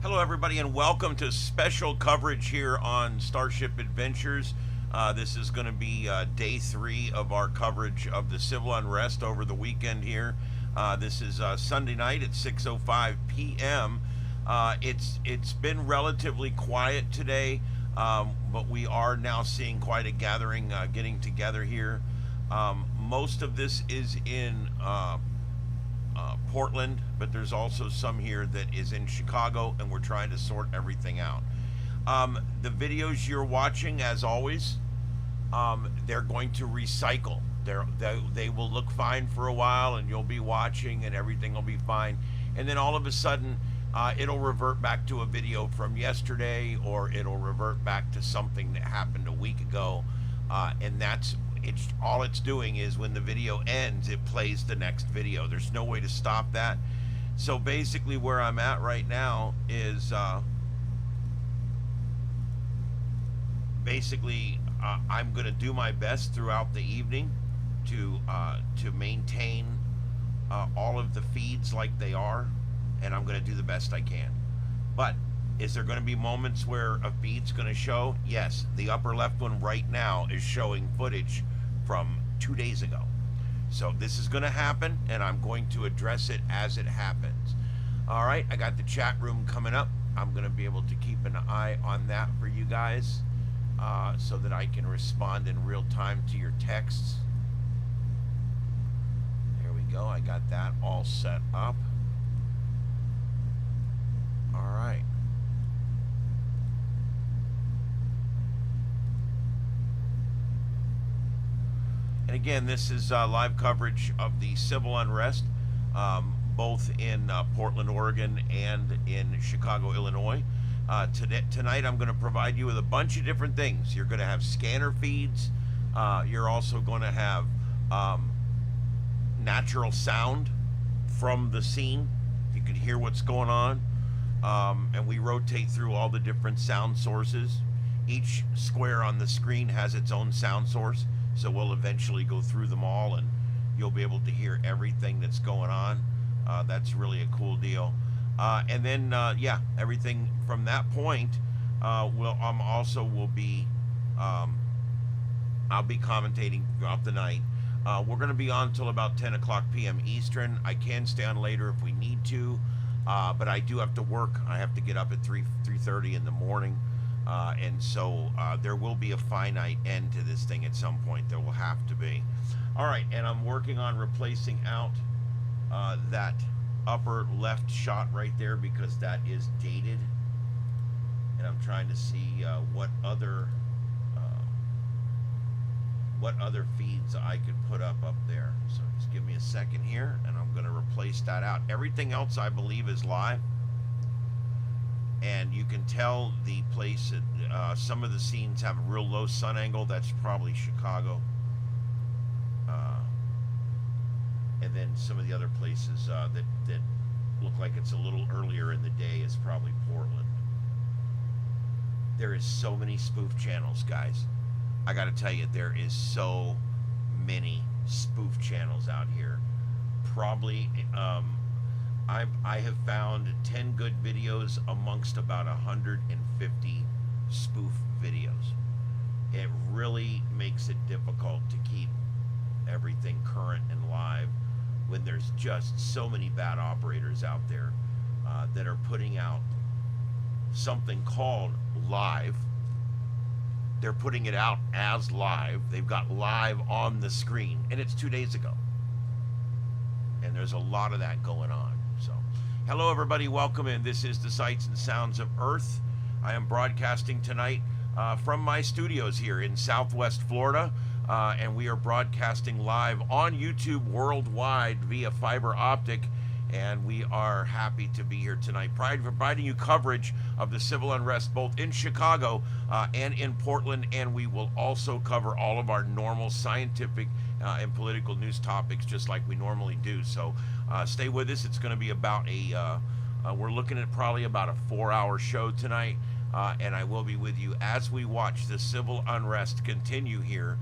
Hello, everybody, and welcome to special coverage here on Starship Adventures. This is going to be day 3 of our coverage of the civil unrest over the weekend here. This is Sunday night at 6:05 p.m. It's been relatively quiet today, but we are now seeing quite a gathering getting together here. Most of this is in Portland, but there's also some here that is in Chicago, and we're trying to sort everything out. The videos you're watching, as always, they're going to recycle. They will look fine for a while, and you'll be watching, and everything will be fine. And then all of a sudden, it'll revert back to a video from yesterday, or it'll revert back to something that happened a week ago, and all it's doing is when the video ends, it plays the next video. There's no way to stop that. So basically where I'm at right now is I'm going to do my best throughout the evening to maintain all of the feeds like they are, and I'm going to do the best I can. But is there going to be moments where a feed's going to show? Yes. The upper left one right now is showing footage from 2 days ago. So this is going to happen, and I'm going to address it as it happens. All right, I got the chat room coming up. I'm going to be able to keep an eye on that for you guys so that I can respond in real time to your texts. There we go. I got that all set up. All right. And again, this is live coverage of the civil unrest, both in Portland, Oregon, and in Chicago, Illinois. Tonight, I'm going to provide you with a bunch of different things. You're going to have scanner feeds. You're also going to have natural sound from the scene. You can hear what's going on. And we rotate through all the different sound sources. Each square on the screen has its own sound source. So we'll eventually go through them all, and you'll be able to hear everything that's going on. That's really a cool deal. And then, everything from that point, I'll be commentating throughout the night. We're going to be on till about 10 o'clock p.m. Eastern. I can stay on later if we need to, but I do have to work. I have to get up at 3:30 in the morning. And so there will be a finite end to this thing at some point. There will have to be. All right, and I'm working on replacing out that upper left shot right there because that is dated. And I'm trying to see what other feeds I could put up there. So just give me a second here, and I'm going to replace that out. Everything else I believe is live. And you can tell the place, some of the scenes have a real low sun angle. That's probably Chicago. And then some of the other places that look like it's a little earlier in the day is probably Portland. There is so many spoof channels, guys. I got to tell you, there is so many spoof channels out here. Probably... I have found 10 good videos amongst about 150 spoof videos. It really makes it difficult to keep everything current and live when there's just so many bad operators out there that are putting out something called live. They're putting it out as live. They've got live on the screen, and it's 2 days ago. And there's a lot of that going on. So, hello everybody, welcome in. This is the Sights and Sounds of Earth. I am broadcasting tonight from my studios here in Southwest Florida, and we are broadcasting live on YouTube worldwide via fiber optic, and we are happy to be here tonight, providing you coverage of the civil unrest both in Chicago and in Portland, and we will also cover all of our normal scientific and political news topics just like we normally do. So stay with us. It's going to be about we're looking at probably about a 4-hour show tonight, and I will be with you as we watch the civil unrest continue here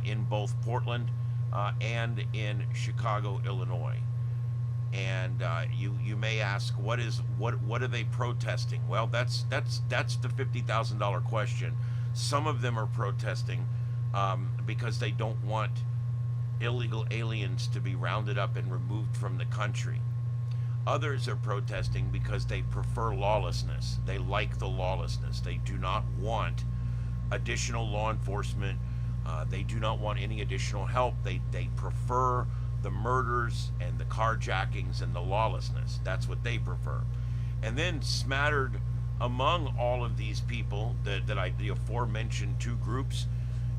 in both Portland and in Chicago, Illinois. And you may ask, what are they protesting? Well, that's the $50,000 question. Some of them are protesting because they don't want illegal aliens to be rounded up and removed from the country. Others are protesting because they prefer lawlessness. They like the lawlessness. They do not want additional law enforcement. They do not want any additional help. They prefer the murders and the carjackings and the lawlessness. That's what they prefer. And then smattered among all of these people, the aforementioned two groups,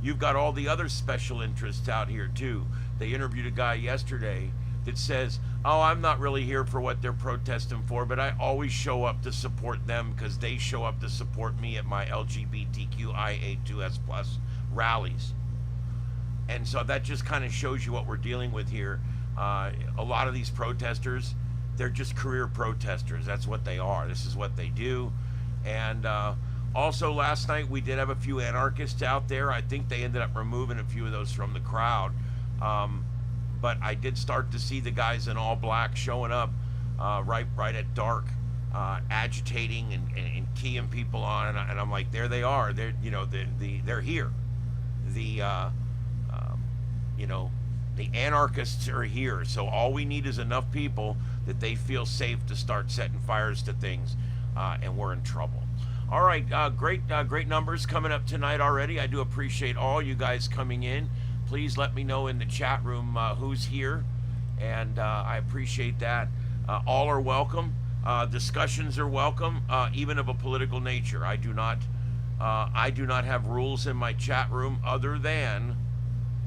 you've got all the other special interests out here too. They interviewed a guy yesterday that says, oh, I'm not really here for what they're protesting for, but I always show up to support them because they show up to support me at my LGBTQIA2S plus rallies. And so that just kind of shows you what we're dealing with here. A lot of these protesters, they're just career protesters. That's what they are. This is what they do. And also last night we did have a few anarchists out there. I think they ended up removing a few of those from the crowd. But I did start to see the guys in all black showing up right at dark, agitating and keying people on. And I'm like, there they are. They're they're here. The anarchists are here. So all we need is enough people that they feel safe to start setting fires to things, and we're in trouble. All right, great numbers coming up tonight already. I do appreciate all you guys coming in. Please let me know in the chat room who's here, and I appreciate that. All are welcome. Discussions are welcome, even of a political nature. I do not have rules in my chat room other than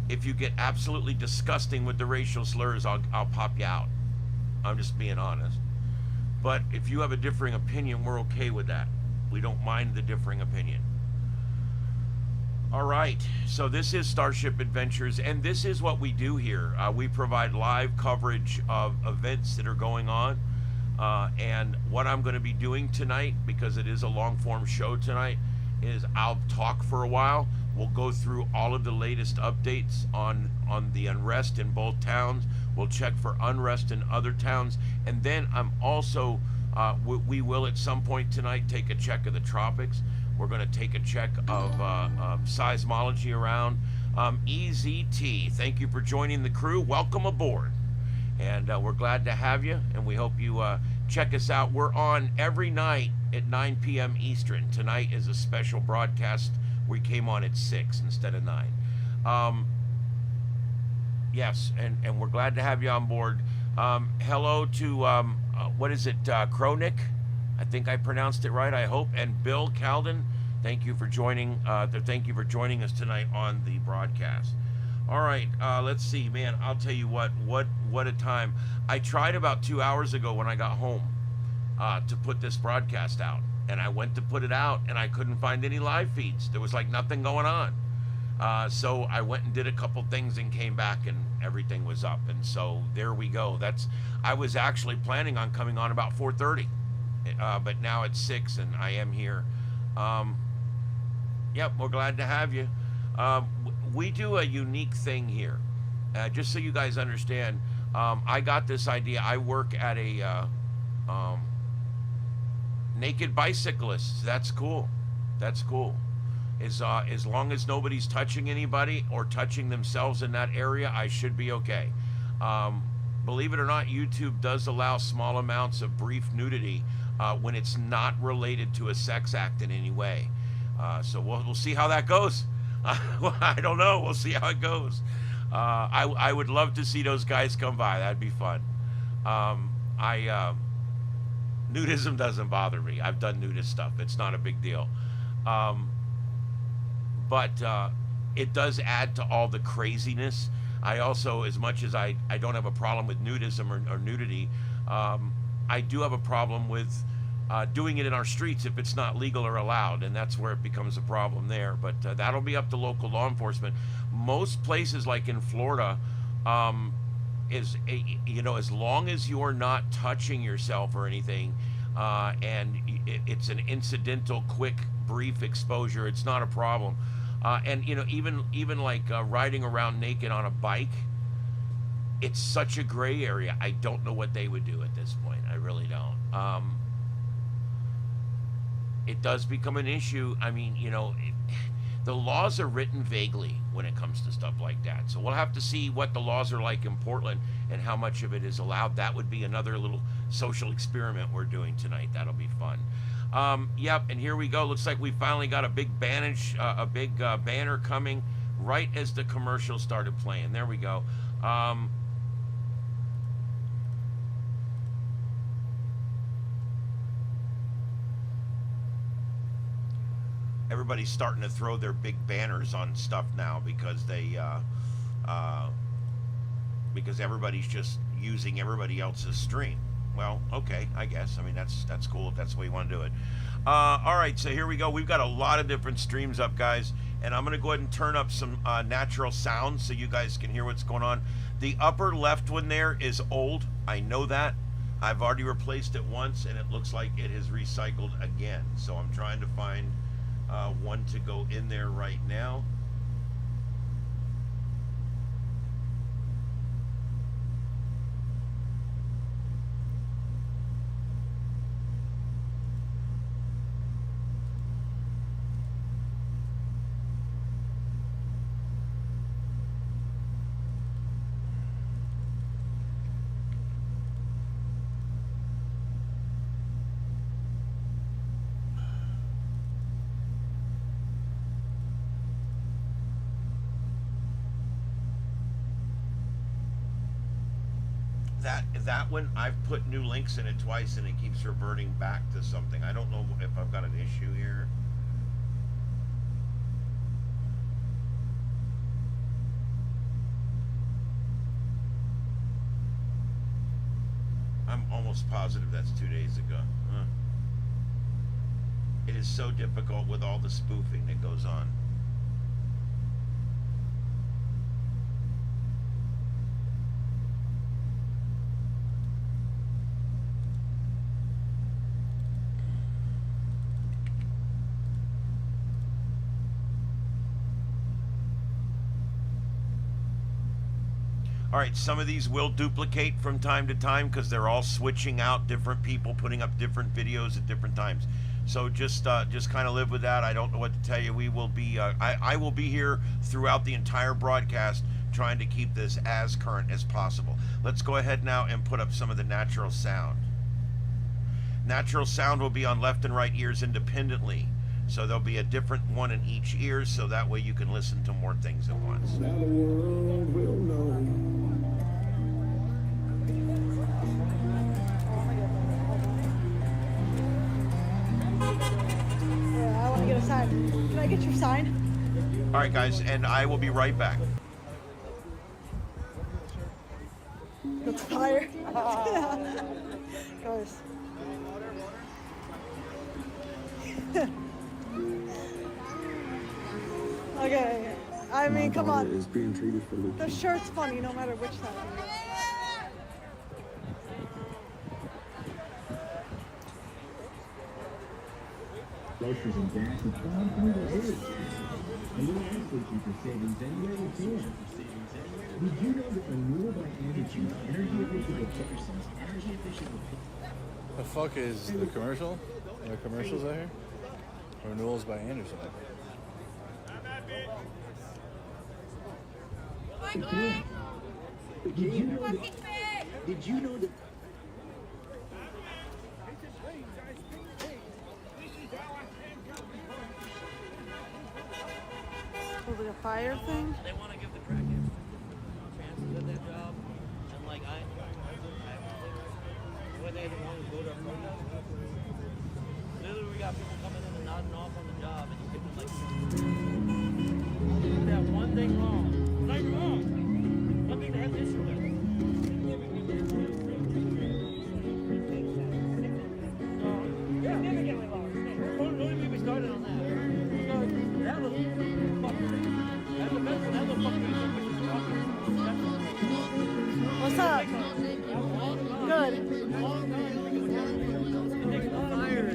if you get absolutely disgusting with the racial slurs, I'll pop you out. I'm just being honest. But if you have a differing opinion, we're okay with that. We don't mind the differing opinion. All right, so this is Starship Adventures, and this is what we do here. We provide live coverage of events that are going on, and what I'm going to be doing tonight, because it is a long-form show tonight, is I'll talk for a while. We'll go through all of the latest updates on the unrest in both towns. We'll check for unrest in other towns, and then I'm also, we will at some point tonight take a check of the tropics. We're going to take a check of seismology around. EZT, thank you for joining the crew. Welcome aboard. And we're glad to have you, and we hope you check us out. We're on every night at 9 p.m. Eastern. Tonight is a special broadcast. We came on at 6 instead of 9. Yes, and we're glad to have you on board. Hello to, what is it, Kronick? I think I pronounced it right, I hope. And Bill Calden, thank you for joining. Thank you for joining us tonight on the broadcast. All right, let's see, man. I'll tell you what a time. I tried about 2 hours ago when I got home to put this broadcast out, and I went to put it out, and I couldn't find any live feeds. There was like nothing going on. So I went and did a couple things and came back, and everything was up. And so there we go. I was actually planning on coming on about 4:30. But now it's 6 and I am here. Yep, we're glad to have you. We do a unique thing here. Just so you guys understand, I got this idea. I work at a naked bicyclists. That's cool. That's cool. As long as nobody's touching anybody or touching themselves in that area, I should be okay. Believe it or not, YouTube does allow small amounts of brief nudity when it's not related to a sex act in any way. So we'll see how that goes. I don't know. We'll see how it goes. I would love to see those guys come by. That'd be fun. Nudism doesn't bother me. I've done nudist stuff. It's not a big deal. But it does add to all the craziness. I also, as much as I don't have a problem with nudism or nudity, I do have a problem with doing it in our streets if it's not legal or allowed, and that's where it becomes a problem there. But that'll be up to local law enforcement. Most places, like in Florida, as long as you're not touching yourself or anything, and it's an incidental, quick, brief exposure, it's not a problem. And even like riding around naked on a bike, it's such a gray area. I don't know what they would do at this point. I really don't. It does become an issue. I mean, the laws are written vaguely when it comes to stuff like that. So we'll have to see what the laws are like in Portland and how much of it is allowed. That would be another little social experiment we're doing tonight. That'll be fun. Yep, and here we go. Looks like we finally got a big banner coming right as the commercial started playing. There we go. Everybody's starting to throw their big banners on stuff now because because everybody's just using everybody else's stream. Well, okay, I guess. I mean, that's cool if that's the way you want to do it. All right, so here we go. We've got a lot of different streams up, guys, and I'm going to go ahead and turn up some natural sounds so you guys can hear what's going on. The upper left one there is old. I know that. I've already replaced it once, and it looks like it has recycled again. So I'm trying to find one to go in there right now. That one, I've put new links in it twice and it keeps reverting back to something. I don't know if I've got an issue here. I'm almost positive that's 2 days ago. Huh. It is so difficult with all the spoofing that goes on. All right, some of these will duplicate from time to time because they're all switching out different people, putting up different videos at different times. So just kind of live with that. I don't know what to tell you. We will be, I will be here throughout the entire broadcast trying to keep this as current as possible. Let's go ahead now and put up some of the natural sound. Natural sound will be on left and right ears independently. So there'll be a different one in each ear, so that way you can listen to more things at once. Now the world will know. I want to get a sign. Can I get your sign? All right, guys, and I will be right back. That's fire. Guys. Okay, I mean, come on. Is being treated for The shirt's funny no matter which side. Groceries and gas have gone through the roof. And we ask you for savings anywhere we can. Did you know that renewable energy is energy efficient Jefferson's energy efficient? The fuck is the commercial? Are there commercials out here? Renewals by Anderson. Did you know that? Did you know that? Was it a fire thing? They want to give the crackheads chances at their job, and like when they don't want to go to a protest. Literally, we got people coming in and nodding off on the job, and you get them like, do that one thing wrong. Right wrong. Nothing to have an issue with. Yeah, significantly lower. Don't even get me started on that. That was What's up? Good.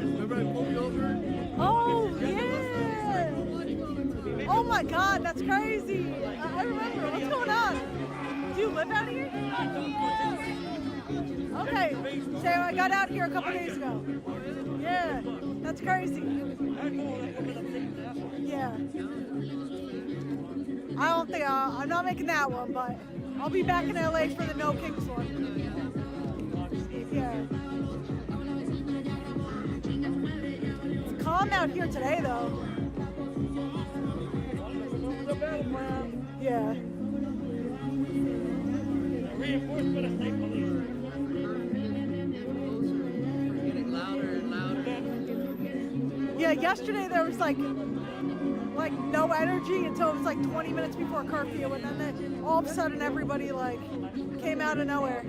Remember I pulled you over? Oh, yeah. Oh my God, that's crazy. I remember. What's going on? Dude, live out here? Okay, so I got out here a couple days ago. Yeah, that's crazy. Yeah. I don't think I'm not making that one, but I'll be back in LA for the No Kings one. Yeah. It's calm out here today, though. Yeah. Reinforcement of state police. Getting louder and louder. Yeah, yesterday there was like no energy until it was like 20 minutes before curfew, and then all of a sudden everybody like came out of nowhere.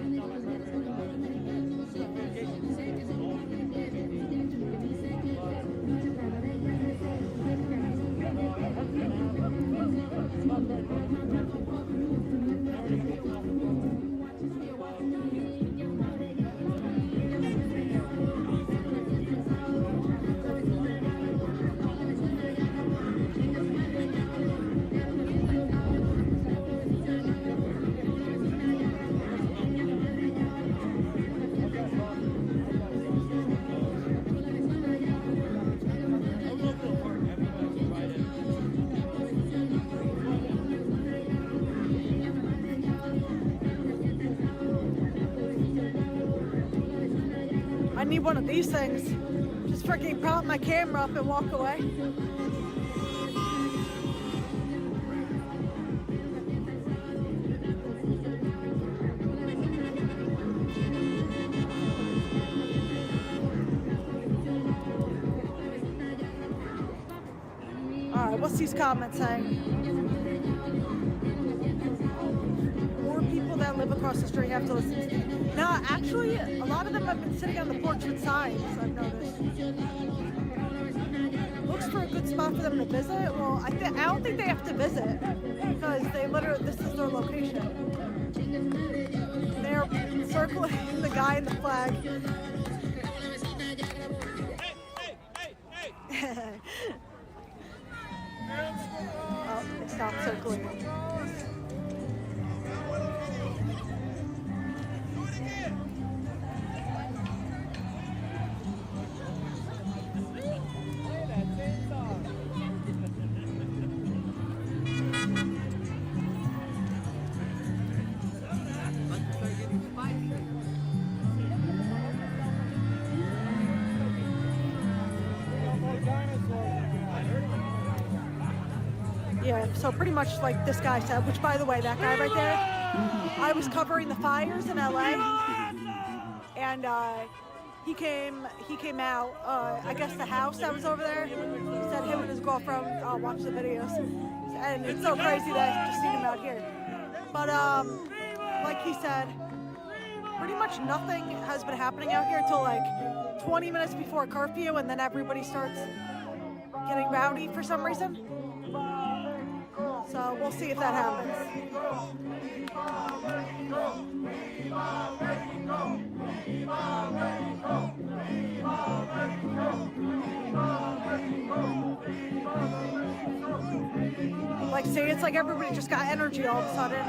I need one of these things. Just freaking prop my camera up and walk away. Alright, what's these comments saying? More people that live across the street have to listen to me. No, actually, a lot of them have been sitting on the porch with signs, I've noticed. Looks for a good spot for them to visit. Well, I don't think they have to visit because this is their location. They're circling the guy in the flag. Oh, they stopped circling. Yeah, so pretty much like this guy said, which by the way, that guy right there, I was covering the fires in LA, and he came out, I guess the house that was over there, he said him and his girlfriend watched the videos, and it's so crazy that I just seen him out here. But like he said, pretty much nothing has been happening out here until like 20 minutes before curfew, and then everybody starts getting rowdy for some reason. So we'll see if that happens. Like, see, it's like everybody just got energy all of a sudden.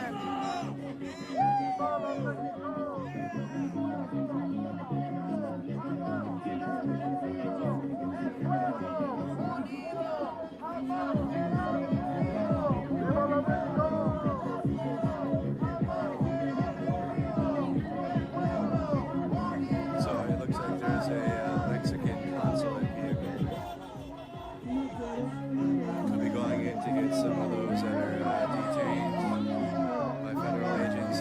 And some of those that are detained by federal agents.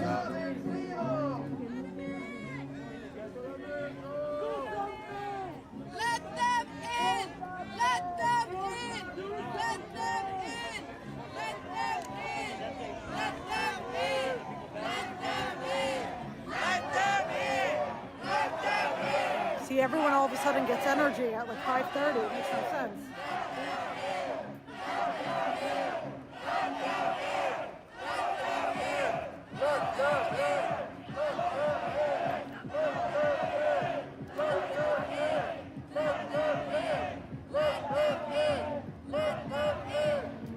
Let them in! Let them in! Let them in! Let them in! Let them in! Let them in! Let them in! Let them in! see, everyone all of a sudden gets energy at like 5:30. It makes no sense.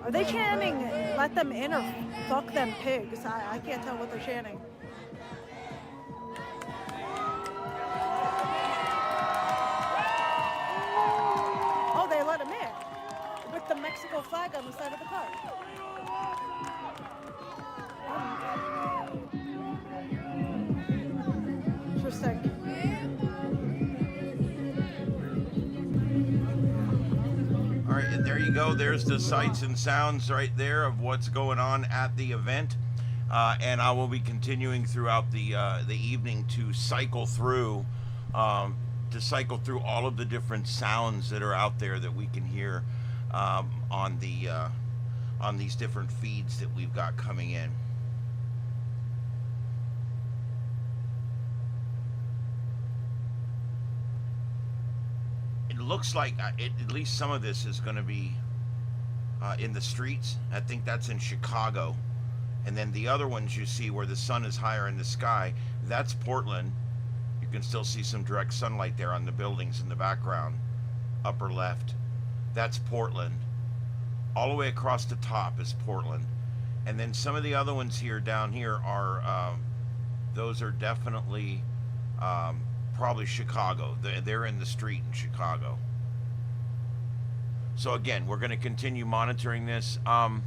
Are they chanting let them in or fuck them pigs. I can't tell what they're chanting. Oh, they let him in with the Mexico flag on the side of the car. Interesting. All right, and there you go. There's the sights and sounds right there of what's going on at the event. And I will be continuing throughout the evening to cycle through all of the different sounds that are out there that we can hear on these different feeds that we've got coming in. It looks like at least some of this is going to be in the streets. I think that's in Chicago. And then the other ones you see where the sun is higher in the sky, that's Portland. You can still see some direct sunlight there on the buildings in the background, upper left. That's Portland. All the way across the top is Portland. And then some of the other ones here down here are, those are definitely probably Chicago. They're in the street in Chicago. So again, we're going to continue monitoring this. I've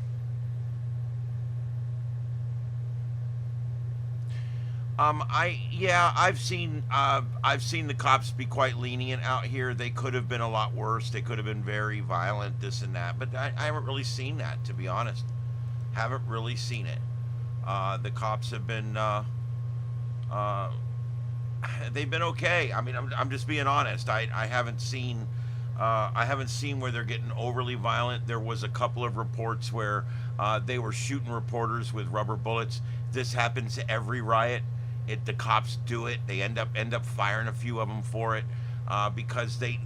seen the cops be quite lenient out here. They could have been a lot worse. They could have been very violent, this and that. But I haven't really seen that, to be honest. Haven't really seen it. The cops have been, they've been okay. I mean, I'm just being honest. I haven't seen where they're getting overly violent. There was a couple of reports where they were shooting reporters with rubber bullets. This happens to every riot. The cops do it. They end up firing a few of them for it because they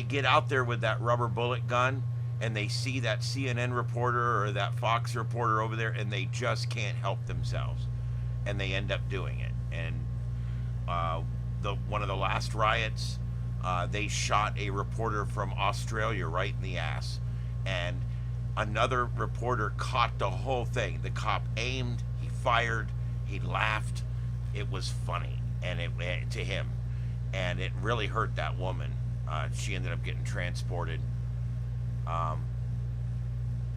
get out there with that rubber bullet gun and they see that CNN reporter or that Fox reporter over there and they just can't help themselves and they end up doing it. And one of the last riots, they shot a reporter from Australia right in the ass, and another reporter caught the whole thing. The cop aimed, he fired, he laughed. It was funny, and it to him, and it really hurt that woman. She ended up getting transported.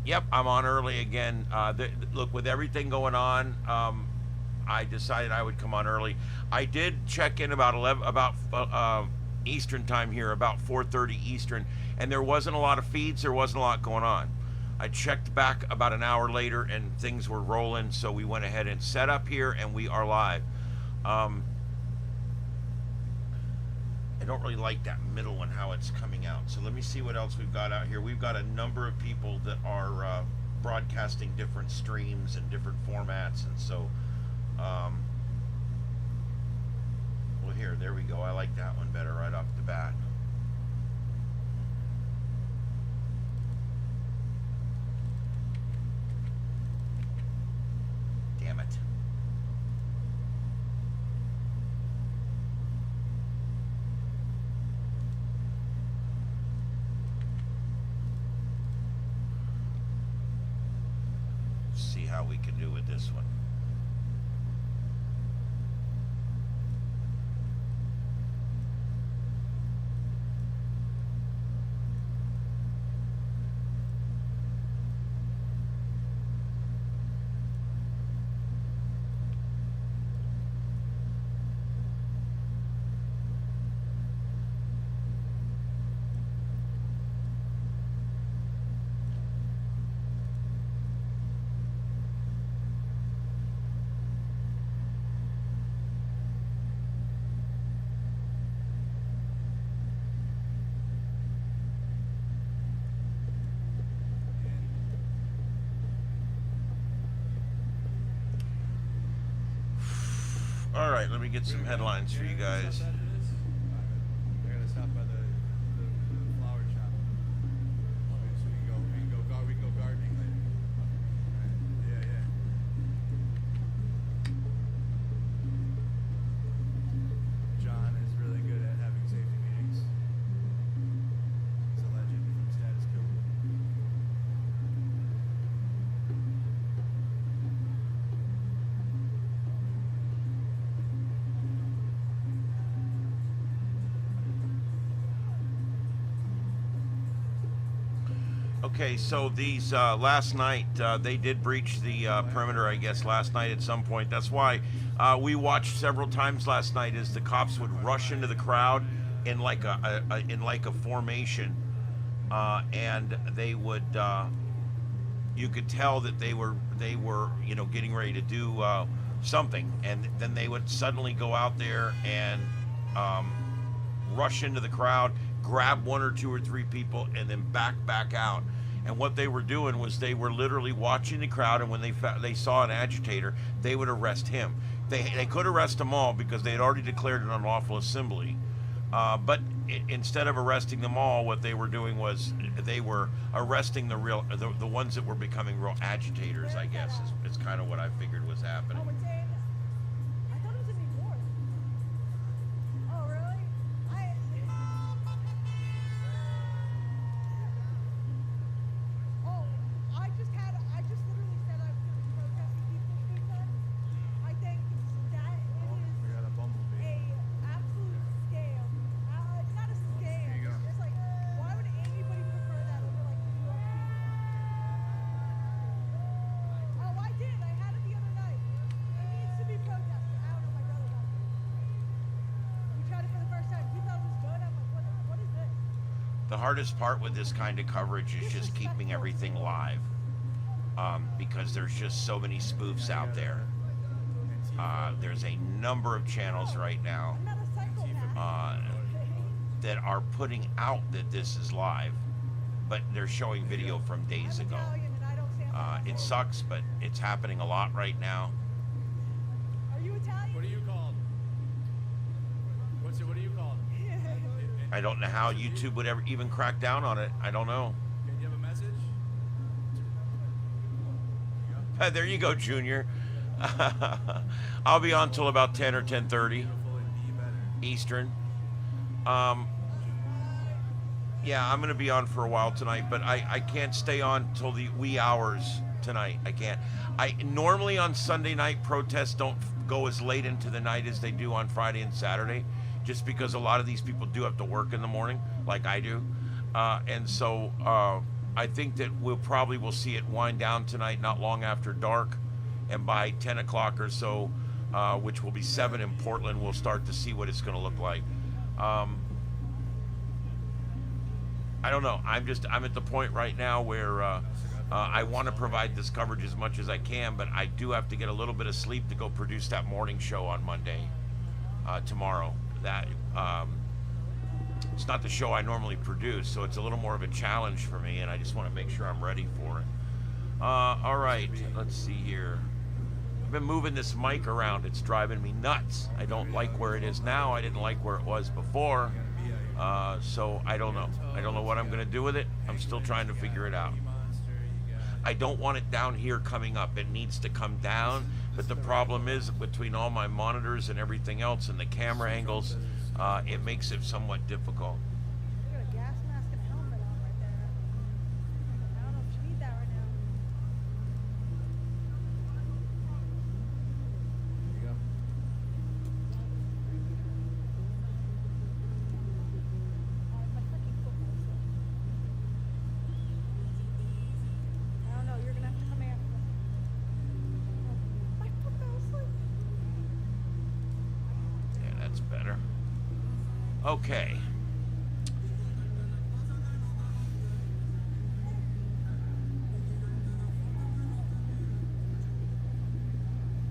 Yep, I'm on early again. Look, with everything going on, I decided I would come on early. I did check in about Eastern time here, about 4:30 Eastern, and there wasn't a lot of feeds. There wasn't a lot going on. I checked back about an hour later, and things were rolling, so we went ahead and set up here, and we are live. I don't really like that middle one, how it's coming out. So let me see what else we've got out here. We've got a number of people that are broadcasting different streams and different formats, and so, well, there we go. I like that one better right off the bat. Damn it. See how we can do with this one. All right, let me get some headlines for you guys. I gotta stop by the flower shop. So we can go gardening later. Right. Yeah. John is really good at having safety meetings. He's a legend from Status Quo. Okay, so these last night they did breach the perimeter, I guess, last night at some point. That's why we watched several times last night as the cops would rush into the crowd in like a formation, and they would. You could tell that they were getting ready to do something, and then they would suddenly go out there and rush into the crowd, grab one or two or three people, and then back out. And what they were doing was they were literally watching the crowd, and when they saw an agitator, they would arrest him. They could arrest them all because they had already declared an unlawful assembly. But instead of arresting them all, what they were doing was they were arresting the ones that were becoming real agitators, I guess, is kind of what I figured was happening. Oh, it's in. I thought it was in New York. Oh, really? I just literally said I was going to protesting people's weekend. I think that We got a is bumblebee. a absolute scam. It's not a scam. Here you go. It's just like, why would anybody prefer that over like New York people? Oh, I did. I had it the other night. It needs to be protested. I don't know. My brother got it. We tried it for the first time. He thought it was good. I'm like, what is this? The hardest part with this kind of coverage is just keeping everything live, because there's just so many spoofs out there. There's a number of channels right now I'm not a psychopath. that are putting out that this is live, but they're showing video from days I'm ago. Italian and I don't stand for It sucks, but it's happening a lot right now. that. Are you Italian? What are you called? What are you called? I don't know how YouTube would ever even crack down on it. I don't know. Can you have a message? There you go, Junior. I'll be on till about 10 or 10:30 Beautiful and be better. Eastern. Yeah, I'm gonna be on for a while tonight, but I can't stay on till the wee hours tonight. I can't. I normally on Sunday night protests don't go as late into the night as they do on Friday and Saturday, just because a lot of these people do have to work in the morning, like I do, and so I think that we'll see it wind down tonight, not long after dark, and by 10 o'clock or so, which will be 7 in Portland, we'll start to see what it's going to look like. I don't know. I'm at the point right now where I want to provide this coverage as much as I can, but I do have to get a little bit of sleep to go produce that morning show on Monday, tomorrow. That it's not the show I normally produce, so it's a little more of a challenge for me, and I just want to make sure I'm ready for it. All right, let's see here. I've been moving this mic around. It's driving me nuts. I don't like where it is now. I didn't like where it was before. So I don't know. I don't know what I'm going to do with it. I'm still trying to figure it out. I don't want it down here coming up. It needs to come down. But the problem is, between all my monitors and everything else and the camera angles, it makes it somewhat difficult. You got a gas mask and a helmet on right there. I don't know if you need that right now. There you go. My freaking foot was I don't know. You're gonna have to come after. My foot fell asleep. Yeah, that's better. Okay.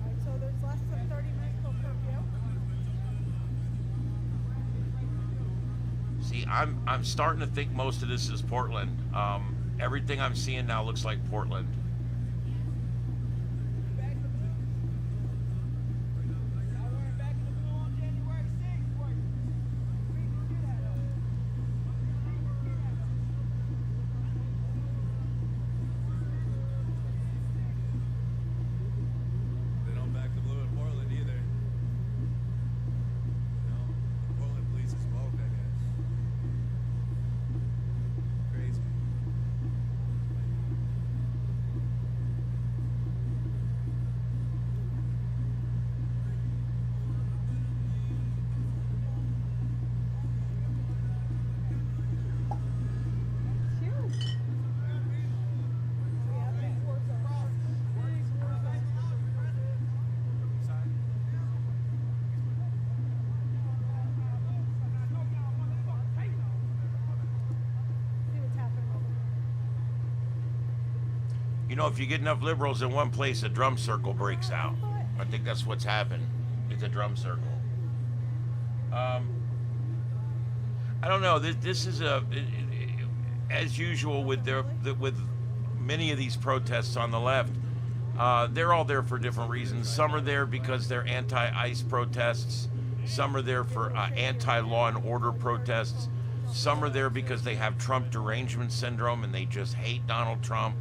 Alright, so there's less than 30 minutes till curfew. See, I'm starting to think most of this is Portland. Everything I'm seeing now looks like Portland. They don't back the blue in Portland either. No, the Portland police is woke, I guess. Crazy. You know, if you get enough liberals in one place, a drum circle breaks out. I think that's what's happened. It's a drum circle. I don't know. This is as usual with with many of these protests on the left. They're all there for different reasons. Some are there because they're anti-ICE protests. Some are there for anti-law and order protests. Some are there because they have Trump derangement syndrome and they just hate Donald Trump.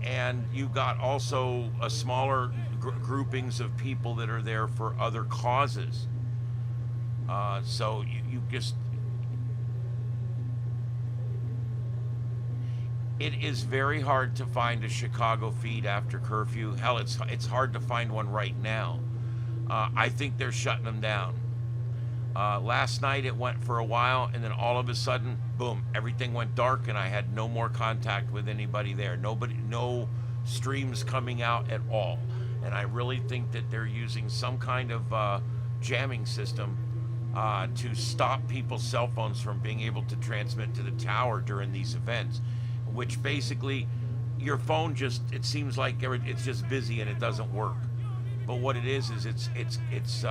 And you've got also a smaller groupings of people that are there for other causes. So you just... It is very hard to find a Chicago feed after curfew. Hell, it's hard to find one right now. I think they're shutting them down. Last night it went for a while, and then all of a sudden, boom, everything went dark, and I had no more contact with anybody there. No streams coming out at all. And I really think that they're using some kind of jamming system to stop people's cell phones from being able to transmit to the tower during these events. Which basically, your phone it seems like it's just busy and it doesn't work. But what it is it's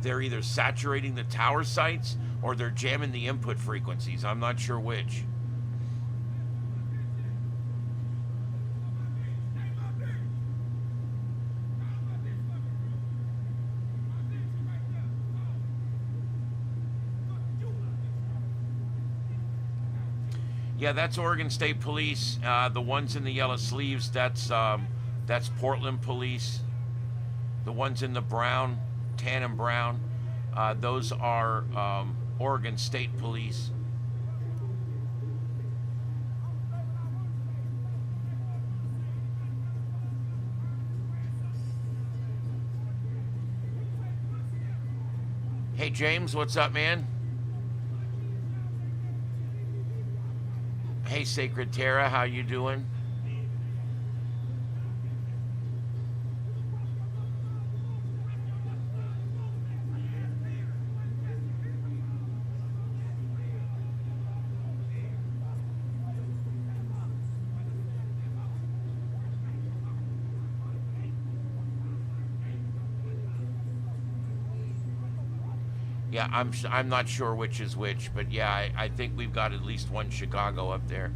they're either saturating the tower sites or they're jamming the input frequencies. I'm not sure which. Yeah, that's Oregon State Police. The ones in the yellow sleeves, that's Portland Police. The ones in the brown, tan and brown, those are Oregon State Police. Hey James, what's up, man? Hey Sacred Terra, how you doing? Yeah, I'm not sure which is which, but yeah, I think we've got at least one Chicago up there.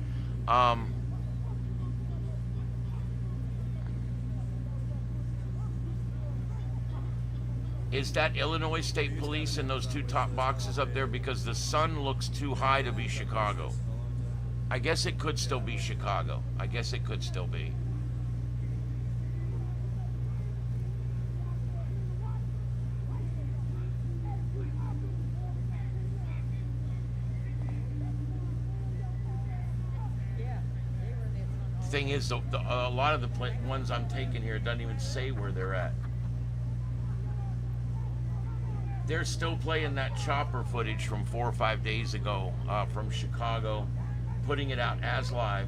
Is that Illinois State Police in those two top boxes up there? Because the sun looks too high to be Chicago. I guess it could still be Chicago. I guess it could still be. Thing is, a lot of the ones I'm taking here doesn't even say where they're at. They're still playing that chopper footage from 4 or 5 days ago from Chicago, putting it out as live.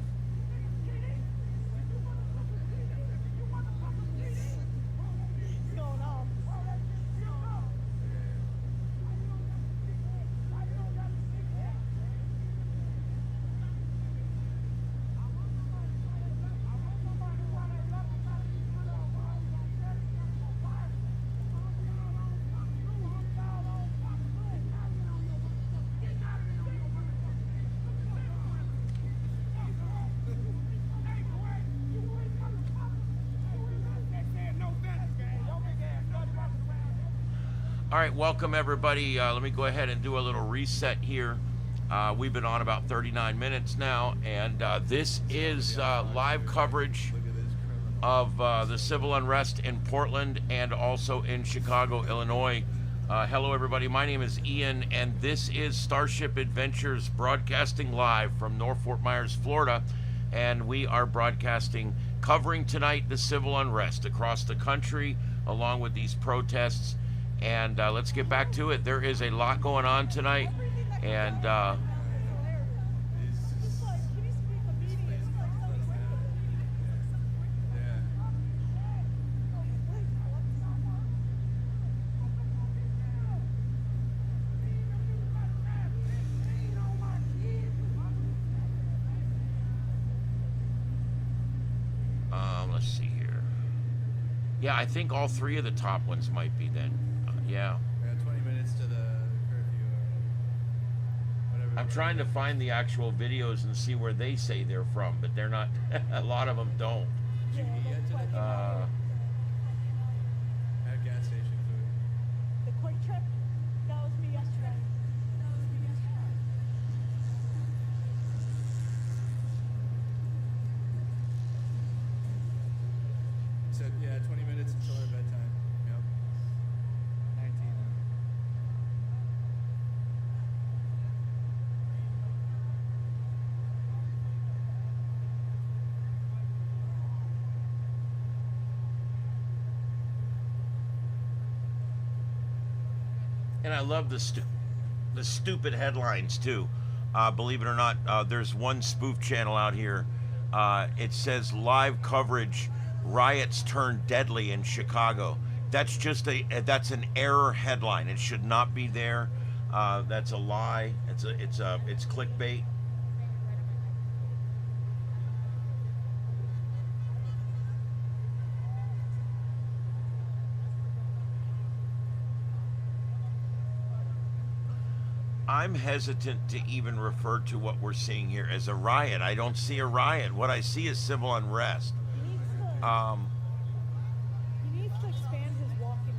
All right, welcome everybody. Let me go ahead and do a little reset here. We've been on about 39 minutes now, and this is live coverage of the civil unrest in Portland and also in Chicago, Illinois. Hello everybody, my name is Ian, and this is Starship Adventures broadcasting live from North Fort Myers, Florida, and we are broadcasting, covering tonight the civil unrest across the country, along with these protests. And let's get back to it. There is a lot going on tonight, and let's see here. Yeah, I think all three of the top ones might be then. Yeah. We got 20 minutes to the curfew or whatever. I'm trying to find the actual videos and see where they say they're from, but they're not. A lot of them don't. Did you get to the at gas stations? The quick trip, that was me yesterday. Said, yeah, 20 minutes until our bedtime. Yep. 19. And I love the stupid headlines too. Believe it or not, there's one spoof channel out here. It says live coverage, riots turn deadly in Chicago. That's just that's an error headline. It should not be there. That's a lie. It's clickbait. I'm hesitant to even refer to what we're seeing here as a riot. I don't see a riot. What I see is civil unrest. He needs to expand his walking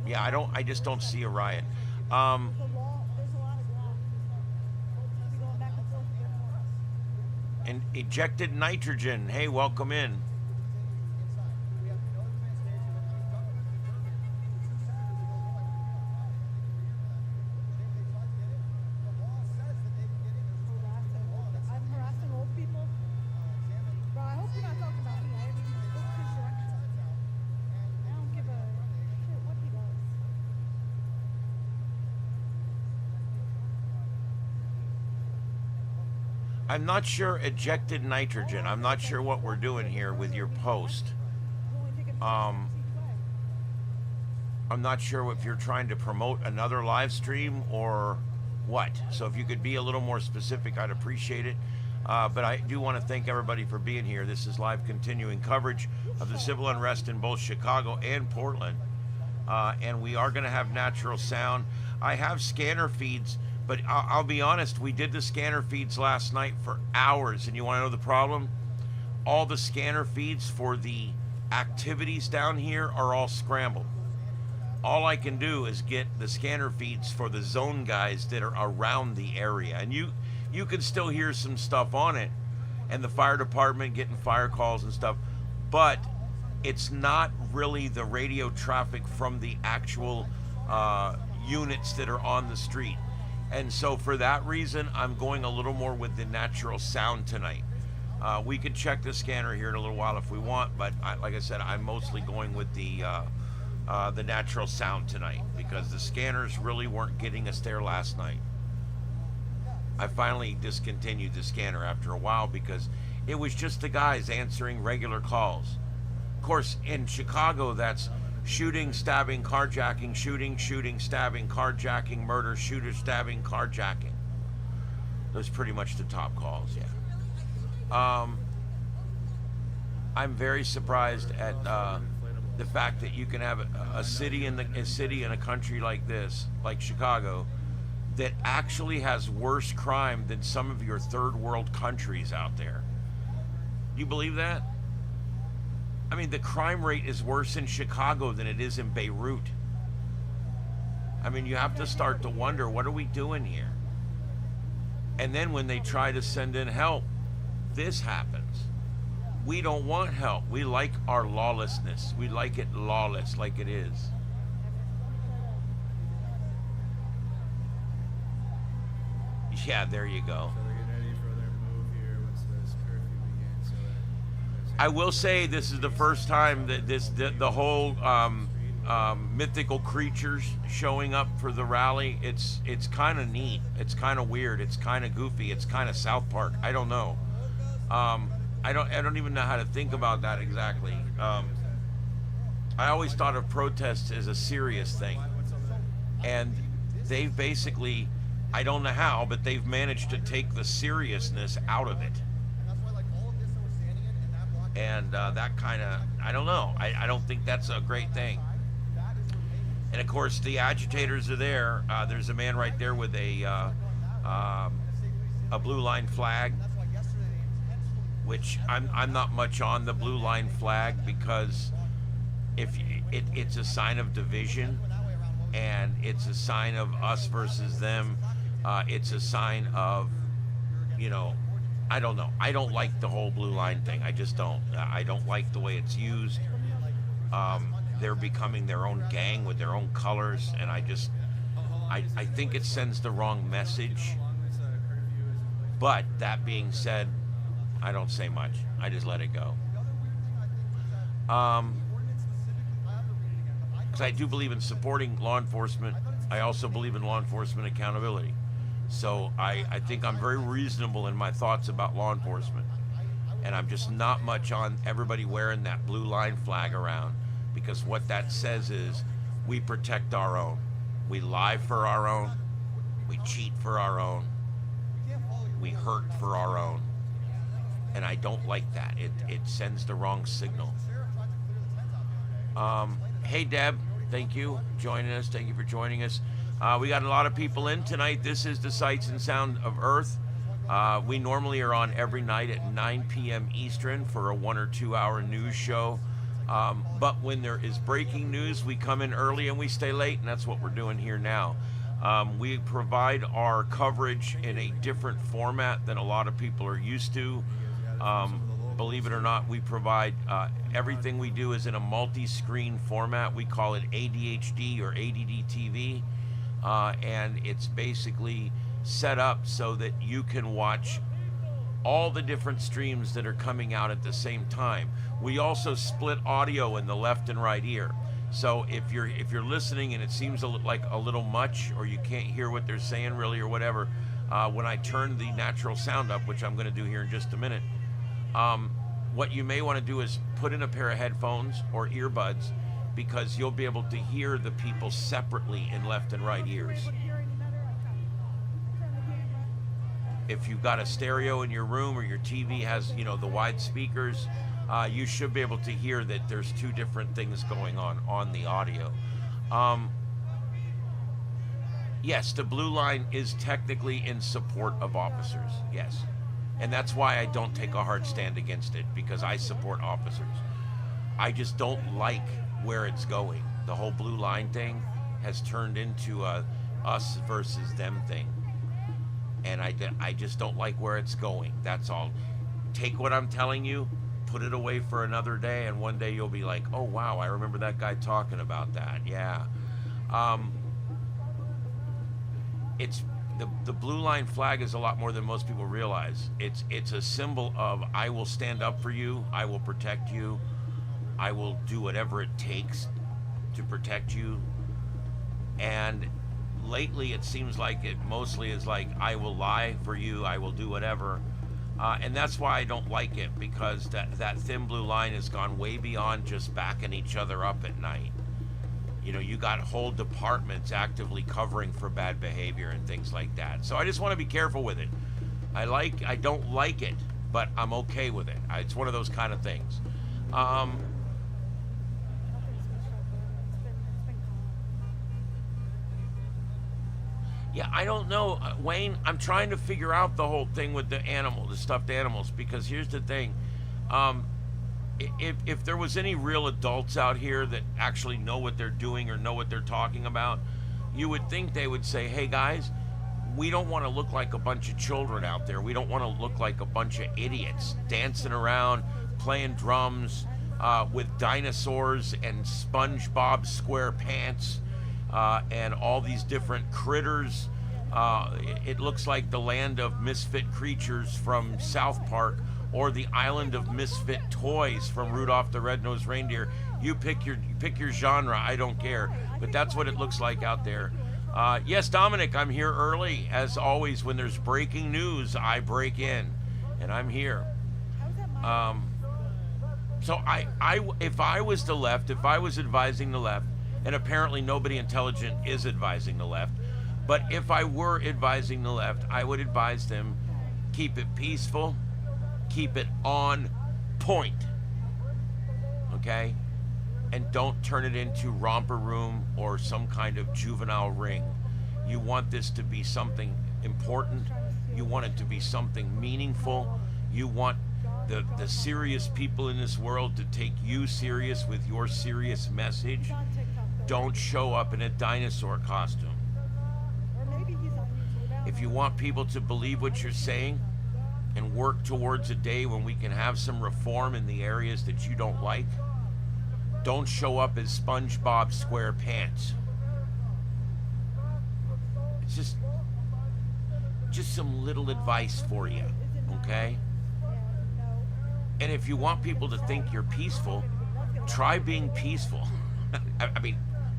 area. Yeah, I just don't see a riot. There's a lot of ground. He's going back and forth with And ejected nitrogen. Hey, welcome in. I'm harassing old people. Bro, I hope you're not talking about me. I haven't even looked his direction. I don't give a shit what he does. I'm not sure ejected nitrogen. I'm not sure what we're doing here with your post. We'll only take it 6 seconds each way. I'm not sure if you're trying to promote another live stream or what. So if you could be a little more specific, I'd appreciate it. But I do want to thank everybody for being here. This is live continuing coverage of the civil unrest in both Chicago and Portland. And we are going to have natural sound. I have scanner feeds, but I'll be honest, we did the scanner feeds last night for hours. And you want to know the problem? All the scanner feeds for the activities down here are all scrambled. All I can do is get the scanner feeds for the zone guys that are around the area. And you can still hear some stuff on it, and the fire department getting fire calls and stuff, but it's not really the radio traffic from the actual units that are on the street. And so for that reason, I'm going a little more with the natural sound tonight. We could check the scanner here in a little while if we want, but like I said, I'm mostly going with the natural sound tonight because the scanners really weren't getting us there last night. I finally discontinued the scanner after a while because it was just the guys answering regular calls. Of course, in Chicago, that's shooting, stabbing, carjacking, shooting, stabbing, carjacking, murder, shooter, stabbing, carjacking. Those are pretty much the top calls, yeah. I'm very surprised at the fact that you can have a city in a country like this, like Chicago, that actually has worse crime than some of your third world countries out there. You believe that? I mean, the crime rate is worse in Chicago than it is in Beirut. I mean, you have to start to wonder, what are we doing here? And then when they try to send in help, this happens. We don't want help. We like our lawlessness. We like it lawless, like it is. Yeah, there you go. So they're getting ready for their move here once this curfew begins. So I will say this is the first time that the whole mythical creatures showing up for the rally. It's kind of neat. It's kind of weird. It's kind of goofy. It's kind of South Park. I don't know. I don't even know how to think about that exactly. I always thought of protests as a serious thing, and they've basically, I don't know how, but they've managed to take the seriousness out of it. And that kind of, I don't know. I don't think that's a great thing. And of course, the agitators are there. There's a man right there with a blue line flag, which I'm not much on the blue line flag, because if it's a sign of division, and it's a sign of us versus them. It's a sign of, you know, I don't know. I don't like the whole blue line thing. I just don't. I don't like the way it's used. They're becoming their own gang with their own colors, and I think it sends the wrong message. But that being said, I don't say much. I just let it go. Because I do believe in supporting law enforcement. I also believe in law enforcement accountability. So I think I'm very reasonable in my thoughts about law enforcement. And I'm just not much on everybody wearing that blue line flag around, because what that says is we protect our own. We lie for our own. We cheat for our own. We hurt for our own. And I don't like that. It sends the wrong signal. Hey, Deb, thank you joining us. Thank you for joining us. We got a lot of people in tonight. This is the Sights and Sound of Earth. We normally are on every night at 9 p.m. Eastern for a 1 or 2 hour news show. But when there is breaking news, we come in early and we stay late, and that's what we're doing here now. We provide our coverage in a different format than a lot of people are used to. Believe it or not, we provide everything we do is in a multi-screen format. We call it ADHD or ADD TV, and it's basically set up so that you can watch all the different streams that are coming out at the same time. We also split audio in the left and right ear. So if you're listening and it seems like a little much, or you can't hear what they're saying really or whatever, when I turn the natural sound up, which I'm going to do here in just a minute, what you may want to do is put in a pair of headphones or earbuds, because you'll be able to hear the people separately in left and right ears. If you've got a stereo in your room, or your TV has, the wide speakers, you should be able to hear that there's two different things going on the audio. Yes, the blue line is technically in support of officers, yes. And that's why I don't take a hard stand against it, because I support officers. I just don't like where it's going. The whole blue line thing has turned into a us versus them thing. And I just don't like where it's going. That's all. Take what I'm telling you, put it away for another day, and one day you'll be like, oh wow, I remember that guy talking about that. Yeah. It's the blue line flag is a lot more than most people realize. It's a symbol of, I will stand up for you, I will protect you, I will do whatever it takes to protect you. And lately it seems like it mostly is like, I will lie for you, I will do whatever. And that's why I don't like it, because that thin blue line has gone way beyond just backing each other up at night. You got whole departments actively covering for bad behavior and things like that. So I just want to be careful with it. I don't like it, but I'm okay with it. It's one of those kind of things. Yeah, I don't know, Wayne. I'm trying to figure out the whole thing with the stuffed animals, because here's the thing. If there was any real adults out here that actually know what they're doing or know what they're talking about, you would think they would say, hey guys, we don't want to look like a bunch of children out there. We don't want to look like a bunch of idiots dancing around, playing drums, with dinosaurs and SpongeBob SquarePants, and all these different critters. It looks like the land of misfit creatures from South Park, or the island of misfit toys from Rudolph the Red-Nosed Reindeer. You pick your genre, I don't care. But that's what it looks like out there. Yes, Dominic, I'm here early. As always, when there's breaking news, I break in, and I'm here. So if I was the left, if I was advising the left, and apparently nobody intelligent is advising the left, but if I were advising the left, I would advise them, keep it peaceful, keep it on point. okay? And don't turn it into romper room or some kind of juvenile ring. You want this to be something important. You want it to be something meaningful. You want the serious people in this world to take you serious with your serious message. Don't show up in a dinosaur costume. If you want people to believe what you're saying and work towards a day when we can have some reform in the areas that you don't like, don't show up as SpongeBob SquarePants. It's just some little advice for you, okay? And if you want people to think you're peaceful, try being peaceful. I mean,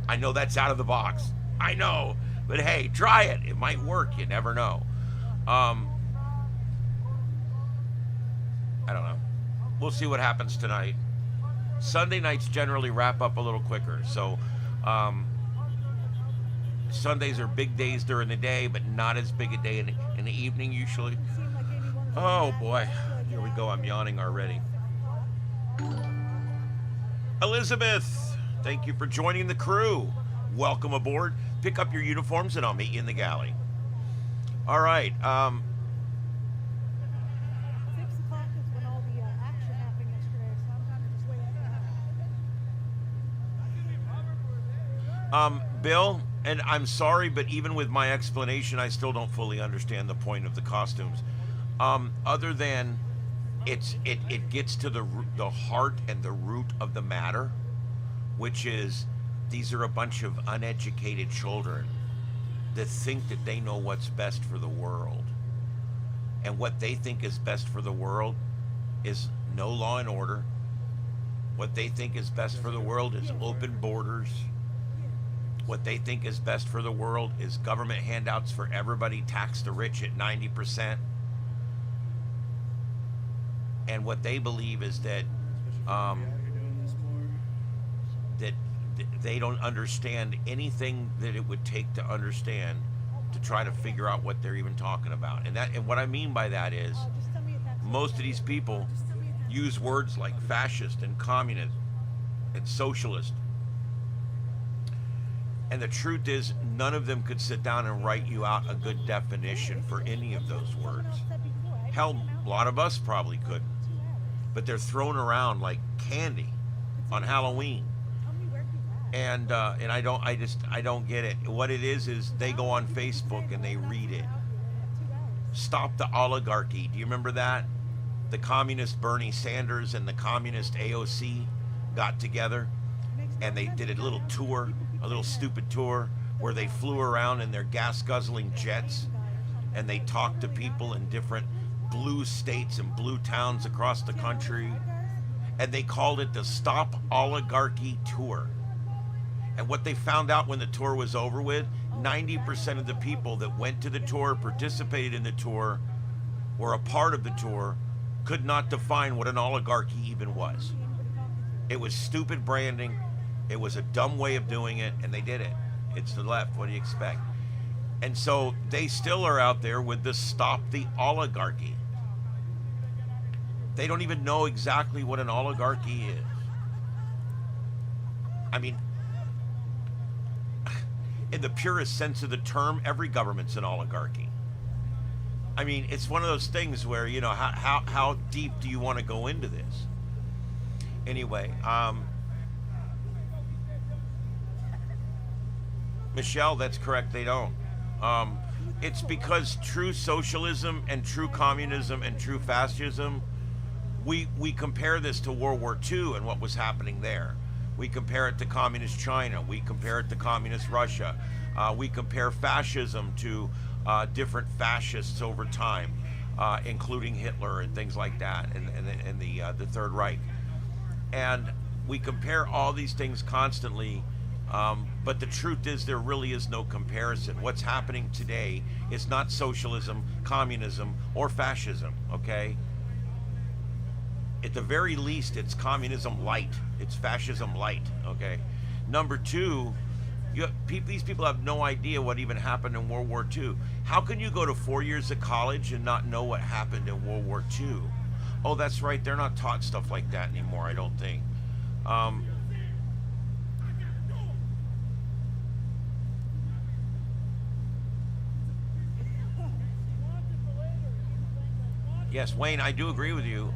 I know that's out of the box. I know. But hey, try it. It might work. You never know. I don't know. We'll see what happens tonight. Sunday nights generally wrap up a little quicker. So Sundays are big days during the day, but not as big a day in the evening usually. Oh boy. Here we go. I'm yawning already. Elizabeth, thank you for joining the crew. Welcome aboard. Pick up your uniforms and I'll meet you in the galley. All right. 6 o'clock is when all the action happened yesterday, so I'm kind of just waiting. Bill, and I'm sorry, but even with my explanation, I still don't fully understand the point of the costumes. Other than it gets to the heart and the root of the matter, which is these are a bunch of uneducated children that think that they know what's best for the world. And what they think is best for the world is no law and order. What they think is best for the world is open borders. What they think is best for the world is government handouts for everybody, tax the rich at 90%. And what they believe is that that they don't understand anything that it would take to understand to try to figure out what they're even talking about. And what I mean by that is most of these people use words like fascist and communist and socialist. And the truth is, none of them could sit down and write you out a good definition for any of those words. Hell, a lot of us probably couldn't. But they're thrown around like candy on Halloween. And I don't get it. What it is they go on Facebook and they read it. Stop the oligarchy. Do you remember that? The communist Bernie Sanders and the communist AOC got together and they did a little tour, a little stupid tour where they flew around in their gas-guzzling jets and they talked to people in different blue states and blue towns across the country, and they called it the Stop Oligarchy Tour. And what they found out when the tour was over with, 90% of the people that went to the tour, participated in the tour, were a part of the tour, could not define what an oligarchy even was. It was stupid branding, it was a dumb way of doing it, and they did it. It's the left, what do you expect? And so they still are out there with the Stop the Oligarchy. They don't even know exactly what an oligarchy is. I mean, in the purest sense of the term, every government's an oligarchy. I mean, it's one of those things where, you know, how deep do you want to go into this? Anyway, Michelle, that's correct, they don't. It's because true socialism and true communism and true fascism, we compare this to World War II and what was happening there. We compare it to communist China. We compare it to communist Russia. We compare fascism to different fascists over time, including Hitler and things like that, and the Third Reich. And we compare all these things constantly, but the truth is there really is no comparison. What's happening today is not socialism, communism, or fascism, okay? At the very least, it's communism light. It's fascism light, okay? Number two, these people have no idea what even happened in World War II. How can you go to 4 years of college and not know what happened in World War II? Oh, that's right, they're not taught stuff like that anymore, I don't think. Um, yes, Wayne, I do agree with you.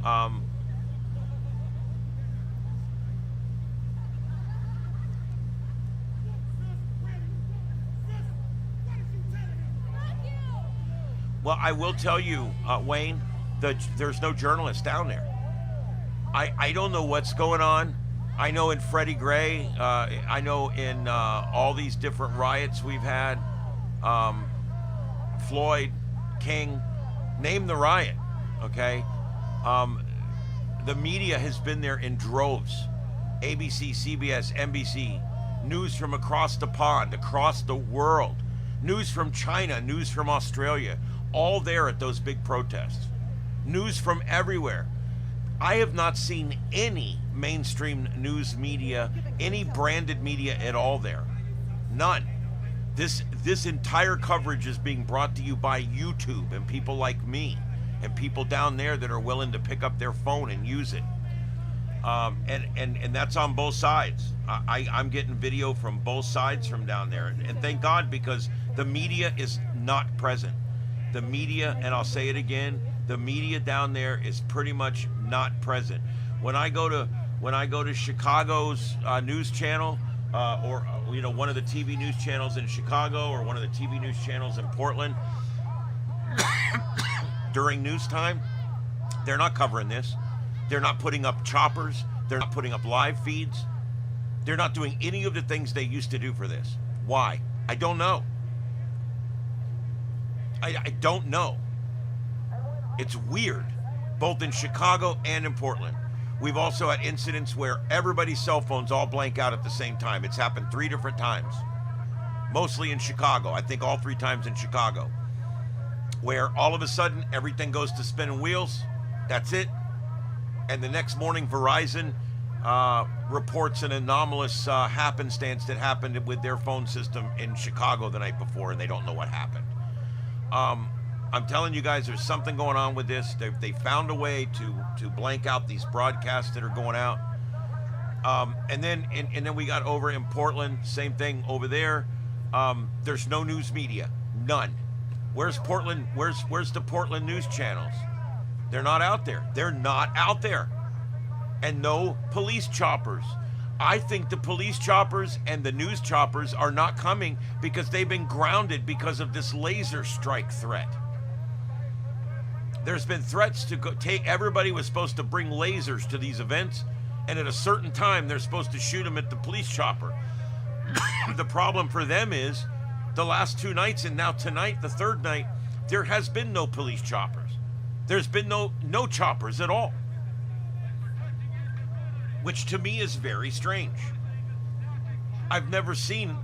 Well, I will tell you, Wayne, there's no journalists down there. I don't know what's going on. I know in Freddie Gray, I know in all these different riots we've had, Floyd, King, name the riot, okay? The media has been there in droves. ABC, CBS, NBC, news from across the pond, across the world, news from China, news from Australia, all there at those big protests. News from everywhere. I have not seen any mainstream news media, any branded media at all there. None. This entire coverage is being brought to you by YouTube and people like me and people down there that are willing to pick up their phone and use it. And that's on both sides. I'm getting video from both sides from down there. And thank God, because the media is not present. The media, and I'll say it again, the media down there is pretty much not present. When I go to Chicago's news channel, or one of the TV news channels in Chicago, or one of the TV news channels in Portland, during news time, they're not covering this. They're not putting up choppers. They're not putting up live feeds. They're not doing any of the things they used to do for this. Why? I don't know. I don't know. It's weird, both in Chicago and in Portland. We've also had incidents where everybody's cell phones all blank out at the same time. It's happened 3 different times, mostly in Chicago. I think all 3 times in Chicago, where all of a sudden everything goes to spinning wheels. That's it. And the next morning, Verizon reports an anomalous happenstance that happened with their phone system in Chicago the night before, and they don't know what happened. I'm telling you guys, there's something going on with this. They found a way to blank out these broadcasts that are going out. And then we got over in Portland, same thing over there. There's no news media, none. Where's Portland? Where's the Portland news channels? They're not out there. They're not out there. And no police choppers. I think the police choppers and the news choppers are not coming because they've been grounded because of this laser strike threat. There's been threats to everybody was supposed to bring lasers to these events, and at a certain time they're supposed to shoot them at the police chopper. The problem for them is the last 2 nights, and now tonight, the 3rd night, there has been no police choppers. There's been no choppers at all, which to me is very strange. I've never seen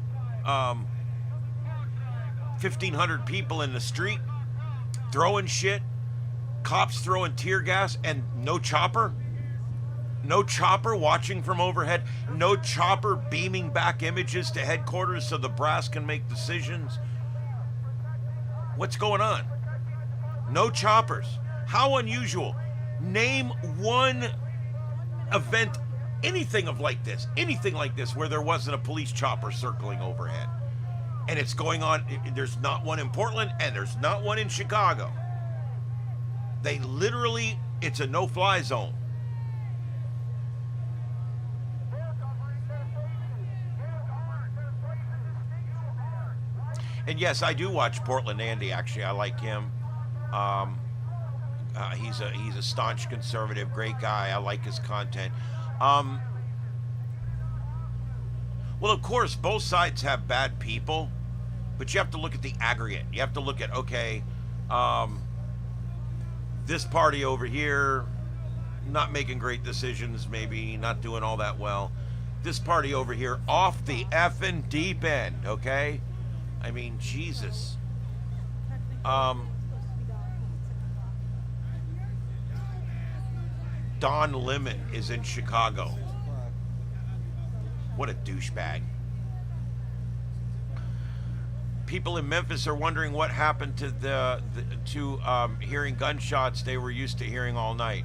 1,500 people in the street throwing shit, cops throwing tear gas, and no chopper. No chopper watching from overhead. No chopper beaming back images to headquarters so the brass can make decisions. What's going on? No choppers. How unusual. Name one event, anything like this where there wasn't a police chopper circling overhead. And it's going on. There's not one in Portland, and there's not one in Chicago. They literally, it's a no-fly zone. And yes, I do watch Portland Andy. Actually, I like him. He's a staunch conservative, great guy. I like his content. Well, of course, both sides have bad people, but you have to look at the aggregate. You have to look at, okay, this party over here, not making great decisions, maybe not doing all that well. This party over here, off the effing deep end, okay? I mean, Jesus. Don Lemon is in Chicago. What a douchebag. People in Memphis are wondering what happened to hearing gunshots they were used to hearing all night.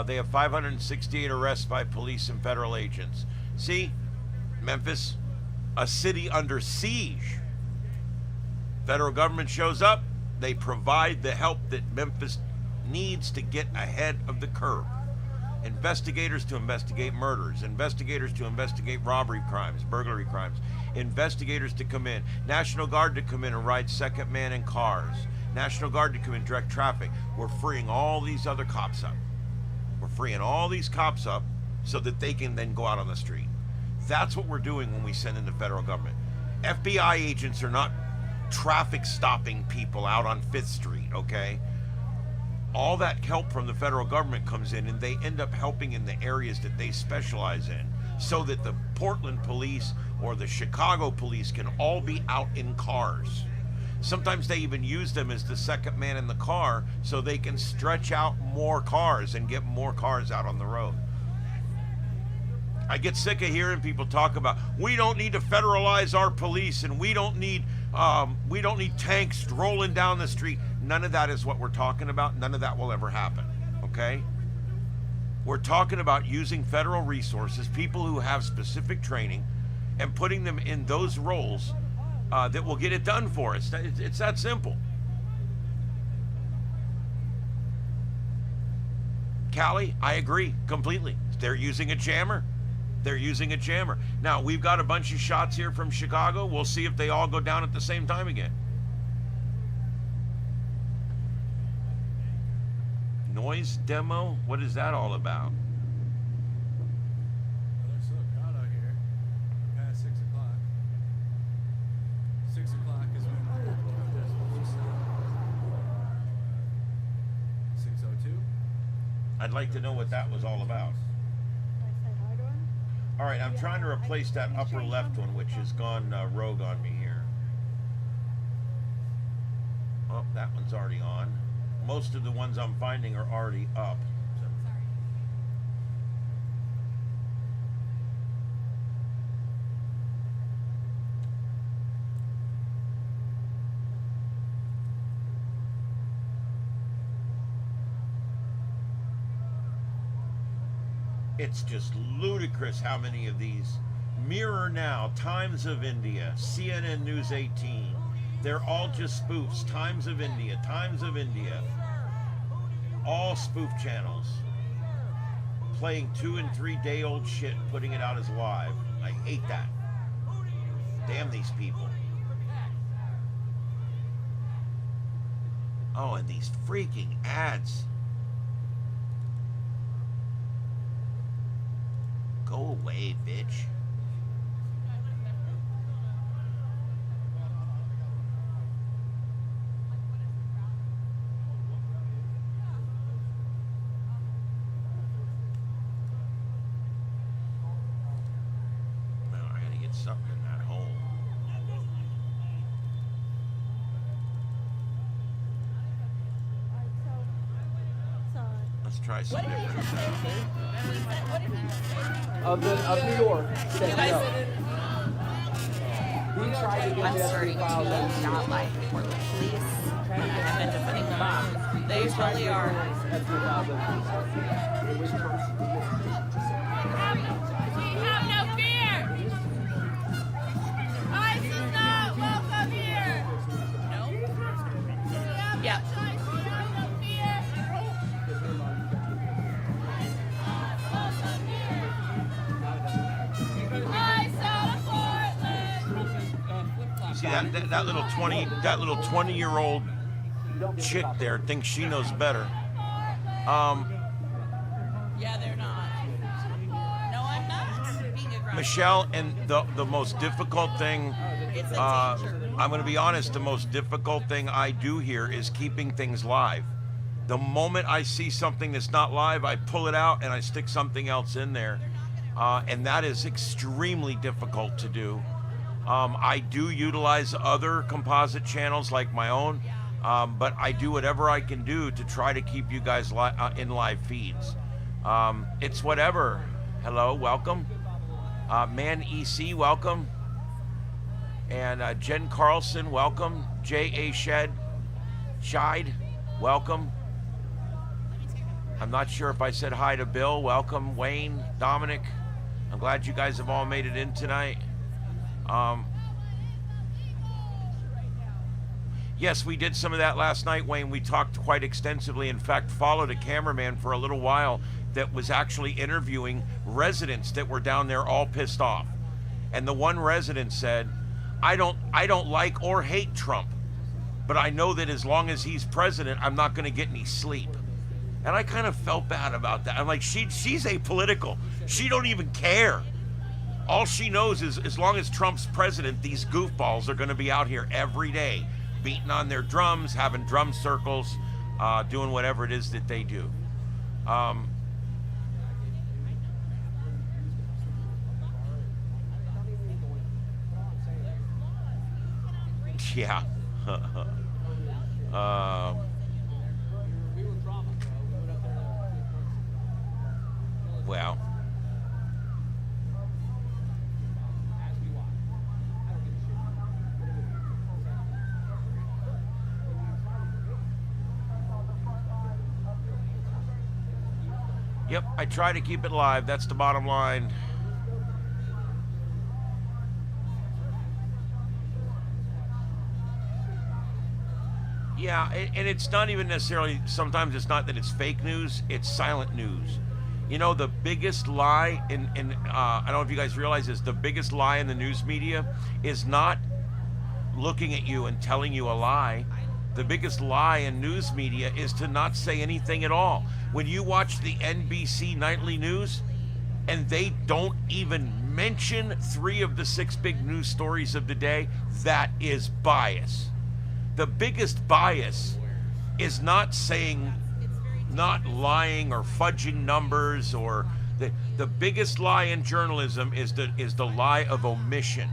They have 568 arrests by police and federal agents. See, Memphis, a city under siege. Federal government shows up. They provide the help that Memphis needs to get ahead of the curve. Investigators to investigate murders, investigators to investigate robbery crimes, burglary crimes, investigators to come in, National Guard to come in and ride second man in cars, National Guard to come in direct traffic. We're freeing all these other cops up. We're freeing all these cops up so that they can then go out on the street. That's what we're doing when we send in the federal government. FBI agents are not traffic stopping people out on 5th Street, okay? All that help from the federal government comes in, and they end up helping in the areas that they specialize in, so that the Portland police or the Chicago police can all be out in cars. Sometimes they even use them as the second man in the car so they can stretch out more cars and get more cars out on the road. I get sick of hearing people talk about, we don't need to federalize our police, and we don't need tanks rolling down the street. None of that is what we're talking about. None of that will ever happen, okay? We're talking about using federal resources, people who have specific training, and putting them in those roles that will get it done for us. It's that simple. Callie, I agree completely. They're using a jammer. They're using a jammer. Now, we've got a bunch of shots here from Chicago. We'll see if they all go down at the same time again. Noise demo? What is that all about? Well, there's still a crowd out here past 6 o'clock. 6 o'clock is when the protest will stop. 6:02. I'd like to know what that was all about. All right, I'm trying to replace that upper left one, which has gone rogue on me here. Oh, that one's already on. Most of the ones I'm finding are already up. It's just ludicrous how many of these. Mirror Now, Times of India, CNN News 18. They're all just spoofs. Times of India, Times of India. All spoof channels. Playing 2- and 3-day-old shit, putting it out as live. I hate that. Damn these people. Oh, and these freaking ads. Go away, bitch. Well, I gotta get something in that hole. Let's try some different stuff. Of New York. We tried to get I'm this starting to filed not like Portland police, and I have been defending them. They really are. We have no fear! ICE is not welcome here! No? We have Yeah. no choice, we have no fear! ICE out of Portland! You see that little 20-year-old chick there thinks she knows better. Yeah, they're not. No, I'm not being aggressive. Michelle, and the most difficult thing, It's a danger. I'm going to be honest, the most difficult thing I do here is keeping things live. The moment I see something that's not live, I pull it out and I stick something else in there. And that is extremely difficult to do. I do utilize other composite channels like my own, but I do whatever I can do to try to keep you guys in live feeds. It's whatever. Hello, welcome. Man EC, welcome. And Jen Carlson, welcome. J.A. Scheid, welcome. I'm not sure if I said hi to Bill. Welcome, Wayne, Dominic. I'm glad you guys have all made it in tonight. Yes, we did some of that last night, Wayne. We talked quite extensively. In fact, followed a cameraman for a little while that was actually interviewing residents that were down there all pissed off. And the one resident said, I don't like or hate Trump, but I know that as long as he's president, I'm not going to get any sleep. And I kind of felt bad about that. I'm like, she's apolitical. She don't even care. All she knows is as long as Trump's president, these goofballs are going to be out here every day, beating on their drums, having drum circles, doing whatever it is that they do. Yeah. Well. Yep, I try to keep it live. That's the bottom line. Yeah, and it's not even necessarily, sometimes it's not that it's fake news, it's silent news. You know, the biggest lie I don't know if you guys realize this, the biggest lie in the news media is not looking at you and telling you a lie. The biggest lie in news media is to not say anything at all. When you watch the NBC nightly news and they don't even mention 3 of the 6 big news stories of the day, that is bias. The biggest bias is not saying, not lying or fudging numbers, or the biggest lie in journalism is the lie of omission,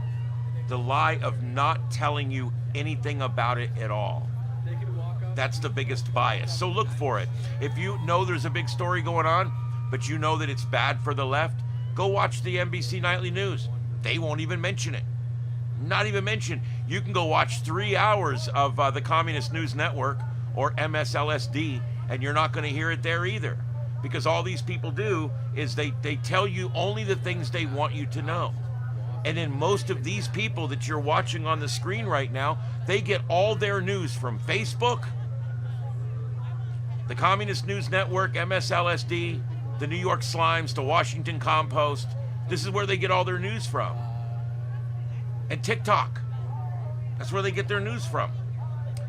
the lie of not telling you anything about it at all. That's the biggest bias. So look for it. If you know there's a big story going on, but you know that it's bad for the left, go watch the NBC nightly news. They won't even mention it. Not even mention. You can go watch 3 hours of the Communist News Network or MSLSD, and you're not going to hear it there either. Because all these people do is they tell you only the things they want you to know. And then most of these people that you're watching on the screen right now, they get all their news from Facebook, the Communist News Network, MSLSD, the New York Slimes, the Washington Compost. This is where they get all their news from. And TikTok. That's where they get their news from.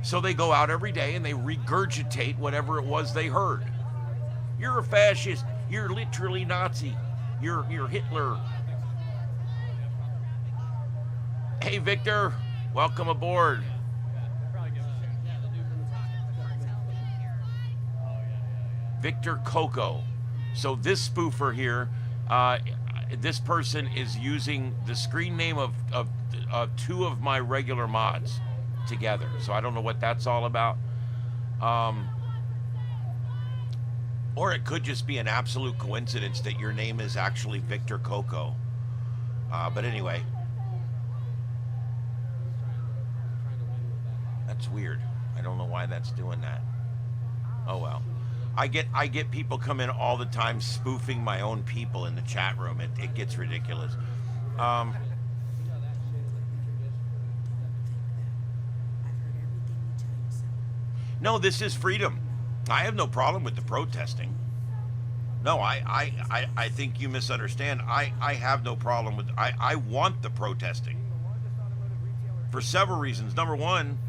So they go out every day and they regurgitate whatever it was they heard. You're a fascist. You're literally Nazi. You're Hitler. Hey, Victor. Welcome aboard. Victor Coco. So this spoofer here, this person is using the screen name of 2 of my regular mods together. So I don't know what that's all about. Or it could just be an absolute coincidence that your name is actually Victor Coco. But anyway. That's weird. I don't know why that's doing that. Oh well. I get people come in all the time spoofing my own people in the chat room. It gets ridiculous. No, this is freedom. I have no problem with the protesting. No, I think you misunderstand. I have no problem with, I want the protesting. For several reasons. Number one,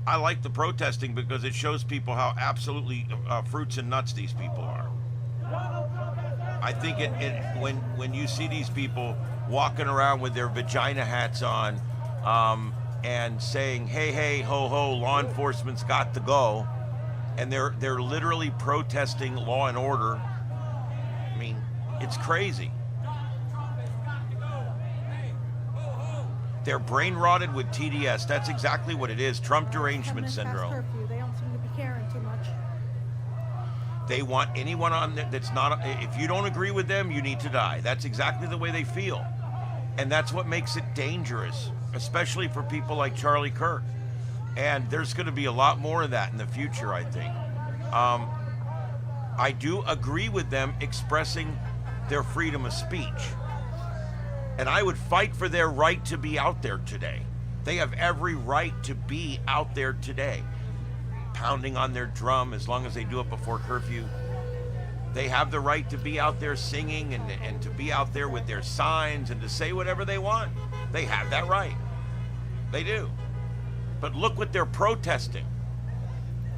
I like the protesting because it shows people how absolutely fruits and nuts these people are. I think when you see these people walking around with their vagina hats on and saying, hey, hey, ho, ho, law enforcement's got to go, and they're literally protesting law and order. I mean, it's crazy. They're brain rotted with TDS. That's exactly what it is. Trump derangement syndrome. Curfew. They don't seem to be caring too much. They want anyone on there that's not, if you don't agree with them, you need to die. That's exactly the way they feel. And that's what makes it dangerous, especially for people like Charlie Kirk. And there's going to be a lot more of that in the future, I think. I do agree with them expressing their freedom of speech. And I would fight for their right to be out there today. They have every right to be out there today, pounding on their drum as long as they do it before curfew. They have the right to be out there singing and to be out there with their signs and to say whatever they want. They have that right. They do. But look what they're protesting.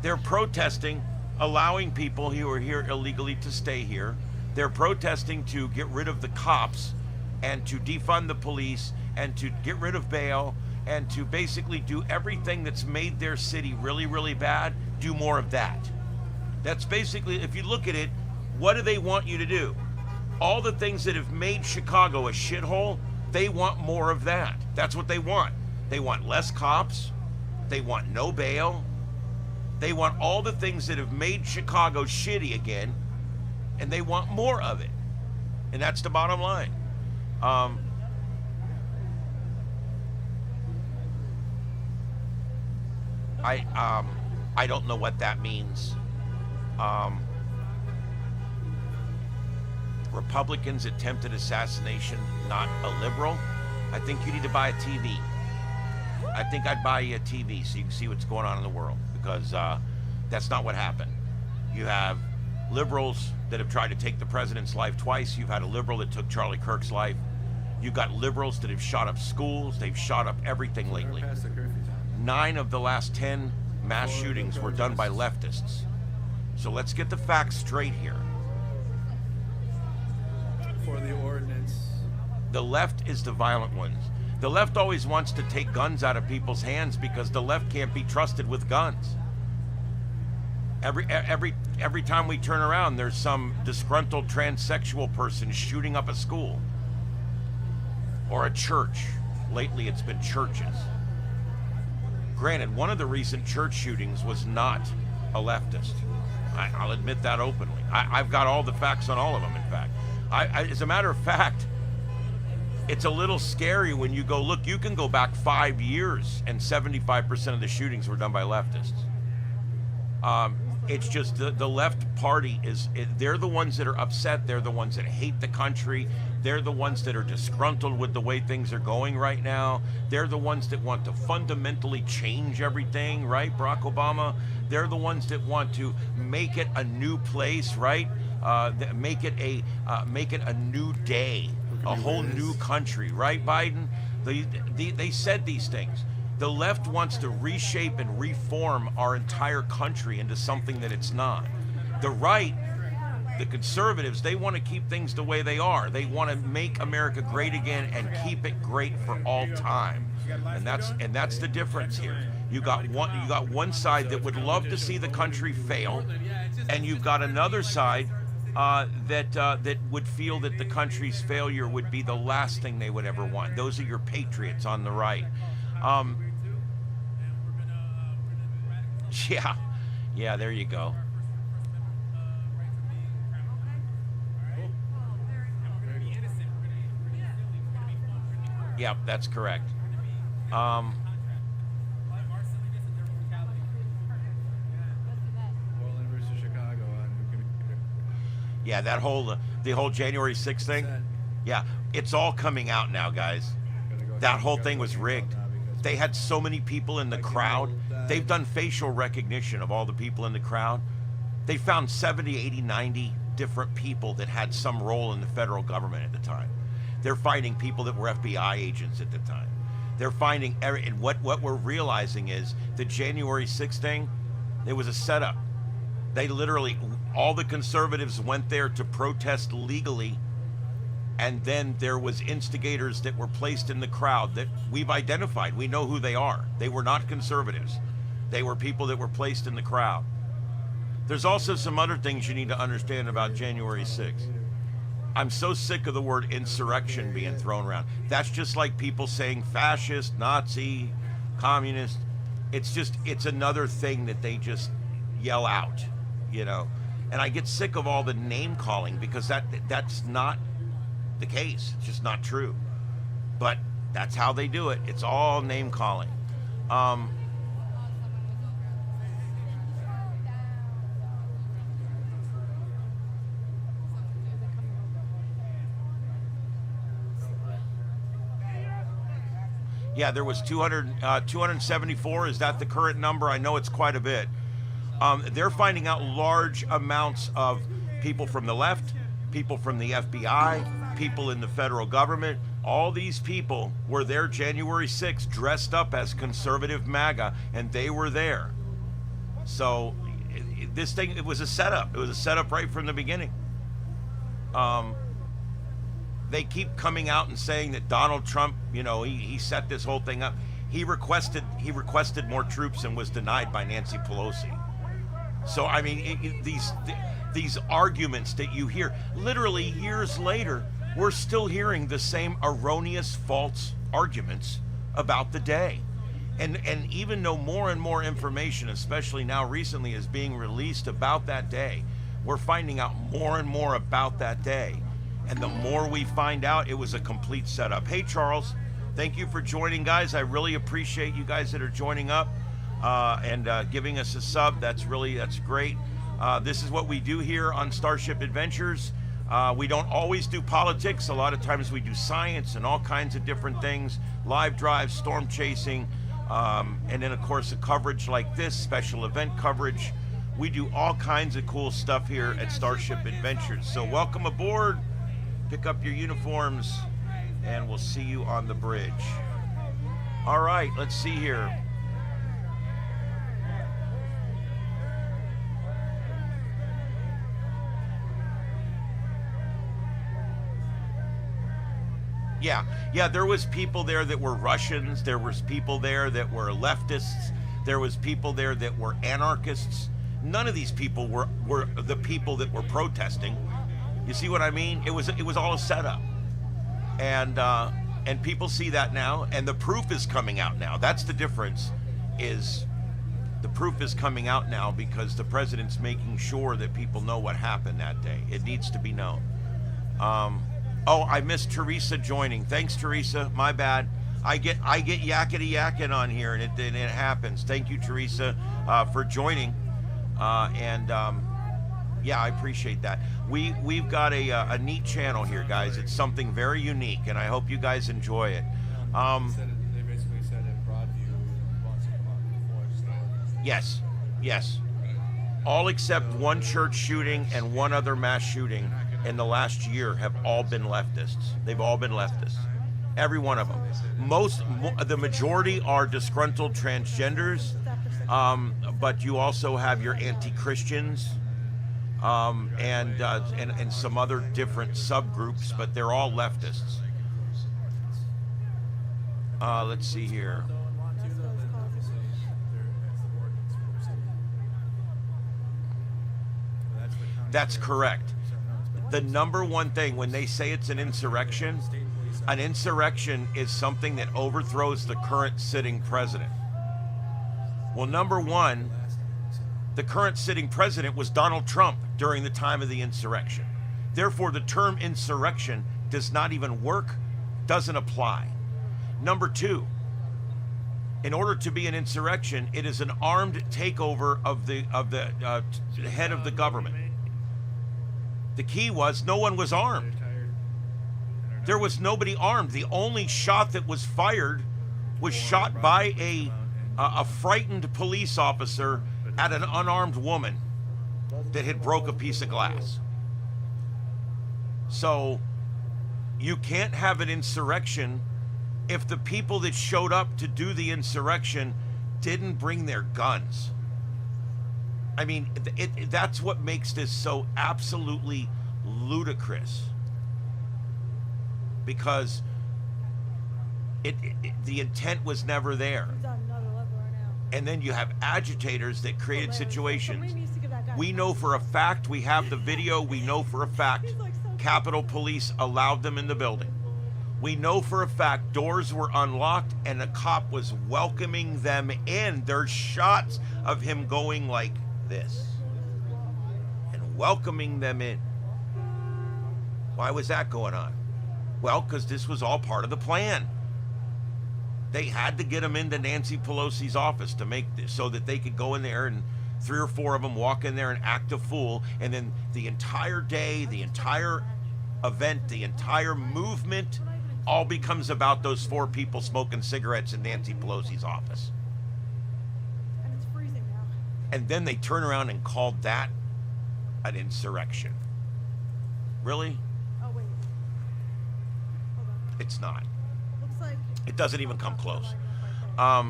They're protesting allowing people who are here illegally to stay here. They're protesting to get rid of the cops and to defund the police and to get rid of bail and to basically do everything that's made their city really, really bad, do more of that. That's basically, if you look at it, what do they want you to do? All the things that have made Chicago a shithole, they want more of that. That's what they want. They want less cops. They want no bail. They want all the things that have made Chicago shitty again, and they want more of it. And that's the bottom line. I don't know what that means. Republicans attempted assassination, not a liberal. I think you need to buy a TV. I think I'd buy you a TV so you can see what's going on in the world, because that's not what happened. You have liberals that have tried to take the president's life twice. You've had a liberal that took Charlie Kirk's life. You've got liberals that have shot up schools. They've shot up everything lately. Past the curfew time. 9 of the last 10 mass shootings were done by leftists. So let's get the facts straight here. For the ordinance. The left is the violent ones. The left always wants to take guns out of people's hands because the left can't be trusted with guns. Every time we turn around, there's some disgruntled transsexual person shooting up a school or a church. Lately, it's been churches. Granted, one of the recent church shootings was not a leftist. I'll admit that openly. I've got all the facts on all of them, in fact. As a matter of fact, it's a little scary when you go, look, you can go back 5 years and 75% of the shootings were done by leftists. It's just the left party they're the ones that are upset. They're the ones that hate the country. They're the ones that are disgruntled with the way things are going right now. They're the ones that want to fundamentally change everything, right, Barack Obama? They're the ones that want to make it a new place, right? Make it a new day, a whole new country, right, Biden? They said these things. The left wants to reshape and reform our entire country into something that it's not. The right, the conservatives, they want to keep things the way they are. They want to make America great again and keep it great for all time. And that's the difference here. You got one side that would love to see the country fail, and you've got another side that would feel that the country's failure would be the last thing they would ever want. Those are your patriots on the right. Yeah, there you go. Yep, that's correct. Portland versus Chicago. Yeah, the whole January 6th thing. Yeah, it's all coming out now, guys. That whole thing was rigged. They had so many people in the crowd. They've done facial recognition of all the people in the crowd. They found 70, 80, 90 different people that had some role in the federal government at the time. They're finding people that were FBI agents at the time. They're finding, and what we're realizing is the January 6th thing, it was a setup. They literally, all the conservatives went there to protest legally, and then there was instigators that were placed in the crowd that we've identified. We know who they are. They were not conservatives. They were people that were placed in the crowd. There's also some other things you need to understand about January 6th. I'm so sick of the word insurrection being thrown around. That's just like people saying fascist, Nazi, communist. It's another thing that they just yell out, you know. And I get sick of all the name calling because that's not the case. It's just not true. But that's how they do it. It's all name calling. Yeah, there was 274. Is that the current number? I know it's quite a bit. They're finding out large amounts of people from the left, people from the FBI, people in the federal government. All these people were there January 6th dressed up as conservative MAGA, and they were there. So this thing, it was a setup. It was a setup right from the beginning. They keep coming out and saying that Donald Trump, you know, he set this whole thing up. He requested more troops and was denied by Nancy Pelosi. So I mean, these arguments that you hear, literally years later, we're still hearing the same erroneous, false arguments about the day. And even though more and more information, especially now recently, is being released about that day, we're finding out more and more about that day. And the more we find out, it was a complete setup. Hey, Charles, thank you for joining, guys. I really appreciate you guys that are joining up and giving us a sub. That's great. This is what we do here on Starship Adventures. We don't always do politics. A lot of times we do science and all kinds of different things, live drives, storm chasing, and then of course a coverage like this, special event coverage. We do all kinds of cool stuff here at Starship Adventures. So welcome aboard, pick up your uniforms, and we'll see you on the bridge. All right, let's see here. Yeah, there was people there that were Russians. There was people there that were leftists. There was people there that were anarchists. None of these people were the people that were protesting. You see what I mean? It was all a setup. And people see that now, and the proof is coming out now. That's the difference, is the proof is coming out now because the president's making sure that people know what happened that day. It needs to be known. Oh, I missed Teresa joining. Thanks, Teresa. My bad. I get yakety yakking on here, and it happens. Thank you, Teresa, for joining. Yeah, I appreciate that. We've got a neat channel here, guys. It's something very unique, and I hope you guys enjoy it. They basically said in Broadview wants to come out before. Yes. All except one church shooting and one other mass shooting in the last year have all been leftists. They've all been leftists. Every one of them. The majority are disgruntled transgenders, but you also have your anti-Christians and some other different subgroups, but they're all leftists. Let's see here. That's correct. The number one thing when they say it's an insurrection is something that overthrows the current sitting president. Well, number one, the current sitting president was Donald Trump during the time of the insurrection. Therefore, the term insurrection does not even work, doesn't apply. Number two, in order to be an insurrection, it is an armed takeover of the head of the government. The key was no one was armed. There was nobody armed. The only shot that was fired was shot by a frightened police officer at an unarmed woman that had broke a piece of glass. So you can't have an insurrection if the people that showed up to do the insurrection didn't bring their guns. I mean, that's what makes this so absolutely ludicrous. Because the intent was never there. And then you have agitators that created situations. We know for a fact, we have the video, we know for a fact Capitol Police allowed them in the building. We know for a fact doors were unlocked and a cop was welcoming them in. There's shots of him going like this and welcoming them in. Why was that going on? Well, because this was all part of the plan. They had to get them into Nancy Pelosi's office to make this so that they could go in there and 3 or 4 of them walk in there and act a fool, and then the entire day, the entire event, the entire movement all becomes about those 4 people smoking cigarettes in Nancy Pelosi's office. And it's freezing now. And then they turn around and call that an insurrection. Really? Oh, wait. Hold on. It's not. Looks like... It doesn't even come close. Yeah,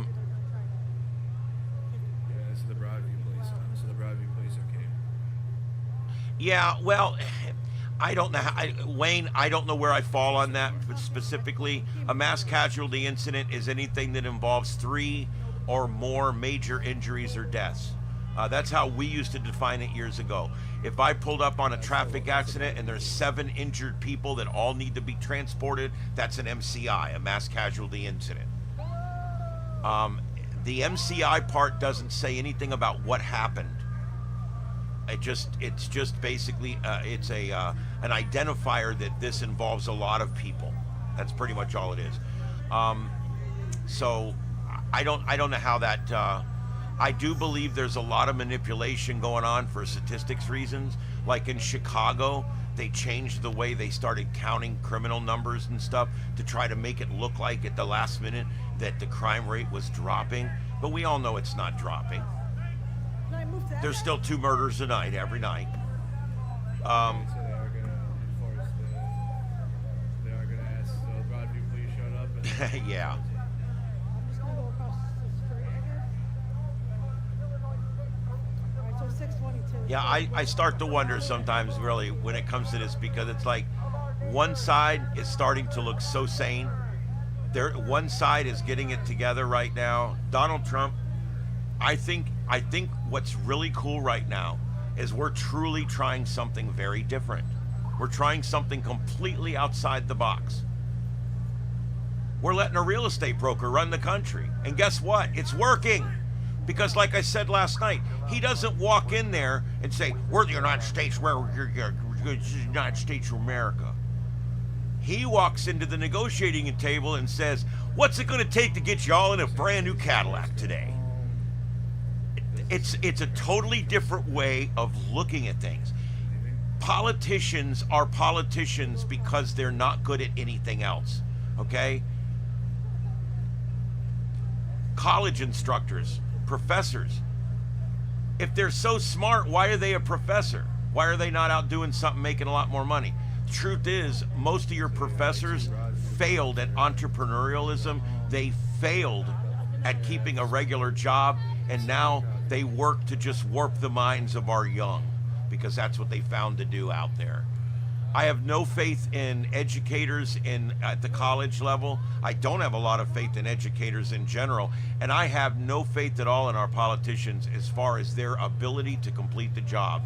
this is the Broadview place. So the Broadview place, okay. Yeah, well, I don't know Wayne, I don't know where I fall on that specifically. A mass casualty incident is anything that involves 3 or more major injuries or deaths. That's how we used to define it years ago. If I pulled up on a traffic accident and there's 7 injured people that all need to be transported, that's an MCI, a mass casualty incident. The MCI part doesn't say anything about what happened. It's just basically it's an identifier that this involves a lot of people. That's pretty much all it is. So I don't know how that. I do believe there's a lot of manipulation going on for statistics reasons. Like in Chicago, they changed the way they started counting criminal numbers and stuff to try to make it look like at the last minute that the crime rate was dropping. But we all know it's not dropping. Can I move to that There's side? still 2 murders a night, every night. So they are gonna enforce they are gonna ask the Broadview police showed up. And Yeah. I'm just gonna go across the street right here. All right, so 622. Yeah, I start to wonder sometimes, really, when it comes to this, because it's like one side is starting to look so sane. One side is getting it together right now. Donald Trump, I think what's really cool right now is we're truly trying something very different. We're trying something completely outside the box. We're letting a real estate broker run the country. And guess what? It's working. Because like I said last night, he doesn't walk in there and say, we're the United States, we're the United States of America. He walks into the negotiating table and says, what's it going to take to get y'all in a brand new Cadillac today? It's a totally different way of looking at things. Politicians are politicians because they're not good at anything else, okay? College instructors, professors, if they're so smart, why are they a professor? Why are they not out doing something, making a lot more money? The truth is, most of your professors failed at entrepreneurialism. They failed at keeping a regular job, and now they work to just warp the minds of our young, because that's what they found to do out there. I have no faith in educators at the college level. I don't have a lot of faith in educators in general, and I have no faith at all in our politicians as far as their ability to complete the job.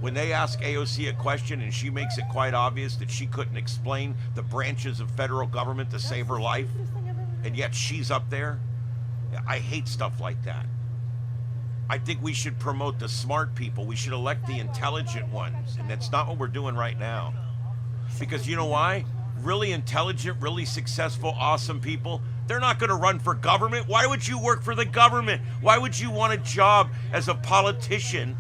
When they ask AOC a question and she makes it quite obvious that she couldn't explain the branches of federal government to save her life, and yet she's up there, I hate stuff like that. I think we should promote the smart people. We should elect the intelligent ones, and that's not what we're doing right now. Because you know why? Really intelligent, really successful, awesome people, they're not going to run for government. Why would you work for the government? Why would you want a job as a politician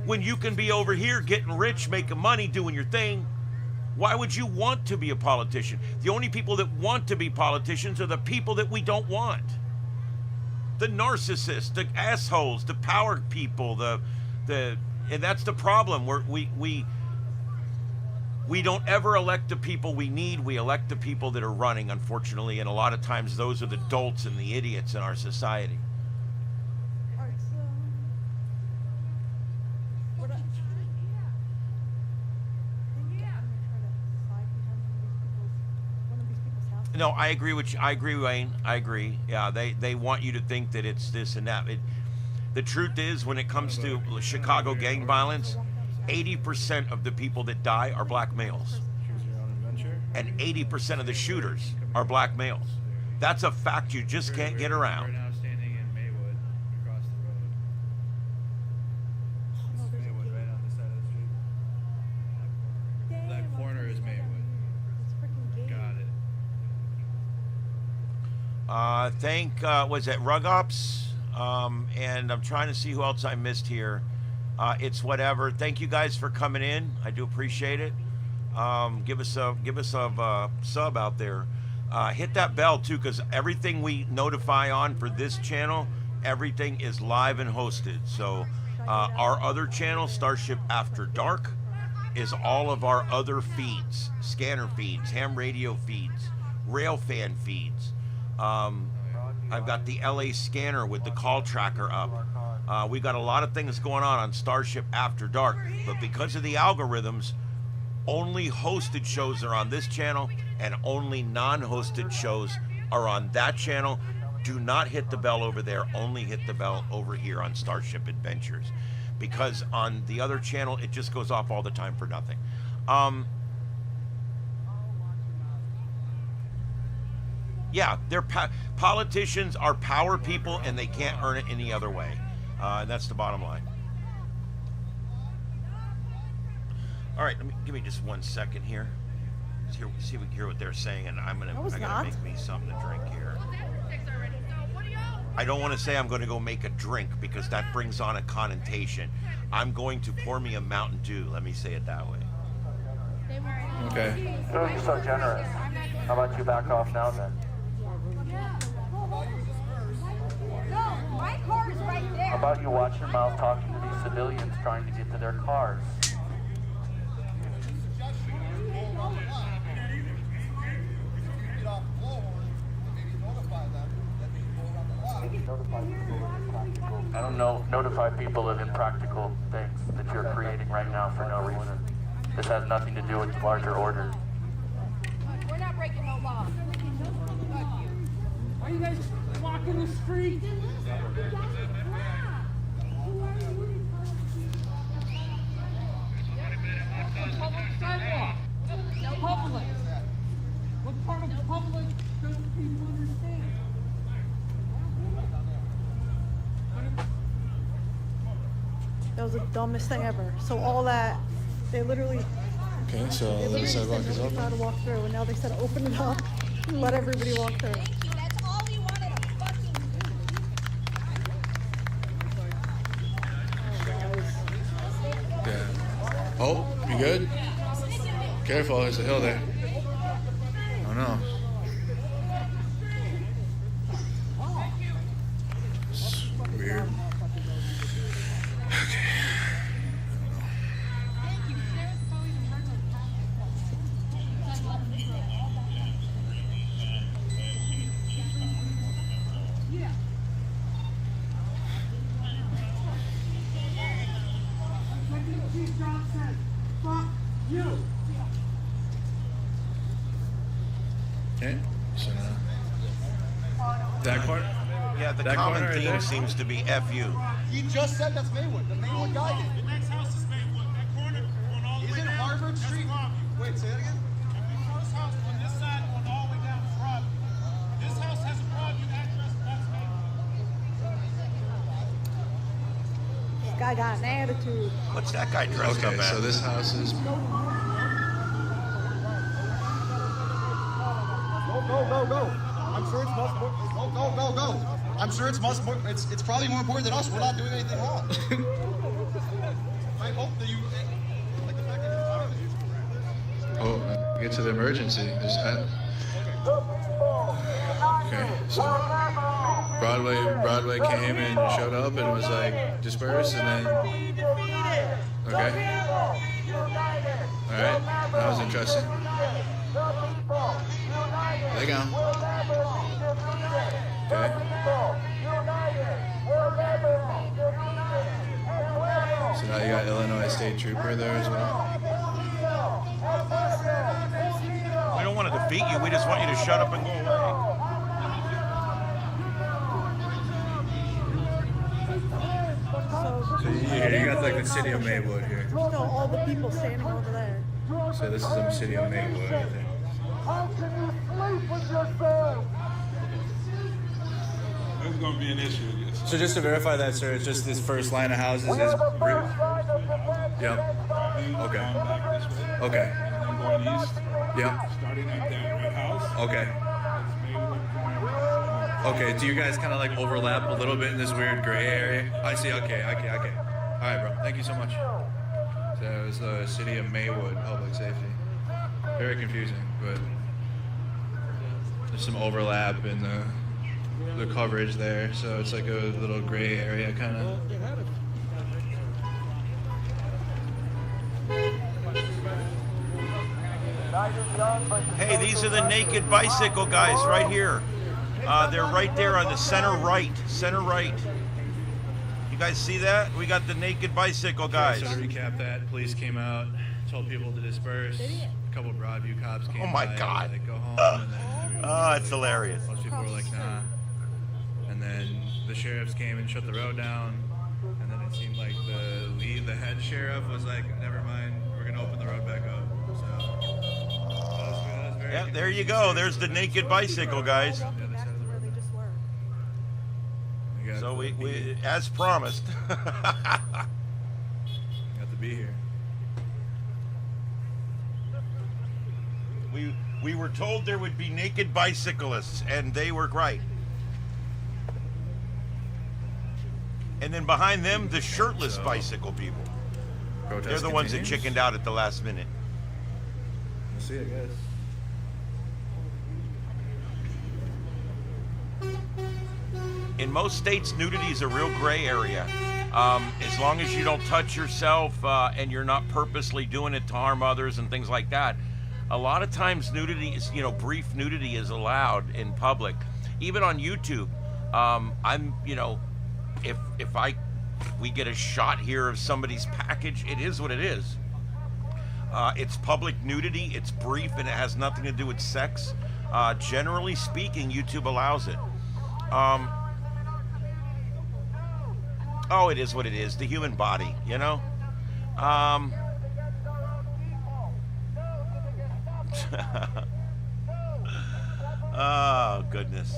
when you can be over here getting rich, making money, doing your thing? Why would you want to be a politician? The only people that want to be politicians are the people that we don't want. The narcissists, the assholes, the power people, and that's the problem. We don't ever elect the people we need. We elect the people that are running, unfortunately, and a lot of times those are the dolts and the idiots in our society. All right, so... What I think I'm gonna try to slide behind one of these people's houses. No, I agree with you. I agree, Wayne. I agree. Yeah, they want you to think that it's this and that. The truth is, when it comes to Chicago gang violence, 80% of the people that die are black males. Choose your own adventure. And 80% of the shooters are black males. That's a fact you just can't get We're around. now standing in Maywood, across the road. Oh, This is there's a Maywood, gate. right on the side of the street. Damn, That what corner is Maywood. It's freaking gate. Got it. Was it Rug Ops? And I'm trying to see who else I missed here. It's whatever. Thank you guys for coming in. I do appreciate it. Give us a sub out there. Hit that bell too, because everything we notify on for this channel, everything is live and hosted. So our other channel, Starship After Dark, is all of our other feeds, scanner feeds, ham radio feeds, railfan feeds. I've got the LA scanner with the call tracker up. We got a lot of things going on Starship After Dark, but because of the algorithms, only hosted shows are on this channel and only non-hosted shows are on that channel. Do not hit the bell over there, only hit the bell over here on Starship Adventures, because on the other channel it just goes off all the time for nothing. Yeah, politicians are power people and they can't earn it any other way. And that's the bottom line. All right, give me just 1 second here. See if we can hear what they're saying, and I gotta make me something to drink here. I don't want to say I'm going to go make a drink because that brings on a connotation. I'm going to pour me a Mountain Dew. Let me say it that way. Okay. Oh, you're so generous. How about you back off now then? No, my car is right there. How about you watch your mouth talking to these civilians trying to get to their cars? I don't know, notify people of impractical things that you're creating right now for no reason. This has nothing to do with the larger order. We're not breaking no law. Are you guys walking the street? Public sidewalk. Public. What part of the public don't people understand? That was the dumbest thing ever. So all that, they literally Okay, so the sidewalk is said how to open. walk through, and now they said open it up and let everybody walk through. Thank you. That's all we wanted to fucking do. Yeah. Oh, you good? Careful, there's a hill there. Oh no. It's weird. Okay. Chief John said, fuck you. Okay, so now. That part? Yeah, the That common corner right theme there? seems to be F you. He just said that's Maywood. The Maywood guy did. The next house is Maywood. That corner going all the way Isn't down. Harvard That's Street? Longview. Wait, say that again? The first house on this side going all the way down is Robbie. This house has a Robbie address, that's Maywood. This guy got an attitude. What's that guy dressed up Okay, as? so this house is. Go. I'm sure it's much more. Go. I'm sure it's much more. It's probably more important than us. We're not doing anything wrong. I hope that you like the fact that you're Oh, get to the emergency. There's that. Okay, so Broadway came and showed up and was like dispersed, and then. Okay. All right, that was interesting. Lay down. Okay. So now you got Illinois State Trooper there as well. We don't want to defeat you. We just want you to shut up and go away. So you got like the city of Maywood here. So all the people standing over there. So this is the city of Maywood, I think. How can you sleep with yourself? There's going to be an issue. So just to verify that, sir, it's just this first line of houses is. Yep. Okay. Okay. And then going east, Yep. starting at that red house. Okay. That's Maywood going. Okay. Do you guys kind of like overlap a little bit in this weird gray area? I see. Okay. All right, bro. Thank you so much. So it was the city of Maywood Public Safety. very confusing, but there's some overlap in the coverage there, so it's like a little gray area kind of. Hey, these are the naked bicycle guys right here. They're right there on the center right. Center right. You guys see that? We got the naked bicycle guys. So to recap that, police came out, told people to disperse. A couple of Broadview cops came Oh my by, God. like, go home, and then Oh, it's hilarious. most people were like, nah. And then the sheriffs came and shut the road down. And then it seemed like the head sheriff was like, never mind, we're gonna open the road back up. So that was very Yeah, there you go. There's the naked bicycle guys. on the other side of the Where they road. just were. We got So to we be- as promised. got to be here. We were told there would be naked bicyclists, and they were right. And then behind them, the shirtless bicycle people. Protest They're the ones that continues. chickened out at the last minute. We'll see, I guess. In most states, nudity is a real gray area. As long as you don't touch yourself and you're not purposely doing it to harm others and things like that. A lot of times nudity is, brief nudity is allowed in public. Even on YouTube, if we get a shot here of somebody's package, it is what it is. It's public nudity, it's brief, and it has nothing to do with sex. Generally speaking, YouTube allows it. Oh, it is what it is. The human body, Oh, goodness.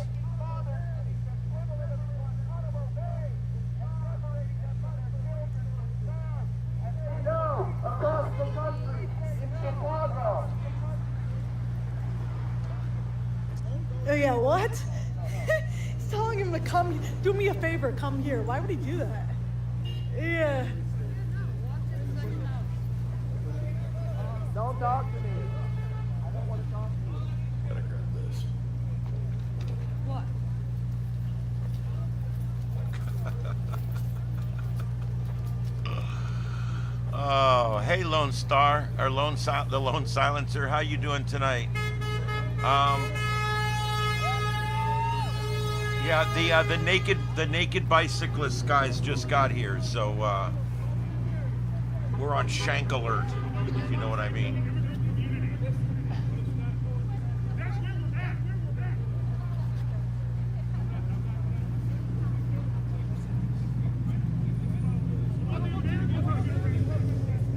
Across the country, in Chicago. Oh yeah, what? He's telling him to come, do me a favor, come here. Why would he do that? Yeah. Don't talk to me. I don't want to talk to you. Gotta grab this. What? Oh, hey, Lone Star, or the Lone Silencer. How you doing tonight? Yeah, the naked bicyclist guys just got here, so we're on shank alert, if you know what I mean.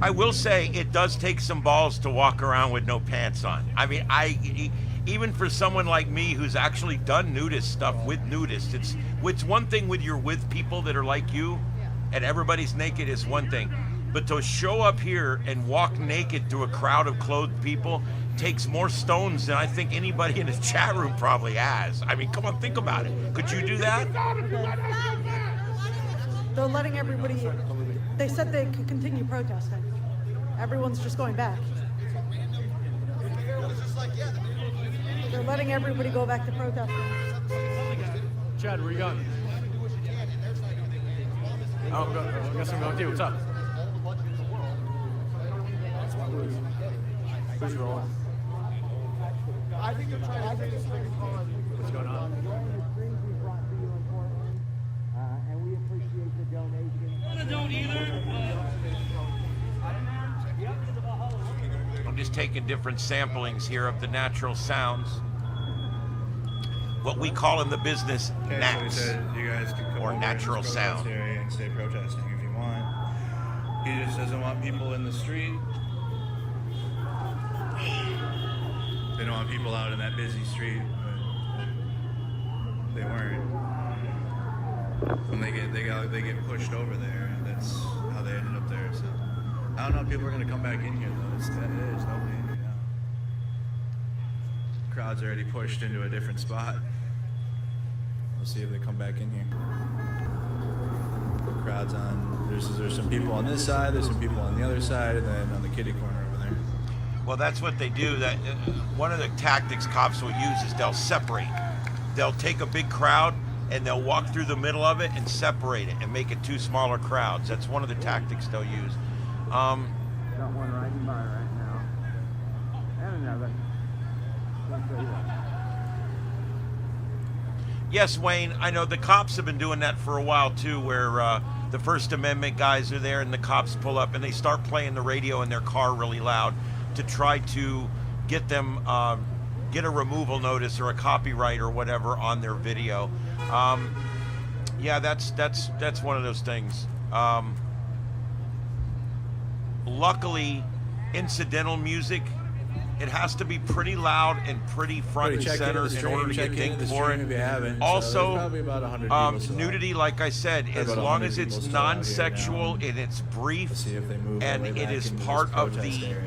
I will say it does take some balls to walk around with no pants on. I mean, even for someone like me who's actually done nudist stuff with nudists, it's one thing when you're with people that are like you and everybody's naked is one thing. But to show up here and walk naked through a crowd of clothed people takes more stones than I think anybody in the chat room probably has. I mean, come on, think about it. Could you do that? They're letting everybody, they said they could continue protesting. Everyone's just going back. They're letting everybody go back to protesting. Chad, where you going? I guess I'm going too. What's up? Who's rolling? I think they're trying to What's going on? And we appreciate the donation. Don't either. I'm just taking different samplings here of the natural sounds. What we call in the business Okay, so he NATS. said you guys can come Or over natural and just go to sound. this area and stay protesting if you want. He just doesn't want people in the street. They don't want people out in that busy street, but they weren't. When they get pushed over there, that's how they ended up there. So I don't know if people are gonna come back in here though. There's nobody. Crowd's already pushed into a different spot. We'll see if they come back in here. Crowd's on. There's some people on this side. There's some people on the other side, and then on the kitty corner over there. Well, that's what they do. That one of the tactics cops will use is they'll separate. They'll take a big crowd and they'll walk through the middle of it and separate it and make it two smaller crowds. That's one of the tactics they'll use. Got one riding by right now. And another. Can't tell you that. Yes, Wayne, I know the cops have been doing that for a while too, where the First Amendment guys are there and the cops pull up and they start playing the radio in their car really loud to try to get them get a removal notice or a copyright or whatever on their video. Yeah, that's one of those things. Luckily, incidental music, it has to be pretty loud and pretty front and center in order to get dinged for it. Also, nudity, like I said, as long as it's non-sexual and it's brief and it is part of the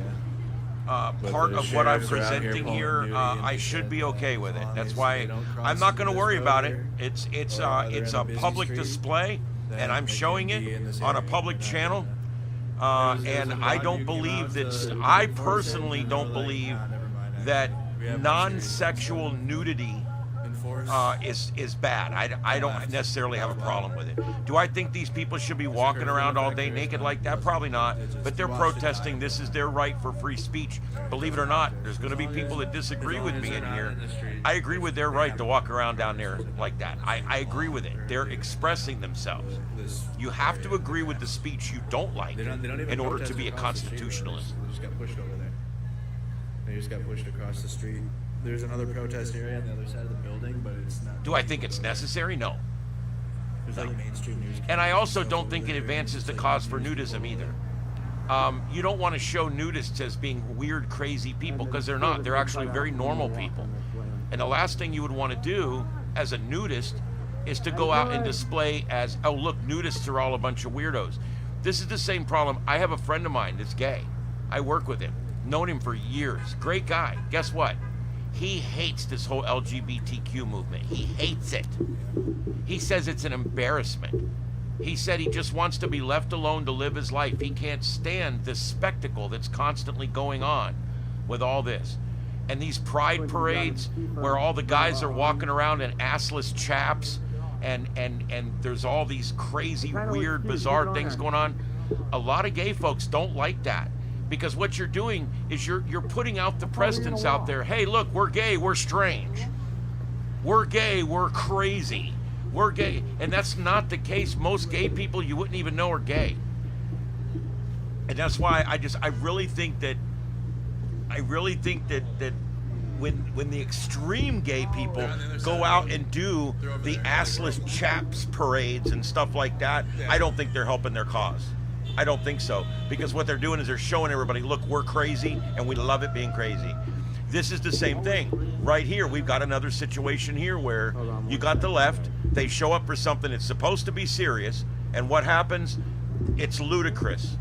part of what I'm presenting here, I should be okay with it. That's why I'm not going to worry about it. It's a public display, and I'm showing it on a public channel. And I don't believe that. I personally don't believe that non-sexual nudity is bad. I don't necessarily have a problem with it. Do I think these people should be walking around all day naked like that? Probably not. But they're protesting. This is their right for free speech. Believe it or not, there's going to be people that disagree with me in here. I agree with their right to walk around down there like that. I agree with it. They're expressing themselves. You have to agree with the speech you don't like in order to be a constitutionalist. They just got pushed over there. They just got pushed across the street. There's another protest area on the other side of the building, but it's not. Do I think it's necessary? No. There's like mainstream news. And I also don't think it advances the cause for nudism either. You don't want to show nudists as being weird, crazy people, because they're not. They're actually very normal people. And the last thing you would want to do as a nudist is to go out and display as, oh, look, nudists are all a bunch of weirdos. This is the same problem. I have a friend of mine that's gay. I work with him. Known him for years. Great guy. Guess what? He hates this whole LGBTQ movement. He hates it. He says it's an embarrassment. He said he just wants to be left alone to live his life. He can't stand this spectacle that's constantly going on with all this. And these pride parades where all the guys are walking around in assless chaps and there's all these crazy, weird, bizarre things going on. A lot of gay folks don't like that. Because what you're doing is you're putting out the precedents out there. Hey, look, we're gay, we're strange. We're gay, we're crazy. We're gay. And that's not the case. Most gay people you wouldn't even know are gay. And that's why I really think that when the extreme gay people go out and do the assless chaps parades and stuff like that, I don't think they're helping their cause. I don't think so, because what they're doing is they're showing everybody, look, we're crazy and we love it being crazy. This is the same thing. Right here, we've got another situation here where you got the left, they show up for something that's supposed to be serious, and what happens? It's ludicrous.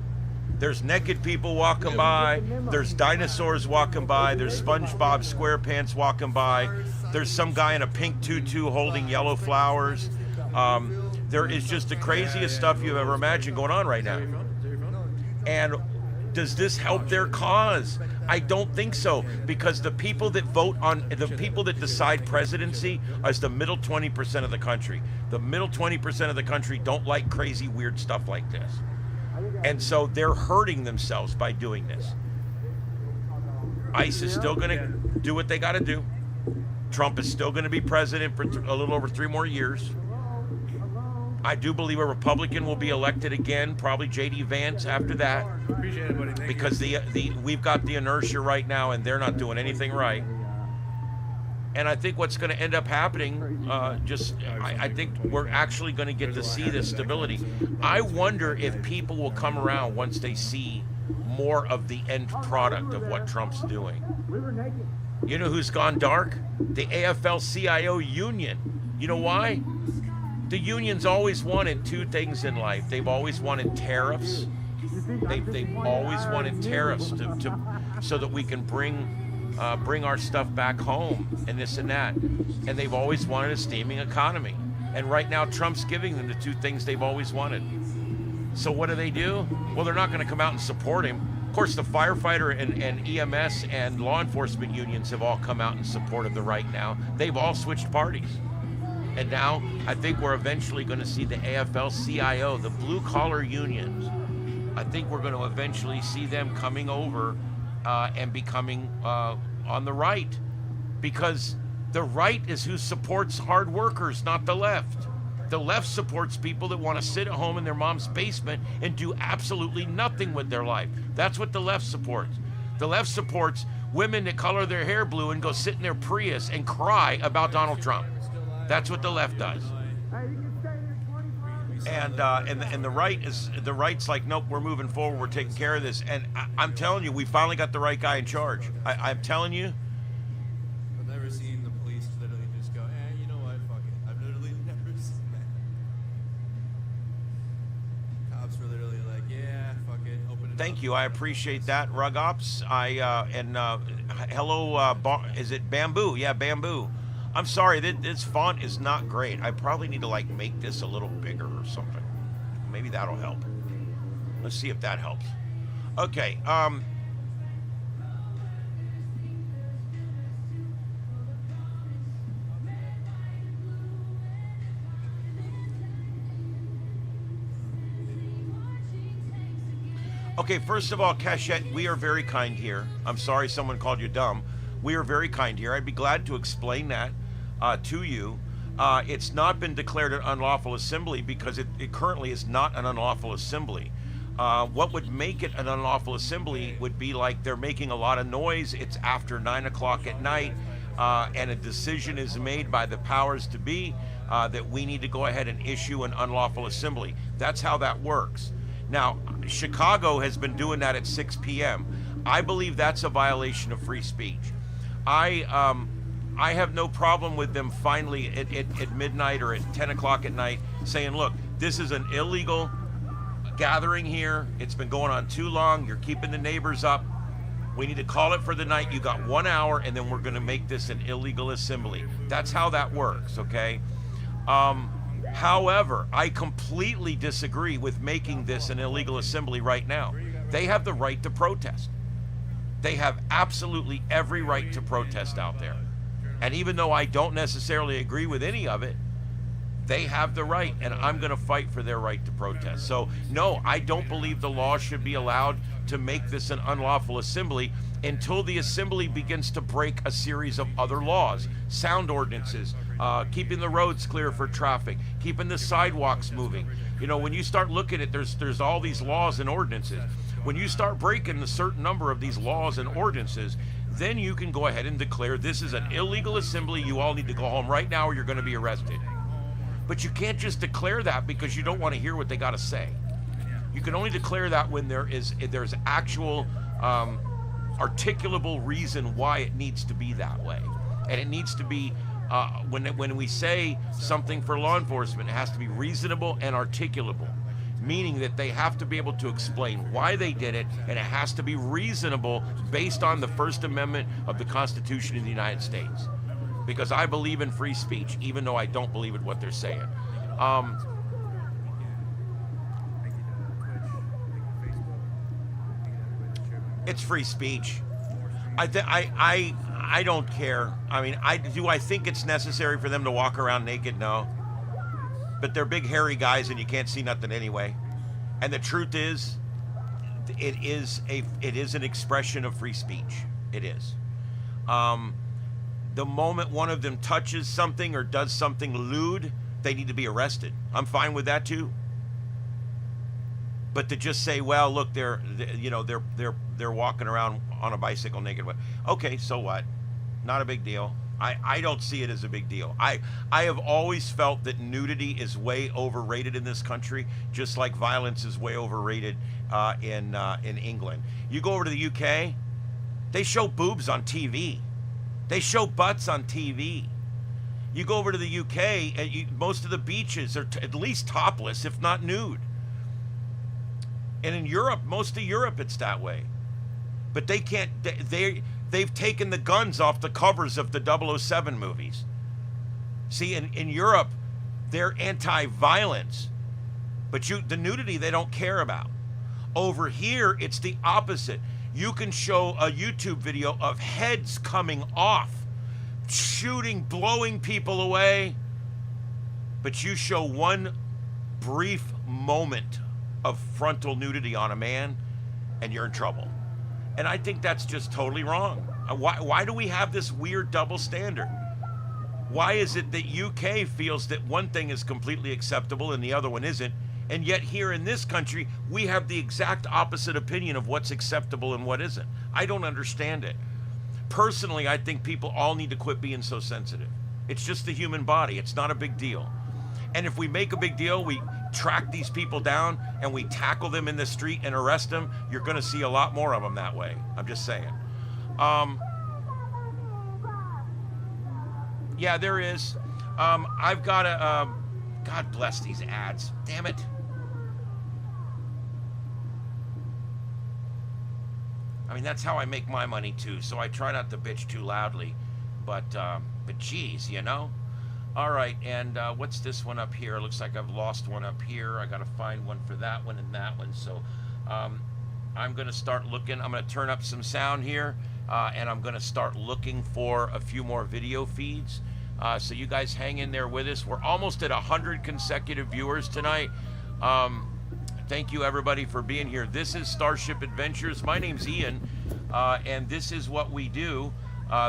There's naked people walking by, there's dinosaurs walking by, there's SpongeBob SquarePants walking by, there's some guy in a pink tutu holding yellow flowers. There is just the craziest stuff you've ever imagined going on right now. And does this help their cause? I don't think so, because the people that vote on, the people that decide presidency is the middle 20% of the country. The middle 20% of the country don't like crazy, weird stuff like this. And so they're hurting themselves by doing this. ICE is still going to do what they got to do. Trump is still going to be president for a little over 3 more years. I do believe a Republican will be elected again, probably J.D. Vance after that. Appreciate it, buddy. Because we've got the inertia right now, and they're not doing anything right. And I think what's going to end up happening, I think we're actually going to get to see this stability. I wonder if people will come around once they see more of the end product of what Trump's doing. You know who's gone dark? The AFL-CIO union. You know why? The unions always wanted 2 things in life. They've always wanted tariffs. They've always wanted tariffs so that we can bring our stuff back home and this and that. And they've always wanted a steaming economy. And right now, Trump's giving them the 2 things they've always wanted. So what do? Well, they're not going to come out and support him. Of course, the firefighter and EMS and law enforcement unions have all come out in support of the right now. They've all switched parties. And now I think we're eventually going to see the AFL-CIO, the blue-collar unions. I think we're going to eventually see them coming over and becoming on the right. Because the right is who supports hard workers, not the left. The left supports people that want to sit at home in their mom's basement and do absolutely nothing with their life. That's what the left supports. The left supports women that color their hair blue and go sit in their Prius and cry about Donald Trump. That's what the left does. And the right's like, nope, we're moving forward, we're taking care of this. And I'm telling you, we finally got the right guy in charge. I'm telling you. I've never seen the police literally just go, you know what, fuck it. I've literally never seen that. Cops were literally like, yeah, fuck it, open it Thank up. you, I appreciate that, Rug Ops. Hello, is it Bamboo? Yeah, Bamboo. I'm sorry, this font is not great. I probably need to like make this a little bigger or something. Maybe that'll help. Let's see if that helps. Okay, okay, first of all, Cachette, we are very kind here. I'm sorry someone called you dumb. We are very kind here. I'd be glad to explain that to you. It's not been declared an unlawful assembly because it currently is not an unlawful assembly. What would make it an unlawful assembly would be like they're making a lot of noise, it's after 9 o'clock at night, and a decision is made by the powers to be that we need to go ahead and issue an unlawful assembly. That's how that works. Now, Chicago has been doing that at 6 p.m. I believe that's a violation of free speech. I have no problem with them finally at midnight or at 10 o'clock at night saying, look, this is an illegal gathering here. It's been going on too long. You're keeping the neighbors up. We need to call it for the night. You got 1 hour, and then we're going to make this an illegal assembly. That's how that works, okay? However, I completely disagree with making this an illegal assembly right now. They have the right to protest. They have absolutely every right to protest out there. And even though I don't necessarily agree with any of it, they have the right, and I'm going to fight for their right to protest. So, no, I don't believe the law should be allowed to make this an unlawful assembly until the assembly begins to break a series of other laws, sound ordinances, keeping the roads clear for traffic, keeping the sidewalks moving. You know, when you start looking at there's all these laws and ordinances. When you start breaking a certain number of these laws and ordinances, then you can go ahead and declare this is an illegal assembly. You all need to go home right now or you're going to be arrested. But you can't just declare that because you don't want to hear what they got to say. You can only declare that when there's actual articulable reason why it needs to be that way. And it needs to be, when we say something for law enforcement, it has to be reasonable and articulable, meaning that they have to be able to explain why they did it, and it has to be reasonable based on the First Amendment of the Constitution of the United States. Because I believe in free speech, even though I don't believe in what they're saying. It's free speech. I don't care. I mean, do I think it's necessary for them to walk around naked? No. But they're big hairy guys and you can't see nothing anyway. And the truth is, it is an expression of free speech. It is. The moment one of them touches something or does something lewd, they need to be arrested. I'm fine with that too. But to just say, well, look, they're walking around on a bicycle naked. Okay, so what? Not a big deal. I don't see it as a big deal. I have always felt that nudity is way overrated in this country, just like violence is way overrated in England. You go over to the UK, they show boobs on TV. They show butts on TV. You go over to the UK, and most of the beaches are at least topless, if not nude. And in Europe, most of Europe, it's that way. But they can't. They've taken the guns off the covers of the 007 movies. See, in Europe, they're anti-violence, but the nudity they don't care about. Over here, it's the opposite. You can show a YouTube video of heads coming off, shooting, blowing people away, but you show one brief moment of frontal nudity on a man, and you're in trouble. And I think that's just totally wrong. Why do we have this weird double standard? Why is it that UK feels that one thing is completely acceptable and the other one isn't? And yet here in this country, we have the exact opposite opinion of what's acceptable and what isn't. I don't understand it. Personally, I think people all need to quit being so sensitive. It's just the human body. It's not a big deal. And if we make a big deal, we track these people down and we tackle them in the street and arrest them, you're going to see a lot more of them that way. I'm just saying. Yeah, there is. I've got a... God bless these ads. Damn it. I mean, that's how I make my money too, so I try not to bitch too loudly. But geez, you know? All right, and what's this one up here? Looks like I've lost one up here. I gotta find one for that one and that one. So I'm gonna start looking. I'm gonna turn up some sound here, and I'm gonna start looking for a few more video feeds. So you guys hang in there with us. We're almost at 100 consecutive viewers tonight. Thank you everybody for being here. This is Starship Adventures. My name's Ian, and this is what we do.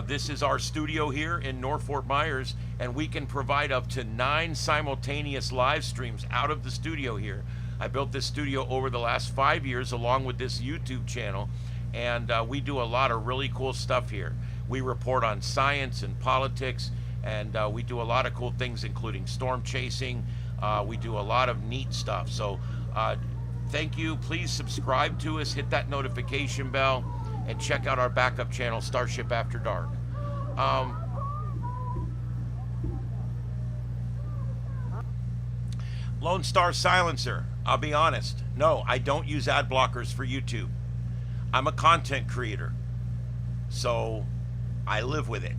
This is our studio here in North Fort Myers, and we can provide up to 9 simultaneous live streams out of the studio here. I built this studio over the last 5 years along with this YouTube channel, and we do a lot of really cool stuff here. We report on science and politics, and we do a lot of cool things, including storm chasing. We do a lot of neat stuff. So thank you. Please subscribe to us, hit that notification bell, and check out our backup channel, Starship After Dark. Lone Star Silencer. I'll be honest. No, I don't use ad blockers for YouTube. I'm a content creator, so I live with it.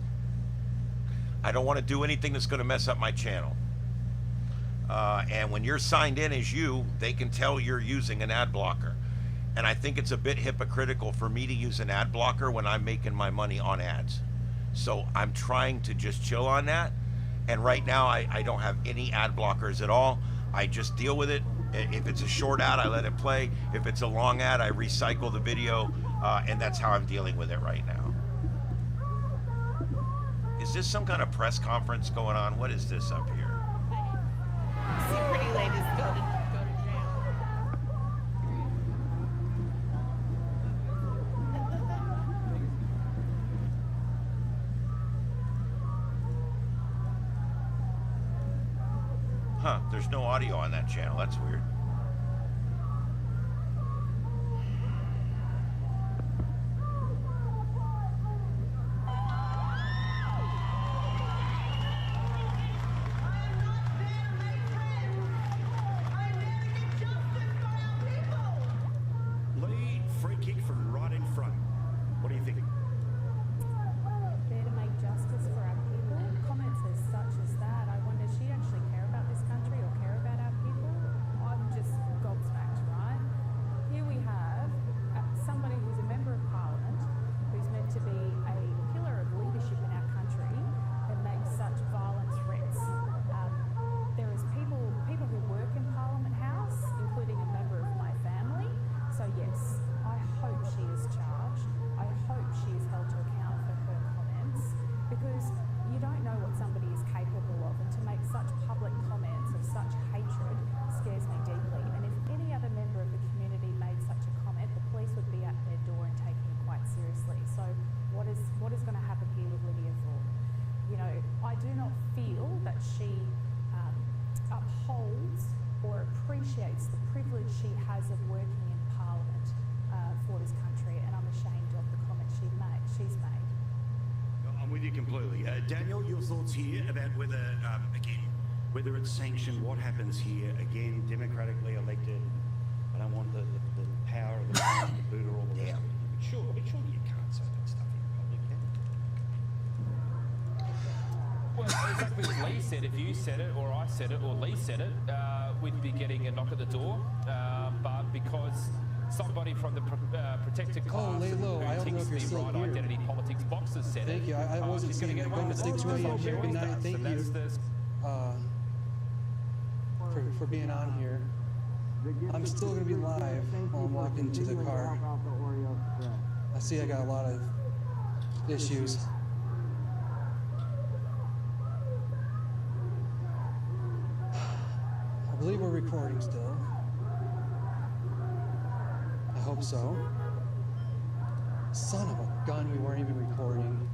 I don't want to do anything that's going to mess up my channel. And when you're signed in as you, they can tell you're using an ad blocker. And I think it's a bit hypocritical for me to use an ad blocker when I'm making my money on ads. So I'm trying to just chill on that. And right now I don't have any ad blockers at all. I just deal with it. If it's a short ad, I let it play. If it's a long ad, I recycle the video. And that's how I'm dealing with it right now. Is this some kind of press conference going on? What is this up here? See pretty ladies go to jail. Huh, there's no audio on that channel. That's weird. Lee, free kick from right in front. What do you think? There to make justice for our people. Comments as such as that, I wonder, does she actually care about this country or care about our people? I'm just gobsmacked, right? Here we have somebody who's a member of parliament, who's meant to be a pillar of leadership in our country, and makes such violent threats. There is people who work in Parliament House, including a member of my family. So yes, I hope she is charged. I hope she is held to account for her comments, because you don't know what somebody is capable of, and to make such public comments of such hatred scares me deeply. And if any other member of the community made such a comment, the police would be at their door and taking it quite seriously. So what is going to happen here with Lydia Thorpe? You know, I do not feel that she upholds or appreciates the privilege she has of working in Parliament for this country, and I'm ashamed of the comments she's made. I'm with you completely. Daniel, your thoughts here about whether, again, whether it's sanctioned, what happens here, again, democratically elected. I don't want the power of the parliament, the boot or all the rest of it. But surely you can't say that stuff in public, can you? Well, exactly as Lee said, if you said it, or I said it, or Lee said it, we'd be getting a knock at the door. But because somebody from the protected class lay low. I who don't know ticks if you're the still right here. identity politics boxes said Thank it. you. I wasn't is going to seeing get it. away Going with to it. sleep 2 a.m. here. Good night. So Thank that's you for being on here. I'm still going to be live while I'm walking to the car. I see I got a lot of issues. I believe we're recording still. I hope so. Son of a gun, we weren't even recording.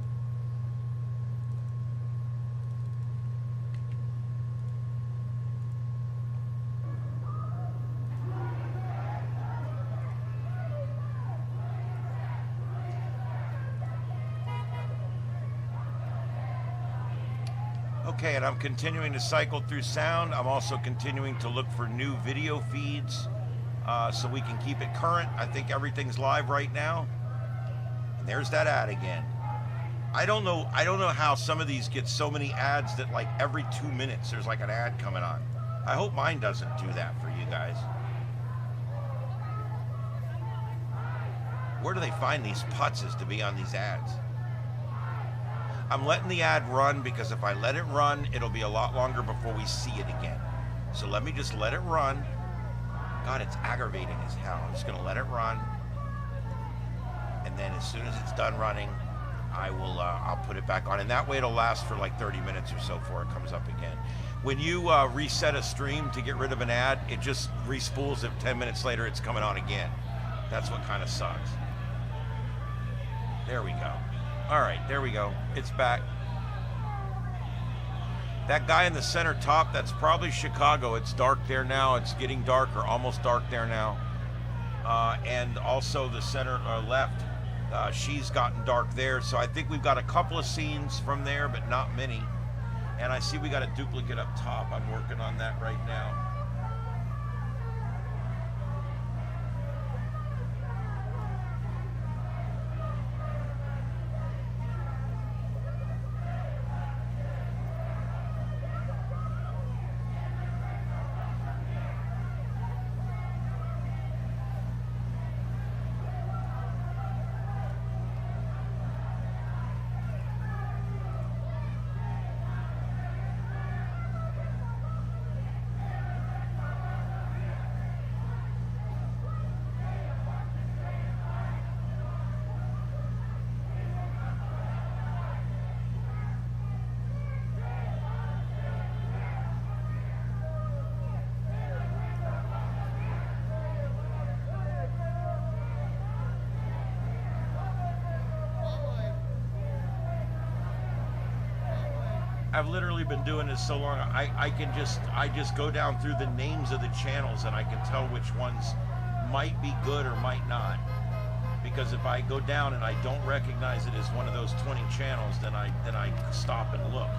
Okay, and I'm continuing to cycle through sound. I'm also continuing to look for new video feeds so we can keep it current. I think everything's live right now. And there's that ad again. I don't know how some of these get so many ads that like every 2 minutes there's like an ad coming on. I hope mine doesn't do that for you guys. Where do they find these putzes to be on these ads? I'm letting the ad run because if I let it run, it'll be a lot longer before we see it again. So let me just let it run. God, it's aggravating as hell. I'm just gonna let it run. And then as soon as it's done running, I'll put it back on. And that way it'll last for like 30 minutes or so before it comes up again. When you reset a stream to get rid of an ad, it just respools it 10 minutes later, it's coming on again. That's what kind of sucks. There we go. All right, there we go. It's back. That guy in the center top, that's probably Chicago. It's dark there now. It's getting dark or almost dark there now. And also the center left, she's gotten dark there. So I think we've got a couple of scenes from there, but not many. And I see we got a duplicate up top. I'm working on that right now. I've literally been doing this so long, I just go down through the names of the channels and I can tell which ones might be good or might not. Because if I go down and I don't recognize it as one of those 20 channels, then I stop and look.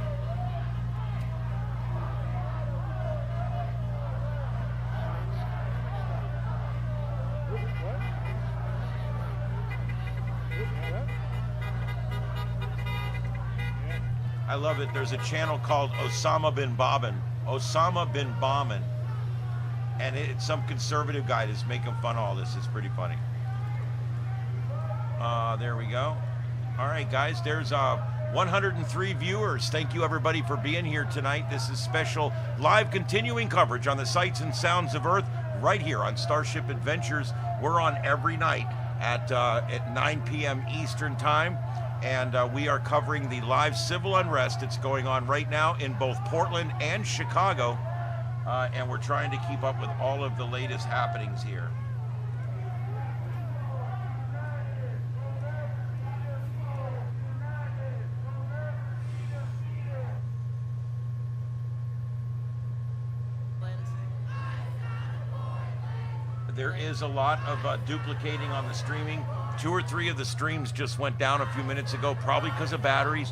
I love it. There's a channel called Osama bin Bobbin. Osama bin Bombin. And it's some conservative guy that's making fun of all this. It's pretty funny. There we go. All right, guys, there's 103 viewers. Thank you, everybody, for being here tonight. This is special live continuing coverage on the sights and sounds of Earth right here on Starship Adventures. We're on every night at 9 p.m. Eastern Time. And we are covering the live civil unrest that's going on right now in both Portland and Chicago. And we're trying to keep up with all of the latest happenings here. There is a lot of duplicating on the streaming. 2 or 3 of the streams just went down a few minutes ago, probably because of batteries.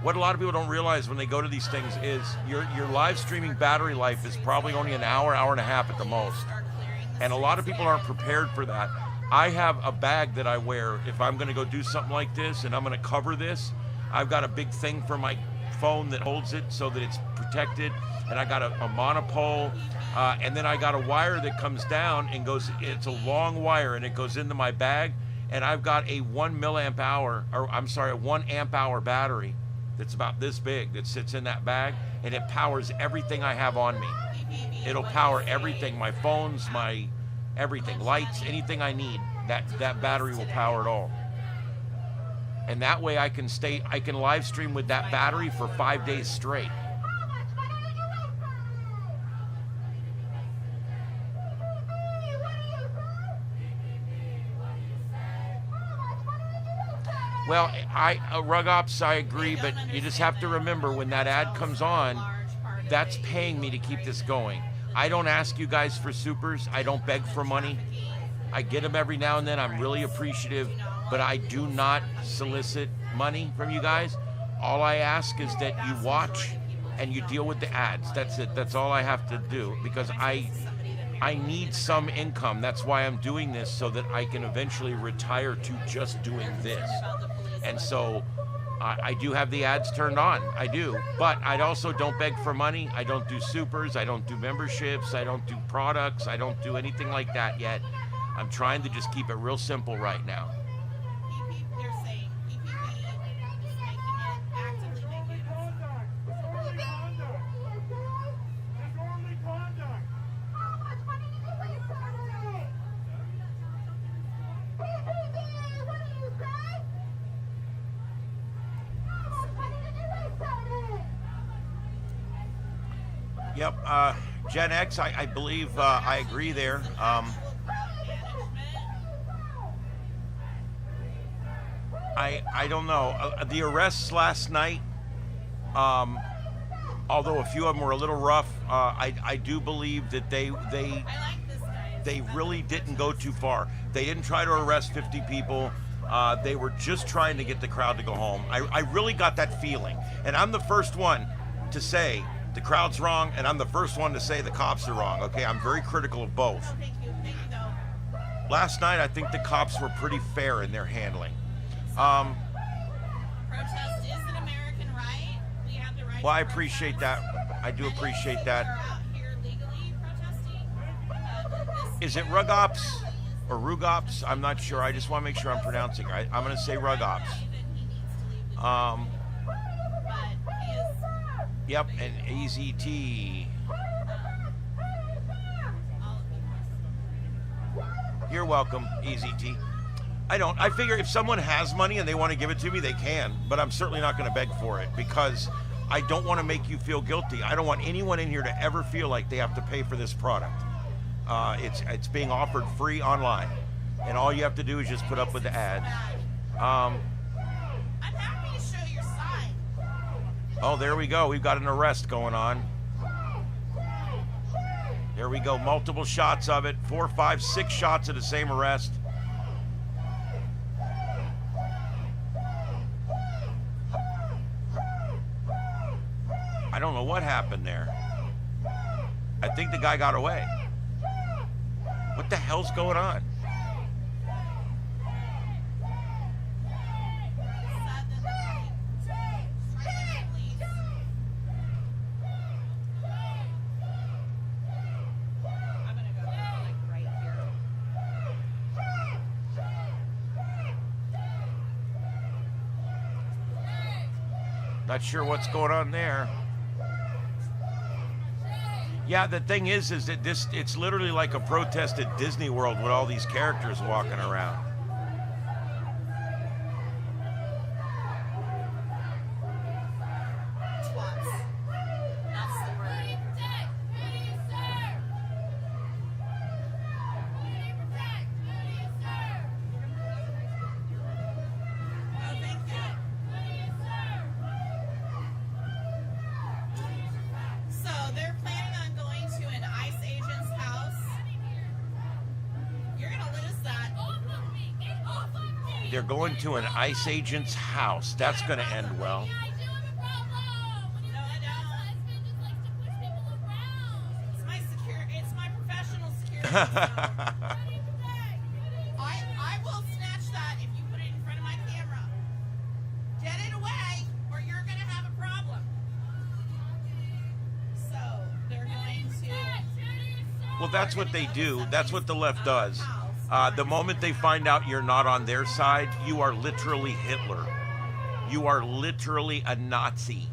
What a lot of people don't realize when they go to these things is your live streaming battery life is probably only an hour, hour and a half at the most. And a lot of people aren't prepared for that. I have a bag that I wear if I'm gonna go do something like this and I'm gonna cover this. I've got a big thing for my phone that holds it so that it's protected, and I got a monopole, and then I got a wire that comes down and goes, it's a long wire, and it goes into my bag, and I've got a 1 milliamp hour, or I'm sorry, a 1 amp hour battery that's about this big that sits in that bag, and it powers everything I have on me. It'll power everything, my phones, my everything, lights, anything I need. That battery will power it all. And that way I can live stream with that battery for 5 days straight. Well, Rug Ops, I agree, but you just have to remember when that ad comes on, that's paying me to keep this going. I don't ask you guys for supers. I don't beg for money. I get them every now and then. I'm really appreciative, but I do not solicit money from you guys. All I ask is that you watch and you deal with the ads. That's it. That's all I have to do, because I need some income. That's why I'm doing this, so that I can eventually retire to just doing this. And so I do have the ads turned on. I do. But I also don't beg for money. I don't do supers. I don't do memberships. I don't do products. I don't do anything like that yet. I'm trying to just keep it real simple right now. They're saying EPP is making it, actively making it. Yep, Gen X, I believe I agree there. I don't know. The arrests last night, although a few of them were a little rough, I do believe that they really didn't go too far. They didn't try to arrest 50 people. They were just trying to get the crowd to go home. I really got that feeling. And I'm the first one to say the crowd's wrong, and I'm the first one to say the cops are wrong. Okay, I'm very critical of both. Last night, I think the cops were pretty fair in their handling. Protest is an American right. We have the right. Well, I appreciate that. I do appreciate that. Is it Rug Ops or Rug Ops? I'm not sure. I just want to make sure I'm pronouncing it right. I'm going to say Rug Ops. Yep, and AZT. You're welcome, EZT. I figure if someone has money and they want to give it to me, they can, but I'm certainly not going to beg for it, because I don't want to make you feel guilty. I don't want anyone in here to ever feel like they have to pay for this product. It's being offered free online, and all you have to do is just put up with the ads. I'm happy to show your side. Oh, there we go. We've got an arrest going on. There we go. Multiple shots of it. 4, 5, 6 shots of the same arrest. I don't know what happened there. I think the guy got away. What the hell's going on? Not sure what's going on there. Yeah, the thing is that it's literally like a protest at Disney World with all these characters walking around. They're going to an ICE agent's house. That's going to end well. It's my professional security. I will snatch that if you put it in front of my camera. Get it away, or you're going to have a problem. Well, that's what they do. That's what the left does. The moment they find out you're not on their side, you are literally Hitler. You are literally a Nazi.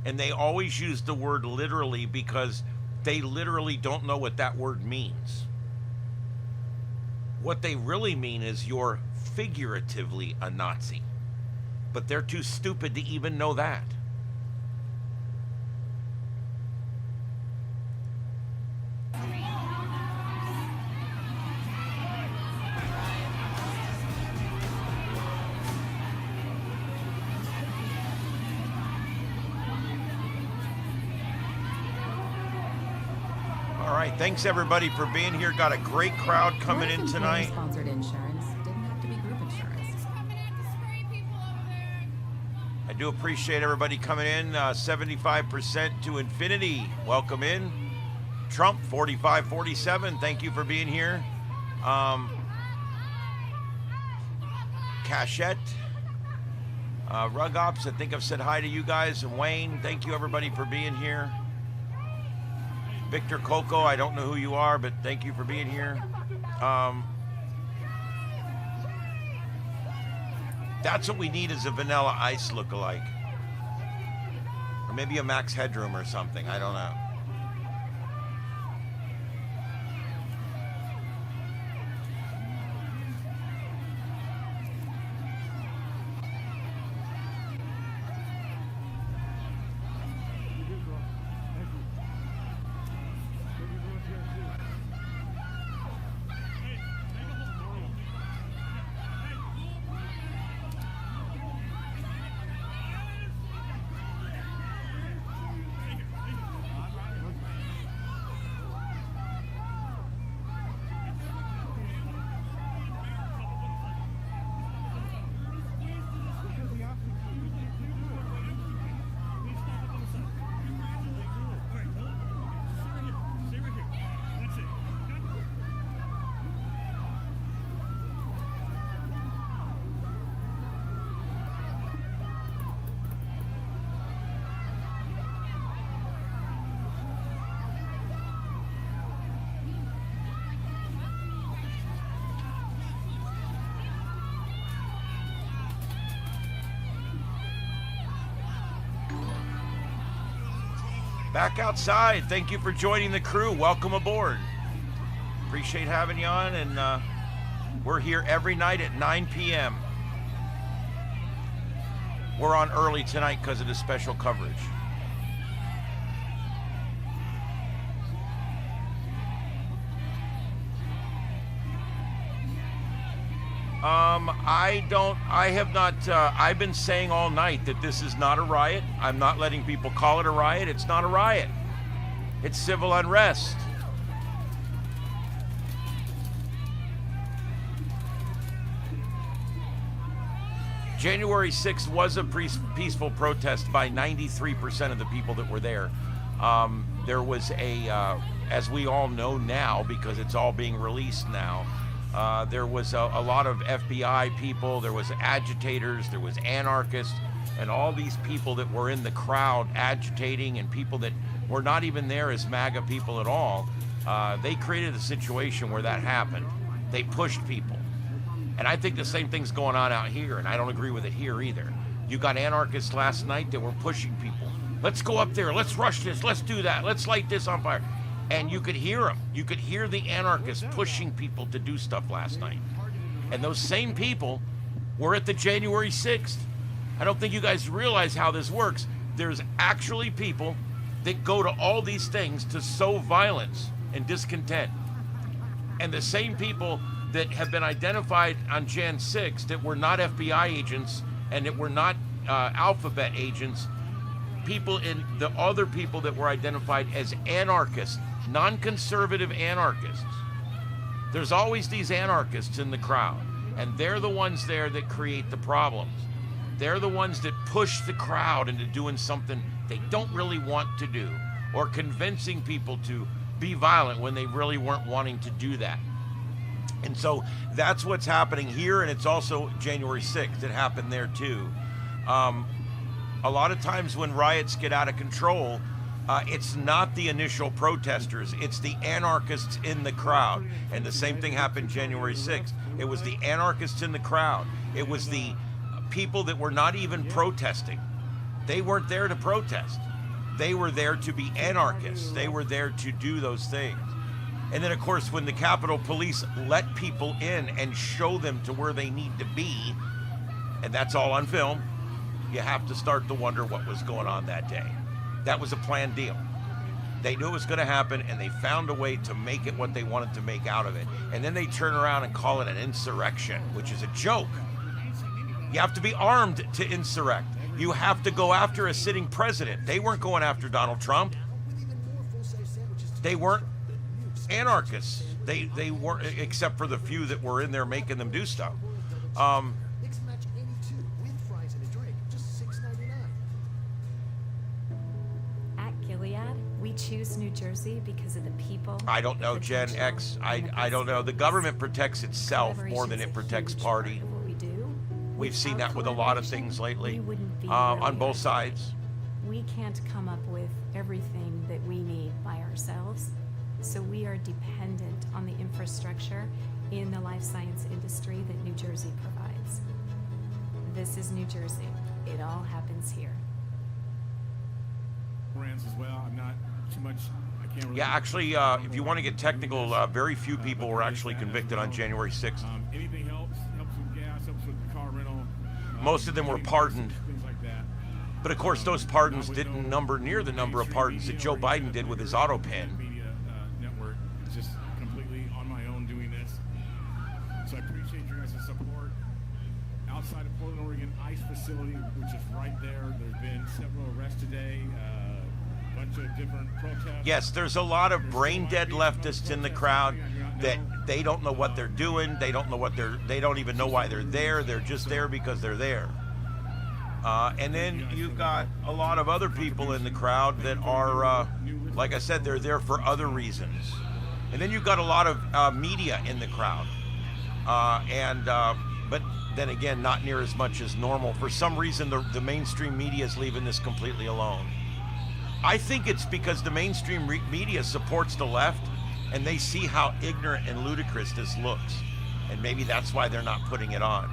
And they always use the word literally because they literally don't know what that word means. What they really mean is you're figuratively a Nazi. But they're too stupid to even know that. All right, thanks everybody for being here. Got a great crowd coming in tonight. Sponsored insurance didn't have to be group insurance. I do appreciate everybody coming in. 75% to infinity. Welcome in. Trump 4547. Thank you for being here. Cachette. Rug Ops, I think I've said hi to you guys. And Wayne, thank you everybody for being here. Victor Coco, I don't know who you are, but thank you for being here. That's what we need is a Vanilla Ice lookalike. Or maybe a Max Headroom or something, I don't know. Back outside. Thank you for joining the crew. Welcome aboard. Appreciate having you on, and we're here every night at 9 p.m. We're on early tonight because of the special coverage. I've been saying all night that this is not a riot. I'm not letting people call it a riot. It's not a riot. It's civil unrest. January 6th was a peaceful protest by 93% of the people that were there. There was as we all know now, because it's all being released now, there was a lot of FBI people, there was agitators, there was anarchists, and all these people that were in the crowd agitating, and people that were not even there as MAGA people at all. They created a situation where that happened. They pushed people. And I think the same thing's going on out here, and I don't agree with it here either. You got anarchists last night that were pushing people. Let's go up there, let's rush this, let's do that, let's light this on fire. And you could hear them. You could hear the anarchists pushing people to do stuff last night. And those same people were at the January 6th. I don't think you guys realize how this works. There's actually people that go to all these things to sow violence and discontent. And the same people that have been identified on Jan 6 that were not FBI agents and that were not alphabet agents, people in the other people that were identified as anarchists, non-conservative anarchists. There's always these anarchists in the crowd, and they're the ones there that create the problems. They're the ones that push the crowd into doing something they don't really want to do, or convincing people to be violent when they really weren't wanting to do that. And so that's what's happening here, and it's also January 6th. It happened there too. A lot of times when riots get out of control, It's not the initial protesters, it's the anarchists in the crowd. And the same thing happened January 6th. It was the anarchists in the crowd. It was the people that were not even protesting. They weren't there to protest. They were there to be anarchists. They were there to do those things. And then, of course, when the Capitol Police let people in and show them to where they need to be, and that's all on film, you have to start to wonder what was going on that day. That was a planned deal. They knew it was going to happen, and they found a way to make it what they wanted to make out of it. And then they turn around and call it an insurrection, which is a joke. You have to be armed to insurrect. You have to go after a sitting president. They weren't going after Donald Trump. They weren't anarchists. They weren't, except for the few that were in there making them do stuff. We choose New Jersey because of the people. I don't know, Gen X. I don't know. The government protects itself more than it protects party. We've seen that with a lot of things lately, on both sides. We can't come up with everything that we need by ourselves, so we are dependent on the infrastructure in the life science industry that New Jersey provides. This is New Jersey. It all happens here. Brands as well. I'm not too much. I can't really. Yeah, actually, if you want to get technical, very few people were actually convicted on January 6th. Anything helps. Helps with gas. Helps with car rental. Most of them were pardoned. Things like that. But of course, those pardons didn't number near the number of pardons that Joe Biden did with his auto pen. Media network. Just completely on my own doing this. So I appreciate your guys' support. Outside of Portland, Oregon ICE facility, which is right there. There's been several arrests today. Bunch of different protests. Yes, there's a lot of brain dead leftists in the crowd that they don't know what they're doing. They don't know they don't even know why they're there. They're just there because they're there. And then you've got a lot of other people in the crowd that are, like I said, they're there for other reasons. And then you've got a lot of media in the crowd. But then again, not near as much as normal. For some reason, the mainstream media is leaving this completely alone. I think it's because the mainstream media supports the left, and they see how ignorant and ludicrous this looks. And maybe that's why they're not putting it on.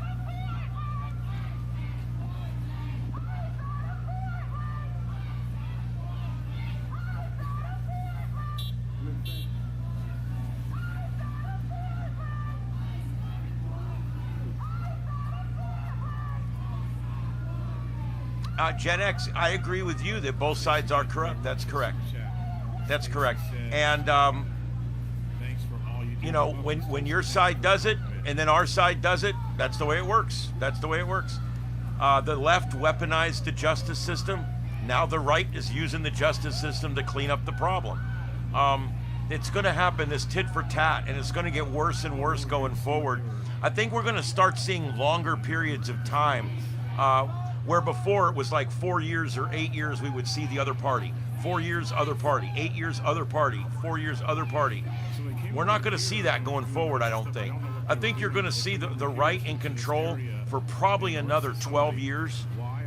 Gen X, I agree with you that both sides are corrupt. That's correct. That's correct. And, you know, when your side does it and then our side does it, that's the way it works. That's the way it works. The left weaponized the justice system. Now the right is using the justice system to clean up the problem. It's going to happen, this tit for tat, and it's going to get worse and worse going forward. I think we're going to start seeing longer periods of time where before it was like 4 years or 8 years we would see the other party. 4 years, other party. 8 years, other party. 4 years, other party. We're not going to see that going forward, I don't think. I think you're going to see the right in control for probably another 12 years.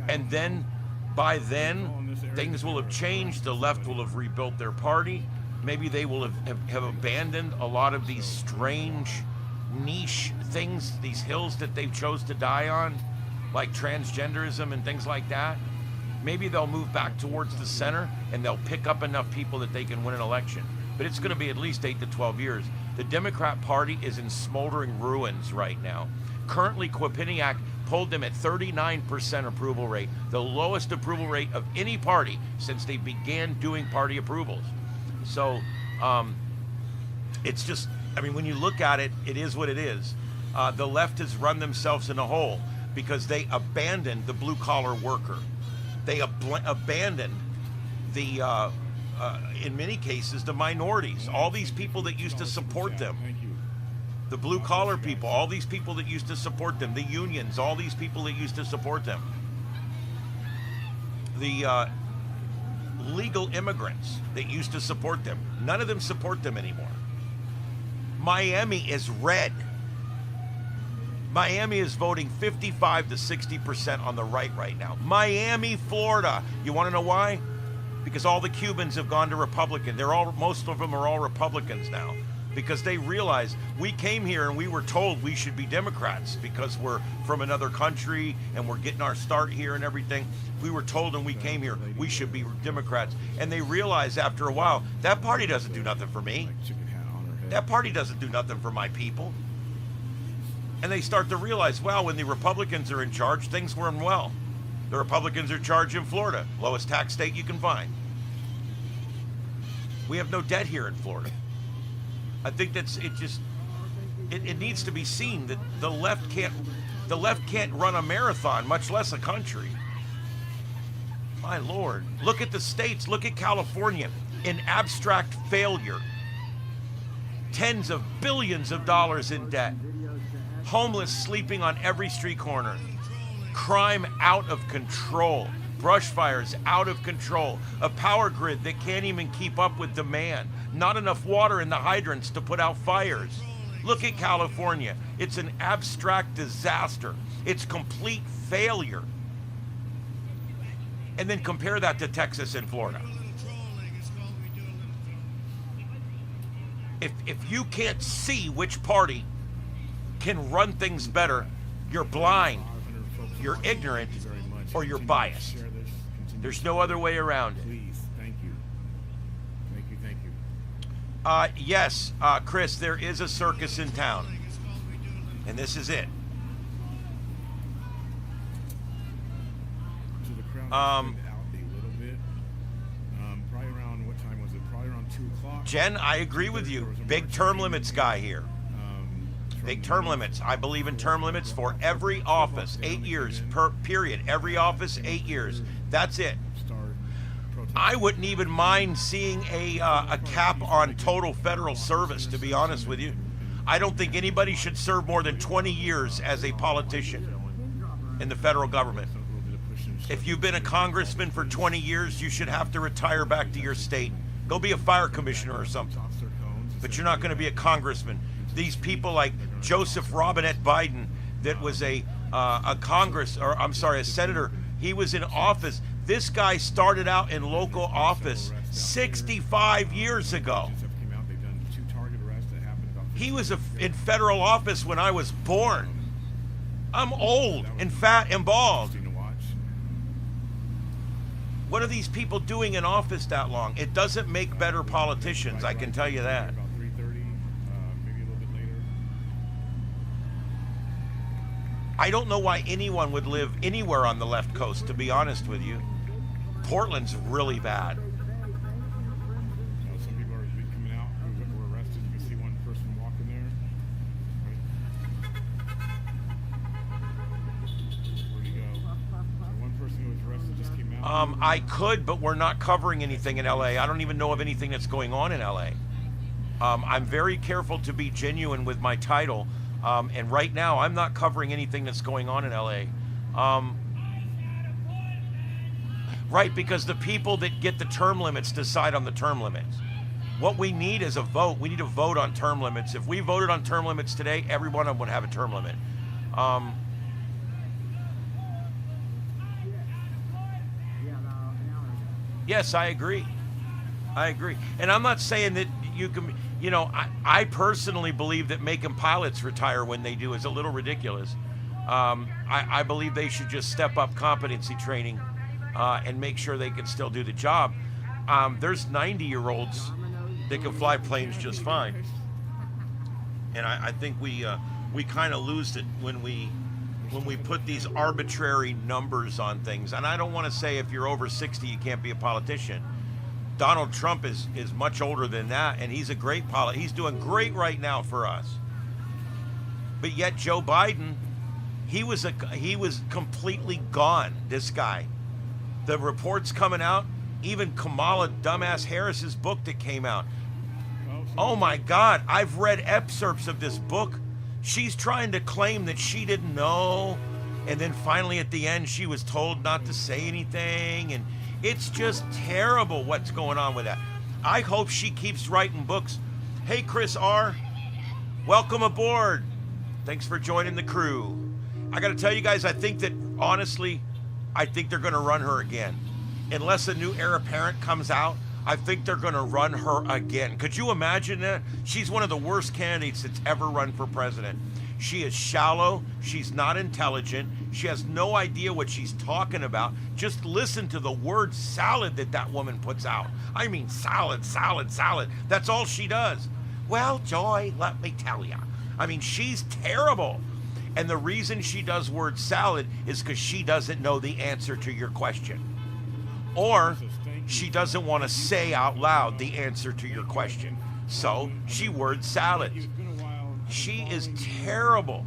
And then, by then, things will have changed. The left will have rebuilt their party. Maybe they will have abandoned a lot of these strange niche things, these hills that they chose to die on, like transgenderism and things like that. Maybe they'll move back towards the center and they'll pick up enough people that they can win an election. But it's going to be at least 8 to 12 years. The Democrat Party is in smoldering ruins right now. Currently, Quinnipiac polled them at 39% approval rate, the lowest approval rate of any party since they began doing party approvals. So it's just, I mean, when you look at it, it is what it is. The left has run themselves in a hole because they abandoned the blue-collar worker. They abandoned the, in many cases, the minorities, all these people that used to support them. The blue-collar people, all these people that used to support them. The unions, all these people that used to support them. The legal immigrants that used to support them. None of them support them anymore. Miami is red. Miami is voting 55 to 60% on the right now. Miami, Florida. You want to know why? because all the Cubans have gone to Republican. Most of them are all Republicans now, because they realize we came here and we were told we should be Democrats because we're from another country and we're getting our start here and everything. We were told when we came here we should be Democrats. And they realize after a while, that party doesn't do nothing for me. That party doesn't do nothing for my people. And they start to realize, well, when the Republicans are in charge, things run well. The Republicans are in charge in Florida, lowest tax state you can find. We have no debt here in Florida. I think it needs to be seen that the left can't run a marathon, much less a country. My Lord, look at the states, look at California, in abstract failure. Tens of billions of dollars in debt. Homeless sleeping on every street corner. Crime out of control. Brush fires out of control. A power grid that can't even keep up with demand. Not enough water in the hydrants to put out fires. Look at California. It's an abstract disaster. It's complete failure. And then compare that to Texas and Florida. If you can't see which party can run things better, you're blind, you're ignorant, or you're biased. There's no other way around it. Please, thank you. Thank you. Yes, Chris, there is a circus in town. And this is it. So the crowd out a little bit. Probably around, what time was it? Probably around 2 o'clock. Jen, I agree with you. Big term limits guy here. Big term limits. I believe in term limits for every office, 8 years per period. Every office, 8 years. That's it. I wouldn't even mind seeing a cap on total federal service, to be honest with you. I don't think anybody should serve more than 20 years as a politician in the federal government. If you've been a congressman for 20 years, you should have to retire back to your state. Go be a fire commissioner or something. But you're not going to be a congressman. These people like Joseph Robinette Biden, that was a senator. He was in office. This guy started out in local office 65 years ago. He was in federal office when I was born. I'm old and fat and bald. What are these people doing in office that long? It doesn't make better politicians, I can tell you that. I don't know why anyone would live anywhere on the left coast, to be honest with you. Portland's really bad. Some people are coming out who were arrested. You can see one person walking there. Where'd he go? One person who was arrested just came out. I could, but we're not covering anything in LA. I don't even know of anything that's going on in LA. I'm very careful to be genuine with my title. And right now, I'm not covering anything that's going on in LA. Right, because the people that get the term limits decide on the term limits. What we need is a vote. We need to vote on term limits. If we voted on term limits today, every one of them would have a term limit. Yes, I agree. I agree. And I'm not saying that you can, you know, I personally believe that making pilots retire when they do is a little ridiculous. I believe they should just step up competency training and make sure they can still do the job. There's 90-year-olds that can fly planes just fine. And I think we kind of lose it when we put these arbitrary numbers on things. And I don't want to say if you're over 60 you can't be a politician. Donald Trump is much older than that, and he's a great pilot. He's doing great right now for us. But yet Joe Biden, he was completely gone, this guy. The reports coming out, even Kamala dumbass Harris's book that came out. Oh my God, I've read excerpts of this book. She's trying to claim that she didn't know, and then finally at the end she was told not to say anything, and it's just terrible what's going on with that. I hope she keeps writing books. Hey, Chris R., welcome aboard. Thanks for joining the crew. I got to tell you guys, I think that, honestly, I think they're going to run her again. unless a new heir apparent comes out, I think they're going to run her again. Could you imagine that? She's one of the worst candidates that's ever run for president. She is shallow. She's not intelligent. She has no idea what she's talking about. Just listen to the word salad that woman puts out. I mean, salad, salad, salad. That's all she does. Well, Joy, let me tell you. I mean, she's terrible. And the reason she does word salad is because she doesn't know the answer to your question. Or she doesn't want to say out loud the answer to your question. So she word salads. She is terrible.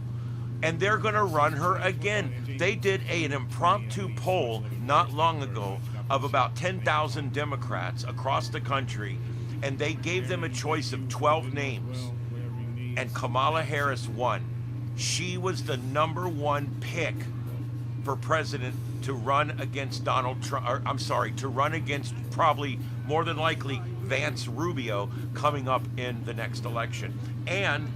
And they're going to run her again. They did an impromptu poll not long ago of about 10,000 Democrats across the country, and they gave them a choice of 12 names. And Kamala Harris won. She was the #1 pick for president to run against Donald Trump, or, I'm sorry, to run against probably more than likely Vance Rubio coming up in the next election. And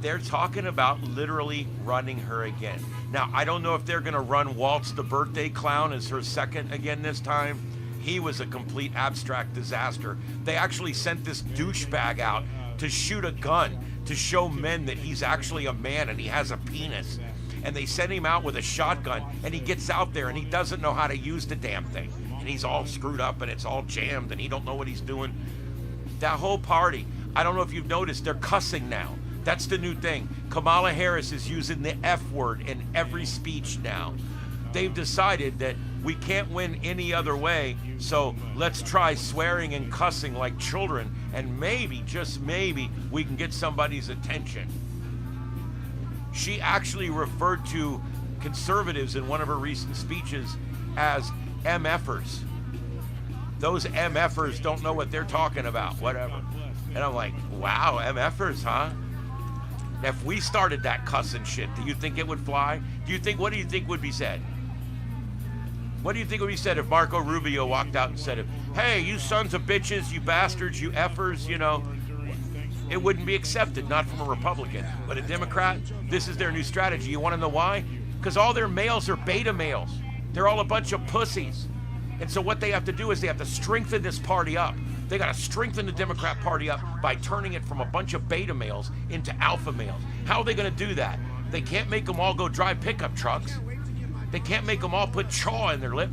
they're talking about literally running her again. Now, I don't know if they're going to run Waltz the birthday clown as her second again this time. He was a complete abstract disaster. They actually sent this douchebag out to shoot a gun to show men that he's actually a man and he has a penis. And they sent him out with a shotgun, and he gets out there and he doesn't know how to use the damn thing. And he's all screwed up and it's all jammed and he don't know what he's doing. That whole party, I don't know if you've noticed, they're cussing now. That's the new thing. Kamala Harris is using the F word in every speech now. They've decided that we can't win any other way, so let's try swearing and cussing like children, and maybe, just maybe, we can get somebody's attention. She actually referred to conservatives in one of her recent speeches as MFers. Those MFers don't know what they're talking about, whatever. And I'm like, wow, MFers, huh? If we started that cussing shit, do you think it would fly? What do you think would be said? What do you think would be said if Marco Rubio walked out and said, hey, you sons of bitches, you bastards, you effers, you know? It wouldn't be accepted, not from a Republican. But a Democrat, this is their new strategy. You want to know why? Because all their males are beta males. They're all a bunch of pussies. And so what they have to do is they have to strengthen this party up. They got to strengthen the Democrat Party up by turning it from a bunch of beta males into alpha males. How are they going to do that? They can't make them all go drive pickup trucks. They can't make them all put chaw in their lip.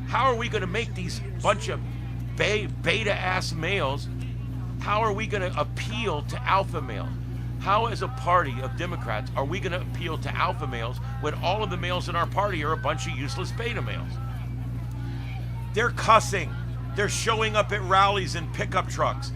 How are we going to make these bunch of beta-ass males, how are we going to appeal to alpha males? How, as a party of Democrats, are we going to appeal to alpha males when all of the males in our party are a bunch of useless beta males? They're cussing. They're showing up at rallies in pickup trucks.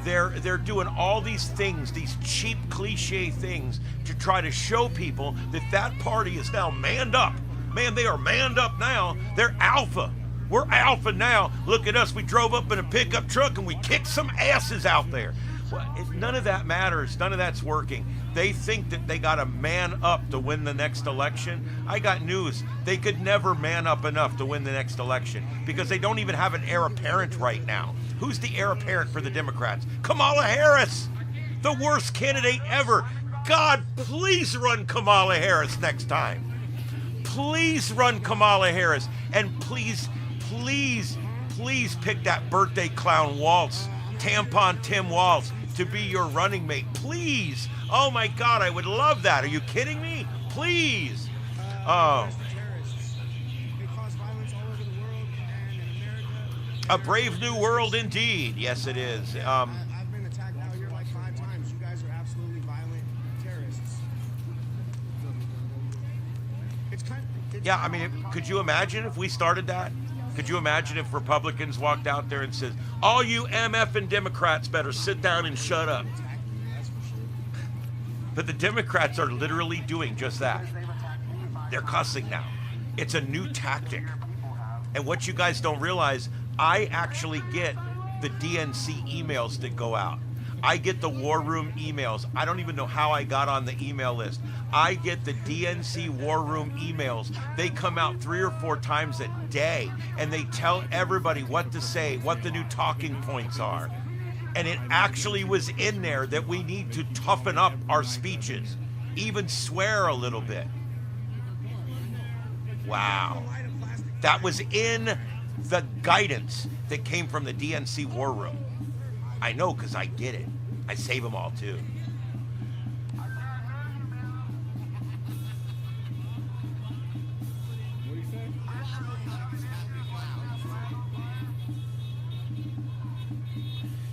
They're doing all these things, these cheap cliche things, to try to show people that that party is now manned up. Man, they are manned up now. They're alpha. We're alpha now. Look at us. We drove up in a pickup truck and we kicked some asses out there. Well, none of that matters. None of that's working. They think that they got to man up to win the next election. I got news. They could never man up enough to win the next election because they don't even have an heir apparent right now. Who's the heir apparent for the Democrats? Kamala Harris, the worst candidate ever. God, please run Kamala Harris next time. Please run Kamala Harris. And please pick that birthday clown Waltz, Tampon Tim Waltz, to be your running mate. Please. Oh my God, I would love that. Are you kidding me? Please. Oh. A brave new world indeed. Yes, it is. I've been attacked out here like 5 times. You guys are absolutely violent terrorists. Yeah, I mean, could you imagine if we started that? Could you imagine if Republicans walked out there and said, all you MF and Democrats better sit down and shut up? But the Democrats are literally doing just that. They're cussing now. It's a new tactic. And what you guys don't realize, I actually get the DNC emails that go out. I get the War Room emails. I don't even know how I got on the email list. I get the DNC War Room emails. They come out 3 or 4 times a day, and they tell everybody what to say, what the new talking points are. And it actually was in there that we need to toughen up our speeches, even swear a little bit. Wow. That was in the guidance that came from the DNC war room. I know because I get it. I save them all too. What do you say?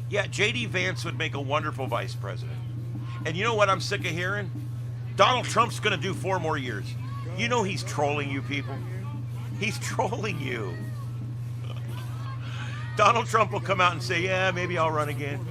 Yeah, J.D. Vance would make a wonderful vice president. And you know what I'm sick of hearing? Donald Trump's going to do 4 more years. You know he's trolling you people. He's trolling you. Donald Trump will come out and say, yeah, maybe I'll run again.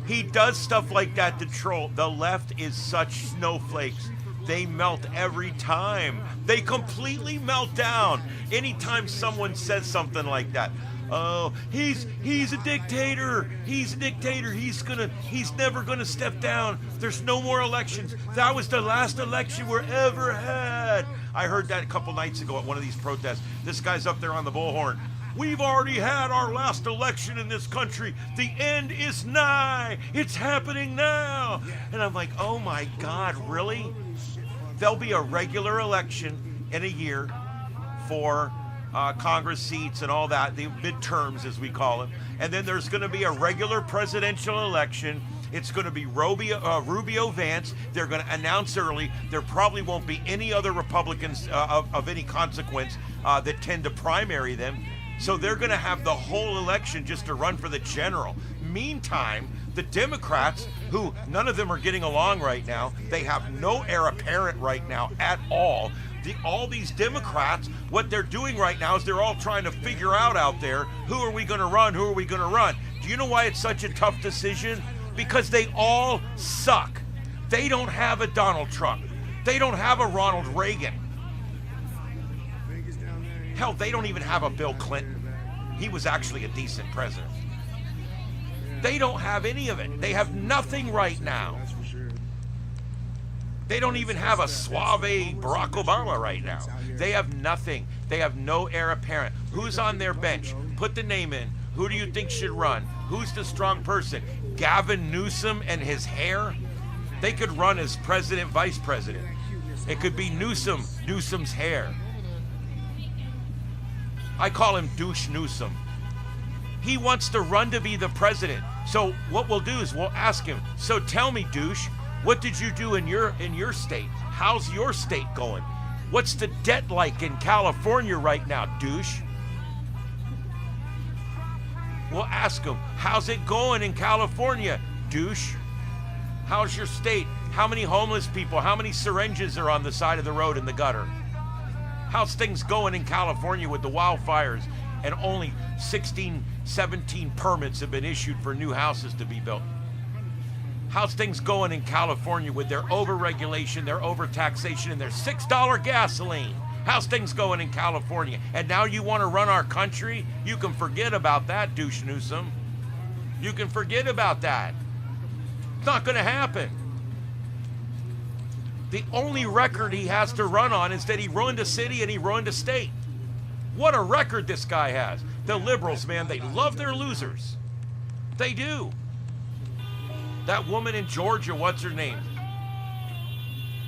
He does stuff like that to troll. The left is such snowflakes. They melt every time. They completely melt down anytime someone says something like that. Oh, he's a dictator. He's a dictator. He's never gonna step down. There's no more elections. That was the last election we ever had. I heard that a couple nights ago at one of these protests. This guy's up there on the bullhorn. We've already had our last election in this country. The end is nigh. It's happening now. And I'm like, oh my God, really? There'll be a regular election in a year for Congress seats and all that, the midterms as we call them. And then there's going to be a regular presidential election. It's going to be Rubio Vance. They're going to announce early. There probably won't be any other Republicans of any consequence that tend to primary them. So they're going to have the whole election just to run for the general. Meantime, the Democrats, who none of them are getting along right now, they have no heir apparent right now at all. All these Democrats, what they're doing right now is they're all trying to figure out there, who are we going to run? Who are we going to run? Do you know why it's such a tough decision? Because they all suck. They don't have a Donald Trump. They don't have a Ronald Reagan. Hell, they don't even have a Bill Clinton. He was actually a decent president. They don't have any of it. They have nothing right now. They don't even have a suave Barack Obama right now. They have nothing. They have no heir apparent. Who's on their bench? Put the name in. Who do you think should run? Who's the strong person? Gavin Newsom and his hair? They could run as president, vice president. It could be Newsom's hair. I call him Douche Newsom. He wants to run to be the president. So what we'll do is we'll ask him, so tell me, Douche, what did you do in your state? How's your state going? What's the debt like in California right now, Douche? We'll ask him, how's it going in California, Douche? How's your state? How many homeless people? How many syringes are on the side of the road in the gutter? How's things going in California with the wildfires and only 16, 17 permits have been issued for new houses to be built? How's things going in California with their overregulation, their overtaxation, and their $6 gasoline? How's things going in California? And now you want to run our country? You can forget about that, Douche Newsom. You can forget about that. It's not going to happen. The only record he has to run on is that he ruined a city and he ruined a state. What a record this guy has. The liberals, man, they love their losers. They do. That woman in Georgia, what's her name?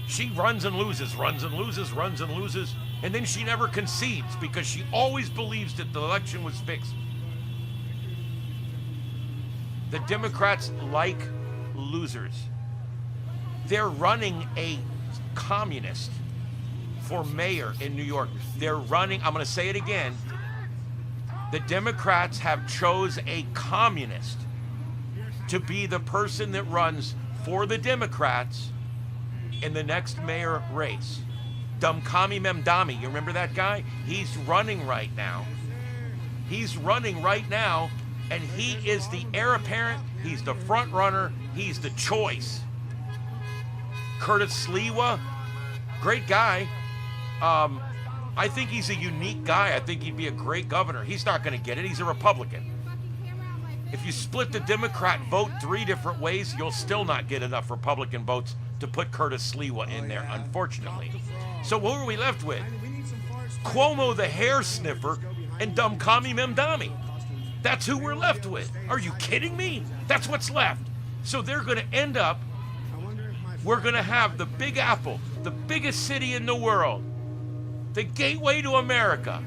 She runs and loses, runs and loses, runs and loses, and then she never concedes because she always believes that the election was fixed. The Democrats like losers. They're running a communist for mayor in New York. They're running, I'm going to say it again, the Democrats have chose a communist to be the person that runs for the Democrats in the next mayor race. Dumkami Memdami, you remember that guy? He's running right now. He's running right now, and he is the heir apparent. He's the front runner. He's the choice. Curtis Sliwa, great guy. I think he's a unique guy. I think he'd be a great governor. He's not going to get it. He's a Republican. If you split the Democrat vote 3 different ways, you'll still not get enough Republican votes to put Curtis Sliwa in there, unfortunately. So what are we left with? Cuomo the hair sniffer and Dumkami Memdami. That's who we're left with. Are you kidding me? That's what's left. So they're going to end up, we're going to have the Big Apple, the biggest city in the world, the gateway to America,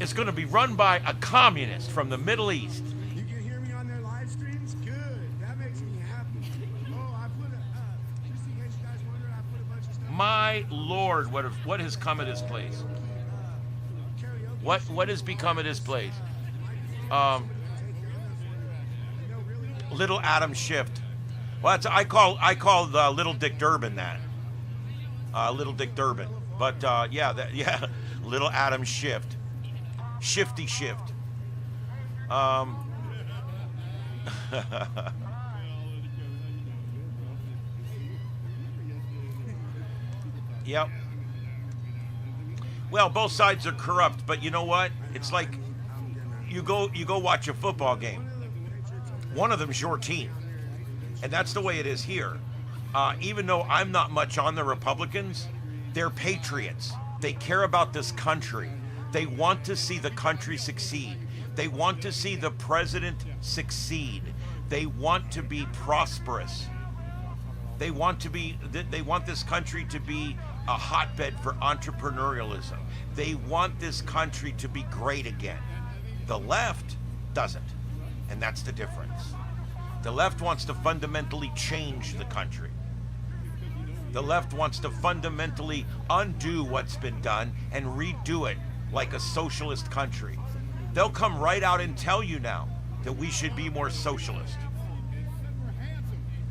is going to be run by a communist from the Middle East. You can hear me on their live streams? Good. That makes me happy. Oh, I put just in case you guys wondered, I put a bunch of stuff. My Lord, what has come of this place? What has become of this place? Little Adam Shift. Well, that's, I call Little Dick Durbin that. Little Dick Durbin. But yeah, Little Adam Shift. Shifty Shift. Yep. Well, both sides are corrupt, but you know what? It's like you go watch a football game. One of them's your team, and that's the way it is here. Even though I'm not much on the Republicans, they're patriots. They care about this country. They want to see the country succeed. They want to see the president succeed. They want to be prosperous. They want this country to be a hotbed for entrepreneurialism. They want this country to be great again. The left doesn't, and that's the difference. The left wants to fundamentally change the country. The left wants to fundamentally undo what's been done and redo it like a socialist country. They'll come right out and tell you now that we should be more socialist.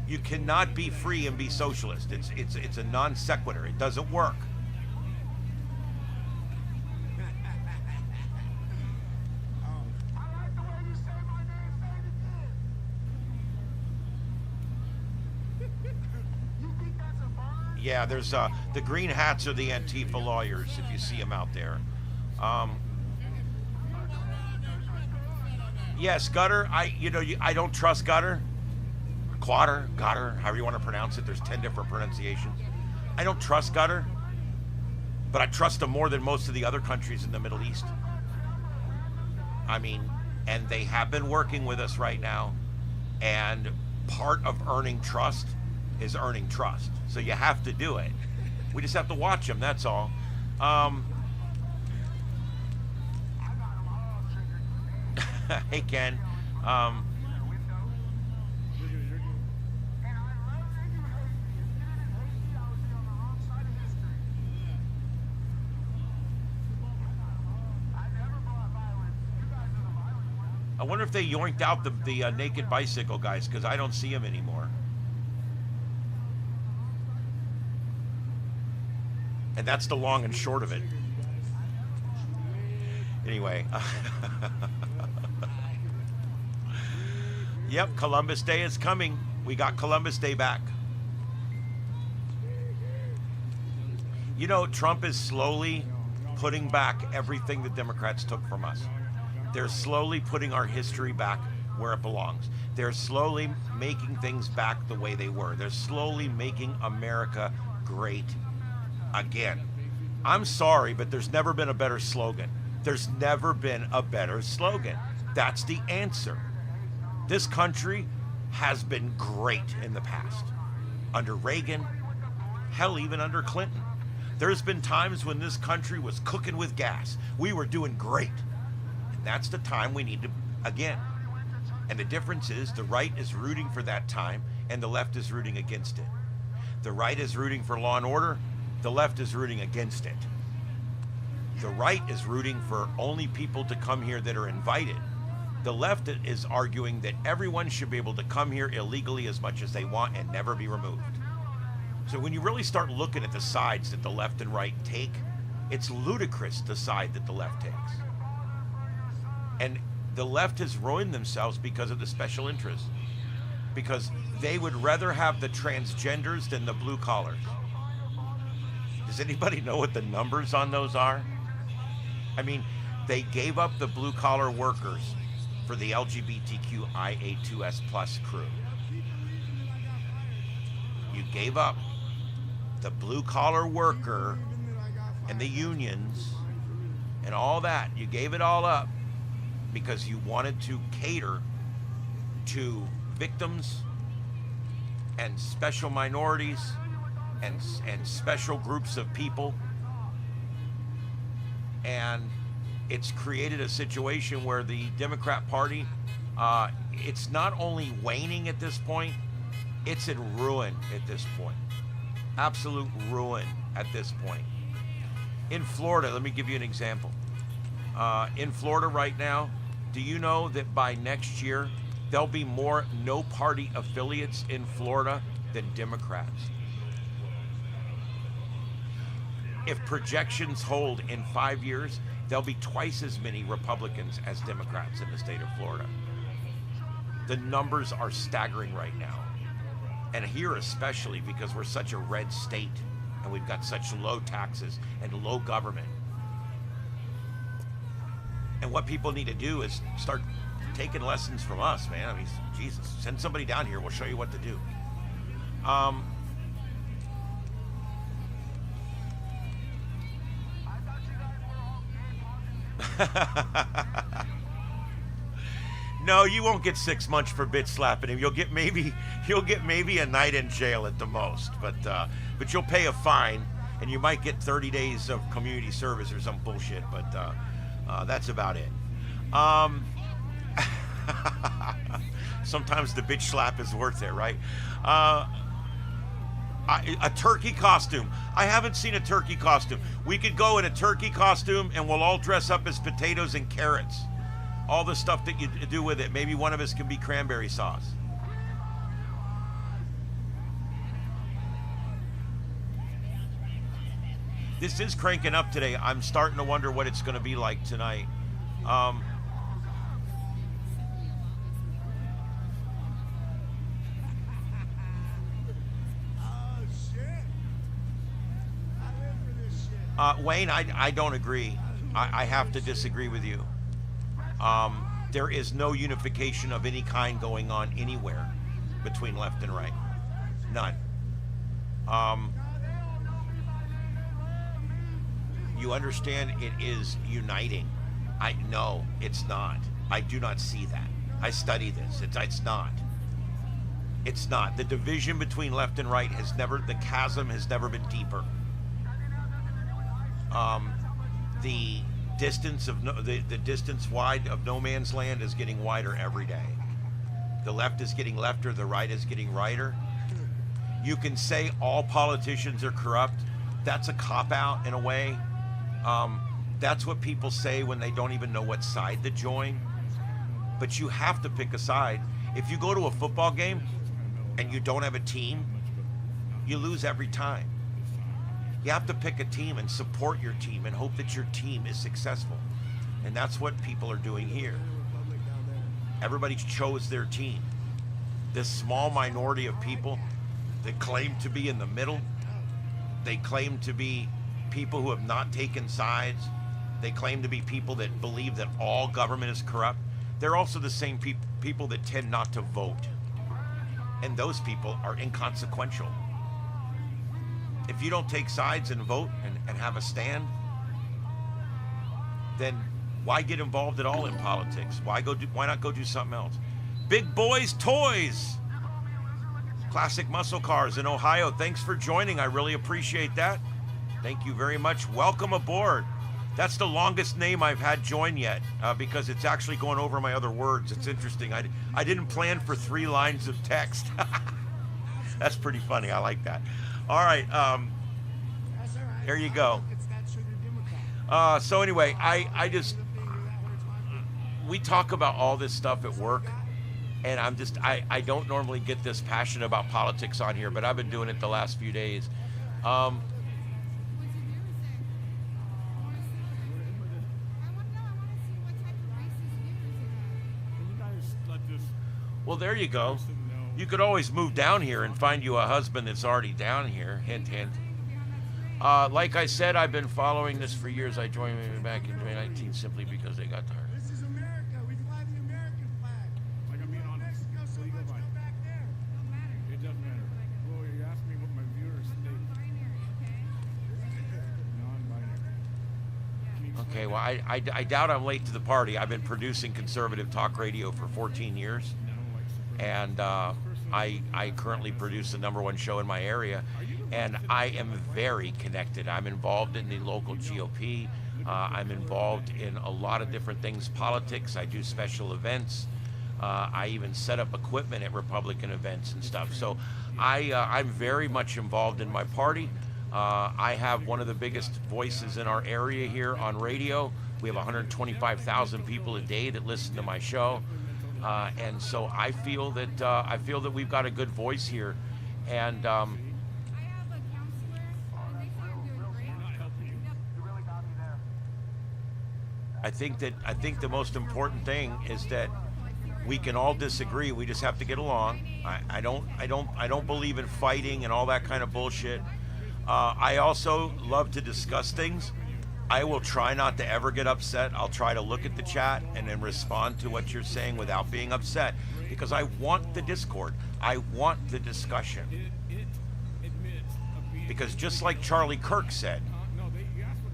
You cannot be free and be socialist. It's a non sequitur. It doesn't work. Yeah, there's the green hats are the Antifa lawyers, if you see them out there. Yes, Gutter. I don't trust Gutter. Quatter, Gutter, however you want to pronounce it. There's 10 different pronunciations. I don't trust Gutter, but I trust him more than most of the other countries in the Middle East. I mean, and they have been working with us right now, and part of earning trust is earning trust. So you have to do it. We just have to watch them, that's all. Hey, Ken. I wonder if they yoinked out the naked bicycle guys, because I don't see them anymore. And that's the long and short of it. Anyway. Yep, Columbus Day is coming. We got Columbus Day back. You know, Trump is slowly putting back everything the Democrats took from us. They're slowly putting our history back where it belongs. They're slowly making things back the way they were. They're slowly making America great again. I'm sorry, but there's never been a better slogan. There's never been a better slogan. That's the answer. This country has been great in the past. Under Reagan, hell, even under Clinton. There's been times when this country was cooking with gas. We were doing great. And that's the time we need to, again. And the difference is the right is rooting for that time and the left is rooting against it. The right is rooting for law and order. The left is rooting against it. The right is rooting for only people to come here that are invited. The left is arguing that everyone should be able to come here illegally as much as they want and never be removed. So when you really start looking at the sides that the left and right take, it's ludicrous the side that the left takes. And the left has ruined themselves because of the special interests. Because they would rather have the transgenders than the blue collars. Does anybody know what the numbers on those are? I mean, they gave up the blue collar workers for the LGBTQIA2S plus crew. You gave up the blue collar worker and the unions and all that. You gave it all up because you wanted to cater to victims and special minorities and special groups of people. And it's created a situation where the Democrat Party, it's not only waning at this point, it's in ruin at this point. Absolute ruin at this point. In Florida, let me give you an example. In Florida right now, do you know that by next year, there'll be more no-party affiliates in Florida than Democrats? If projections hold in 5 years, there'll be twice as many Republicans as Democrats in the state of Florida. The numbers are staggering right now. And here especially because we're such a red state and we've got such low taxes and low government. And what people need to do is start taking lessons from us, man. I mean, Jesus, send somebody down here, we'll show you what to do. No, you won't get 6 months for bitch slapping him. You'll get maybe a night in jail at the most, but you'll pay a fine, and you might get 30 days of community service or some bullshit. But that's about it. Sometimes the bitch slap is worth it, right? A turkey costume. I haven't seen a turkey costume. We could go in a turkey costume and we'll all dress up as potatoes and carrots. All the stuff that you do with it. Maybe one of us can be cranberry sauce. This is cranking up today. I'm starting to wonder what it's going to be like tonight. Wayne, I don't agree. I have to disagree with you. There is no unification of any kind going on anywhere between left and right. None. You understand it is uniting. No, it's not. I do not see that. I study this. It's not. It's not. The division between left and right the chasm has never been deeper. The distance the distance wide of no man's land is getting wider every day. The left is getting lefter, the right is getting righter. You can say all politicians are corrupt. That's a cop-out in a way. That's what people say when they don't even know what side to join. But you have to pick a side. If you go to a football game and you don't have a team, you lose every time. You have to pick a team and support your team and hope that your team is successful. And that's what people are doing here. Everybody chose their team. This small minority of people that claim to be in the middle, they claim to be people who have not taken sides, they claim to be people that believe that all government is corrupt. They're also the same people that tend not to vote. And those people are inconsequential. If you don't take sides and vote and have a stand, then why get involved at all in politics? Why not go do something else? Big Boys Toys, classic muscle cars in Ohio. Thanks for joining. I really appreciate that. Thank you very much. Welcome aboard. That's the longest name I've had join yet because it's actually going over my other words. It's interesting. I didn't plan for 3 lines of text. That's pretty funny. I like that. All right, there you go. So anyway, we talk about all this stuff at work, and I don't normally get this passionate about politics on here, but I've been doing it the last few days. Well, there you go. You could always move down here and find you a husband that's already down here. Hint, hint. Like I said, I've been following this for years. I joined back in 2019 simply because they got tired. This is America. We fly the American flag. Like, I'm being honest. Mexico so What do you go much, by? go back there. Don't matter. It doesn't matter. Well, you asked me what my viewers think. Non-binary. Okay, well, I doubt I'm late to the party. I've been producing conservative talk radio for 14 years. And I currently produce the #1 show in my area, and I am very connected. I'm involved in the local GOP. I'm involved in a lot of different things, politics. I do special events. I even set up equipment at Republican events and stuff. So I'm very much involved in my party. I have one of the biggest voices in our area here on radio. We have 125,000 people a day that listen to my show. And so I feel that we've got a good voice here. And I think the most important thing is that we can all disagree. We just have to get along. I don't believe in fighting and all that kind of bullshit. I also love to discuss things. I will try not to ever get upset. I'll try to look at the chat and then respond to what you're saying without being upset, because I want the discord. I want the discussion. Because just like Charlie Kirk said,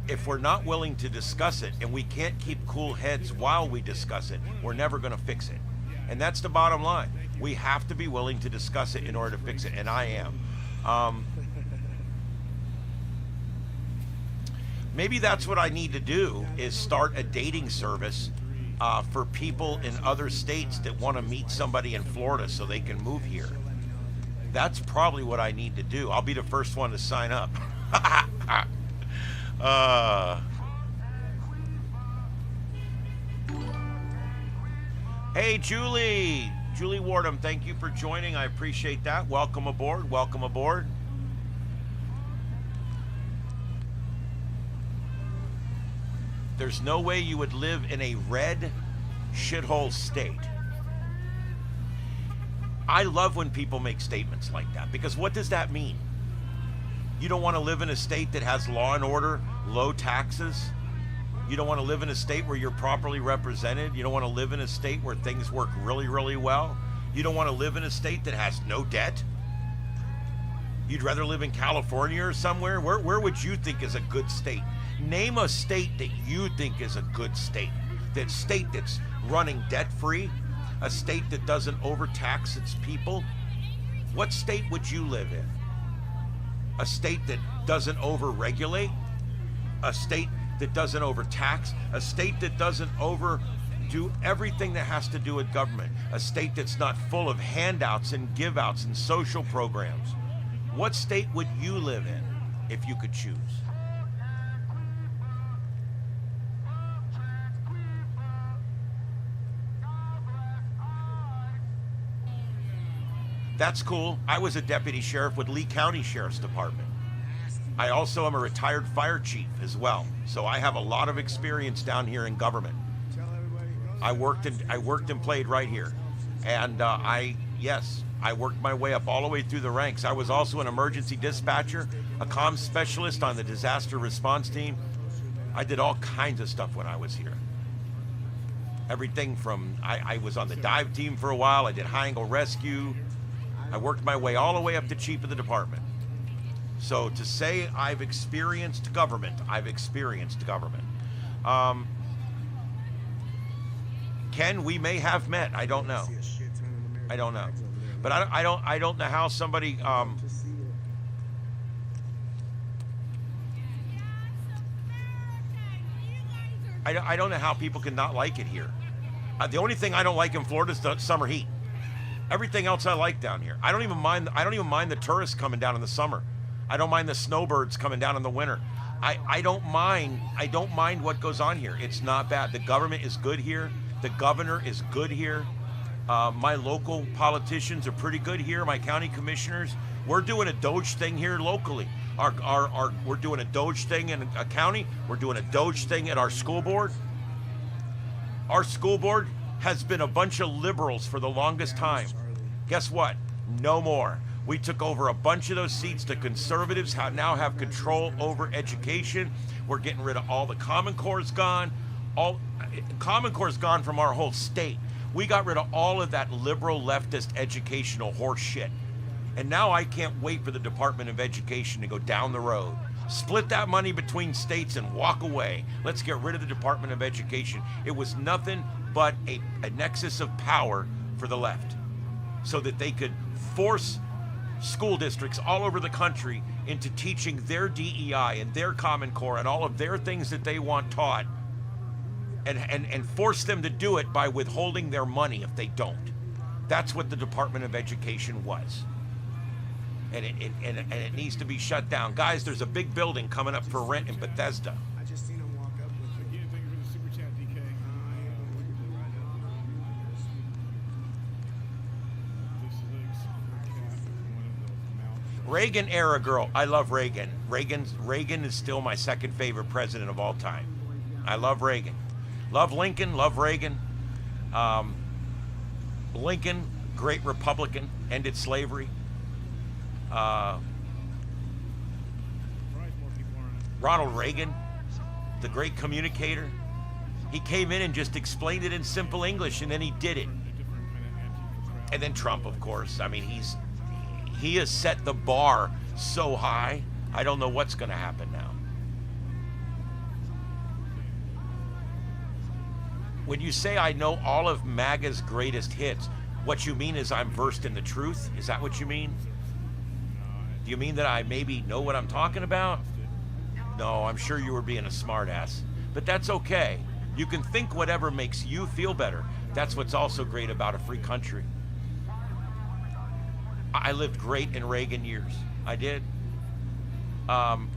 if we're not willing to discuss it and we can't keep cool heads while we discuss it, we're never going to fix it. And that's the bottom line. We have to be willing to discuss it in order to fix it, and I am. Maybe that's what I need to do, is start a dating service for people in other states that want to meet somebody in Florida so they can move here. That's probably what I need to do. I'll be the first one to sign up. Hey, Julie Wardham, thank you for joining. I appreciate that. Welcome aboard. Welcome aboard. There's no way you would live in a red shithole state. I love when people make statements like that, because what does that mean? You don't want to live in a state that has law and order, low taxes. You don't want to live in a state where you're properly represented. You don't want to live in a state where things work really, really well. You don't want to live in a state that has no debt. You'd rather live in California or somewhere? Where would you think is a good state? Name a state that you think is a good state. That state that's running debt-free. A state that doesn't overtax its people. What state would you live in? A state that doesn't overregulate? A state that doesn't overtax? A state that doesn't overdo everything that has to do with government? A state that's not full of handouts and give-outs and social programs? What state would you live in if you could choose? That's cool. I was a deputy sheriff with Lee County Sheriff's Department. I also am a retired fire chief as well. So I have a lot of experience down here in government. I worked and played right here. And I worked my way up all the way through the ranks. I was also an emergency dispatcher, a comms specialist on the disaster response team. I did all kinds of stuff when I was here. Everything from, I was on the dive team for a while. I did high angle rescue. I worked my way all the way up to chief of the department. So to say I've experienced government, I've experienced government. Ken, we may have met. I don't know. I don't know. But I don't know how somebody I don't know how people can not like it here. The only thing I don't like in Florida is the summer heat. Everything else I like down here. I don't even mind the tourists coming down in the summer. I don't mind the snowbirds coming down in the winter. I don't mind what goes on here. It's not bad. The government is good here. The governor is good here. My local politicians are pretty good here. My county commissioners. We're doing a Doge thing here locally. We're doing a Doge thing in a county. We're doing a Doge thing at our school board. Our school board has been a bunch of liberals for the longest time. Guess what? No more. We took over a bunch of those seats. The conservatives now have control over education. We're getting rid of all the Common Core's gone. Common Core's gone from our whole state. We got rid of all of that liberal leftist educational horse shit. And now I can't wait for the Department of Education to go down the road. Split that money between states and walk away. Let's get rid of the Department of Education. It was nothing but a nexus of power for the left, so that they could force school districts all over the country into teaching their DEI and their Common Core and all of their things that they want taught, and force them to do it by withholding their money if they don't. That's what the Department of Education was. And it needs to be shut down. Guys, there's a big building coming up for rent in Bethesda. I just seen him walk up with Again, thank you for the super chat, DK. Reagan era girl. I love Reagan. Reagan is still my second favorite president of all time. I love Reagan. Love Lincoln, love Reagan. Lincoln, great Republican, ended slavery. Ronald Reagan, the great communicator. He came in and just explained it in simple English, and then he did it. And then Trump, of course. I mean, he has set the bar so high, I don't know what's going to happen now. When you say I know all of MAGA's greatest hits, what you mean is I'm versed in the truth? Is that what you mean? Do you mean that I maybe know what I'm talking about? No, I'm sure you were being a smartass. But that's okay. You can think whatever makes you feel better. That's what's also great about a free country. I lived great in Reagan years. I did.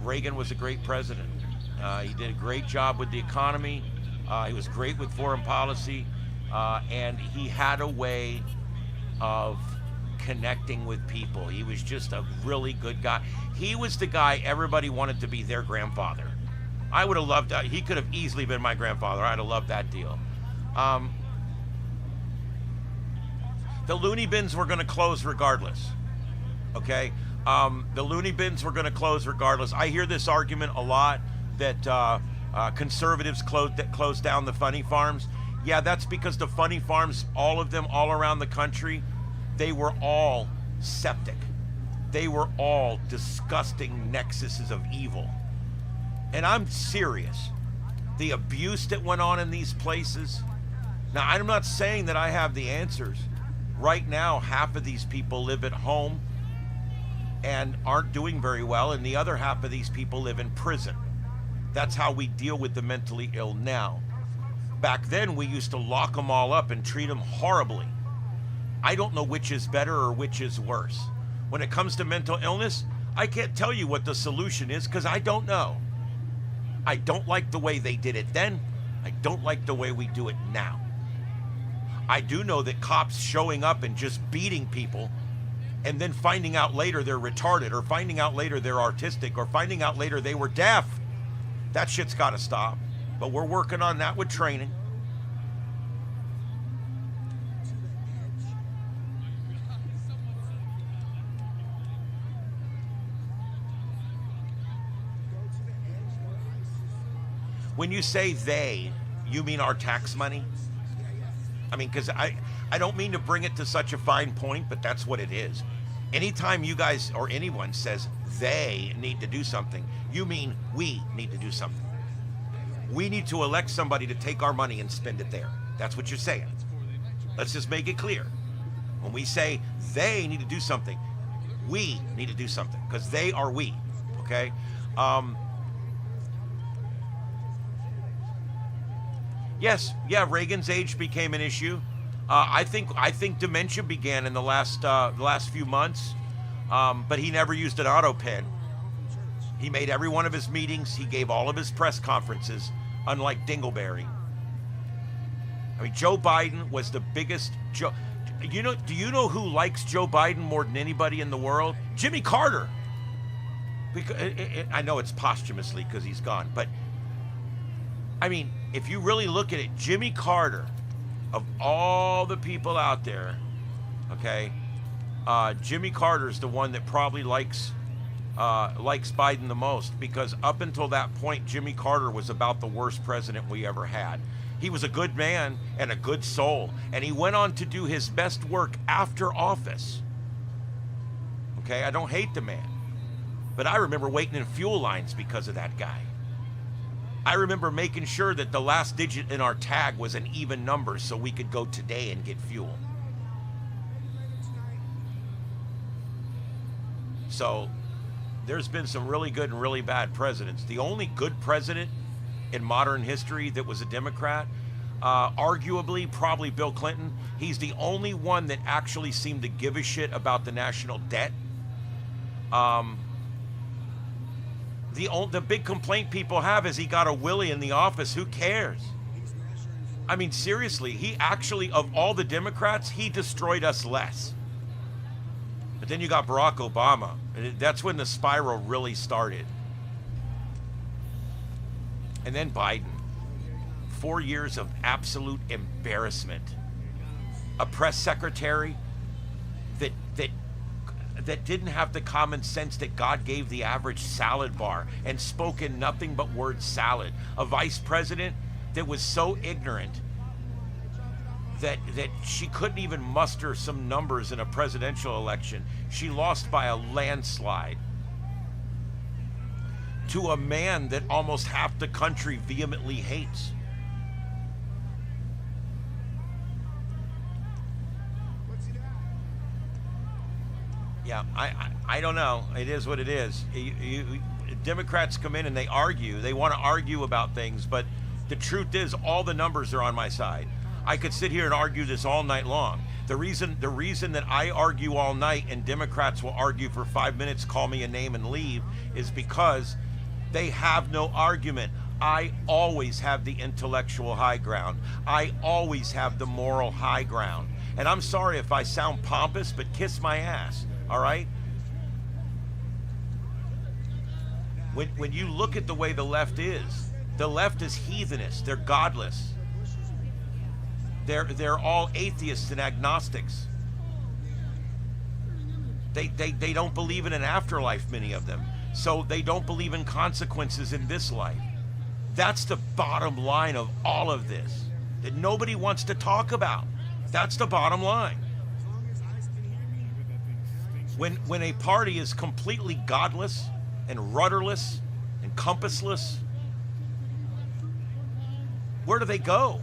Reagan was a great president. He did a great job with the economy. He was great with foreign policy. And he had a way of connecting with people. He was just a really good guy. He was the guy everybody wanted to be their grandfather. I would have loved that. He could have easily been my grandfather. I'd have loved that deal. The loony bins were going to close regardless. Okay? The loony bins were going to close regardless. I hear this argument a lot that conservatives closed down the funny farms. Yeah, that's because the funny farms, all of them, all around the country, they were all septic. They were all disgusting nexuses of evil. And I'm serious. The abuse that went on in these places. Now, I'm not saying that I have the answers. Right now, half of these people live at home and aren't doing very well, and the other half of these people live in prison. That's how we deal with the mentally ill now. Back then, we used to lock them all up and treat them horribly. I don't know which is better or which is worse. When it comes to mental illness, I can't tell you what the solution is because I don't know. I don't like the way they did it then. I don't like the way we do it now. I do know that cops showing up and just beating people and then finding out later they're retarded, or finding out later they're autistic, or finding out later they were deaf. That shit's got to stop. But we're working on that with training. When you say they, you mean our tax money? I mean, because I don't mean to bring it to such a fine point, but that's what it is. Anytime you guys or anyone says they need to do something, you mean we need to do something. We need to elect somebody to take our money and spend it there. That's what you're saying. Let's just make it clear. When we say they need to do something, we need to do something, because they are we, okay? Yes, yeah, Reagan's age became an issue. I think dementia began in the last few months, but he never used an auto pen. He made every one of his meetings. He gave all of his press conferences, unlike Dingleberry. I mean, Joe Biden was the biggest. Do you know who likes Joe Biden more than anybody in the world? Jimmy Carter. Because I know it's posthumously because he's gone, but I mean, if you really look at it, Jimmy Carter, of all the people out there, okay, Jimmy Carter's the one that probably likes Biden the most, because up until that point, Jimmy Carter was about the worst president we ever had. He was a good man and a good soul, and he went on to do his best work after office. Okay, I don't hate the man, but I remember waiting in fuel lines because of that guy. I remember making sure that the last digit in our tag was an even number so we could go today and get fuel. So there's been some really good and really bad presidents. The only good president in modern history that was a Democrat, arguably probably Bill Clinton. He's the only one that actually seemed to give a shit about the national debt. The big complaint people have is he got a Willie in the office. Who cares? I mean, seriously, he actually, of all the Democrats, he destroyed us less. But then you got Barack Obama. And that's when the spiral really started. And then Biden. 4 years of absolute embarrassment. A press secretary that didn't have the common sense that God gave the average salad bar and spoke in nothing but word salad. A vice president that was so ignorant that she couldn't even muster some numbers in a presidential election. She lost by a landslide to a man that almost half the country vehemently hates. Yeah, I don't know. It is what it is. Democrats come in and they argue. They want to argue about things, but the truth is all the numbers are on my side. I could sit here and argue this all night long. The reason that I argue all night and Democrats will argue for 5 minutes, call me a name and leave, is because they have no argument. I always have the intellectual high ground. I always have the moral high ground. And I'm sorry if I sound pompous, but kiss my ass. All right? When you look at the way the left is heathenist. They're godless. They're all atheists and agnostics. They don't believe in an afterlife, many of them. So they don't believe in consequences in this life. That's the bottom line of all of this that nobody wants to talk about. That's the bottom line. When a party is completely godless and rudderless and compassless, where do they go?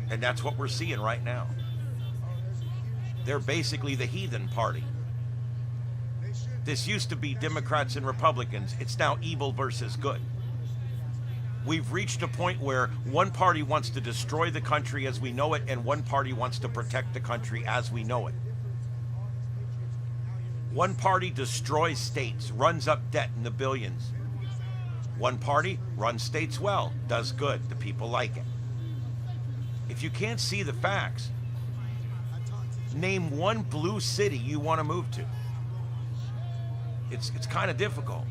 And that's what we're seeing right now. They're basically the heathen party. This used to be Democrats and Republicans. It's now evil versus good. We've reached a point where one party wants to destroy the country as we know it, and one party wants to protect the country as we know it. One party destroys states, runs up debt in the billions. One party runs states well, does good, the people like it. If you can't see the facts, name one blue city you want to move to. It's kind of difficult.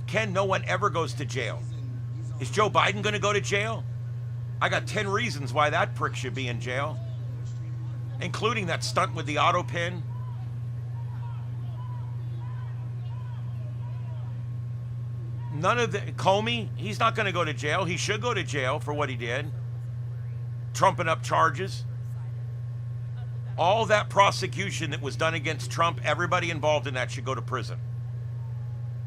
Ken, no one ever goes to jail. Is Joe Biden going to go to jail? I got 10 reasons why that prick should be in jail, including that stunt with the auto pin. None of the Comey, he's not going to go to jail. He should go to jail for what he did, trumping up charges. All that prosecution that was done against Trump, everybody involved in that should go to prison.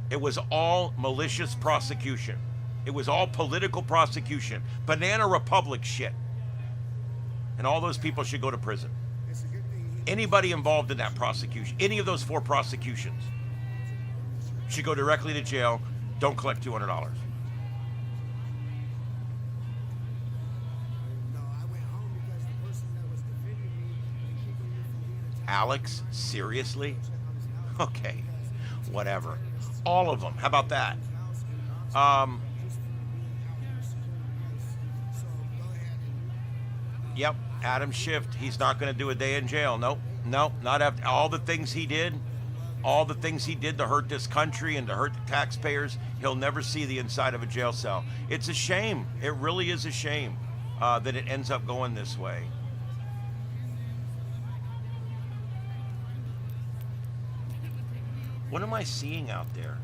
It was all malicious prosecution. It was all political prosecution. Banana Republic shit. And all those people should go to prison. Anybody involved in that prosecution, any of those 4 prosecutions, should go directly to jail. Don't collect $200. Alex, seriously? Okay, whatever. All of them. How about that? Yep, Adam Schiff, he's not going to do a day in jail. Nope, not after all the things he did. All the things he did to hurt this country and to hurt the taxpayers, he'll never see the inside of a jail cell. It's a shame. It really is a shame that it ends up going this way. What am I seeing out there?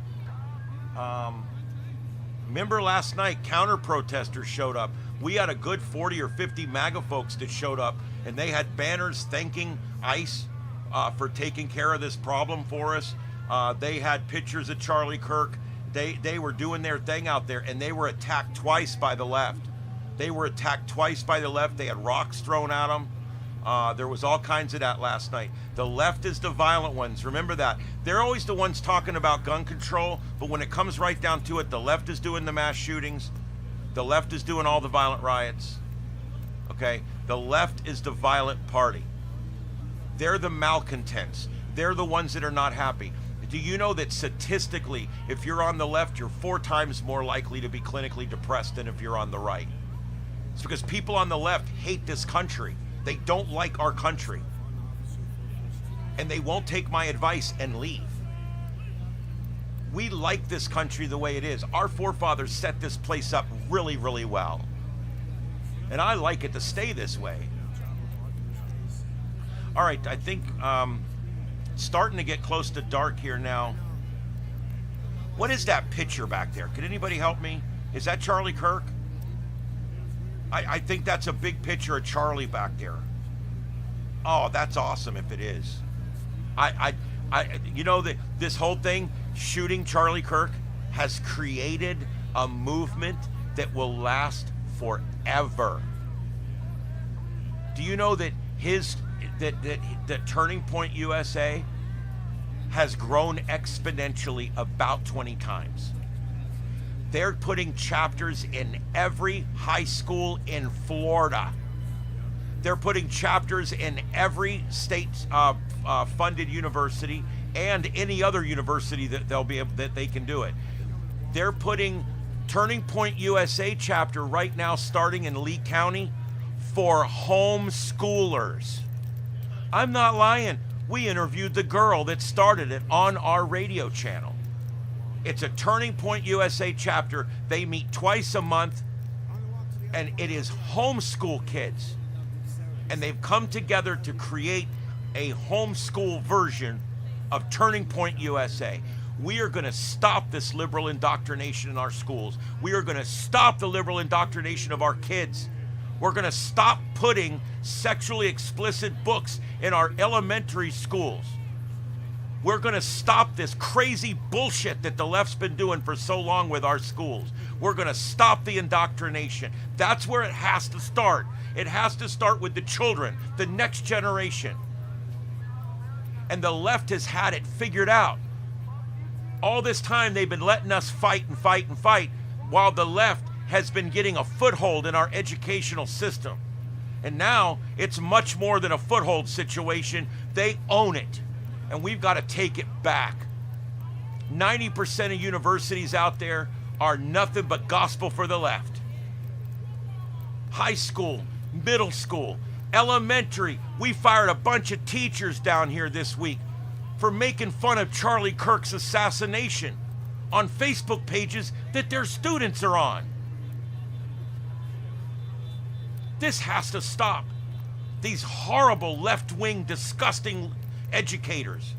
Remember last night, Counterprotesters showed up. We had a good 40 or 50 MAGA folks that showed up, and they had banners thanking ICE for taking care of this problem for us. They had pictures of Charlie Kirk. They were doing their thing out there, and they were attacked twice by the left. They had rocks thrown at them. There was all kinds of that last night. The left is the violent ones. Remember that. They're always the ones talking about gun control, but when it comes right down to it, the left is doing the mass shootings. The left is doing all the violent riots. Okay? The left is the violent party. They're the malcontents. They're the ones that are not happy. Do you know that statistically, if you're on the left, you're 4 times more likely to be clinically depressed than if you're on the right? It's because people on the left hate this country. They don't like our country. And they won't take my advice and leave. We like this country the way it is. Our forefathers set this place up really, really well. And I like it to stay this way. All right, I think starting to get close to dark here now. What is that picture back there? Can anybody help me? Is that Charlie Kirk? I think that's a big picture of Charlie back there. Oh, that's awesome if it is. You know, this whole thing, shooting Charlie Kirk, has created a movement that will last forever. Do you know that that Turning Point USA has grown exponentially about 20 times? They're putting chapters in every high school in Florida. They're putting chapters in every state funded university and any other university that that they can do it. They're putting Turning Point USA chapter right now starting in Lee County for homeschoolers. I'm not lying. We interviewed the girl that started it on our radio channel. It's a Turning Point USA chapter. They meet twice a month, and it is homeschool kids. And they've come together to create a homeschool version of Turning Point USA. We are going to stop this liberal indoctrination in our schools. We are going to stop the liberal indoctrination of our kids. We're going to stop putting sexually explicit books in our elementary schools. We're going to stop this crazy bullshit that the left's been doing for so long with our schools. We're going to stop the indoctrination. That's where it has to start. It has to start with the children, the next generation. And the left has had it figured out. All this time they've been letting us fight and fight and fight, while the left has been getting a foothold in our educational system. And now it's much more than a foothold situation. They own it. And we've got to take it back. 90% of universities out there are nothing but gospel for the left. High school, middle school, elementary. We fired a bunch of teachers down here this week for making fun of Charlie Kirk's assassination on Facebook pages that their students are on. This has to stop. These horrible left-wing, disgusting educators.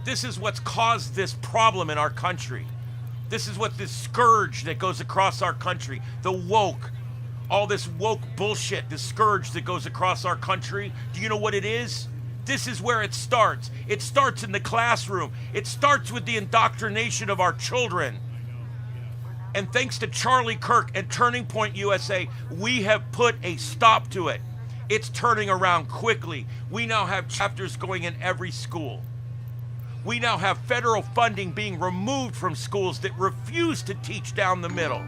This is what's caused this problem in our country. This is what this scourge that goes across our country, the woke, all this woke bullshit, this scourge that goes across our country. Do you know what it is? This is where it starts. It starts in the classroom. It starts with the indoctrination of our children. And thanks to Charlie Kirk and Turning Point USA, we have put a stop to it. It's turning around quickly. We now have chapters going in every school. We now have federal funding being removed from schools that refuse to teach down the middle.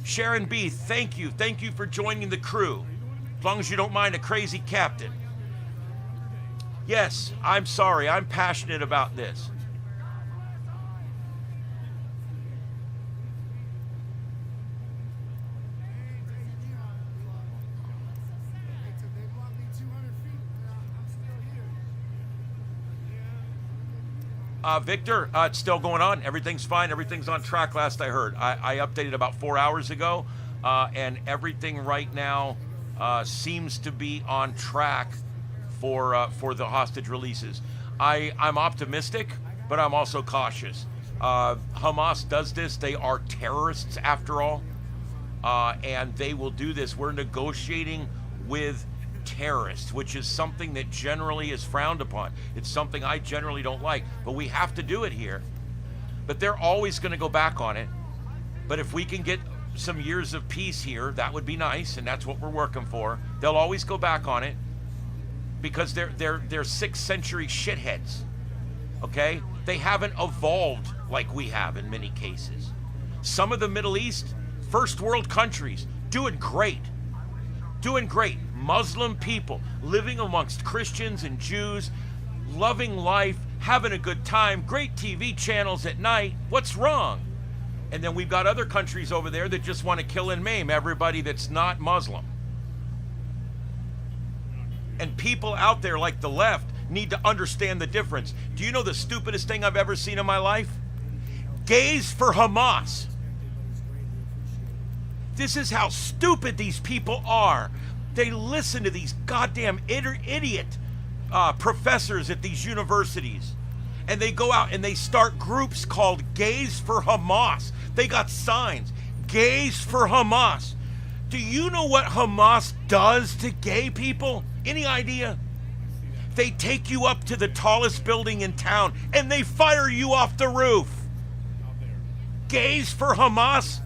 Sharon B., thank you. Thank you for joining the crew. As long as you don't mind a crazy captain. Yes, I'm sorry. I'm passionate about this. Victor, it's still going on. Everything's fine. Everything's on track last I heard. I updated about 4 hours ago, and everything right now seems to be on track for the hostage releases. I'm optimistic, but I'm also cautious. Hamas does this. They are terrorists after all, and they will do this. We're negotiating with terrorists, which is something that generally is frowned upon. It's something I generally don't like, but we have to do it here. But they're always going to go back on it. But if we can get some years of peace here. That would be nice, and that's what we're working for. They'll always go back on it because they're 6th century shitheads. Okay? They haven't evolved like we have in many cases. Some of the Middle East, first world countries, doing great. Doing great. Muslim people living amongst Christians and Jews, loving life, having a good time, great TV channels at night. What's wrong? And then we've got other countries over there that just want to kill and maim everybody that's not Muslim. And people out there like the left need to understand the difference. Do you know the stupidest thing I've ever seen in my life? Gays for Hamas. This is how stupid these people are. They listen to these goddamn idiot professors at these universities. And they go out and they start groups called Gays for Hamas. They got signs. Gays for Hamas. Do you know what Hamas does to gay people? Any idea? They take you up to the tallest building in town and they fire you off the roof. Gays for Hamas?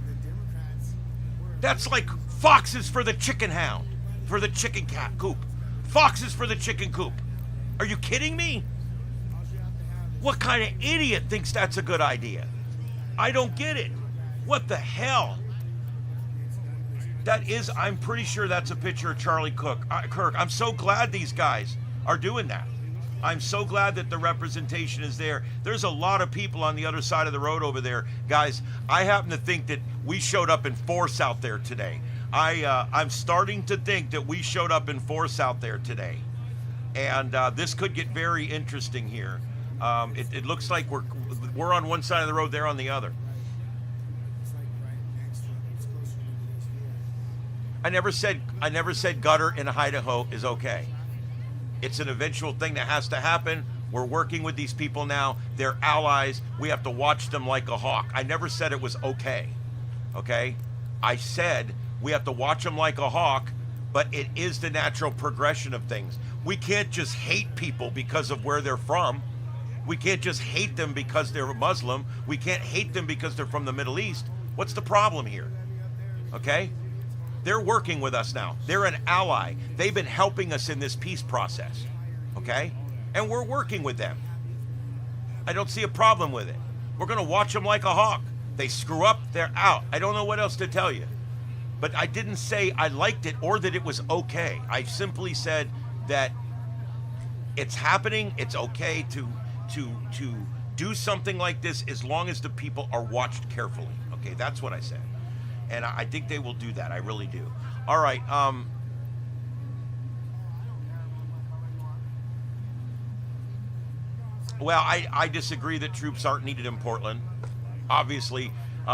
That's like foxes for the chicken hound, for the chicken coop. Foxes for the chicken coop. Are you kidding me? What kind of idiot thinks that's a good idea? I don't get it. What the hell? That is, I'm pretty sure that's a picture of Charlie Kirk. I'm so glad these guys are doing that. I'm so glad that the representation is there. There's a lot of people on the other side of the road over there. Guys, I happen to think that we showed up in force out there today. I'm starting to think that we showed up in force out there today. And this could get very interesting here. It looks like we're on one side of the road, they're on the other. I never said gutter in Idaho is okay. It's an eventual thing that has to happen. We're working with these people now. They're allies. We have to watch them like a hawk. I never said it was okay. Okay? I said we have to watch them like a hawk, but it is the natural progression of things. We can't just hate people because of where they're from. We can't just hate them because they're Muslim. We can't hate them because they're from the Middle East. What's the problem here? Okay? They're working with us now. They're an ally. They've been helping us in this peace process. Okay? And we're working with them. I don't see a problem with it. We're going to watch them like a hawk. They screw up, they're out. I don't know what else to tell you. But I didn't say I liked it or that it was okay. I simply said that it's happening. It's okay to do something like this as long as the people are watched carefully. Okay, that's what I said. And I think they will do that. I really do. All right. Well, I disagree that troops aren't needed in Portland. Obviously,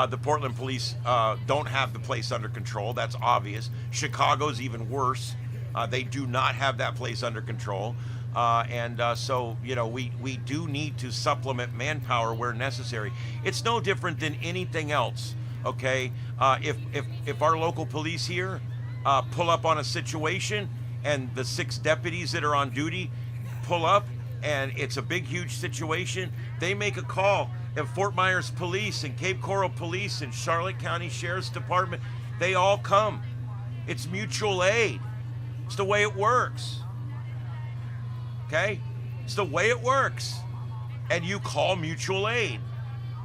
the Portland police don't have the place under control. That's obvious. Chicago's even worse. They do not have that place under control. So, you know, we do need to supplement manpower where necessary. It's no different than anything else. Okay, if our local police here pull up on a situation and the 6 deputies that are on duty pull up and it's a big, huge situation, they make a call. And Fort Myers Police and Cape Coral Police and Charlotte County Sheriff's Department, they all come. It's mutual aid. It's the way it works. Okay? It's the way it works. And you call mutual aid.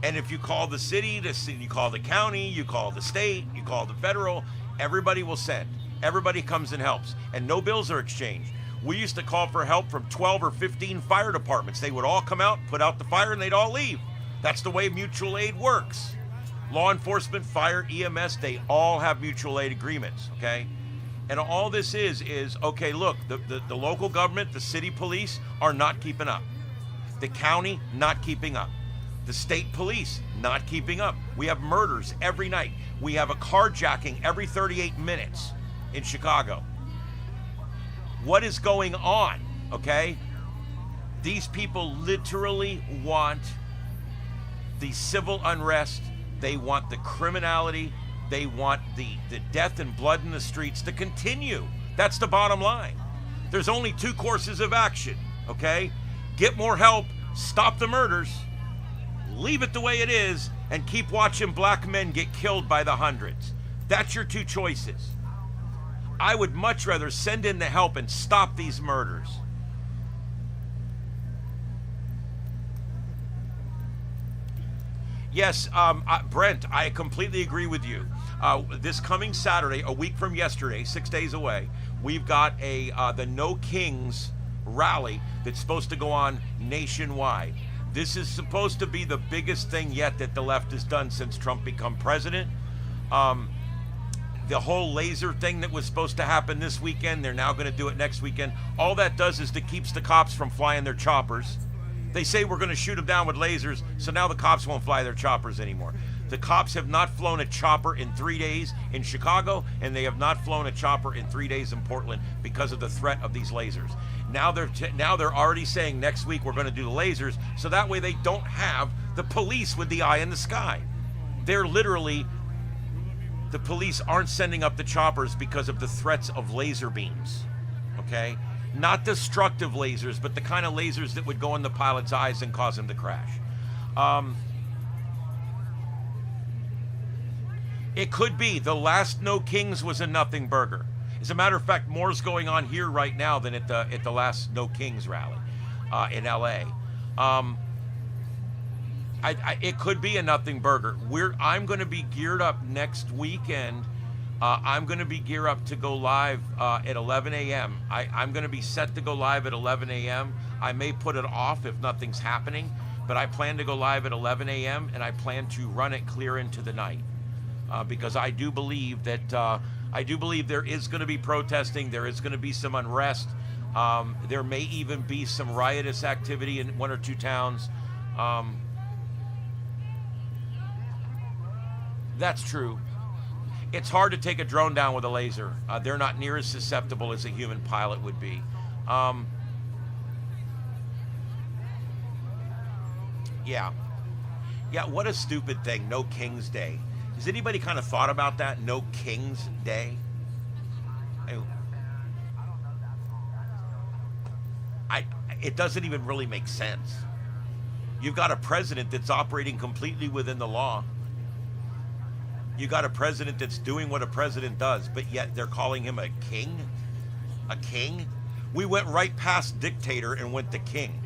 And if you call the city, you call the county, you call the state, you call the federal, everybody will send. Everybody comes and helps. And no bills are exchanged. We used to call for help from 12 or 15 fire departments. They would all come out, put out the fire, and they'd all leave. That's the way mutual aid works. Law enforcement, fire, EMS, they all have mutual aid agreements, okay? And all this is okay, look, the local government, the city police are not keeping up. The county, not keeping up. The state police, not keeping up. We have murders every night. We have a carjacking every 38 minutes in Chicago. What is going on, okay? These people literally want the civil unrest. They want the criminality. They want the death and blood in the streets to continue. That's the bottom line. There's only 2 courses of action, okay? Get more help, stop the murders, leave it the way it is, and keep watching black men get killed by the hundreds. That's your two choices. I would much rather send in the help and stop these murders. Yes, Brent, I completely agree with you. This coming Saturday, a week from yesterday, 6 days away, we've got the No Kings rally that's supposed to go on nationwide. This is supposed to be the biggest thing yet that the left has done since Trump became president. The whole laser thing that was supposed to happen this weekend, they're now going to do it next weekend. All that does is it keeps the cops from flying their choppers. They say we're going to shoot them down with lasers, so now the cops won't fly their choppers anymore. The cops have not flown a chopper in 3 days in Chicago, and they have not flown a chopper in 3 days in Portland because of the threat of these lasers. Now they're already saying next week we're going to do the lasers, so that way they don't have the police with the eye in the sky. They're literally, the police aren't sending up the choppers because of the threats of laser beams, okay? Not destructive lasers, but the kind of lasers that would go in the pilot's eyes and cause him to crash. It could be the last No Kings was a nothing burger. As a matter of fact, more's going on here right now than at the last No Kings rally in LA. It could be a nothing burger. I'm going to be geared up next weekend. I'm going to be geared up to go live at 11 a.m. I'm going to be set to go live at 11 a.m. I may put it off if nothing's happening, but I plan to go live at 11 a.m. and I plan to run it clear into the night because I do believe that there is going to be protesting. There is going to be some unrest. There may even be some riotous activity in one or two towns. That's true. It's hard to take a drone down with a laser. They're not near as susceptible as a human pilot would be. Yeah, what a stupid thing, No King's Day. Has anybody kind of thought about that, No King's Day? It doesn't even really make sense. You've got a president that's operating completely within the law. You got a president that's doing what a president does, but yet they're calling him a king? A king? We went right past dictator and went to king.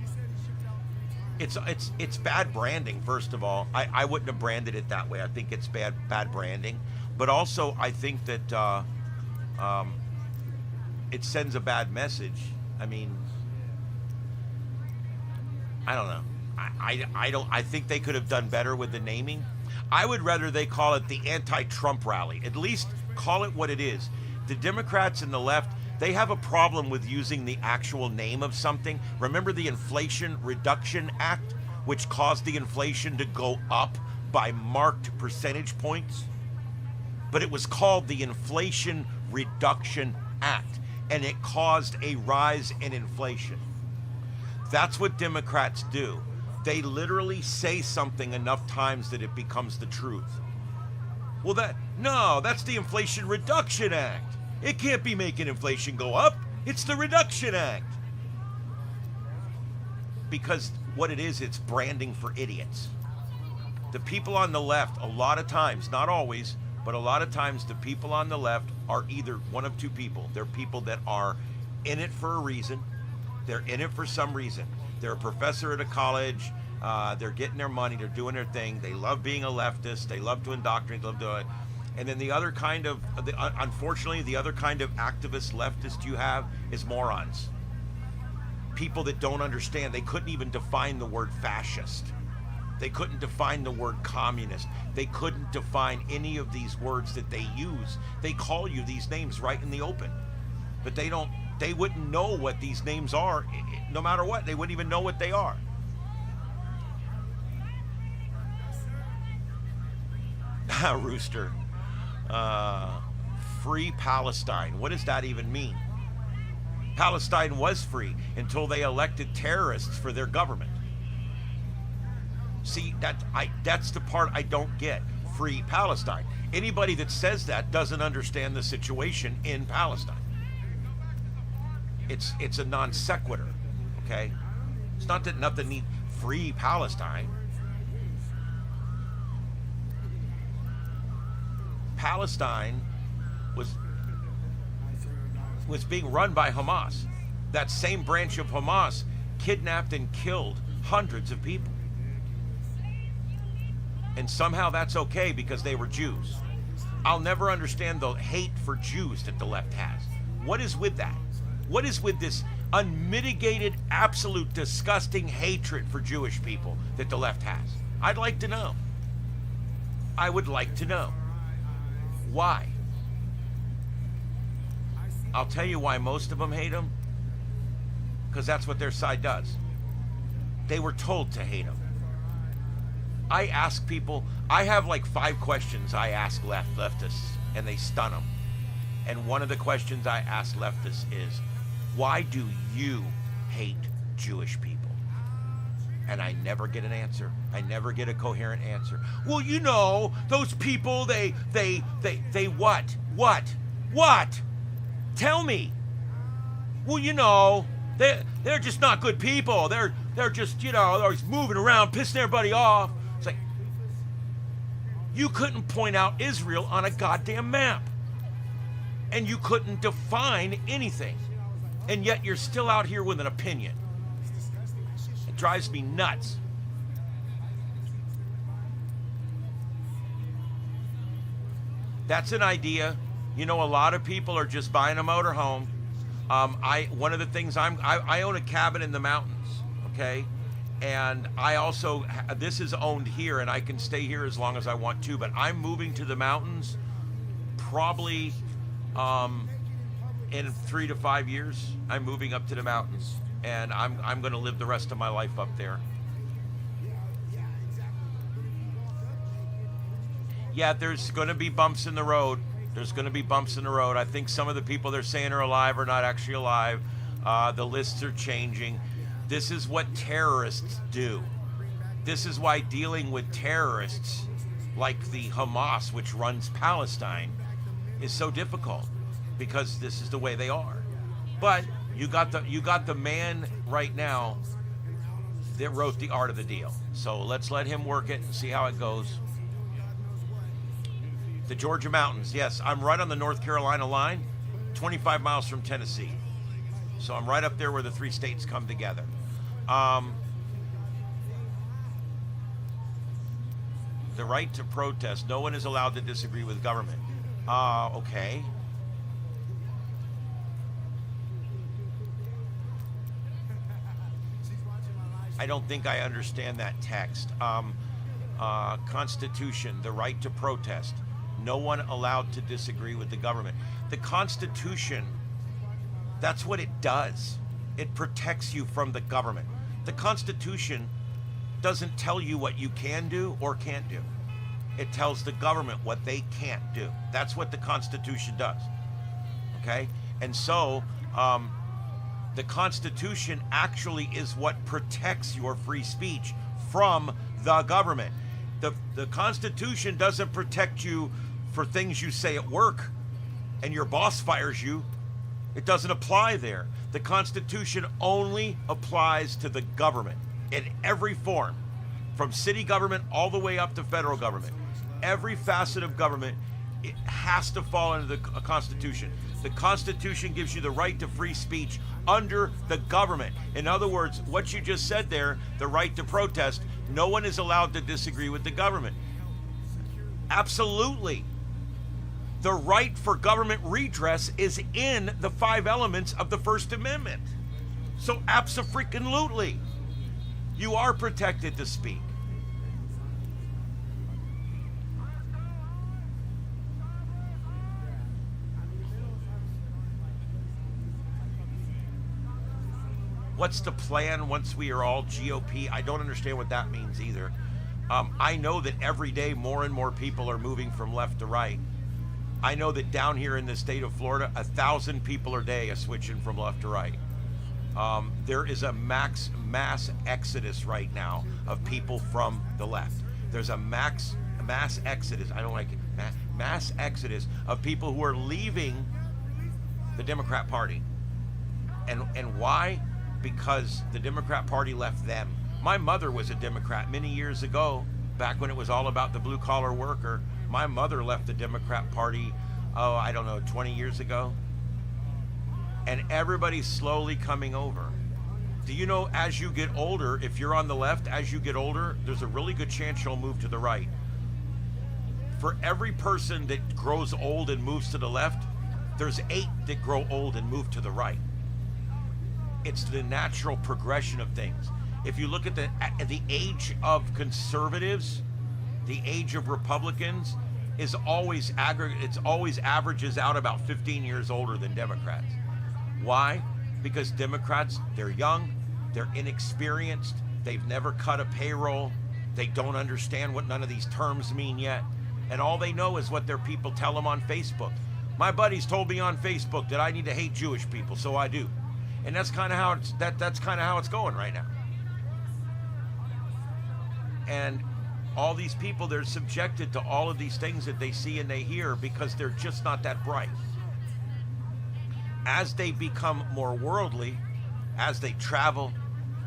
It's bad branding, first of all. I wouldn't have branded it that way. I think it's bad branding. But also, I think that it sends a bad message. I mean, I don't know. I think they could have done better with the naming. I would rather they call it the anti-Trump rally. At least call it what it is. The Democrats and the left, they have a problem with using the actual name of something. Remember the Inflation Reduction Act, which caused the inflation to go up by marked percentage points? But it was called the Inflation Reduction Act, and it caused a rise in inflation. That's what Democrats do. They literally say something enough times that it becomes the truth. Well, that's the Inflation Reduction Act. It can't be making inflation go up. It's the Reduction Act. Because what it is, it's branding for idiots. The people on the left, a lot of times, not always, but a lot of times the people on the left are either one of two people. They're people that are in it for a reason. They're in it for some reason. They're a professor at a college. They're getting their money. They're doing their thing. They love being a leftist. They love to indoctrinate. They love to, and then the other kind of, unfortunately, the other kind of activist leftist you have is morons. People that don't understand. They couldn't even define the word fascist. They couldn't define the word communist. They couldn't define any of these words that they use. They call you these names right in the open, but they don't. They wouldn't know what these names are, no matter what. They wouldn't even know what they are. Rooster. Free Palestine. What does that even mean? Palestine was free until they elected terrorists for their government. See, that's the part I don't get. Free Palestine. Anybody that says that doesn't understand the situation in Palestine. It's a non sequitur, okay? It's not that nothing needs free Palestine. Palestine was being run by Hamas. That same branch of Hamas kidnapped and killed hundreds of people. And somehow that's okay because they were Jews. I'll never understand the hate for Jews that the left has. What is with that? What is with this unmitigated, absolute, disgusting hatred for Jewish people that the left has? I'd like to know. I would like to know. Why? I'll tell you why most of them hate them. Because that's what their side does. They were told to hate them. I ask people, I have like 5 questions I ask leftists, and they stun them. And one of the questions I ask leftists is, why do you hate Jewish people? And I never get an answer. I never get a coherent answer. Well, you know, those people, they what? What? Tell me. Well, you know, they're just not good people. They're just, you know, they're moving around, pissing everybody off. It's like, you couldn't point out Israel on a goddamn map. And you couldn't define anything. And yet you're still out here with an opinion. It drives me nuts. That's an idea. You know, a lot of people are just buying a motorhome. One of the things I own a cabin in the mountains, okay? And I also, this is owned here and I can stay here as long as I want to, but I'm moving to the mountains probably in 3 to 5 years. I'm moving up to the mountains and I'm going to live the rest of my life up there. Yeah, there's going to be bumps in the road. There's going to be bumps in the road. I think some of the people they're saying are alive are not actually alive. The lists are changing. This is what terrorists do. This is why dealing with terrorists like the Hamas, which runs Palestine, is so difficult, because this is the way they are. But you got the man right now that wrote The Art of the Deal. So let's let him work it and see how it goes. The Georgia mountains, yes, I'm right on the North Carolina line, 25 miles from Tennessee. So I'm right up there where the 3 states come together. The right to protest. No one is allowed to disagree with government. Okay. I don't think I understand that text. Constitution, the right to protest. No one allowed to disagree with the government. The Constitution, that's what it does. It protects you from the government. The Constitution doesn't tell you what you can do or can't do. It tells the government what they can't do. That's what the Constitution does. Okay? And so, the Constitution actually is what protects your free speech from the government. The Constitution doesn't protect you for things you say at work and your boss fires you. It doesn't apply there. The Constitution only applies to the government in every form, from city government all the way up to federal government. Every facet of government, it has to fall under the Constitution. The Constitution gives you the right to free speech under the government. In other words, what you just said there, the right to protest, no one is allowed to disagree with the government. Absolutely. The right for government redress is in the 5 elements of the First Amendment. So abso-freaking-lutely, you are protected to speak. What's the plan once we are all GOP? I don't understand what that means either. I know that every day more and more people are moving from left to right. I know that down here in the state of Florida, 1,000 people a day are switching from left to right. There is a mass exodus right now of people from the left. There's a mass exodus. I don't like it. Mass exodus of people who are leaving the Democrat Party. And why? Because the Democrat Party left them. My mother was a Democrat many years ago, back when it was all about the blue-collar worker. My mother left the Democrat Party, oh, I don't know, 20 years ago. And everybody's slowly coming over. Do you know, as you get older, if you're on the left, as you get older, there's a really good chance you'll move to the right. For every person that grows old and moves to the left, there's 8 that grow old and move to the right. It's the natural progression of things. If you look at the age of conservatives, the age of Republicans is always averages out about 15 years older than Democrats. Why? Because Democrats, they're young, they're inexperienced, they've never cut a payroll, they don't understand what none of these terms mean yet, and all they know is what their people tell them on Facebook. My buddies told me on Facebook that I need to hate Jewish people, so I do. And that's kind of how it's going right now. And all these people, they're subjected to all of these things that they see and they hear because they're just not that bright. As they become more worldly, as they travel,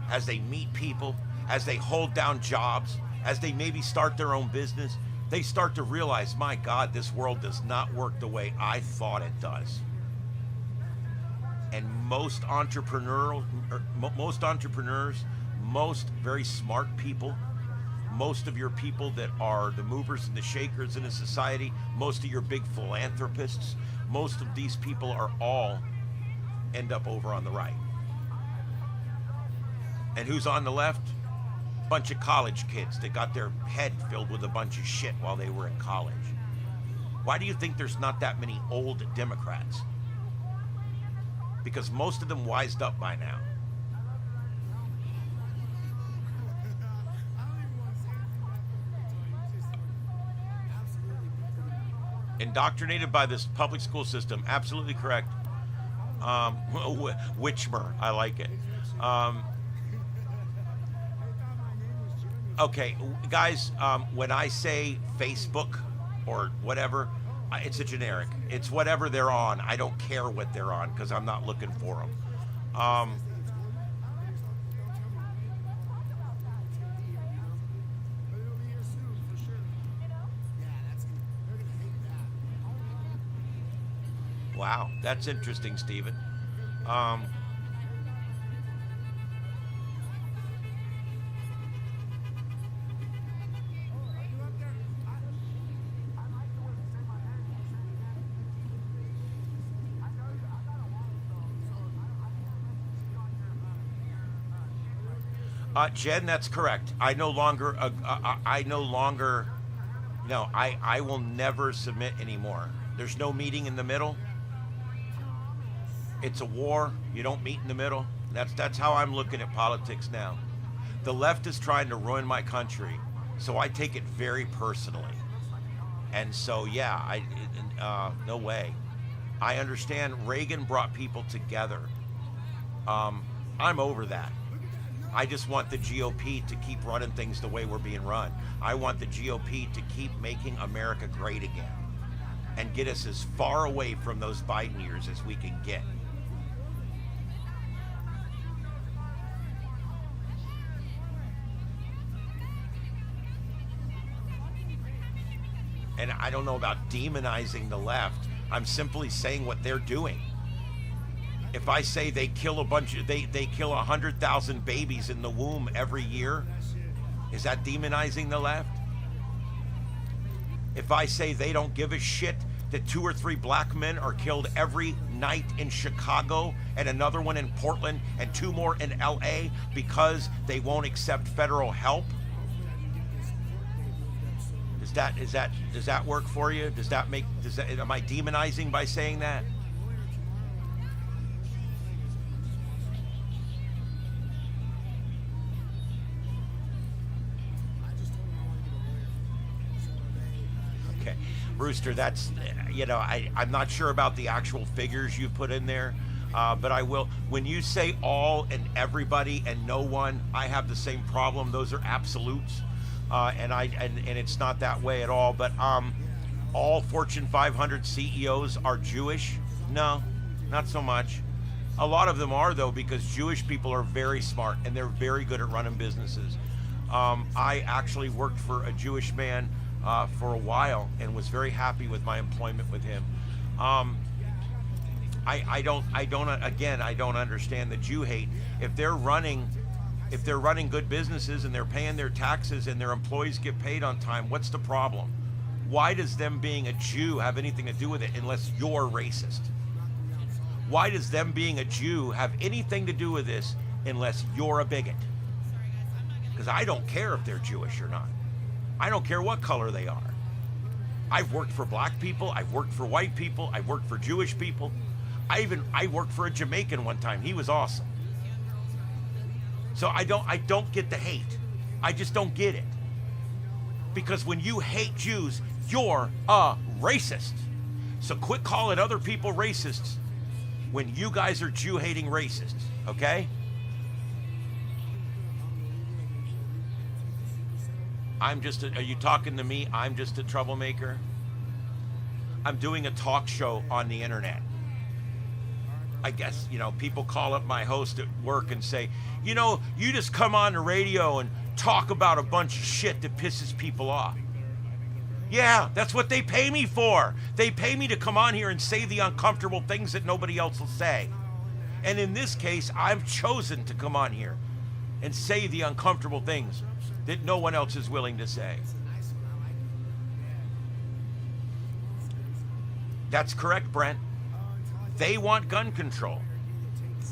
as they meet people, as they hold down jobs, as they maybe start their own business, they start to realize, my God, this world does not work the way I thought it does. And most entrepreneurs, most very smart people, most of your people that are the movers and the shakers in a society, most of your big philanthropists, most of these people are all end up over on the right. And who's on the left? Bunch of college kids that got their head filled with a bunch of shit while they were in college. Why do you think there's not that many old Democrats? Because most of them wised up by now. Indoctrinated by this public school system, absolutely correct. Witchmer, I like it. Okay, guys, when I say Facebook or whatever, it's a generic. It's whatever they're on. I don't care what they're on because I'm not looking for them. Wow, that's interesting, Stephen. Jen, that's correct. I will never submit anymore. There's no meeting in the middle. It's a war. You don't meet in the middle. That's how I'm looking at politics now. The left is trying to ruin my country, so I take it very personally. And so, yeah, no way. I understand Reagan brought people together. I'm over that. I just want the GOP to keep running things the way we're being run. I want the GOP to keep making America great again and get us as far away from those Biden years as we can get. And I don't know about demonizing the left. I'm simply saying what they're doing. If I say they kill they kill 100,000 babies in the womb every year, is that demonizing the left? If I say they don't give a shit that 2 or 3 black men are killed every night in Chicago and another one in Portland and 2 more in LA because they won't accept federal help, does that work for you? Am I demonizing by saying that? Okay, Rooster, that's, I'm not sure about the actual figures you put in there, but I will. When you say all and everybody and no one, I have the same problem. Those are absolutes. And it's not that way at all. But all Fortune 500 CEOs are Jewish? No, not so much. A lot of them are, though, because Jewish people are very smart and they're very good at running businesses. I actually worked for a Jewish man for a while and was very happy with my employment with him. I don't understand the Jew hate. If they're running good businesses and they're paying their taxes and their employees get paid on time, what's the problem? Why does them being a Jew have anything to do with it unless you're racist? Why does them being a Jew have anything to do with this unless you're a bigot? Because I don't care if they're Jewish or not. I don't care what color they are. I've worked for black people, I've worked for white people, I've worked for Jewish people. I worked for a Jamaican one time. He was awesome. So I don't get the hate. I just don't get it. Because when you hate Jews, you're a racist. So quit calling other people racists when you guys are Jew-hating racists, okay? Are you talking to me? I'm just a troublemaker. I'm doing a talk show on the internet. I guess, people call up my host at work and say, you just come on the radio and talk about a bunch of shit that pisses people off. Yeah, that's what they pay me for. They pay me to come on here and say the uncomfortable things that nobody else will say. And in this case, I've chosen to come on here and say the uncomfortable things that no one else is willing to say. That's correct, Brent. They want gun control.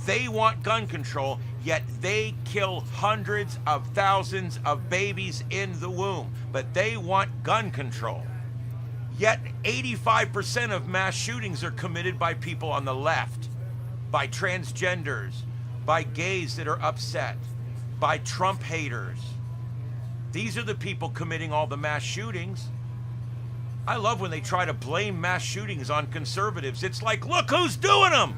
They want gun control, yet they kill hundreds of thousands of babies in the womb. But they want gun control. Yet 85% of mass shootings are committed by people on the left, by transgenders, by gays that are upset, by Trump haters. These are the people committing all the mass shootings. I love when they try to blame mass shootings on conservatives. It's like, look who's doing them!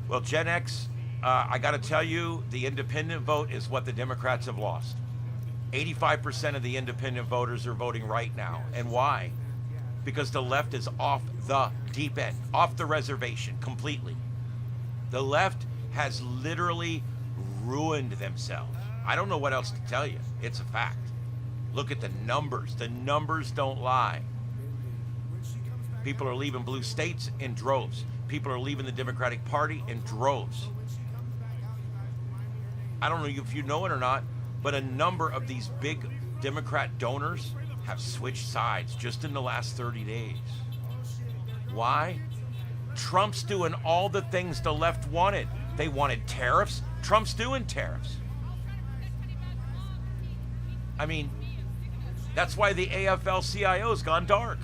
Well, Gen X, I got to tell you, the independent vote is what the Democrats have lost. 85% of the independent voters are voting right now. And why? Because the left is off the deep end, off the reservation completely. The left has literally ruined themselves. I don't know what else to tell you. It's a fact. Look at the numbers. The numbers don't lie. People are leaving blue states in droves. People are leaving the Democratic Party in droves. I don't know if you know it or not, but a number of these big Democrat donors have switched sides just in the last 30 days. Why? Trump's doing all the things the left wanted. They wanted tariffs. Trump's doing tariffs. I mean, that's why the AFL-CIO's gone dark.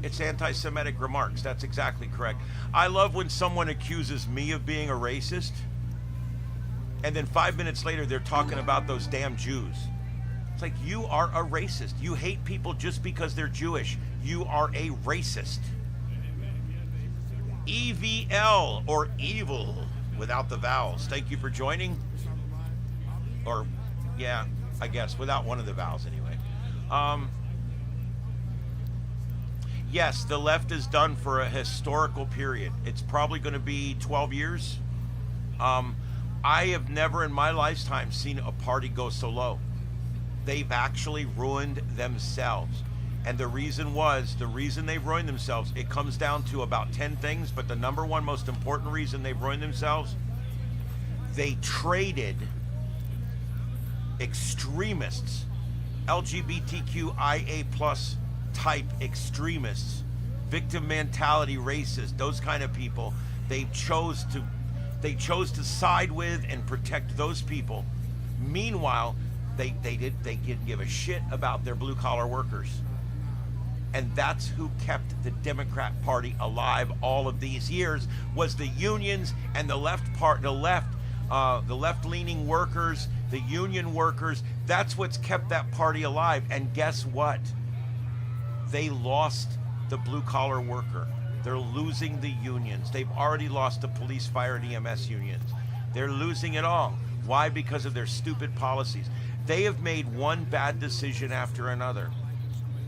It's anti-Semitic remarks. That's exactly correct. I love when someone accuses me of being a racist, and then 5 minutes later they're talking about those damn Jews. It's like, you are a racist. You hate people just because they're Jewish. You are a racist. EVL, or evil, without the vowels. Thank you for joining. Or, yeah, I guess, without one of the vowels anyway. Yes, the left is done for a historical period. It's probably going to be 12 years. I have never in my lifetime seen a party go so low. They've actually ruined themselves. And the reason they've ruined themselves, it comes down to about 10 things, but the number one most important reason they've ruined themselves, they traded extremists, LGBTQIA+ type extremists, victim mentality racists, those kind of people, they chose to side with and protect those people. Meanwhile, they didn't give a shit about their blue collar workers. And that's who kept the Democrat Party alive all of these years, was the unions and the left the left-leaning workers, the union workers. That's what's kept that party alive. And guess what? They lost the blue-collar worker. They're losing the unions. They've already lost the police, fire, and EMS unions. They're losing it all. Why? Because of their stupid policies. They have made one bad decision after another.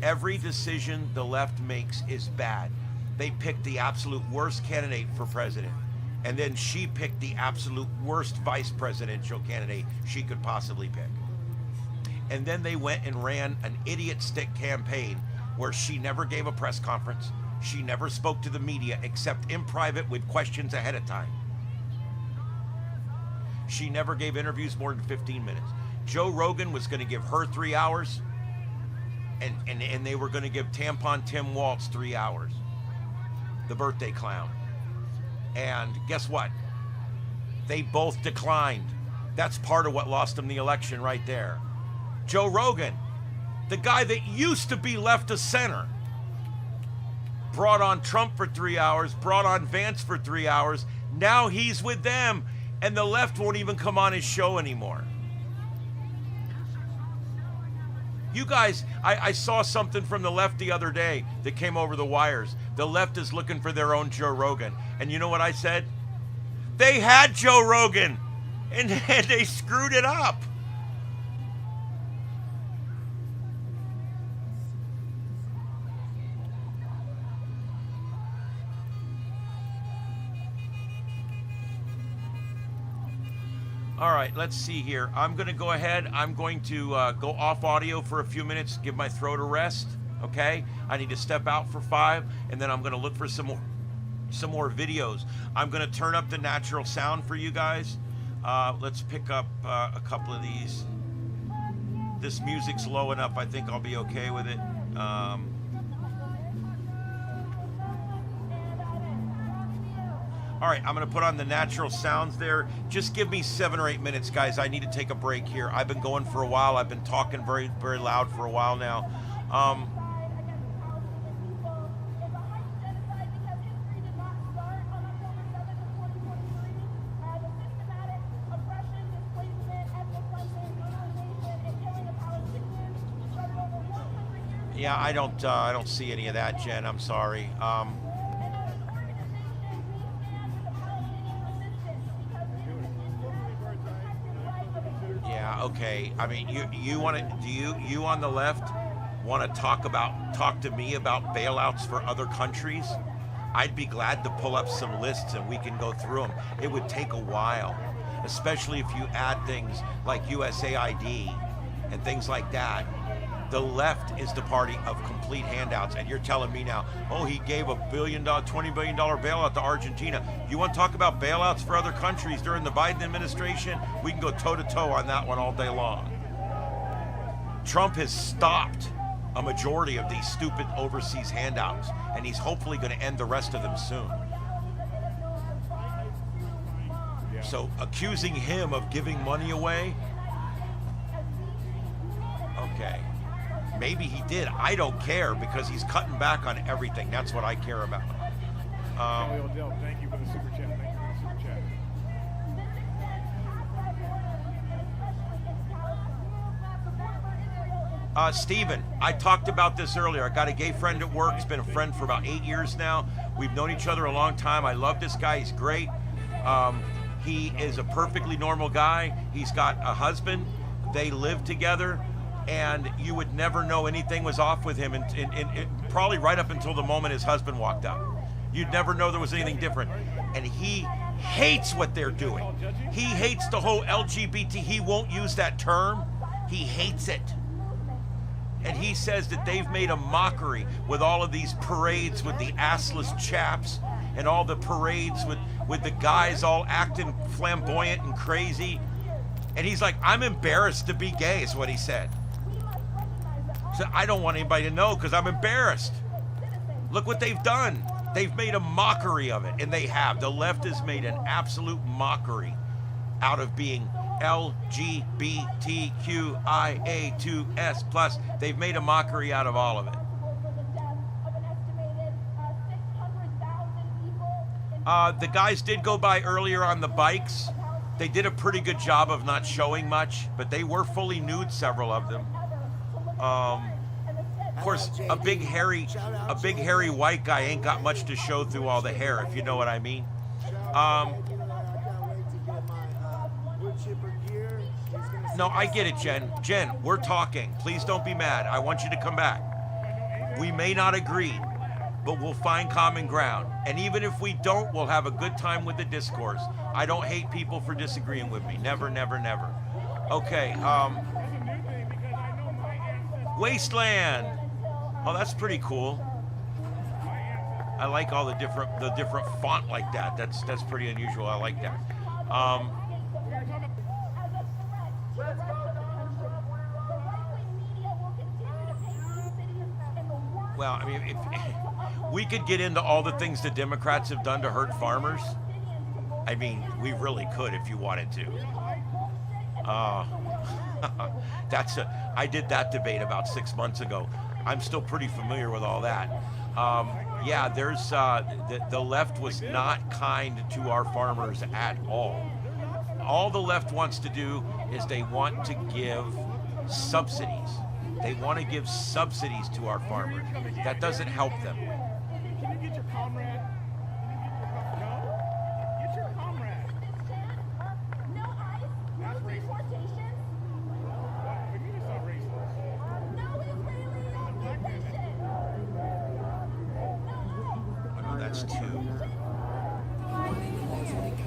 Every decision the left makes is bad. They picked the absolute worst candidate for president, and then she picked the absolute worst vice presidential candidate she could possibly pick. And then they went and ran an idiot stick campaign where she never gave a press conference. She never spoke to the media except in private with questions ahead of time. She never gave interviews more than 15 minutes. Joe Rogan was going to give her 3 hours, and they were going to give Tampon Tim Waltz 3 hours, the birthday clown. And guess what? They both declined. That's part of what lost them the election right there. Joe Rogan, the guy that used to be left of center, brought on Trump for 3 hours, brought on Vance for 3 hours. Now he's with them, and the left won't even come on his show anymore. You guys, I saw something from the left the other day that came over the wires. The left is looking for their own Joe Rogan. And you know what I said? They had Joe Rogan, and they screwed it up. All right, let's see here. I'm going to go ahead. I'm going to go off audio for a few minutes, give my throat a rest, okay? I need to step out for 5, and then I'm going to look for some more videos. I'm going to turn up the natural sound for you guys. Let's pick up a couple of these. This music's low enough. I think I'll be okay with it. All right, I'm going to put on the natural sounds there. Just give me 7 or 8 minutes, guys. I need to take a break here. I've been going for a while. I've been talking very, very loud for a while now. Yeah, I don't see any of that, Jen. I'm sorry. Yeah, okay. I mean, you want to? Do you on the left want to talk to me about bailouts for other countries? I'd be glad to pull up some lists and we can go through them. It would take a while, especially if you add things like USAID and things like that. The left is the party of complete handouts, and you're telling me now, oh, he gave $20 billion bailout to Argentina. You want to talk about bailouts for other countries during the Biden administration? We can go toe-to-toe on that one all day long. Trump has stopped a majority of these stupid overseas handouts, and he's hopefully going to end the rest of them soon. So accusing him of giving money away, okay. Maybe he did. I don't care because he's cutting back on everything. That's what I care about. Thank you for the super chat. Thank you for the super chat. Steven, I talked about this earlier. I got a gay friend at work. He's been a friend for about 8 years now. We've known each other a long time. I love this guy. He's great. He is a perfectly normal guy. He's got a husband. They live together. And you would never know anything was off with him, and probably right up until the moment his husband walked up. You'd never know there was anything different. And he hates what they're doing. He hates the whole LGBT. He won't use that term. He hates it. And he says that they've made a mockery with all of these parades with the assless chaps and all the parades with the guys all acting flamboyant and crazy. And he's like, I'm embarrassed to be gay, is what he said. So I don't want anybody to know because I'm embarrassed. Look what they've done. They've made a mockery of it, and they have. The left has made an absolute mockery out of being LGBTQIA2S+. They've made a mockery out of all of it. The guys did go by earlier on the bikes. They did a pretty good job of not showing much, but they were fully nude, several of them. Of course, a big hairy white guy ain't got much to show through all the hair, if you know what I mean. No, I get it, Jen. Jen, we're talking. Please don't be mad. I want you to come back. We may not agree, but we'll find common ground. And even if we don't, we'll have a good time with the discourse. I don't hate people for disagreeing with me. Never, never, never. Okay, Wasteland. Oh, that's pretty cool. I like all the different font like that. That's pretty unusual. I like that. Well, I mean, if we could get into all the things the Democrats have done to hurt farmers, I mean, we really could if you wanted to. I did that debate about 6 months ago. I'm still pretty familiar with all that. Yeah, there's the left was not kind to our farmers at all. All the left wants to do is they want to give subsidies. They want to give subsidies to our farmers. That doesn't help them. Can you get your comrade? No? Get your comrade. No ice, no deportation. What do you mean it's not racist? No Israeli occupation. Oh, that's two.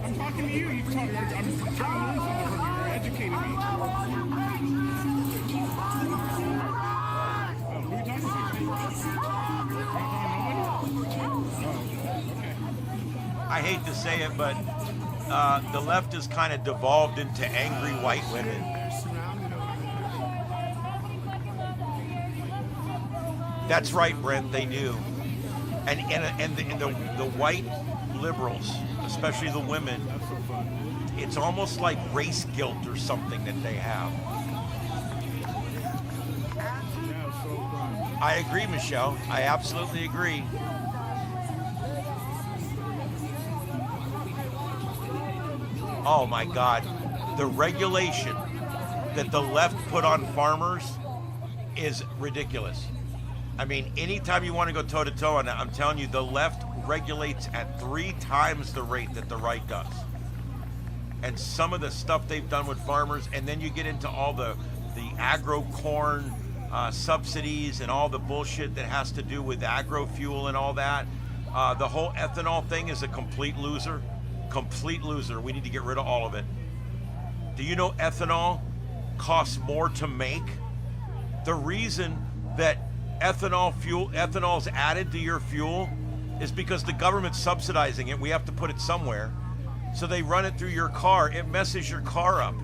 I'm talking to you. I'm trying to learn something from you. You're educating me. Who are you talking to? I hate to say it, but the left has kind of devolved into angry white women. That's right, Brent. They do, and the white liberals, especially the women, it's almost like race guilt or something that they have. I agree, Michelle. I absolutely agree. Oh my God. The regulation that the left put on farmers is ridiculous. I mean, anytime you want to go toe to toe on that, I'm telling you, the left regulates at 3 times the rate that the right does. And some of the stuff they've done with farmers, and then you get into all the agro corn subsidies and all the bullshit that has to do with agro fuel and all that. The whole ethanol thing is a complete loser. Complete loser. We need to get rid of all of it. Do you know ethanol costs more to make? The reason that ethanol is added to your fuel is because the government's subsidizing it. We have to put it somewhere. So they run it through your car. It messes your car up.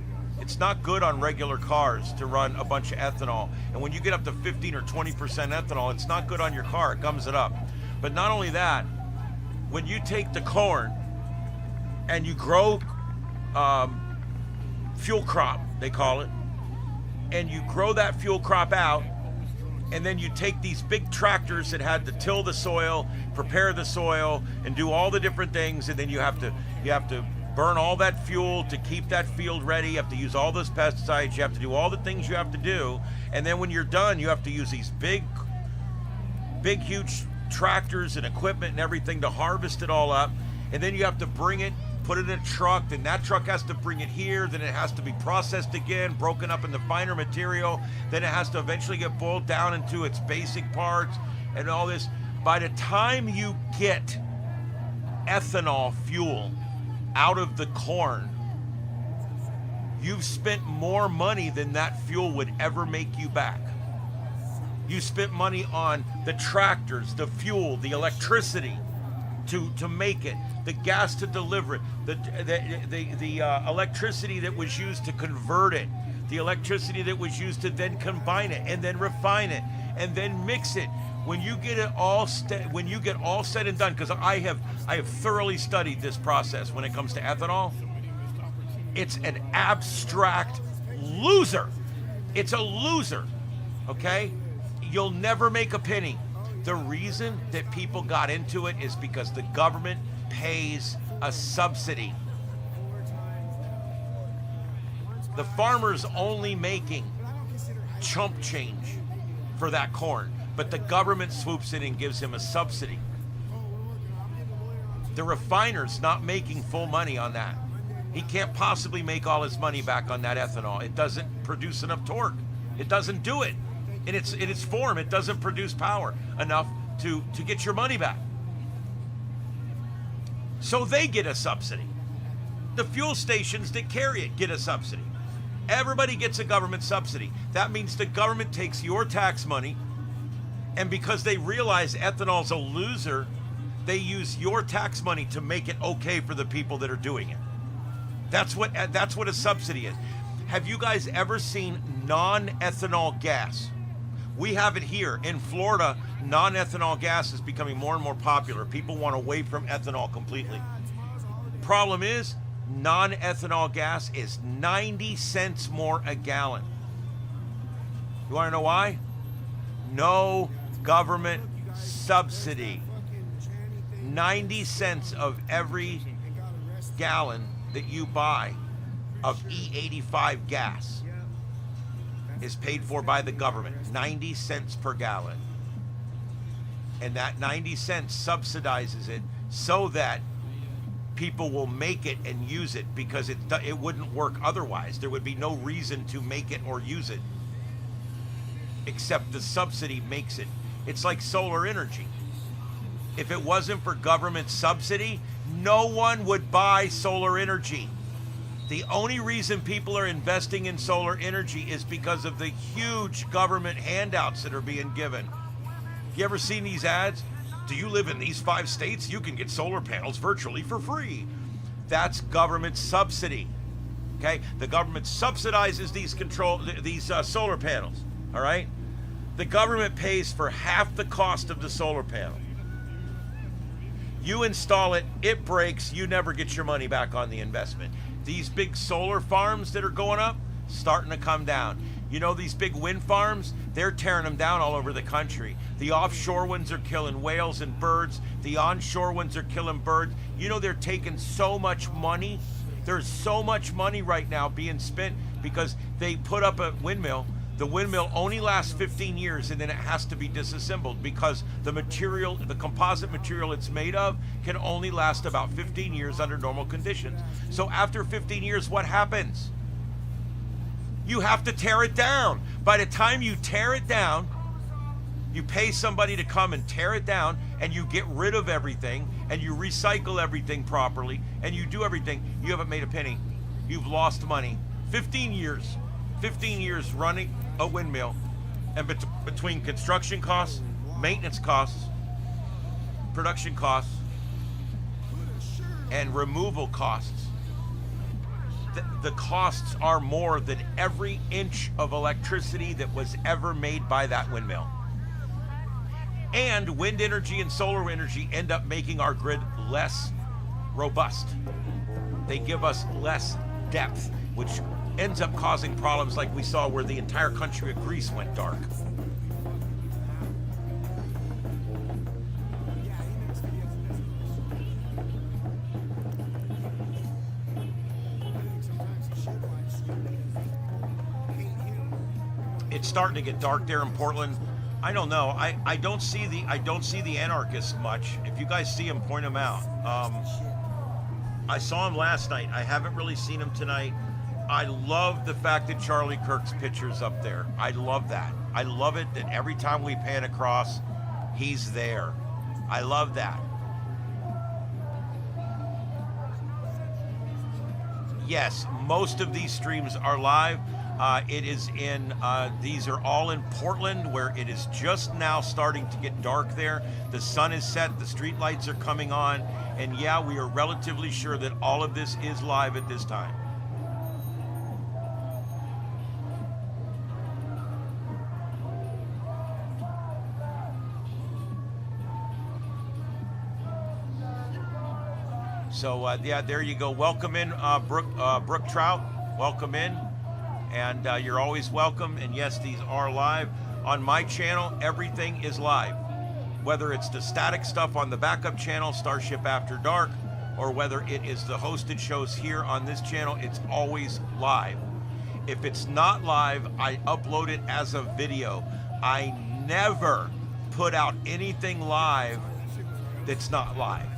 It's not good on regular cars to run a bunch of ethanol. And when you get up to 15 or 20% ethanol, it's not good on your car. It gums it up. But not only that, when you take the corn and you grow fuel crop, they call it, and you grow that fuel crop out, and then you take these big tractors that had to till the soil, prepare the soil, and do all the different things, and then you have to burn all that fuel to keep that field ready. You have to use all those pesticides. You have to do all the things you have to do, and then when you're done, you have to use these big, huge tractors and equipment and everything to harvest it all up, and then you have to bring it, put it in a truck, then that truck has to bring it here, then it has to be processed again, broken up into finer material, then it has to eventually get boiled down into its basic parts and all this. By the time you get ethanol fuel out of the corn, you've spent more money than that fuel would ever make you back. You spent money on the tractors, the fuel, the electricity to make it, the gas to deliver it, the electricity that was used to convert it, the electricity that was used to then combine it and then refine it and then mix it. When you get it all said and done, because I have thoroughly studied this process when it comes to ethanol, it's an abstract loser. It's a loser, okay? You'll never make a penny. The reason that people got into it is because the government pays a subsidy. The farmer's only making chump change for that corn, but the government swoops in and gives him a subsidy. The refiner's not making full money on that. He can't possibly make all his money back on that ethanol. It doesn't produce enough torque. It doesn't do it. In its form, it doesn't produce power enough to get your money back. So they get a subsidy. The fuel stations that carry it get a subsidy. Everybody gets a government subsidy. That means the government takes your tax money, and because they realize ethanol's a loser, they use your tax money to make it okay for the people that are doing it. That's what a subsidy is. Have you guys ever seen non-ethanol gas? We have it here in Florida. Non-ethanol gas is becoming more and more popular. People want away from ethanol completely. Problem is, non-ethanol gas is 90 cents more a gallon. You want to know why? No government subsidy. 90 cents of every gallon that you buy of E85 gas is paid for by the government. 90 cents per gallon. And that 90 cents subsidizes it so that people will make it and use it, because it wouldn't work otherwise. There would be no reason to make it or use it, except the subsidy makes it. It's like solar energy. If it wasn't for government subsidy, no one would buy solar energy. The only reason people are investing in solar energy is because of the huge government handouts that are being given. You ever seen these ads? Do you live in these 5 states? You can get solar panels virtually for free. That's government subsidy. Okay? The government subsidizes these solar panels. All right? The government pays for half the cost of the solar panel. You install it, it breaks, you never get your money back on the investment. These big solar farms that are going up, starting to come down. You know, these big wind farms, they're tearing them down all over the country. The offshore ones are killing whales and birds. The onshore ones are killing birds. You know, they're taking so much money. There's so much money right now being spent because they put up a windmill. The windmill only lasts 15 years and then it has to be disassembled because the material, the composite material it's made of, can only last about 15 years under normal conditions. So after 15 years, what happens? You have to tear it down. By the time you tear it down, you pay somebody to come and tear it down, and you get rid of everything, and you recycle everything properly, and you do everything. You haven't made a penny. You've lost money. 15 years running a windmill, and between construction costs, maintenance costs, production costs, and removal costs, the costs are more than every inch of electricity that was ever made by that windmill. And wind energy and solar energy end up making our grid less robust. They give us less depth, which ends up causing problems like we saw where the entire country of Greece went dark. It's starting to get dark there in Portland. I don't know. I don't see the Anarchist much. If you guys see him, point him out. I saw him last night. I haven't really seen him tonight. I love the fact that Charlie Kirk's picture's up there. I love that. I love it that every time we pan across, he's there. I love that. Yes, most of these streams are live. These are all in Portland, where it is just now starting to get dark there. The sun is set, the street lights are coming on, and yeah, we are relatively sure that all of this is live at this time. So yeah, there you go. Welcome in, Brooke Trout. Welcome in. And you're always welcome. And yes, these are live. On my channel, everything is live. Whether it's the static stuff on the backup channel, Starship After Dark, or whether it is the hosted shows here on this channel, it's always live. If it's not live, I upload it as a video. I never put out anything live that's not live.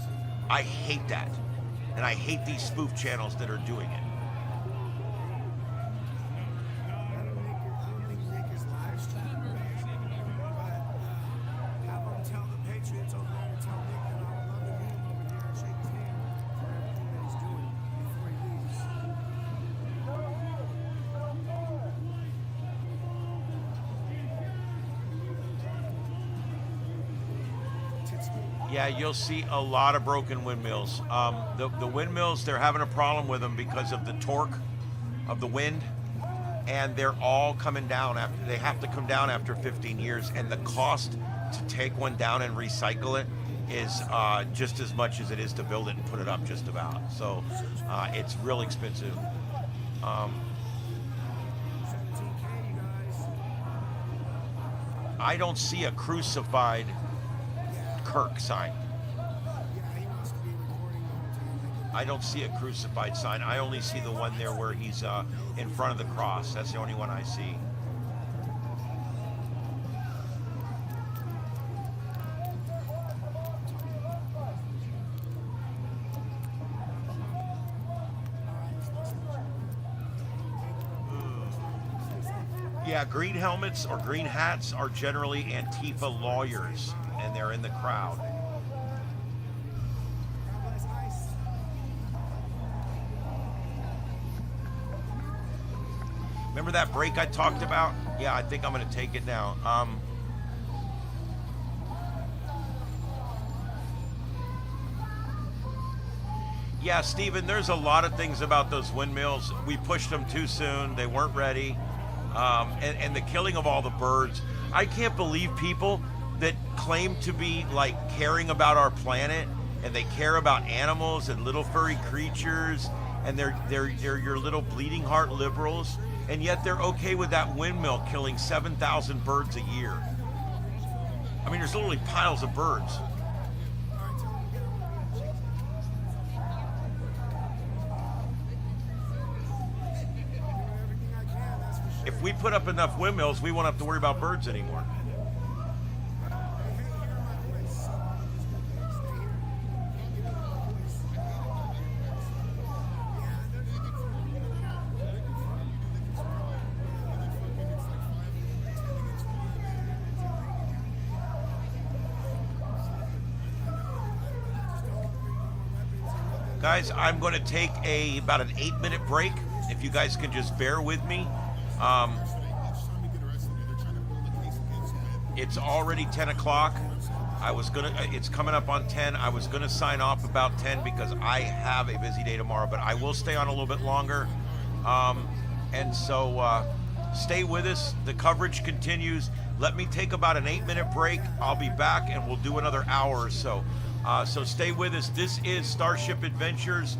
I hate that. And I hate these spoof channels that are doing it. Yeah, you'll see a lot of broken windmills. The windmills, they're having a problem with them because of the torque of the wind, and they're all coming down. They have to come down after 15 years, and the cost to take one down and recycle it is just as much as it is to build it and put it up, just about. So it's real expensive. I don't see a crucified Kirk sign. I don't see a crucified sign. I only see the one there where he's in front of the cross. That's the only one I see. Yeah, green helmets or green hats are generally Antifa lawyers, and they're in the crowd. Remember that break I talked about? Yeah, I think I'm going to take it now. Yeah, Stephen, there's a lot of things about those windmills. We pushed them too soon. They weren't ready. And the killing of all the birds. I can't believe people that claim to be like caring about our planet, and they care about animals and little furry creatures, and they're your little bleeding heart liberals, and yet they're okay with that windmill killing 7,000 birds a year. I mean, there's literally piles of birds. If we put up enough windmills, we won't have to worry about birds anymore. Guys, I'm going to take about an 8-minute break. If you guys can just bear with me. It's already 10 o'clock. It's coming up on 10. I was gonna sign off about 10 because I have a busy day tomorrow, but I will stay on a little bit longer. And so stay with us. The coverage continues. Let me take about an 8-minute break. I'll be back and we'll do another hour or so. So stay with us. This is Starship Adventures.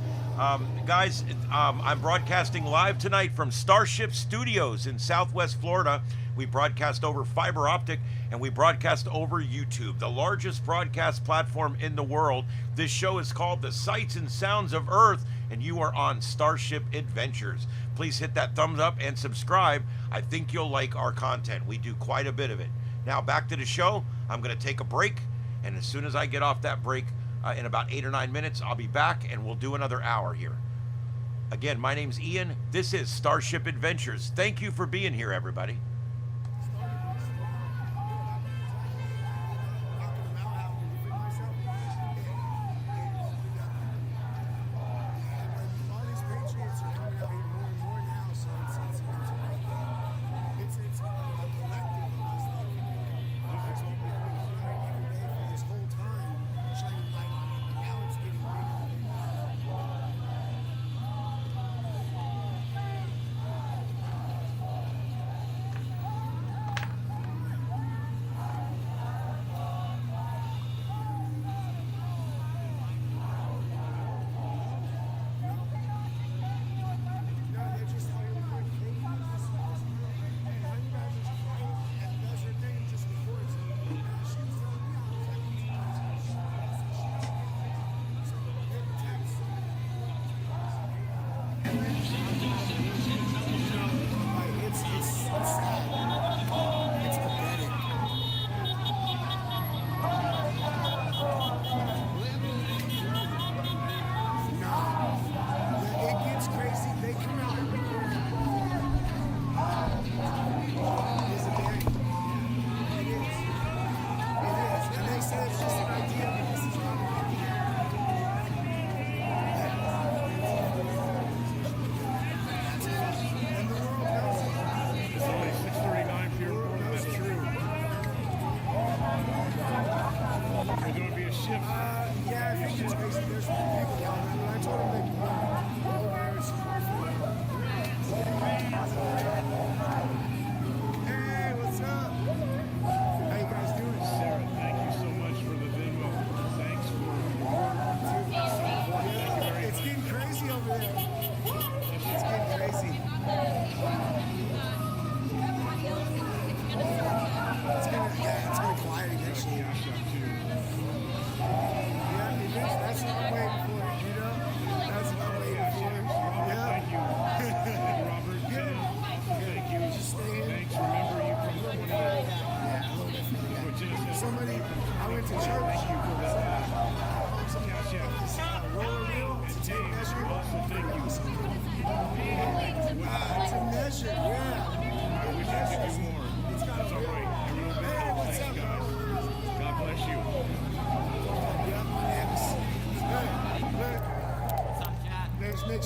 Guys, I'm broadcasting live tonight from Starship Studios in Southwest Florida. We broadcast over fiber optic, and we broadcast over YouTube, the largest broadcast platform in the world. This show is called The Sights and Sounds of Earth, and you are on Starship Adventures. Please hit that thumbs up and subscribe. I think you'll like our content. We do quite a bit of it. Now back to the show. I'm going to take a break, and as soon as I get off that break, in about 8 or 9 minutes, I'll be back and we'll do another hour here. Again, my name's Ian. This is Starship Adventures. Thank you for being here, everybody.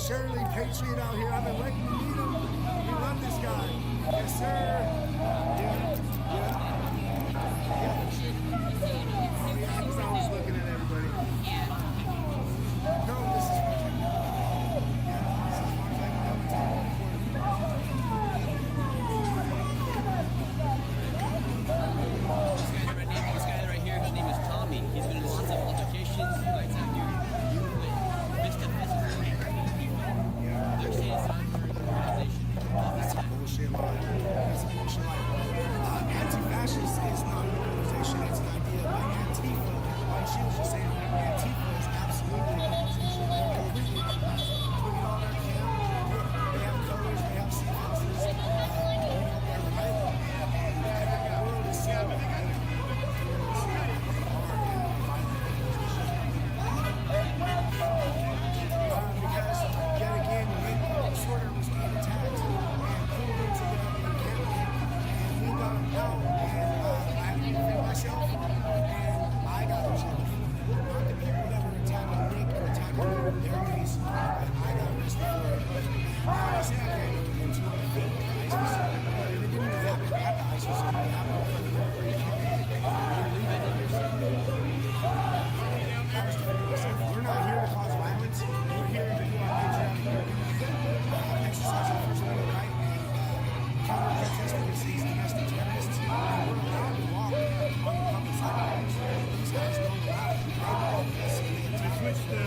Shirley, patriot out here. I've been waiting to meet him. We love this guy. Yes, sir. Yeah. Oh, yeah, he's always looking at everybody. No, this is This guy right here, his name is Tommy. He's been in lots of altercations, fights out here. Mixed up his They're saying it's not for organization. That's a bullshit lie. That's a bullshit lie. Anti-fascist is not an organization. It's an idea by Antifa. She was just saying that Antifa is absolutely an organization. They're completely organized. Look at all their camp. They have colors. They have safe houses. They're right. The world is so because, yet again, Nick Sorter was being attacked and pulled into the encampment, and we got him out, and I had to defend myself, and I got in jail. Not the people that were attacking Nick or attacking their base, but I got arrested for it. Now I said I can't go into a fake ISIS facility, and it didn't even happen at the ISIS facility. It happened in front of the Great Encampment. We're not here to cause violence. We're here to do our patriotic duty, exercise our First Amendment right, and counter-protest against these domestic terrorists. And we're allowed to walk on the public sidewalks. These guys don't allow it. They switched the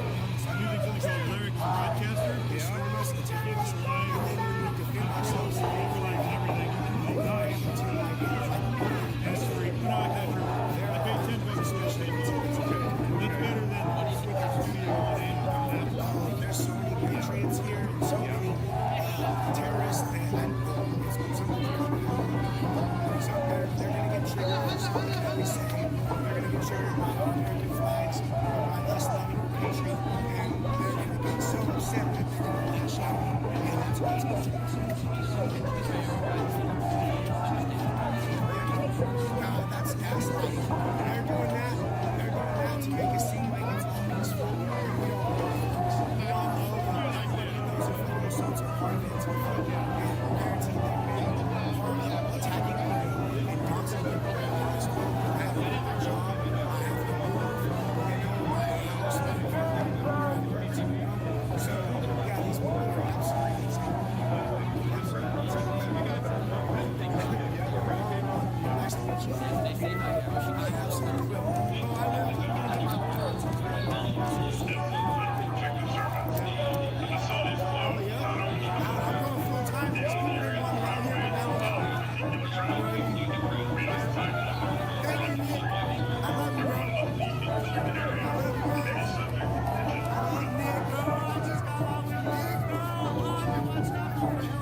using something called lyric broadcaster. They storm us and take us away, and then when we defend ourselves, they overlay everything. Oh, nice. That's free. No, I got your. I paid $10 for statements. That's better than studio and there's so many patriots here, and so many terrorists, and something's coming out. So they're going to get triggered by something that we say. They're going to get triggered by American flags, by us loving our country, and they're going to get so upset that they're going to lash out, and that's what's going to that's gaslighting. They're doing that. They're doing that to make it seem like it's all peaceful. We all know that those illegal assaults are part of it. And guaranteed they've been attacking people and doxing people in high school. I have to do their job. I have to move. They know my house. So, yeah, these people are absolutely insane. Nice to meet you. I absolutely will. Oh, I will. I'm going full time. There's people that want me out here, but thank you, Nick. I love you, bro. I love you, Nick, bro. I just got on with Nick, bro. I've been watching out for him.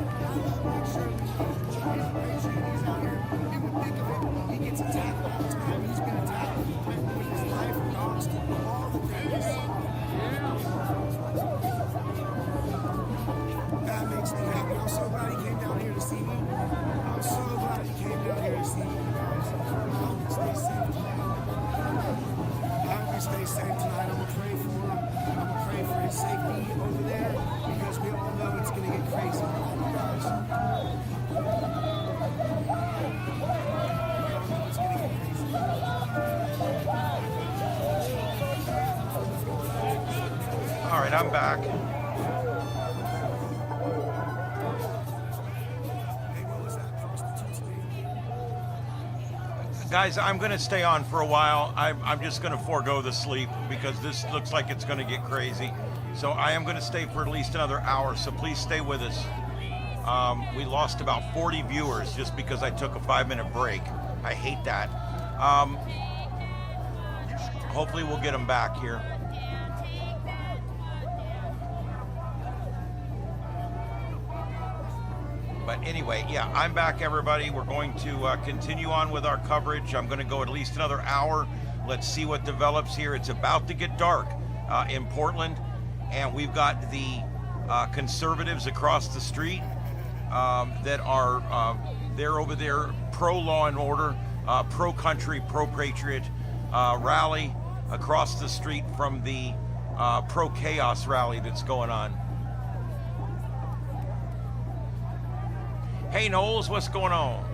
I love Nick Shirley. He's a patriot. He's out here. People think of it. He gets attacked all the time. He's been attacked with his life, dogs, all the things. That makes me happy. I'm so glad he came down here to see me. I'm so glad he came down here to see me, guys. I hope he stays safe tonight. I hope he stays safe tonight. I'm going to pray for him. I'm going to pray for his safety over there because we all know it's going to get crazy tonight, you guys. It's going to get crazy. All right, I'm back. Guys, I'm going to stay on for a while. I'm just going to forego the sleep because this looks like it's going to get crazy. So I am going to stay for at least another hour, so please stay with us. We lost about 40 viewers just because I took a 5-minute break. I hate that. Hopefully we'll get them back here. But anyway, yeah, I'm back, everybody. We're going to continue on with our coverage. I'm going to go at least another hour. Let's see what develops here. It's about to get dark in Portland, and we've got the conservatives across the street that are they're over there pro-law and order, pro-country, pro-patriot rally across the street from the pro-chaos rally that's going on. Hey Knowles, what's going on?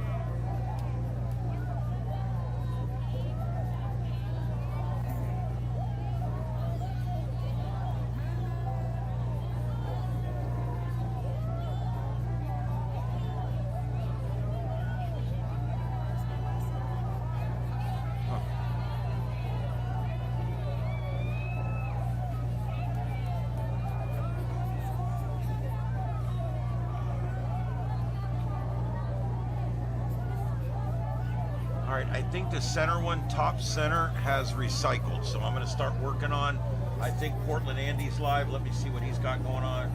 I think the center one, top center, has recycled, so I'm going to start working on. I think Portland Andy's live. Let me see what he's got going on.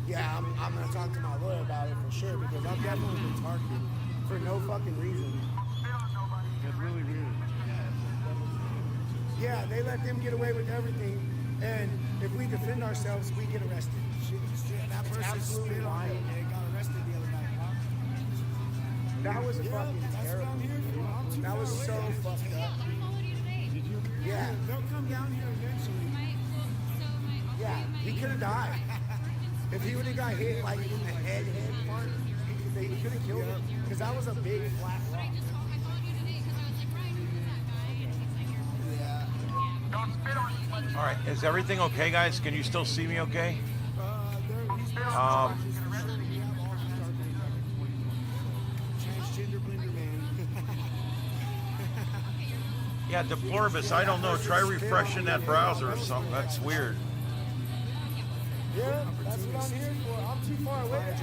Yeah, I'm gonna talk to my lawyer about it for sure because I've definitely been targeted for no fucking reason. That's really weird. Yeah, they let them get away with everything, and if we defend ourselves, we get arrested. That person spit on me and got arrested the other night. That was fucking terrible. That was so fucked up. Yeah, they'll come down here eventually. Yeah, he could have died. If he would have got hit like in the head part, they could have killed him because that was a big flat rock. All right, is everything okay, guys? Can you still see me okay? Yeah, Deploribus, I don't know. Try refreshing that browser or something. That's weird. Yeah, that's what I'm here for. I'm too far away.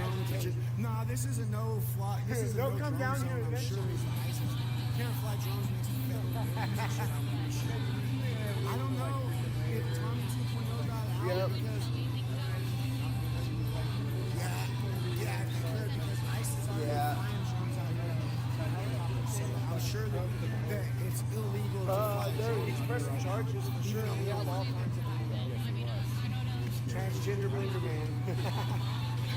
Nah, this is a no fly. This is they'll come down here eventually. Can't fly drones next to federal buildings. I don't know if Tommy 2.0 got out because yeah, because ICE is already flying drones out here. So I'm sure that it's illegal to fly. They're pressing charges for sure. We have all kinds of transgender blinder man.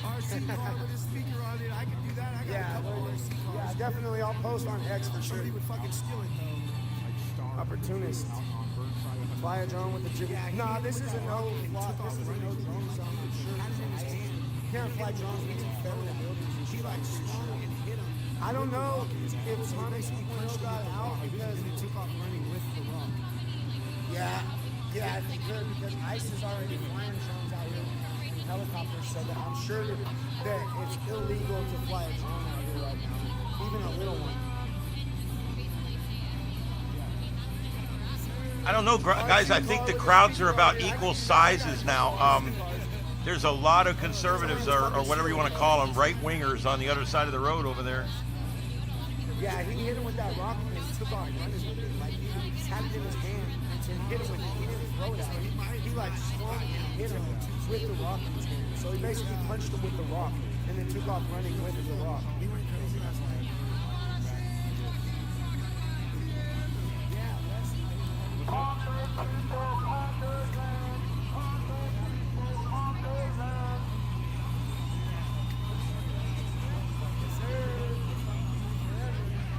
RC car with a speaker on it. I can do that. I got a couple RC cars. Yeah, definitely. I'll post on X for sure. Somebody would fucking steal it though. Opportunist. Fly a drone with a jib. Nah, this is a no fly. This is a no drone zone for sure. Can't fly drones into federal buildings. He like swung and hit him. I don't know if Tommy 2.0 got out because he took off running with the rock. Yeah, I think good because ICE is already flying drones out here in helicopters, so that I'm sure that it's illegal to fly a drone out here right now, even a little one. I don't know, guys. I think the crowds are about equal sizes now. There's a lot of conservatives or whatever you want to call them, right-wingers on the other side of the road over there. Yeah, he hit him with that rock and he took off running with it. Like, he had it in his hand and hit him with it. He didn't throw it at him. He like swung and hit him with the rock in his hand. So he basically punched him with the rock and then took off running with the rock. He went crazy last night.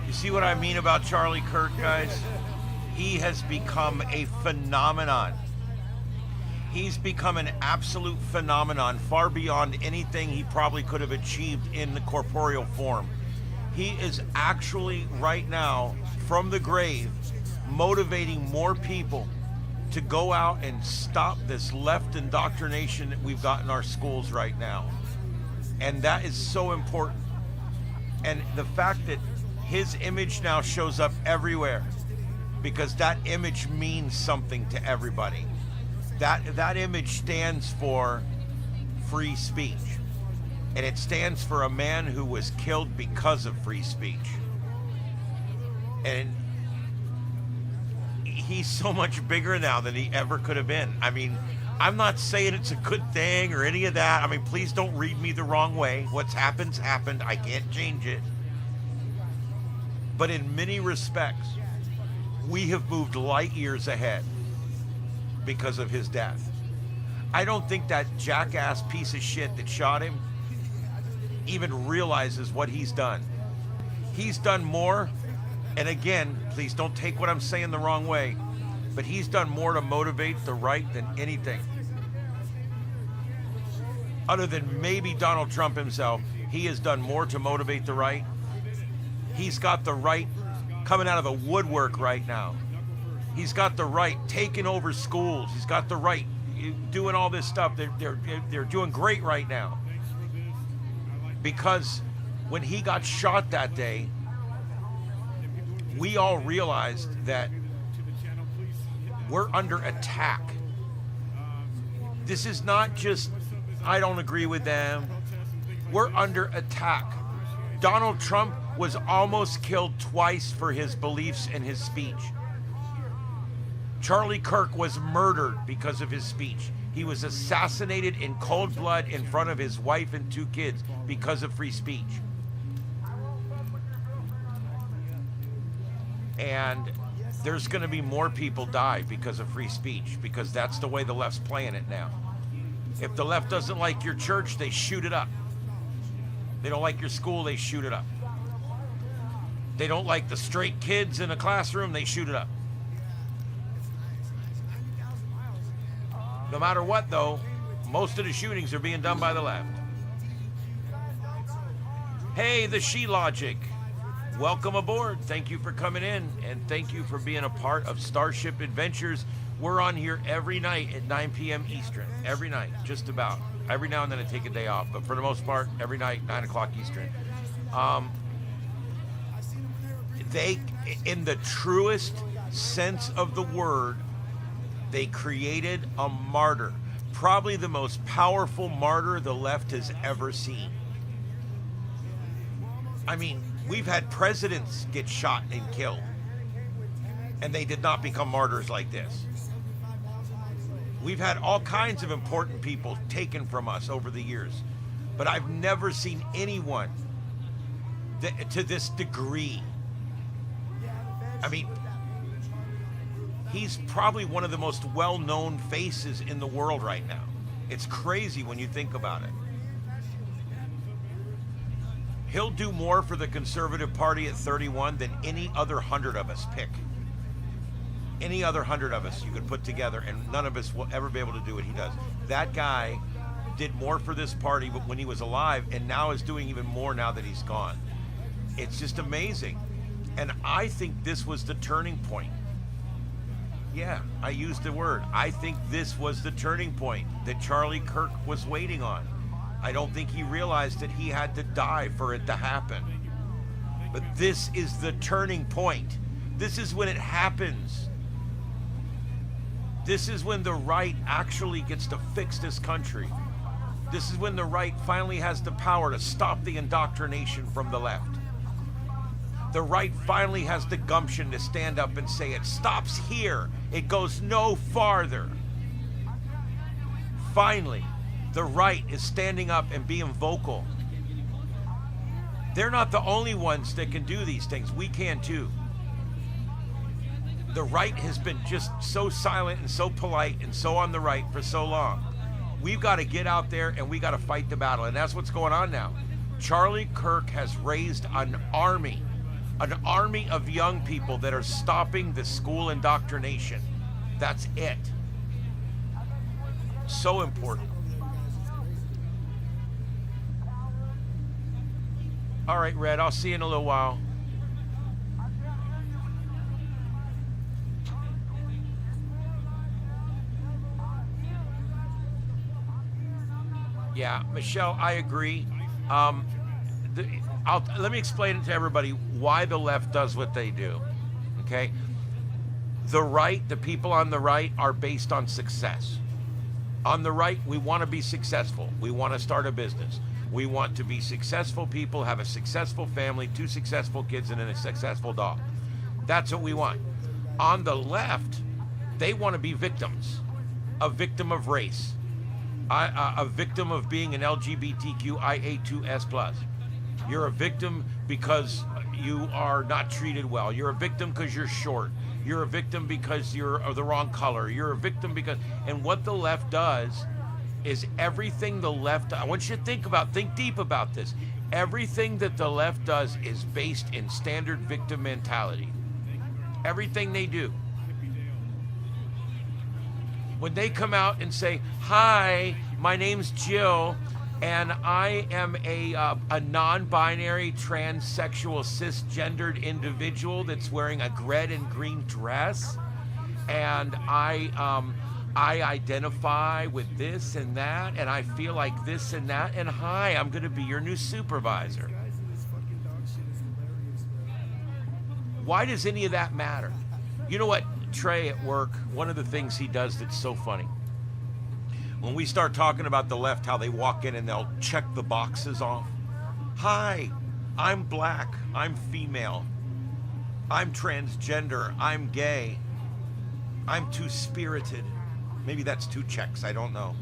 You see what I mean about Charlie Kirk, guys? He has become a phenomenon. He's become an absolute phenomenon, far beyond anything he probably could have achieved in the corporeal form. He is actually, right now, from the grave, motivating more people to go out and stop this left indoctrination that we've got in our schools right now. And that is so important. And the fact that his image now shows up everywhere, because that image means something to everybody. That image stands for free speech. And it stands for a man who was killed because of free speech. And he's so much bigger now than he ever could have been. I mean, I'm not saying it's a good thing or any of that. I mean, please don't read me the wrong way. What's happened's happened. I can't change it. But in many respects, we have moved light years ahead because of his death. I don't think that jackass piece of shit that shot him even realizes what he's done. He's done more, and again, please don't take what I'm saying the wrong way, but he's done more to motivate the right than anything. Other than maybe Donald Trump himself, he has done more to motivate the right. He's got the right coming out of the woodwork right now. He's got the right taking over schools. He's got the right doing all this stuff. They're doing great right now. Because when he got shot that day, we all realized that we're under attack. This is not just, I don't agree with them. We're under attack. Donald Trump was almost killed twice for his beliefs and his speech. Charlie Kirk was murdered because of his speech. He was assassinated in cold blood in front of his wife and 2 kids because of free speech. And there's going to be more people die because of free speech, because that's the way the left's playing it now. If the left doesn't like your church, they shoot it up. They don't like your school, they shoot it up. They don't like the straight kids in a classroom, they shoot it up. No matter what, though, most of the shootings are being done by the left. Hey, the She Logic. Welcome aboard. Thank you for coming in, and thank you for being a part of Starship Adventures. We're on here every night at 9 p.m. Eastern. Every night, just about. Every now and then I take a day off, but for the most part, every night, 9 o'clock Eastern. They, in the truest sense of the word, they created a martyr. Probably the most powerful martyr the left has ever seen. I mean, we've had presidents get shot and killed, and they did not become martyrs like this. We've had all kinds of important people taken from us over the years, but I've never seen anyone to this degree. I mean, he's probably one of the most well-known faces in the world right now. It's crazy when you think about it. He'll do more for the Conservative Party at 31 than any other 100 of us pick. Any other 100 of us you could put together, and none of us will ever be able to do what he does. That guy did more for this party when he was alive, and now is doing even more now that he's gone. It's just amazing. And I think this was the turning point. Yeah, I used the word. I think this was the turning point that Charlie Kirk was waiting on. I don't think he realized that he had to die for it to happen. But this is the turning point. This is when it happens. This is when the right actually gets to fix this country. This is when the right finally has the power to stop the indoctrination from the left. The right finally has the gumption to stand up and say it stops here. It goes no farther. Finally, the right is standing up and being vocal. They're not the only ones that can do these things. We can too. The right has been just so silent and so polite and so on the right for so long. We've got to get out there and we got to fight the battle. And that's what's going on now. Charlie Kirk has raised an army of young people that are stopping the school indoctrination. That's it. So important. All right, Red, I'll see you in a little while. Yeah, Michelle, I agree. Let me explain it to everybody why the left does what they do. Okay? The right, the people on the right are based on success. On the right, we want to be successful. We want to start a business. We want to be successful people, have a successful family, 2 successful kids, and then a successful dog. That's what we want. On the left, they want to be victims. A victim of race. A victim of being an LGBTQIA2S+. You're a victim because you are not treated well. You're a victim because you're short. You're a victim because you're of the wrong color. You're a victim because... And what the left does is everything the left... I want you to think deep about this. Everything that the left does is based in standard victim mentality. Everything they do. When they come out and say, "Hi, my name's Jill, and I am a non-binary, transsexual, cisgendered individual that's wearing a red and green dress, and I identify with this and that, and I feel like this and that, and hi, I'm going to be your new supervisor." Why does any of that matter? You know what, Trey at work, one of the things he does that's so funny, when we start talking about the left, how they walk in and they'll check the boxes off. "Hi, I'm black, I'm female, I'm transgender, I'm gay, I'm two-spirited." Maybe that's 2 checks, I don't know.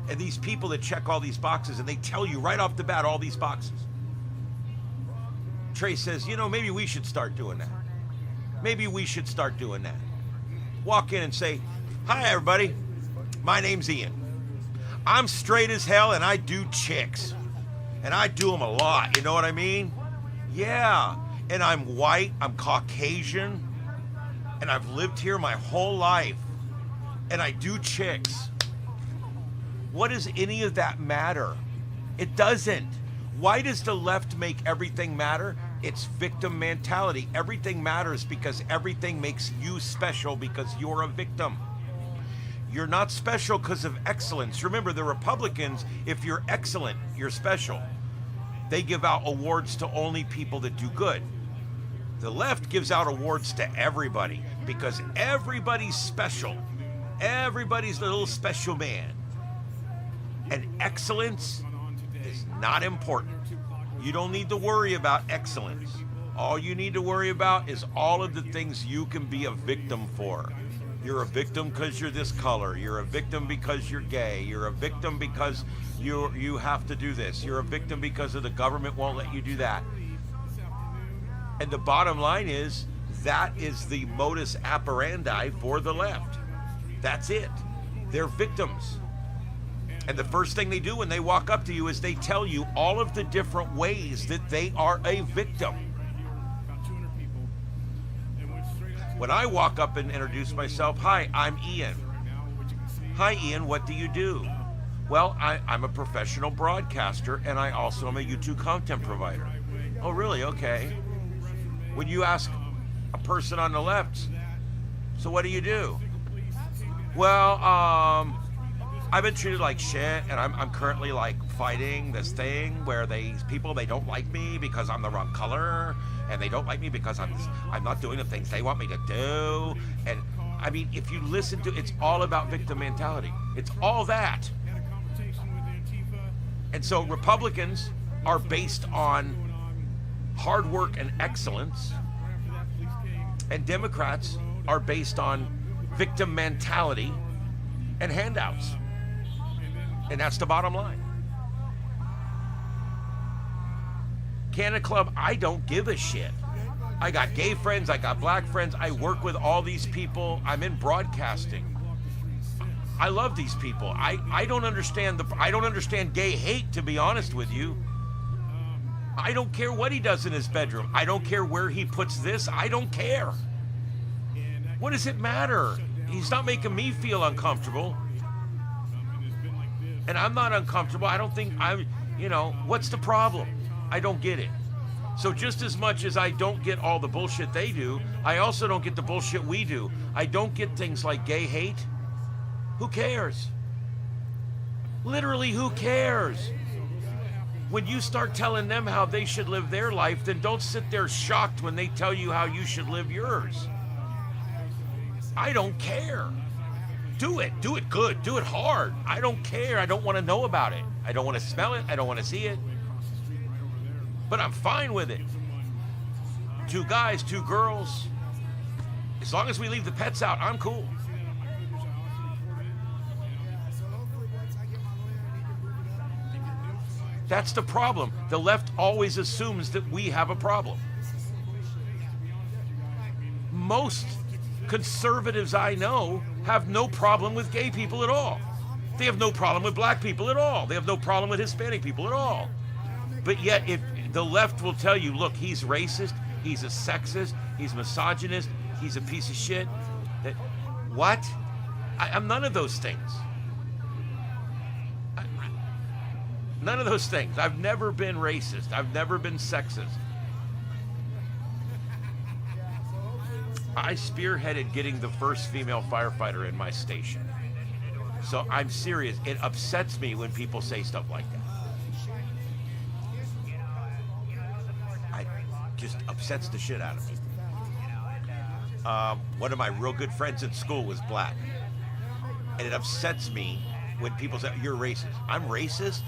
And these people that check all these boxes, and they tell you right off the bat all these boxes. Trey says, maybe we should start doing that. Maybe we should start doing that. Walk in and say, "Hi, everybody. My name's Ian. I'm straight as hell, and I do chicks. And I do them a lot, you know what I mean? Yeah. And I'm white, I'm Caucasian, and I've lived here my whole life. And I do chicks." What does any of that matter? It doesn't. Why does the left make everything matter? It's victim mentality. Everything matters because everything makes you special because you're a victim. You're not special because of excellence. Remember, the Republicans, if you're excellent, you're special. They give out awards to only people that do good. The left gives out awards to everybody because everybody's special. Everybody's a little special man. And excellence is not important. You don't need to worry about excellence. All you need to worry about is all of the things you can be a victim for. You're a victim because you're this color. You're a victim because you're gay. You're a victim because you have to do this. You're a victim because of the government won't let you do that. And the bottom line is, that is the modus operandi for the left. That's it. They're victims. And the first thing they do when they walk up to you is they tell you all of the different ways that they are a victim. When I walk up and introduce myself, "Hi, I'm Ian." "Hi, Ian, what do you do?" "Well, I'm a professional broadcaster, and I also am a YouTube content provider." "Oh, really? Okay." When you ask a person on the left, "So what do you do?" "Well, I've been treated like shit, and I'm currently fighting this thing where they don't like me because I'm the wrong color, and they don't like me because I'm not doing the things they want me to do." And I mean, if you listen to, it's all about victim mentality. It's all that. And so Republicans are based on hard work and excellence, and Democrats are based on victim mentality and handouts. And that's the bottom line. Canada Club, I don't give a shit. I got gay friends, I got black friends, I work with all these people, I'm in broadcasting. I love these people. I don't understand gay hate, to be honest with you. I don't care what he does in his bedroom. I don't care where he puts this. I don't care. What does it matter? He's not making me feel uncomfortable. And I'm not uncomfortable. I don't think what's the problem? I don't get it. So just as much as I don't get all the bullshit they do, I also don't get the bullshit we do. I don't get things like gay hate. Who cares? Literally, who cares? When you start telling them how they should live their life, then don't sit there shocked when they tell you how you should live yours. I don't care. Do it good, do it hard. I don't care, I don't want to know about it. I don't want to smell it, I don't want to see it. But I'm fine with it. 2 guys, 2 girls. As long as we leave the pets out, I'm cool. That's the problem. The left always assumes that we have a problem. Most conservatives I know have no problem with gay people at all. They have no problem with black people at all. They have no problem with Hispanic people at all. But yet, if the left will tell you, look, he's racist, he's a sexist, he's misogynist, he's a piece of shit. What? I'm none of those things. None of those things. I've never been racist. I've never been sexist. I spearheaded getting the first female firefighter in my station. So I'm serious. It upsets me when people say stuff like that. It just upsets the shit out of me. One of my real good friends in school was black. And it upsets me when people say, you're racist. I'm racist?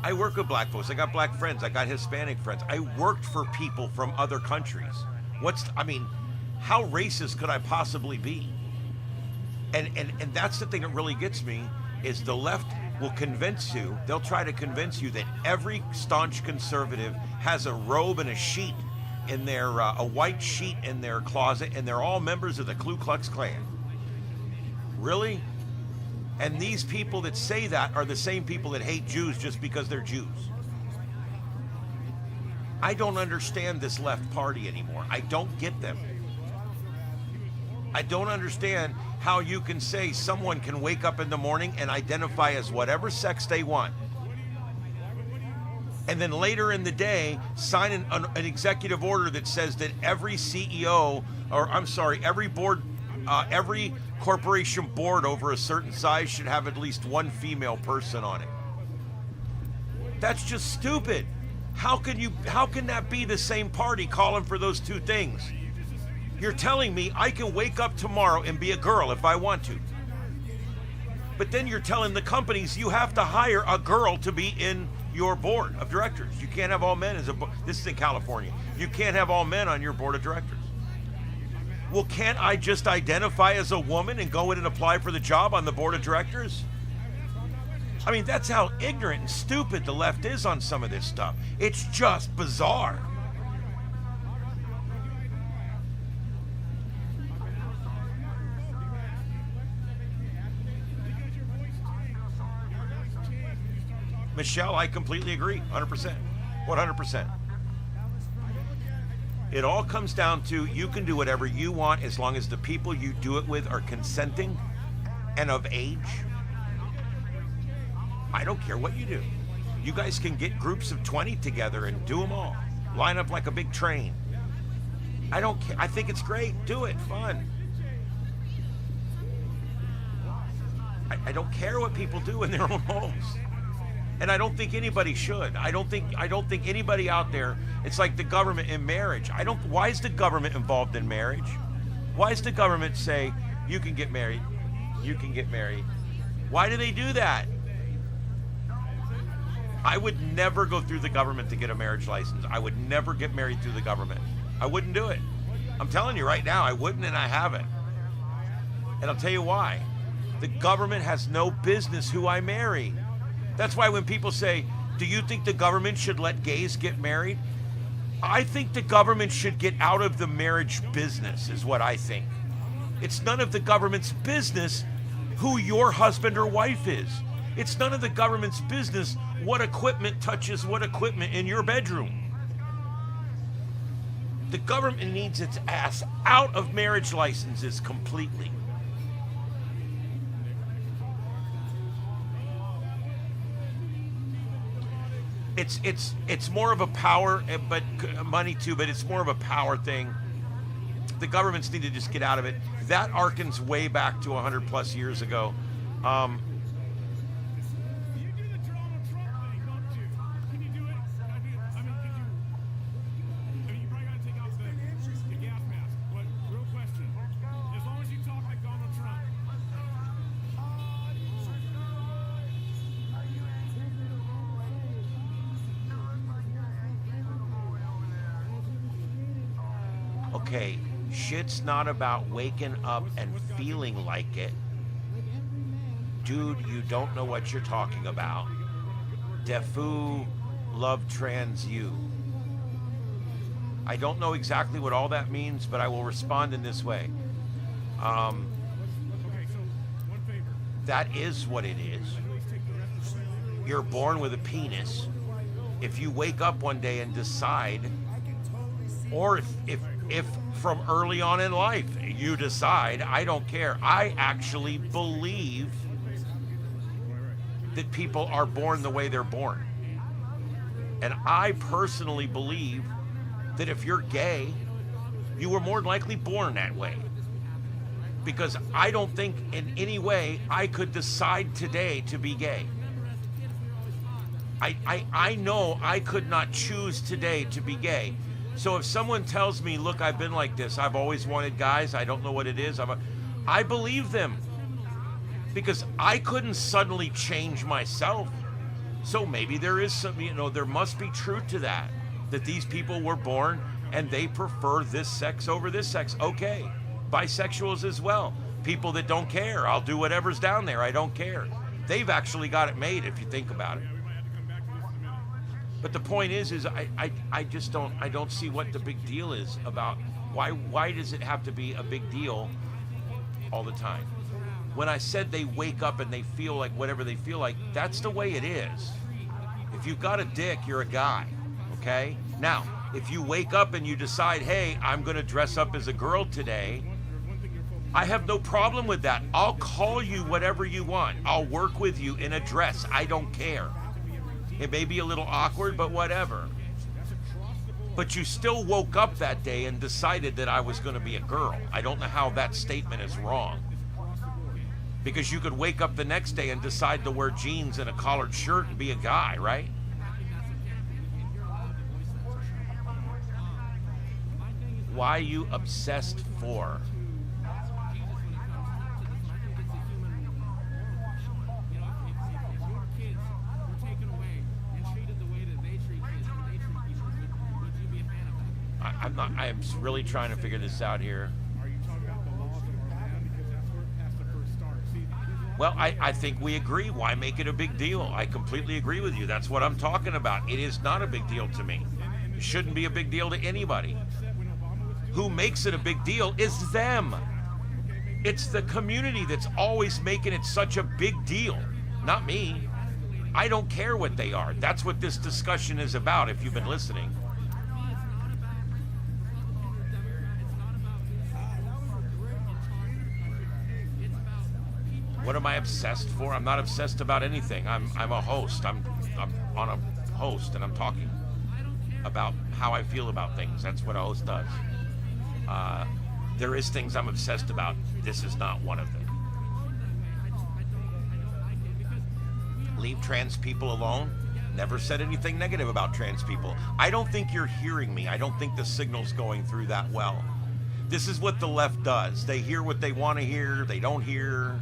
I work with black folks. I got black friends. I got Hispanic friends. I worked for people from other countries. How racist could I possibly be? And that's the thing that really gets me, is the left will convince you, they'll try to convince you that every staunch conservative has a robe and a sheet in their, a white sheet in their closet, and they're all members of the Ku Klux Klan. Really? And these people that say that are the same people that hate Jews just because they're Jews. I don't understand this left party anymore. I don't get them. I don't understand how you can say someone can wake up in the morning and identify as whatever sex they want, and then later in the day sign an executive order that says that every CEO, every corporation board over a certain size should have at least one female person on it. That's just stupid. How can that be the same party calling for those 2 things? You're telling me I can wake up tomorrow and be a girl if I want to. But then you're telling the companies you have to hire a girl to be in your board of directors. You can't have all men this is in California. You can't have all men on your board of directors. Well, can't I just identify as a woman and go in and apply for the job on the board of directors? I mean, that's how ignorant and stupid the left is on some of this stuff. It's just bizarre. Michelle, I completely agree, 100%, 100%. It all comes down to, you can do whatever you want as long as the people you do it with are consenting and of age. I don't care what you do. You guys can get groups of 20 together and do them all. Line up like a big train. I don't care. I think it's great. Do it. Fun. I don't care what people do in their own homes. And I don't think anybody should. I don't think anybody out there, it's like the government in marriage. Why is the government involved in marriage? Why does the government say, you can get married, you can get married? Why do they do that? I would never go through the government to get a marriage license. I would never get married through the government. I wouldn't do it. I'm telling you right now, I wouldn't, and I haven't. And I'll tell you why. The government has no business who I marry. That's why when people say, do you think the government should let gays get married? I think the government should get out of the marriage business, is what I think. It's none of the government's business who your husband or wife is. It's none of the government's business what equipment touches what equipment in your bedroom. The government needs its ass out of marriage licenses completely. It's more of a power, but money too, but it's more of a power thing. The governments need to just get out of it. That harkens way back to 100 plus years ago. okay, shit's not about waking up and feeling like it. Dude, you don't know what you're talking about. Defu love trans you. I don't know exactly what all that means, but I will respond in this way. That is what it is. You're born with a penis. If you wake up one day and decide, or if from early on in life you decide, I don't care. I actually believe that people are born the way they're born. And I personally believe that if you're gay, you were more likely born that way. Because I don't think in any way I could decide today to be gay. I know I could not choose today to be gay. So if someone tells me, look, I've been like this, I've always wanted guys, I don't know what it is, I believe them. Because I couldn't suddenly change myself. So maybe there is some, there must be truth to that these people were born and they prefer this sex over this sex. Okay, bisexuals as well. People that don't care, I'll do whatever's down there, I don't care. They've actually got it made if you think about it. But the point is I just don't see what the big deal is about why does it have to be a big deal all the time? When I said they wake up and they feel like whatever they feel like, that's the way it is. If you've got a dick, you're a guy, okay? Now, if you wake up and you decide, hey, I'm gonna dress up as a girl today, I have no problem with that. I'll call you whatever you want. I'll work with you in a dress. I don't care. It may be a little awkward, but whatever. But you still woke up that day and decided that I was gonna be a girl. I don't know how that statement is wrong. Because you could wake up the next day and decide to wear jeans and a collared shirt and be a guy, right? Why are you obsessed for? I am really trying to figure this out here. Well, I think we agree. Why make it a big deal? I completely agree with you. That's what I'm talking about. It is not a big deal to me. It shouldn't be a big deal to anybody. Who makes it a big deal is them. It's the community that's always making it such a big deal, not me. I don't care what they are. That's what this discussion is about, if you've been listening. What am I obsessed for? I'm not obsessed about anything. I'm a host. I'm on a host and I'm talking about how I feel about things. That's what a host does. There is things I'm obsessed about. This is not one of them. Leave trans people alone. Never said anything negative about trans people. I don't think you're hearing me. I don't think the signal's going through that well. This is what the left does. They hear what they want to hear. They don't hear.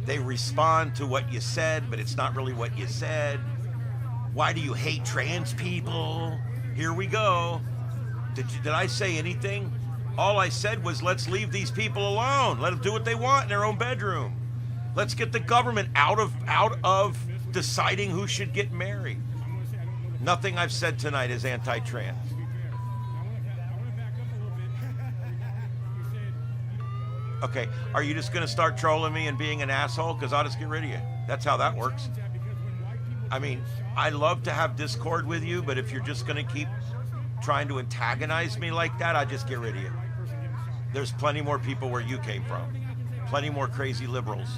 They respond to what you said, but it's not really what you said. Why do you hate trans people? Here we go. Did I say anything? All I said was, let's leave these people alone. Let them do what they want in their own bedroom. Let's get the government out of deciding who should get married. Nothing I've said tonight is anti-trans. Okay, are you just gonna start trolling me and being an asshole? Because I'll just get rid of you. That's how that works. I mean, I love to have discord with you, but if you're just gonna keep trying to antagonize me like that, I just get rid of you. There's plenty more people where you came from. Plenty more crazy liberals.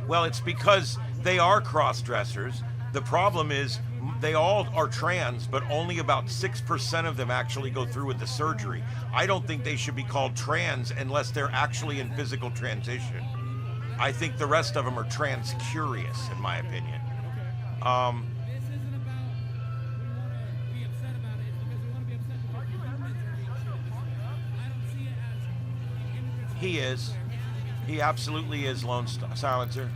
Well, it's because they are cross-dressers. The problem is they all are trans, but only about 6% of them actually go through with the surgery. I don't think they should be called trans unless they're actually in physical transition. I think the rest of them are trans-curious, in my opinion. He is. He absolutely is, Lone Silencer.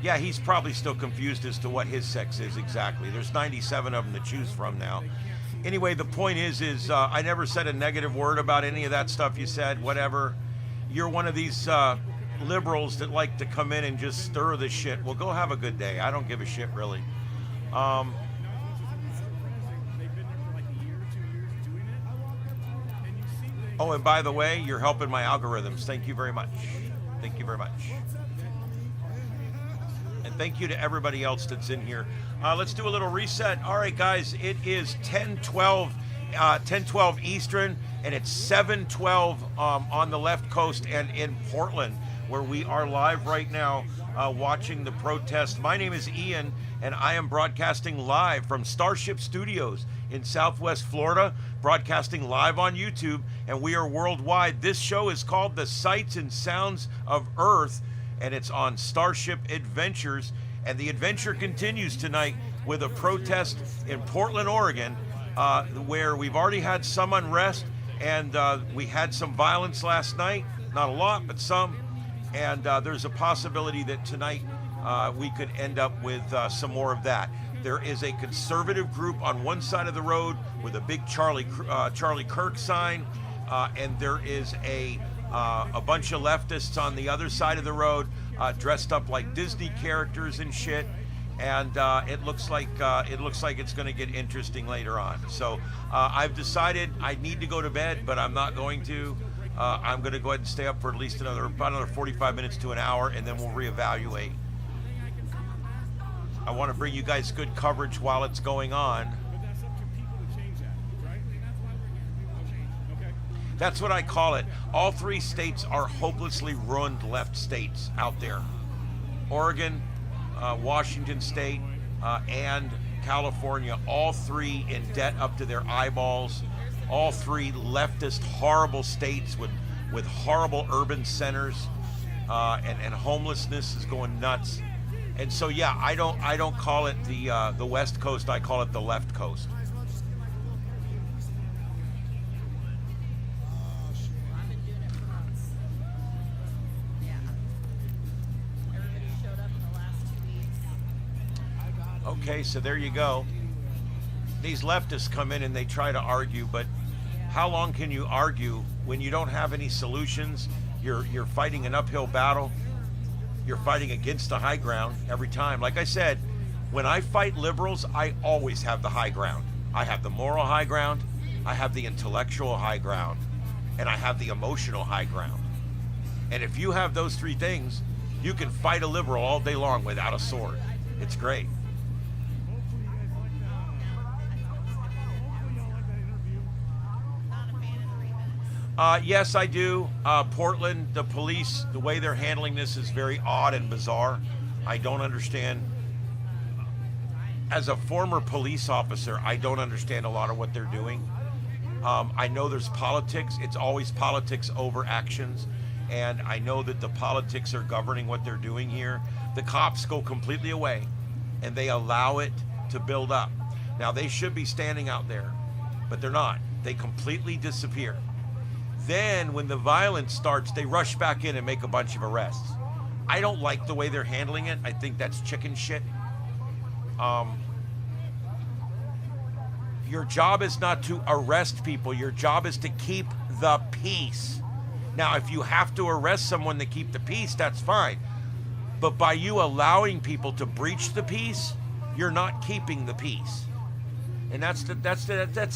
Yeah, he's probably still confused as to what his sex is exactly. There's 97 of them to choose from now. Anyway, the point is I never said a negative word about any of that stuff you said, whatever. You're one of these liberals that like to come in and just stir the shit. Well, go have a good day. I don't give a shit, really. Oh, and by the way, you're helping my algorithms. Thank you very much. Thank you very much. And thank you to everybody else that's in here. Let's do a little reset. All right, guys, it is 10:12 Eastern, and it's 7:12 on the left coast and in Portland, where we are live right now watching the protest. My name is Ian, and I am broadcasting live from Starship Studios in Southwest Florida, broadcasting live on YouTube, and we are worldwide. This show is called The Sights and Sounds of Earth, and it's on Starship Adventures. And the adventure continues tonight with a protest in Portland, Oregon, where we've already had some unrest, and we had some violence last night. Not a lot, but some. And there's a possibility that tonight we could end up with some more of that. There is a conservative group on one side of the road with a big Charlie Kirk sign, and there is a bunch of leftists on the other side of the road dressed up like Disney characters and shit. And it looks like it's going to get interesting later on. So I've decided I need to go to bed, but I'm not going to. I'm going to go ahead and stay up for at least about another 45 minutes to an hour, and then we'll reevaluate. I want to bring you guys good coverage while it's going on. That's what I call it. All three states are hopelessly ruined left states out there. Oregon, Washington State, and California, all three in debt up to their eyeballs. All three leftist, horrible states with horrible urban centers, and homelessness is going nuts. And so, yeah, I don't call it the West Coast. I call it the left coast. Okay, so there you go. These leftists come in and they try to argue, but how long can you argue when you don't have any solutions? You're fighting an uphill battle. You're fighting against the high ground every time. Like I said, when I fight liberals, I always have the high ground. I have the moral high ground, I have the intellectual high ground, and I have the emotional high ground. And if you have those three things, you can fight a liberal all day long without a sword. It's great. Yes, I do. Portland, the police, the way they're handling this is very odd and bizarre. I don't understand. As a former police officer, I don't understand a lot of what they're doing. I know there's politics. It's always politics over actions. And I know that the politics are governing what they're doing here. The cops go completely away and they allow it to build up. Now, they should be standing out there, but they're not. They completely disappear. Then when the violence starts, they rush back in and make a bunch of arrests. I don't like the way they're handling it. I think that's chicken shit. Your job is not to arrest people. Your job is to keep the peace. Now, if you have to arrest someone to keep the peace, that's fine. But by you allowing people to breach the peace, you're not keeping the peace. And that's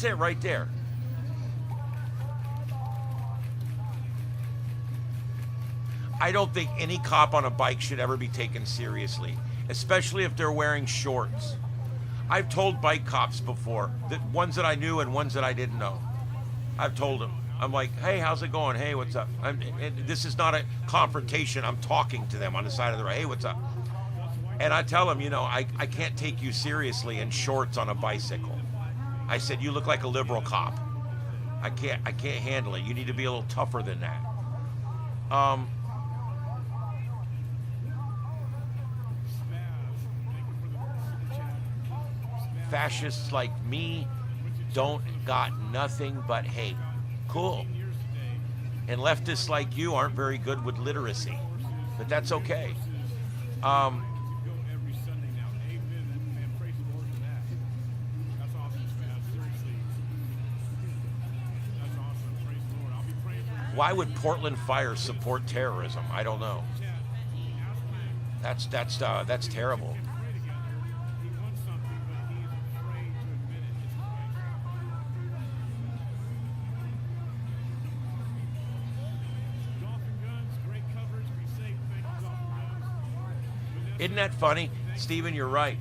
it right there. I don't think any cop on a bike should ever be taken seriously, especially if they're wearing shorts. I've told bike cops before, that ones that I knew and ones that I didn't know. I've told them. I'm like, hey, how's it going? Hey, what's up? This is not a confrontation. I'm talking to them on the side of the road. Hey, what's up? And I tell them, I can't take you seriously in shorts on a bicycle. I said, you look like a liberal cop. I can't handle it. You need to be a little tougher than that. Fascists like me don't got nothing but hate. Cool. And leftists like you aren't very good with literacy, but that's okay. Why would Portland Fire support terrorism? I don't know. That's terrible. Isn't that funny? Stephen, you're right.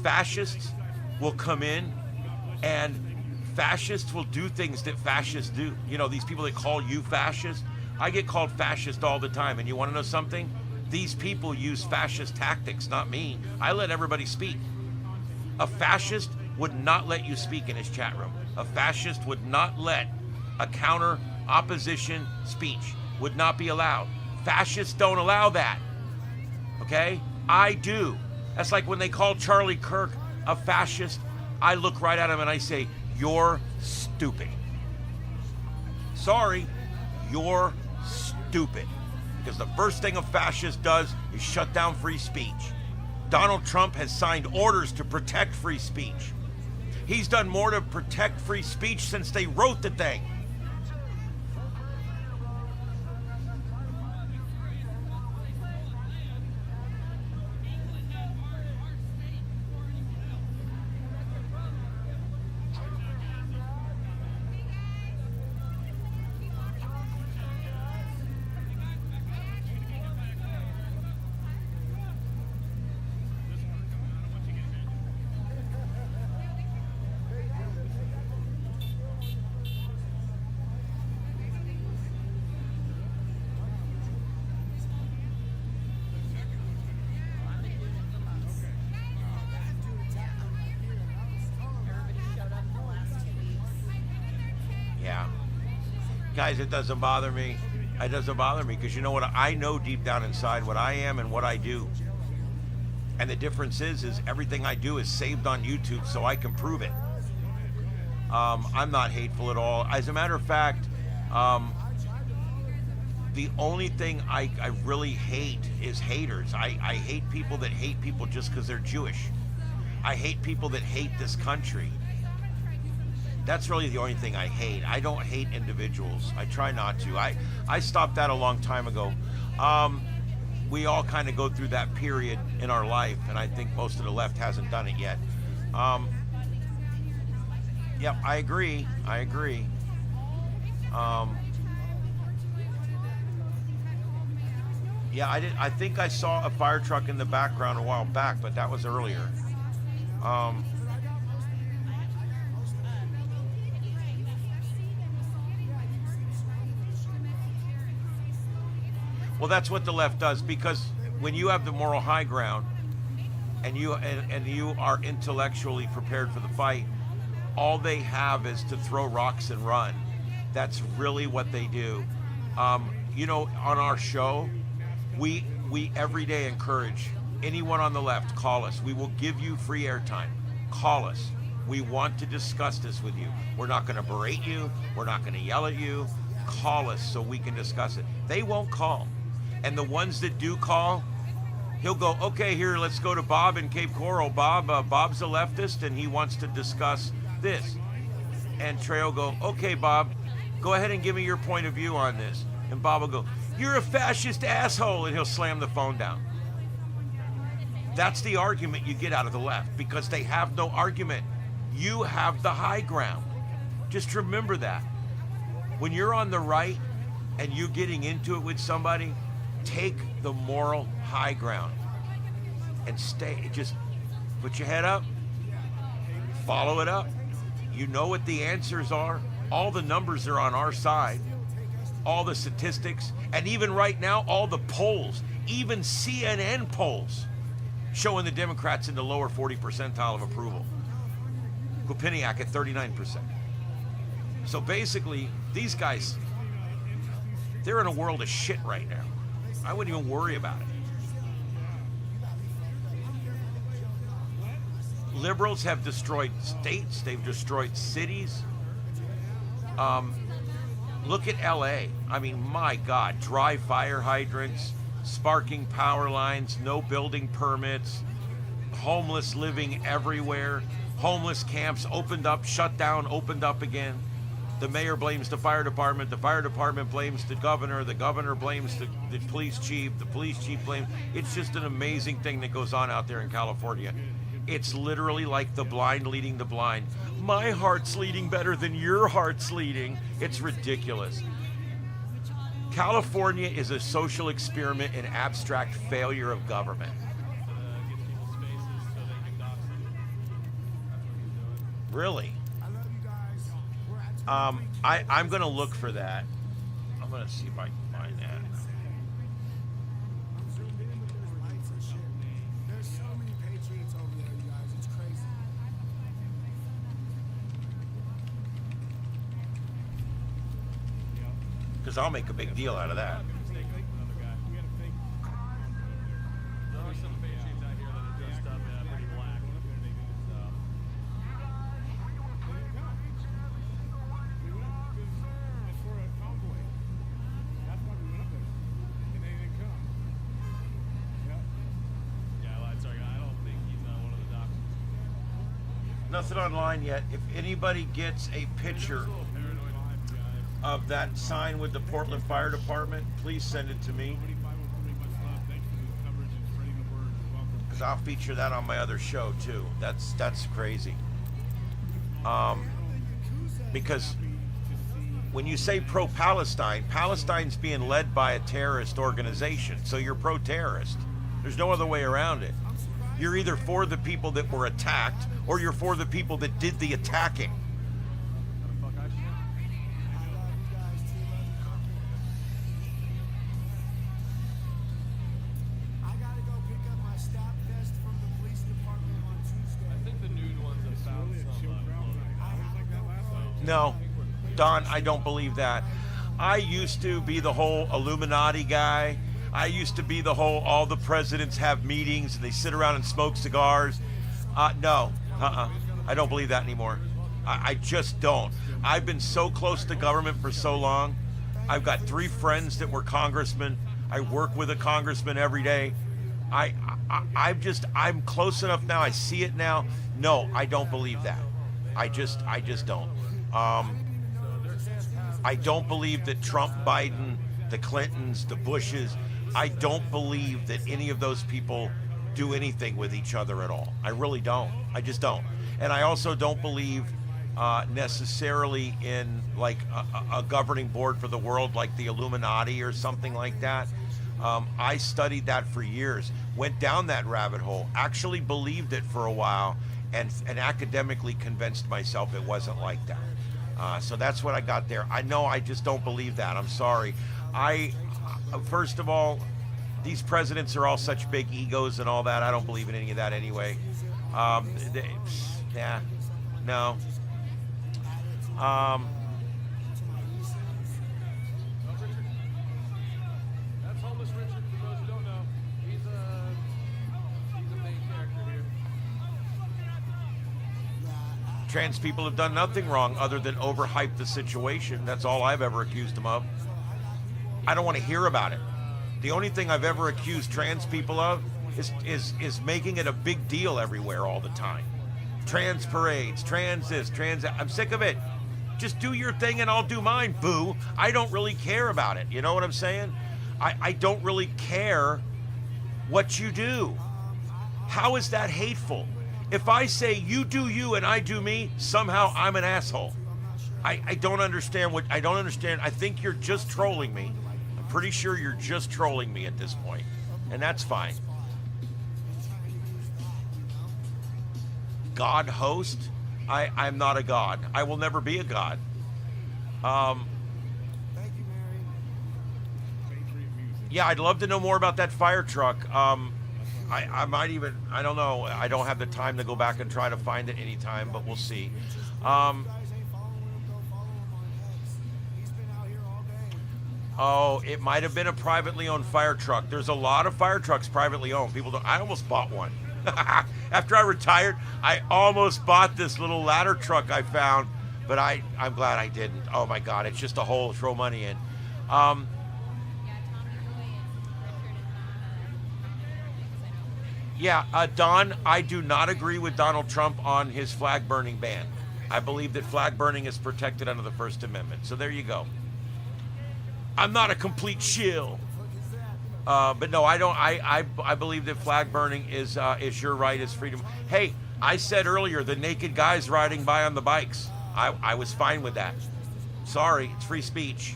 Fascists will come in and fascists will do things that fascists do. You know, these people that call you fascist, I get called fascist all the time. And you want to know something? These people use fascist tactics, not me. I let everybody speak. A fascist would not let you speak in his chat room. A fascist would not let a counter opposition speech, would not be allowed. Fascists don't allow that. Okay? I do. That's like when they call Charlie Kirk a fascist, I look right at him and I say, you're stupid. Sorry, you're stupid. Because the first thing a fascist does is shut down free speech. Donald Trump has signed orders to protect free speech. He's done more to protect free speech since they wrote the thing. Guys, it doesn't bother me. It doesn't bother me because you know what? I know deep down inside what I am and what I do. And the difference is everything I do is saved on YouTube so I can prove it. I'm not hateful at all. As a matter of fact, the only thing I really hate is haters. I hate people that hate people just because they're Jewish. I hate people that hate this country. That's really the only thing I hate. I don't hate individuals. I try not to. I stopped that a long time ago. We all kind of go through that period in our life, and I think most of the left hasn't done it yet. Yep, I agree. Yeah, I think I saw a fire truck in the background a while back, but that was earlier. Well, that's what the left does, because when you have the moral high ground and you are intellectually prepared for the fight, all they have is to throw rocks and run. That's really what they do. You know, on our show, we every day encourage anyone on the left, call us. We will give you free airtime. Call us. We want to discuss this with you. We're not going to berate you. We're not going to yell at you. Call us so we can discuss it. They won't call. And the ones that do call, he'll go, okay, here, let's go to Bob in Cape Coral. Bob's a leftist and he wants to discuss this. And Trey will go, okay, Bob, go ahead and give me your point of view on this. And Bob will go, you're a fascist asshole, and he'll slam the phone down. That's the argument you get out of the left, because they have no argument. You have the high ground. Just remember that. When you're on the right and you're getting into it with somebody, take the moral high ground and just put your head up, follow it up. You know what the answers are. All the numbers are on our side, all the statistics, and even right now, all the polls, even CNN polls, showing the Democrats in the lower 40 percentile of approval. Quinnipiac at 39%. So basically, these guys, they're in a world of shit right now. I wouldn't even worry about it. Liberals have destroyed states. They've destroyed cities. Look at LA. I mean, my God, dry fire hydrants, sparking power lines, no building permits, homeless living everywhere, homeless camps opened up, shut down, opened up again. The mayor blames the fire department blames the governor blames the police chief blames. It's just an amazing thing that goes on out there in California. It's literally like the blind leading the blind. My heart's leading better than your heart's leading. It's ridiculous. California is a social experiment in abstract failure of government. Really? I'm going to look for that. I'm going to see if I can find that. I'm zoomed in with those lights and shit. There's so many patriots over there, you guys. It's crazy. Because I'll make a big deal out of that. There are some patriots out here that are dressed up pretty black. It's for a convoy. That's why we went up there. And they didn't come. Yeah, I lied. Sorry, I don't think he's one of the doctors. Nothing online yet. If anybody gets a picture of that sign with the Portland Fire Department, please send it to me. Because I'll feature that on my other show too. That's crazy. Because when you say pro-Palestine, Palestine's being led by a terrorist organization, so you're pro-terrorist. There's no other way around it. You're either for the people that were attacked, or you're for the people that did the attacking. I gotta go pick up my stop vest from the police department on Tuesday. I think the nude ones have found some. No, Don, I don't believe that. I used to be the whole Illuminati guy. I used to be the whole all the presidents have meetings and they sit around and smoke cigars. No, I don't believe that anymore. I just don't. I've been so close to government for so long. I've got 3 friends that were congressmen. I work with a congressman every day. I'm close enough now. I see it now. No, I don't believe that. I just don't. I don't believe that Trump, Biden, the Clintons, the Bushes, I don't believe that any of those people do anything with each other at all. I really don't. I just don't. And I also don't believe necessarily in like a governing board for the world like the Illuminati or something like that. I studied that for years, went down that rabbit hole, actually believed it for a while, and academically convinced myself it wasn't like that. So that's what I got there. I know I just don't believe that. I'm sorry. First of all, these presidents are all such big egos and all that. I don't believe in any of that anyway. No. That's homeless Richard, for those who don't know. He's a main character here. Trans people have done nothing wrong other than overhype the situation. That's all I've ever accused them of. I don't want to hear about it. The only thing I've ever accused trans people of is making it a big deal everywhere all the time. Trans parades, trans this, trans that. I'm sick of it. Just do your thing and I'll do mine, boo. I don't really care about it. You know what I'm saying? I don't really care what you do. How is that hateful? If I say you do you and I do me, somehow I'm an asshole. I don't understand what I don't understand. I think you're just trolling me. I'm pretty sure you're just trolling me at this point, and that's fine. God host? I'm not a god. I will never be a god. Yeah, I'd love to know more about that fire truck. I might even, I don't know. I don't have the time to go back and try to find it anytime, but we'll see. Oh, it might have been a privately owned fire truck. There's a lot of fire trucks privately owned. People don't, I almost bought one. After I retired, I almost bought this little ladder truck I found, but I'm glad I didn't. Oh my God, it's just a hole to throw money in. Don, I do not agree with Donald Trump on his flag burning ban. I believe that flag burning is protected under the First Amendment. So there you go. I'm not a complete shill. But no, I don't. I believe that flag burning is your right, is freedom. Hey, I said earlier the naked guys riding by on the bikes. I was fine with that. Sorry, it's free speech.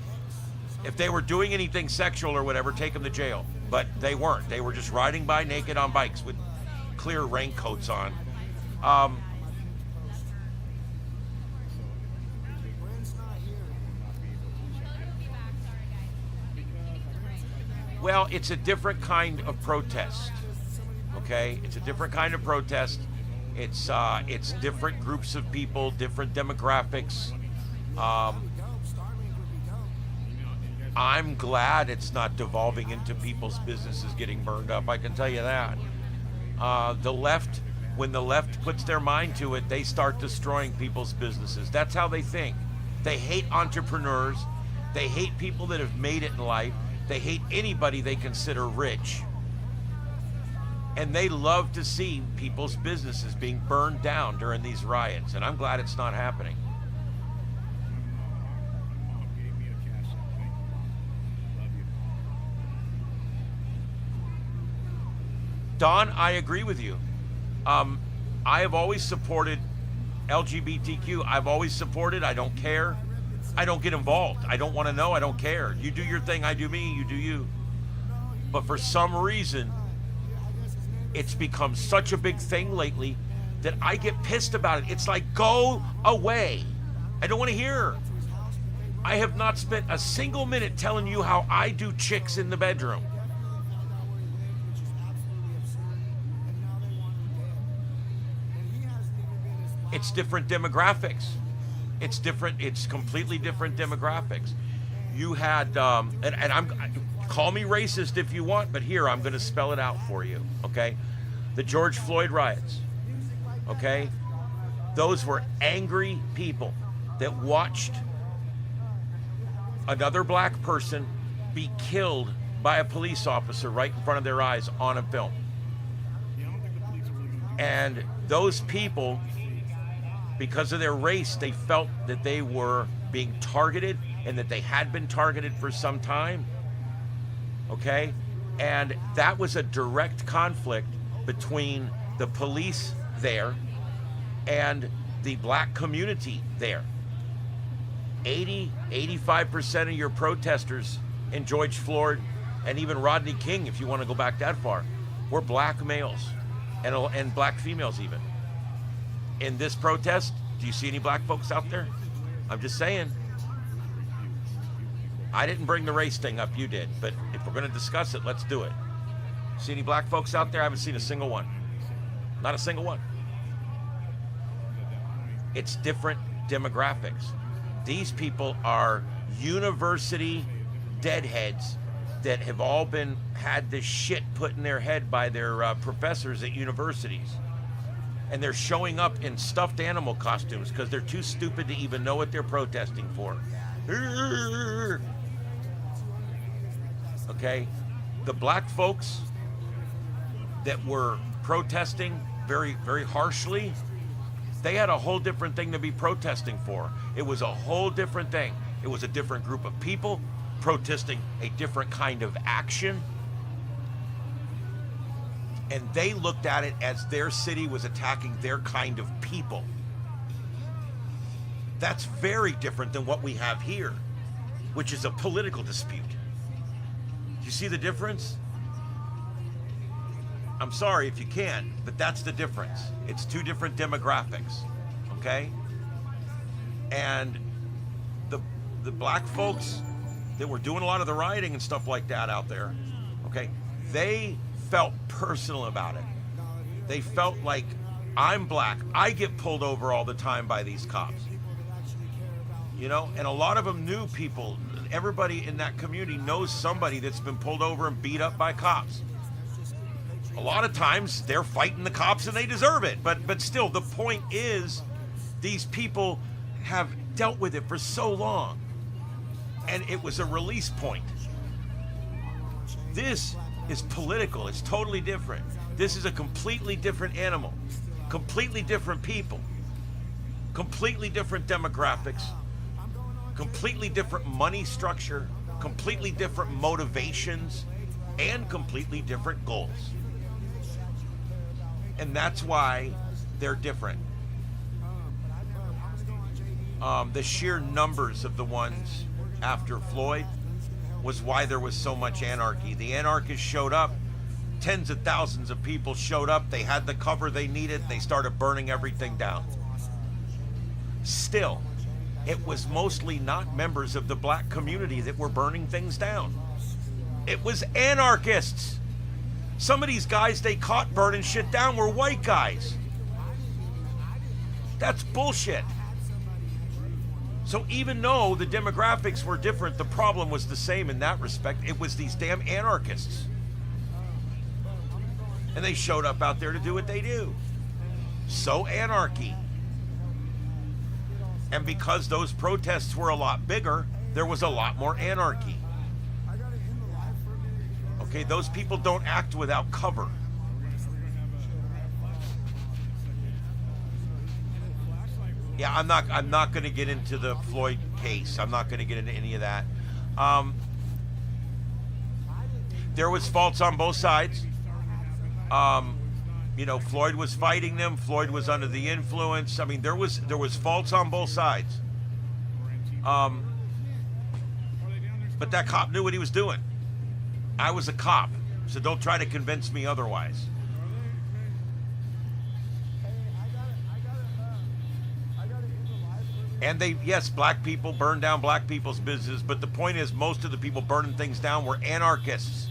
If they were doing anything sexual or whatever, take them to jail. But they weren't. They were just riding by naked on bikes with clear raincoats on. Well, it's a different kind of protest. Okay, it's a different kind of protest. It's different groups of people, different demographics. I'm glad it's not devolving into people's businesses getting burned up. I can tell you that. The left, when the left puts their mind to it, they start destroying people's businesses. That's how they think. They hate entrepreneurs. They hate people that have made it in life. They hate anybody they consider rich. And they love to see people's businesses being burned down during these riots. And I'm glad it's not happening. Don, I agree with you. I have always supported LGBTQ. I've always supported. I don't care. I don't get involved. I don't want to know. I don't care. You do your thing. I do me. You do you. But for some reason, it's become such a big thing lately that I get pissed about it. It's like, go away. I don't want to hear. I have not spent a single minute telling you how I do chicks in the bedroom. It's different demographics. It's different. It's completely different demographics. You had, call me racist if you want, but here, I'm going to spell it out for you, okay? The George Floyd riots, okay? Those were angry people that watched another black person be killed by a police officer right in front of their eyes on a film. And those people, because of their race, they felt that they were being targeted and that they had been targeted for some time, okay? And that was a direct conflict between the police there and the black community there. 85% of your protesters in George Floyd and even Rodney King, if you want to go back that far, were black males and black females even. In this protest, do you see any black folks out there? I'm just saying. I didn't bring the race thing up, you did. But if we're going to discuss it, let's do it. See any black folks out there? I haven't seen a single one. Not a single one. It's different demographics. These people are university deadheads that have all had this shit put in their head by their professors at universities. And they're showing up in stuffed animal costumes because they're too stupid to even know what they're protesting for. Okay? The black folks that were protesting very, very harshly, they had a whole different thing to be protesting for. It was a whole different thing. It was a different group of people protesting a different kind of action. And they looked at it as their city was attacking their kind of people. That's very different than what we have here, which is a political dispute. Do you see the difference? I'm sorry if you can't, but that's the difference. It's two different demographics, okay? And the black folks that were doing a lot of the rioting and stuff like that out there, okay, they felt personal about it. They felt like, I'm black. I get pulled over all the time by these cops. You know, and a lot of them knew people. Everybody in that community knows somebody that's been pulled over and beat up by cops. A lot of times they're fighting the cops and they deserve it. But still, the point is, these people have dealt with it for so long. And it was a release point. This is political. It's totally different. This is a completely different animal. Completely different people. Completely different demographics, completely different money structure, completely different motivations, and completely different goals. And that's why they're different. The sheer numbers of the ones after Floyd was why there was so much anarchy. The anarchists showed up, tens of thousands of people showed up, they had the cover they needed, they started burning everything down. Still, it was mostly not members of the black community that were burning things down. It was anarchists. Some of these guys they caught burning shit down were white guys. That's bullshit. So even though the demographics were different, the problem was the same in that respect. It was these damn anarchists. And they showed up out there to do what they do. So anarchy. And because those protests were a lot bigger, there was a lot more anarchy. Okay, those people don't act without cover. Yeah, I'm not going to get into the Floyd case. I'm not going to get into any of that. There was faults on both sides. You know, Floyd was fighting them. Floyd was under the influence. I mean, there was faults on both sides. But that cop knew what he was doing. I was a cop, so don't try to convince me otherwise. And yes, black people burned down black people's business, but the point is most of the people burning things down were anarchists.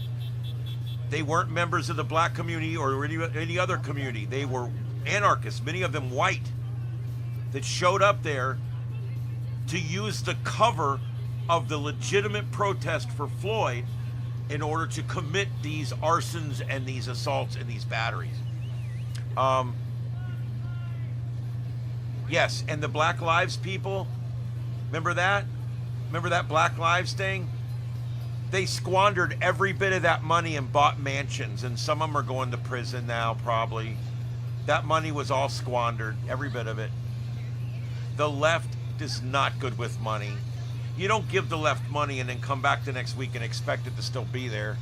They weren't members of the black community or any other community. They were anarchists, many of them white, that showed up there to use the cover of the legitimate protest for Floyd in order to commit these arsons and these assaults and these batteries. Yes, and the Black Lives people, remember that? Remember that Black Lives thing? They squandered every bit of that money and bought mansions, and some of them are going to prison now, probably. That money was all squandered, every bit of it. The left is not good with money. You don't give the left money and then come back the next week and expect it to still be there.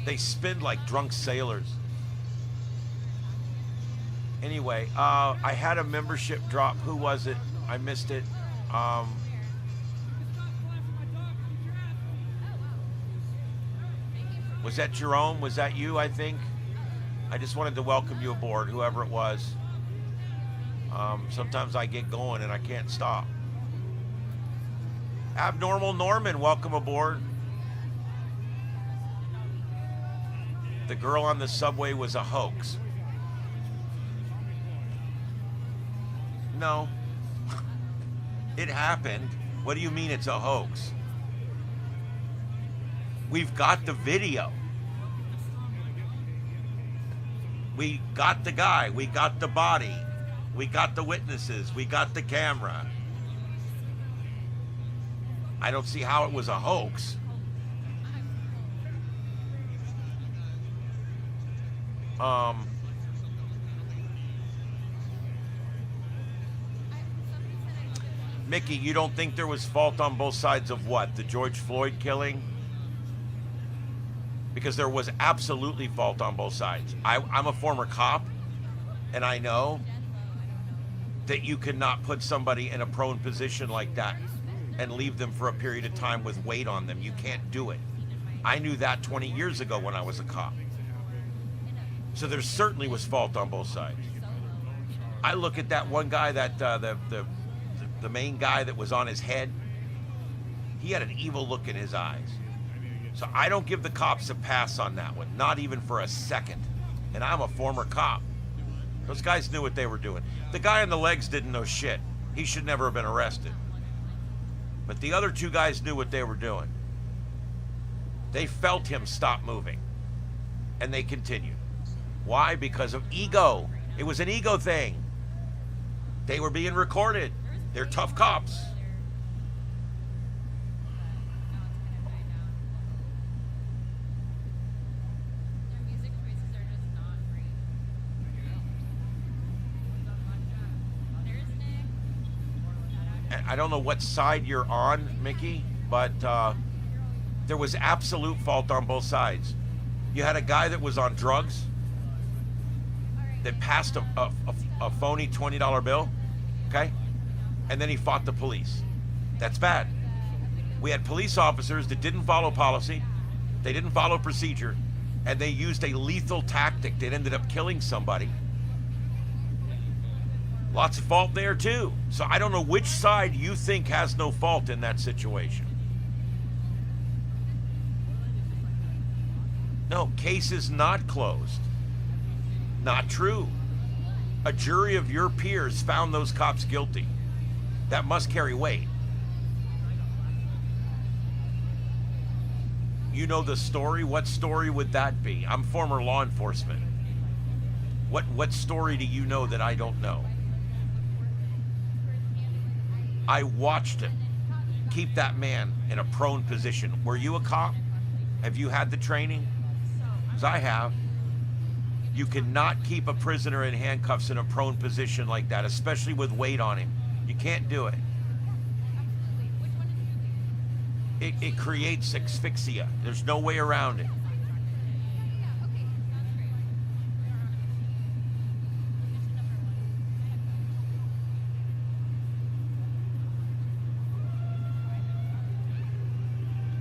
They spend like drunk sailors. Anyway, I had a membership drop. Who was it? I missed it. Was that Jerome? Was that you, I think? I just wanted to welcome you aboard, whoever it was. Sometimes I get going and I can't stop. Abnormal Norman, welcome aboard. The girl on the subway was a hoax. No. It happened. What do you mean it's a hoax? We've got the video. We got the guy. We got the body. We got the witnesses. We got the camera. I don't see how it was a hoax. Mickey, you don't think there was fault on both sides of what? The George Floyd killing? Because there was absolutely fault on both sides. I'm a former cop, and I know that you cannot put somebody in a prone position like that and leave them for a period of time with weight on them. You can't do it. I knew that 20 years ago when I was a cop. So there certainly was fault on both sides. I look at that one guy, that the main guy that was on his head. He had an evil look in his eyes. So I don't give the cops a pass on that one, not even for a second. And I'm a former cop. Those guys knew what they were doing. The guy on the legs didn't know shit. He should never have been arrested. But the other two guys knew what they were doing. They felt him stop moving. And they continued. Why? Because of ego. It was an ego thing. They were being recorded. They're tough cops. I don't know what side you're on, Mickey, but there was absolute fault on both sides. You had a guy that was on drugs that passed a phony $20 bill, okay? And then he fought the police. That's bad. We had police officers that didn't follow policy, they didn't follow procedure, and they used a lethal tactic that ended up killing somebody. Lots of fault there too. So I don't know which side you think has no fault in that situation. No, case is not closed. Not true. A jury of your peers found those cops guilty. That must carry weight. You know the story? What story would that be? I'm former law enforcement. What story do you know that I don't know? I watched him keep that man in a prone position. Were you a cop? Have you had the training? Because I have. You cannot keep a prisoner in handcuffs in a prone position like that, especially with weight on him. You can't do it. It creates asphyxia. There's no way around it.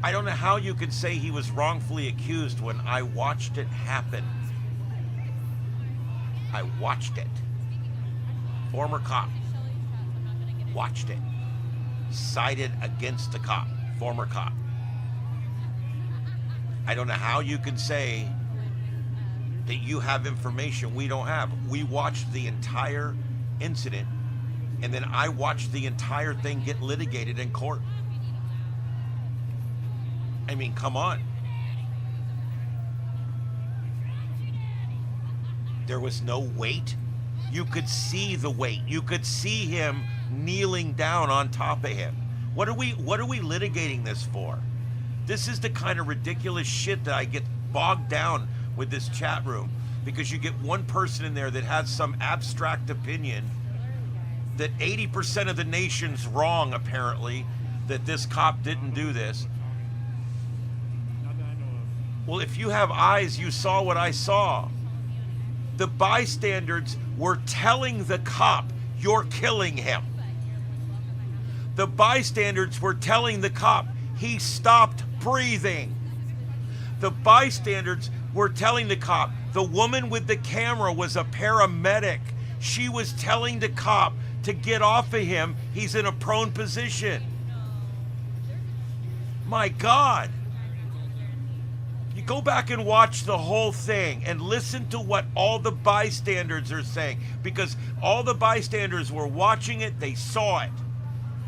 I don't know how you could say he was wrongfully accused when I watched it happen. I watched it. Former cop. Watched it. Sided against the cop. Former cop. I don't know how you can say that you have information we don't have. We watched the entire incident, and then I watched the entire thing get litigated in court. I mean, come on. There was no weight. You could see the weight. You could see him kneeling down on top of him. What are we litigating this for? This is the kind of ridiculous shit that I get bogged down with this chat room, because you get one person in there that has some abstract opinion that 80% of the nation's wrong, apparently, that this cop didn't do this. Well, if you have eyes, you saw what I saw. The bystanders were telling the cop, "You're killing him." The bystanders were telling the cop, "He stopped breathing." The bystanders were telling the cop, the woman with the camera was a paramedic. She was telling the cop to get off of him. He's in a prone position. My God. You go back and watch the whole thing and listen to what all the bystanders are saying, because all the bystanders were watching it, they saw it,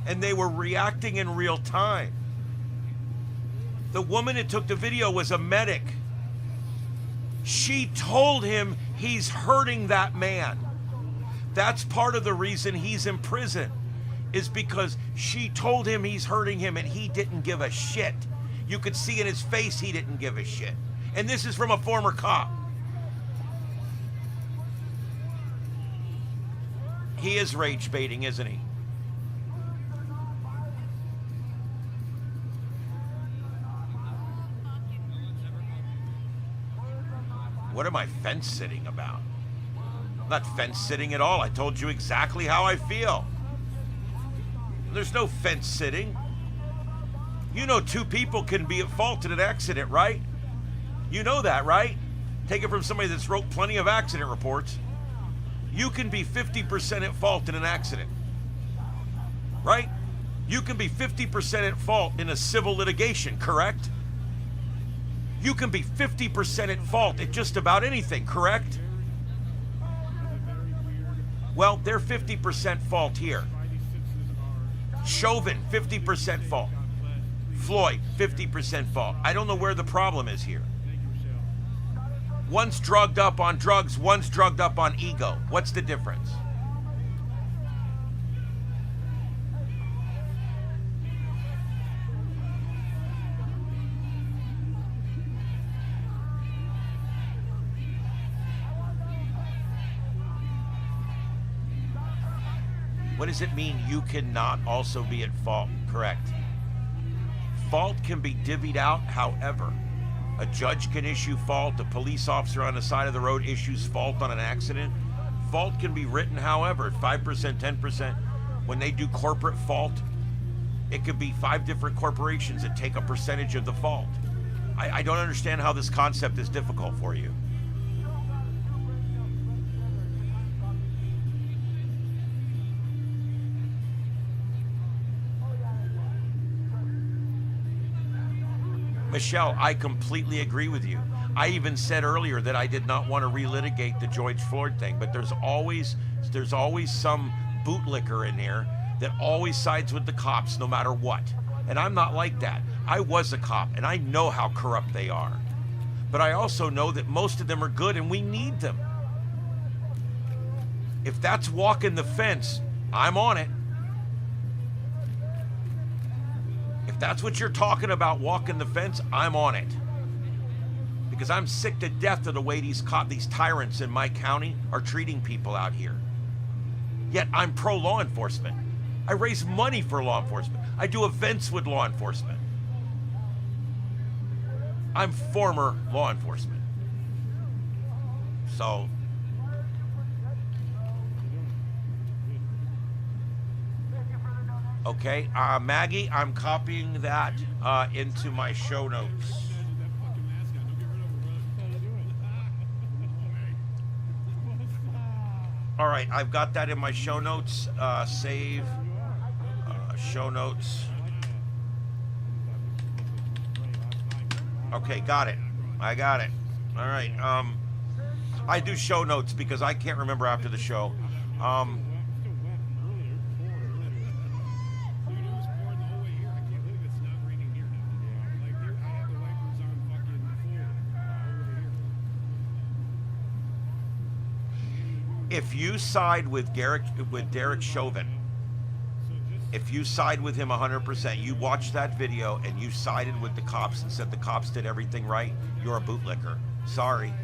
and they were reacting in real time. The woman that took the video was a medic. She told him he's hurting that man. That's part of the reason he's in prison, is because she told him he's hurting him and he didn't give a shit. You could see in his face he didn't give a shit. And this is from a former cop. He is rage baiting, isn't he? What am I fence sitting about? I'm not fence sitting at all. I told you exactly how I feel. There's no fence sitting. You know, two people can be at fault in an accident, right? You know that, right? Take it from somebody that's wrote plenty of accident reports. You can be 50% at fault in an accident, right? You can be 50% at fault in a civil litigation, correct? You can be 50% at fault at just about anything, correct? Well, they're 50% fault here. Chauvin, 50% fault. Floyd, 50% fault. I don't know where the problem is here. One's drugged up on drugs, one's drugged up on ego. What's the difference? What does it mean you cannot also be at fault? Correct. Fault can be divvied out however. A judge can issue fault, a police officer on the side of the road issues fault on an accident. Fault can be written however, 5%, 10%. When they do corporate fault, it could be 5 different corporations that take a percentage of the fault. I don't understand how this concept is difficult for you. Michelle, I completely agree with you. I even said earlier that I did not want to relitigate the George Floyd thing, but there's always some bootlicker in there that always sides with the cops no matter what. And I'm not like that. I was a cop and I know how corrupt they are. But I also know that most of them are good and we need them. If that's walking the fence, I'm on it. If that's what you're talking about, walking the fence, I'm on it. Because I'm sick to death of the way these tyrants in my county are treating people out here. Yet I'm pro law enforcement. I raise money for law enforcement. I do events with law enforcement. I'm former law enforcement. So, okay, Maggie, I'm copying that into my show notes. All right, I've got that in my show notes. Save show notes. Okay, got it. I got it. All right. I do show notes because I can't remember after the show. If you side with Derek Chauvin, if you side with him 100%, you watched that video and you sided with the cops and said the cops did everything right, you're a bootlicker. Sorry.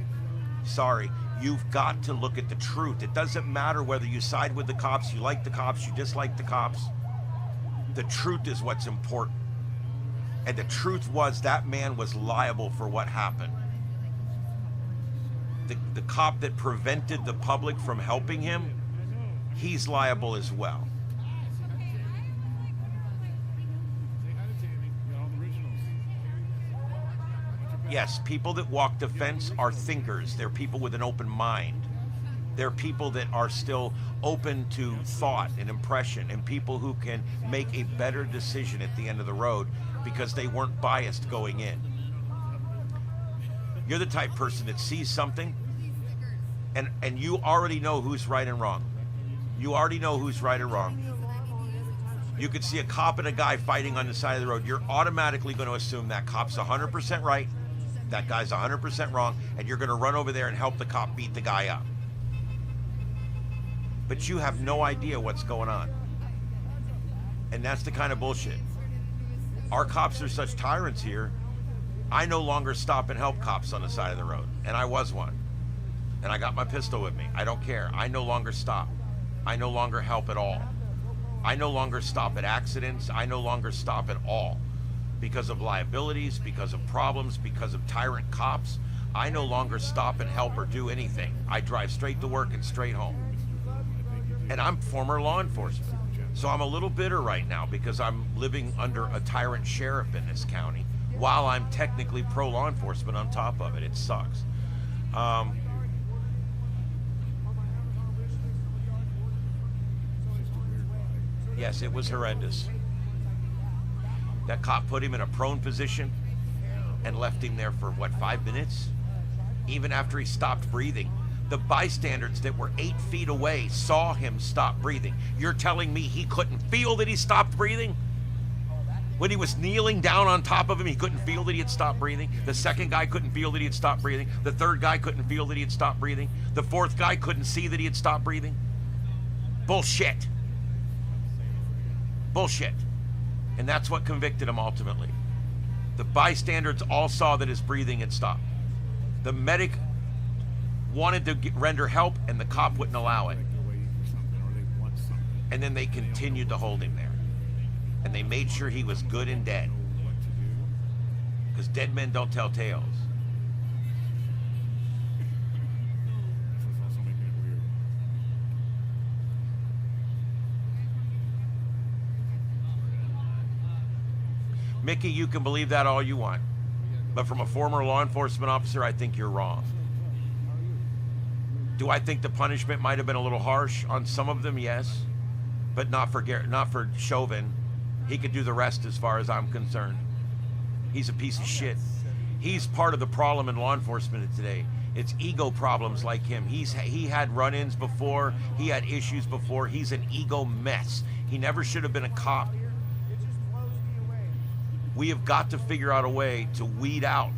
Sorry. You've got to look at the truth. It doesn't matter whether you side with the cops, you like the cops, you dislike the cops. The truth is what's important. And the truth was that man was liable for what happened. The cop that prevented the public from helping him, he's liable as well. Yes, people that walk the fence are thinkers. They're people with an open mind. They're people that are still open to thought and impression, and people who can make a better decision at the end of the road because they weren't biased going in. You're the type of person that sees something and you already know who's right and wrong. You already know who's right or wrong. You could see a cop and a guy fighting on the side of the road. You're automatically going to assume that cop's 100% right, that guy's 100% wrong, and you're going to run over there and help the cop beat the guy up. But you have no idea what's going on. And that's the kind of bullshit. Our cops are such tyrants here. I no longer stop and help cops on the side of the road. And I was one. And I got my pistol with me. I don't care. I no longer stop. I no longer help at all. I no longer stop at accidents. I no longer stop at all. Because of liabilities, because of problems, because of tyrant cops. I no longer stop and help or do anything. I drive straight to work and straight home. And I'm former law enforcement. So I'm a little bitter right now because I'm living under a tyrant sheriff in this county while I'm technically pro law enforcement on top of it. It sucks. Yes, it was horrendous. That cop put him in a prone position and left him there for, what, 5 minutes? Even after he stopped breathing. The bystanders that were 8 feet away saw him stop breathing. You're telling me he couldn't feel that he stopped breathing? When he was kneeling down on top of him, he couldn't feel that he had stopped breathing. The second guy couldn't feel that he had stopped breathing. The third guy couldn't feel that he had stopped breathing. The fourth guy couldn't see that he had stopped breathing. Bullshit. Bullshit. And that's what convicted him ultimately. The bystanders all saw that his breathing had stopped. The medic wanted to render help and the cop wouldn't allow it. And then they continued to hold him there. And they made sure he was good and dead. Because dead men don't tell tales. This is also making it weird. Mickey, you can believe that all you want. But from a former law enforcement officer, I think you're wrong. Do I think the punishment might have been a little harsh on some of them? Yes. But not for Chauvin. He could do the rest as far as I'm concerned. He's a piece of shit. He's part of the problem in law enforcement today. It's ego problems like him. He had run-ins before. He had issues before. He's an ego mess. He never should have been a cop. We have got to figure out a way to weed out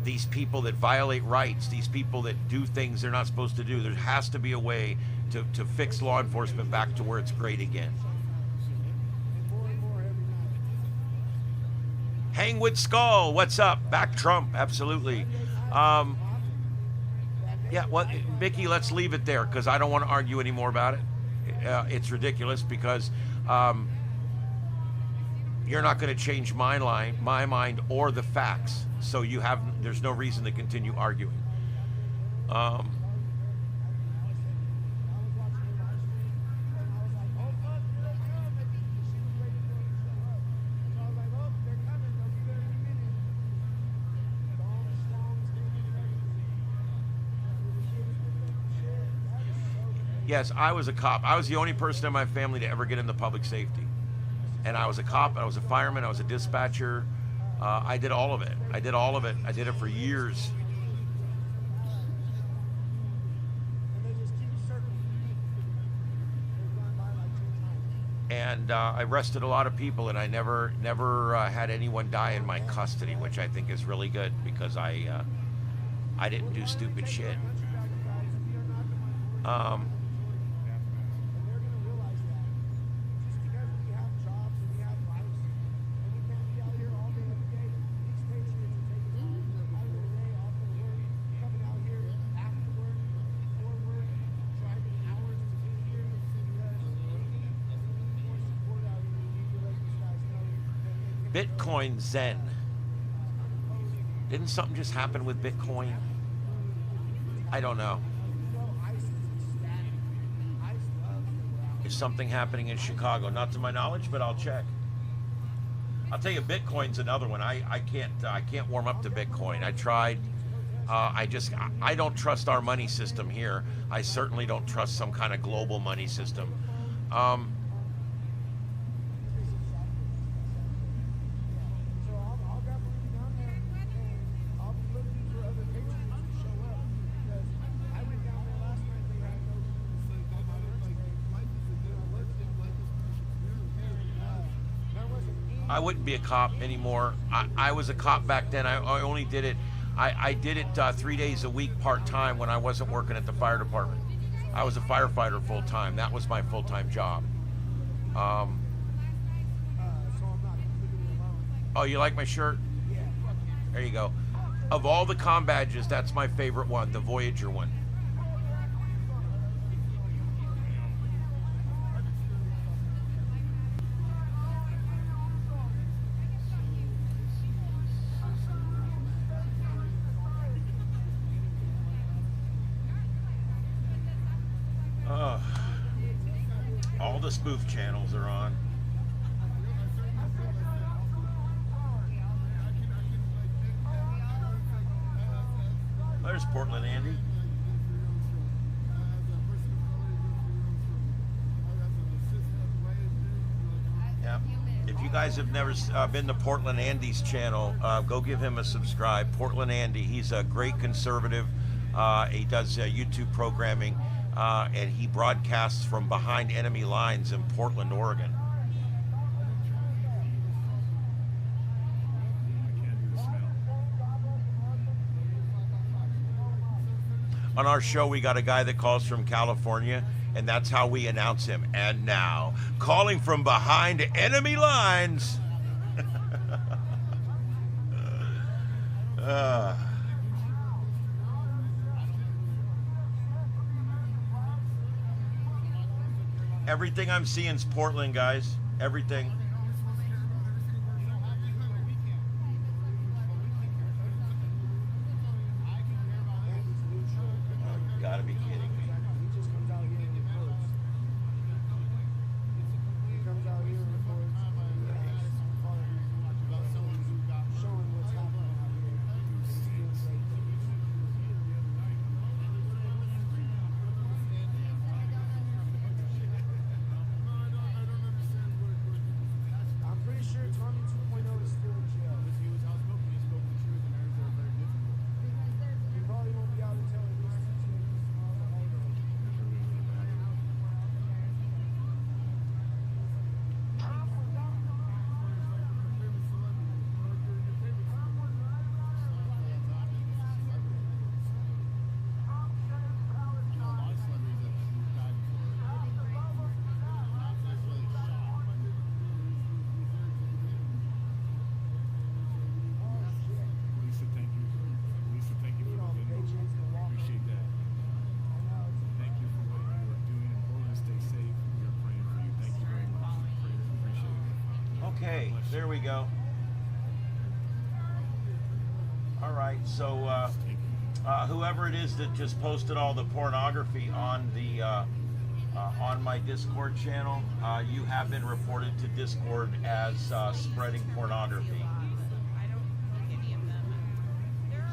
these people that violate rights, these people that do things they're not supposed to do. There has to be a way to fix law enforcement back to where it's great again. Hangwood Skull, what's up? Back Trump, absolutely. Yeah, well, Mickey, let's leave it there because I don't want to argue anymore about it. It's ridiculous because you're not going to change my mind or the facts. So there's no reason to continue arguing. Yes, I was a cop. I was the only person in my family to ever get into public safety. And I was a cop, I was a fireman, I was a dispatcher. I did all of it. I did it for years. And I arrested a lot of people, and I never had anyone die in my custody, which I think is really good because I didn't do stupid shit. Bitcoin Zen. Didn't something just happen with Bitcoin? I don't know. Is something happening in Chicago? Not to my knowledge, but I'll check. I'll tell you, Bitcoin's another one. I can't warm up to Bitcoin. I tried. I don't trust our money system here. I certainly don't trust some kind of global money system. I wouldn't be a cop anymore. I was a cop back then. I only did it. I did it 3 days a week part-time when I wasn't working at the fire department. I was a firefighter full-time. That was my full-time job. Oh, you like my shirt? There you go. Of all the comm badges, that's my favorite one, the Voyager one. All the spoof channels are on. There's Portland Andy. Yeah. If you guys have never been to Portland Andy's channel, go give him a subscribe. Portland Andy, he's a great conservative. He does YouTube programming. And he broadcasts from behind enemy lines in Portland, Oregon. On our show, we got a guy that calls from California, and that's how we announce him. And now, calling from behind enemy lines. Everything I'm seeing is Portland, guys. Everything. You gotta be kidding me. He just comes out here and reports. He comes out here and reports. Showing what's happening out here. I'm pretty sure Tommy 2.0 is still in jail. He was outspoken. He spoke the truth, and areas that are very difficult. He probably won't be out until at least 2 days. Lisa, thank you. Lisa, thank you for the video. Appreciate that. Thank you for what you are doing in Portland. Stay safe. We are praying for you. Thank you very much. Appreciate it. Okay, there we go. All right, so whoever it is that just posted all the pornography on the on my Discord channel, you have been reported to Discord as spreading pornography.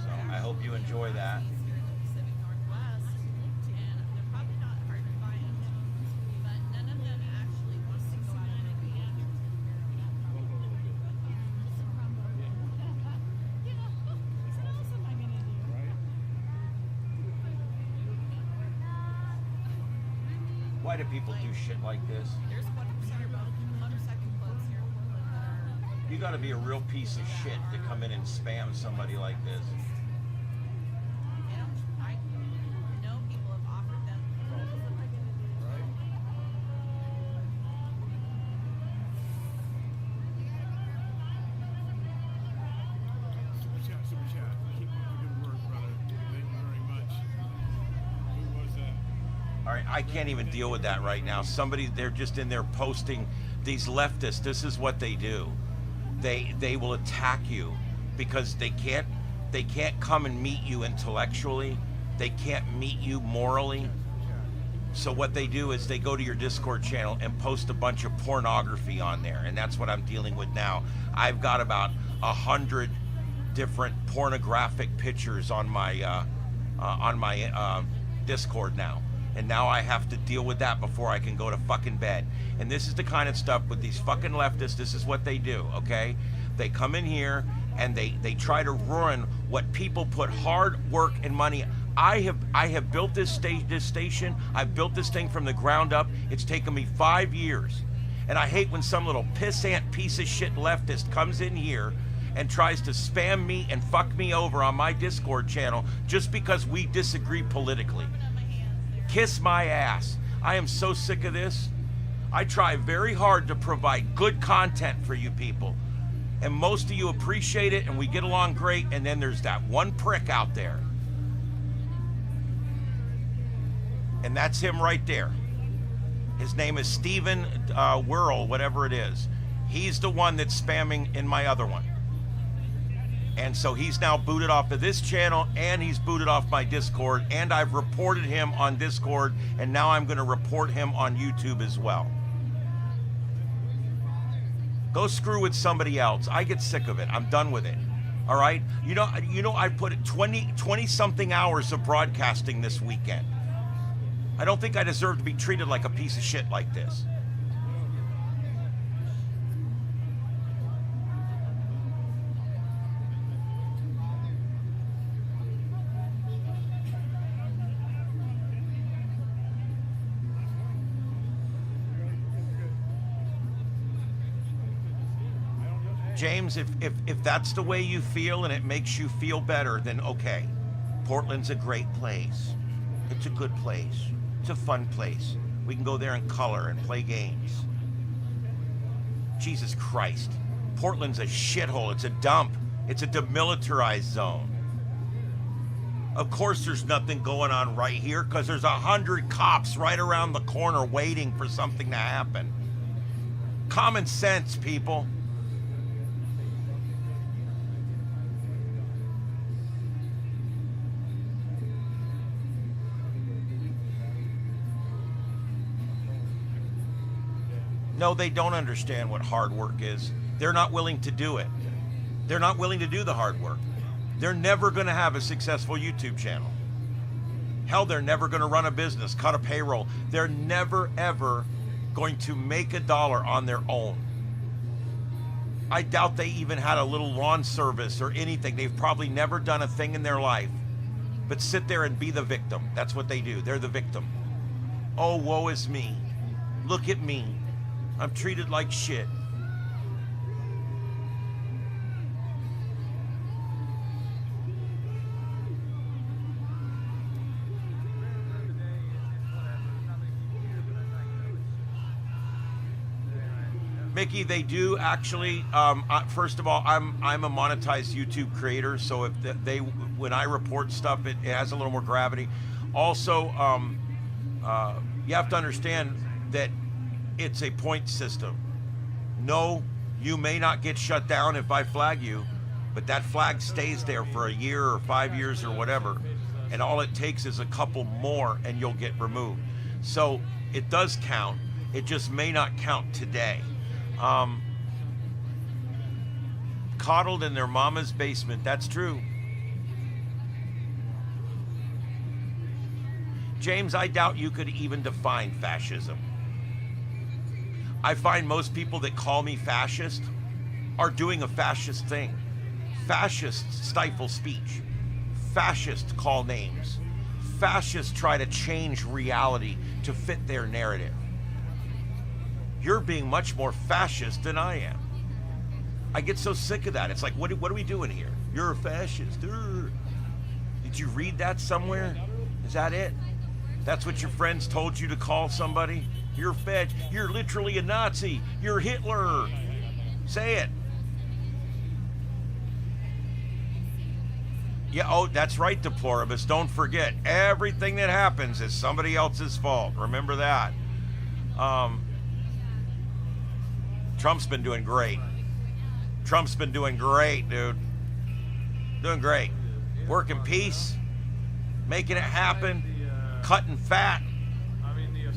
So I hope you enjoy that. Why do people do shit like this? You gotta be a real piece of shit to come in and spam somebody like this. Super chat. Keep up the good work, brother. Thank you very much. Who was that? All right, I can't even deal with that right now. Somebody, they're just in there posting, these leftists, this is what they do. They will attack you because they can't come and meet you intellectually. They can't meet you morally. So what they do is they go to your Discord channel and post a bunch of pornography on there, and that's what I'm dealing with now. I've got about 100 different pornographic pictures on my Discord now. And now I have to deal with that before I can go to fucking bed. And this is the kind of stuff with these fucking leftists, this is what they do, okay? They come in here and they try to ruin what people put hard work and money. I have built this station. I've built this thing from the ground up. It's taken me 5 years. And I hate when some little pissant piece of shit leftist comes in here and tries to spam me and fuck me over on my Discord channel just because we disagree politically. Kiss my ass. I am so sick of this. I try very hard to provide good content for you people. And most of you appreciate it and we get along great, and then there's that one prick out there. And that's him right there. His name is Steven Whirl, whatever it is. He's the one that's spamming in my other one. And so he's now booted off of this channel, and he's booted off my Discord, and I've reported him on Discord, and now I'm going to report him on YouTube as well. Go screw with somebody else. I get sick of it. I'm done with it. All right? You know I put 20 something hours of broadcasting this weekend. I don't think I deserve to be treated like a piece of shit like this. James, if that's the way you feel and it makes you feel better, then okay. Portland's a great place. It's a good place. It's a fun place. We can go there and color and play games. Jesus Christ. Portland's a shithole. It's a dump. It's a demilitarized zone. Of course there's nothing going on right here because there's 100 cops right around the corner waiting for something to happen. Common sense, people. No, they don't understand what hard work is. They're not willing to do it. They're not willing to do the hard work. They're never going to have a successful YouTube channel. Hell, they're never going to run a business, cut a payroll. They're never, ever going to make a dollar on their own. I doubt they even had a little lawn service or anything. They've probably never done a thing in their life but sit there and be the victim. That's what they do. They're the victim. Oh, woe is me. Look at me. I'm treated like shit. Mickey, they do actually. First of all, I'm a monetized YouTube creator, so if when I report stuff, it has a little more gravity. Also, you have to understand that it's a point system. No, you may not get shut down if I flag you, but that flag stays there for a year or 5 years or whatever, and all it takes is a couple more, and you'll get removed. So it does count. It just may not count today. Coddled in their mama's basement. That's true. James, I doubt you could even define fascism. I find most people that call me fascist are doing a fascist thing. Fascists stifle speech. Fascists call names. Fascists try to change reality to fit their narrative. You're being much more fascist than I am. I get so sick of that. It's like, what are we doing here? You're a fascist. Did you read that somewhere? Is that it? That's what your friends told you to call somebody? You're fed. You're literally a Nazi. You're Hitler. Say it. Yeah, oh, that's right, Deploribus. Don't forget, everything that happens is somebody else's fault. Remember that. Trump's been doing great. Trump's been doing great, dude. Doing great. Working peace, making it happen, cutting fat.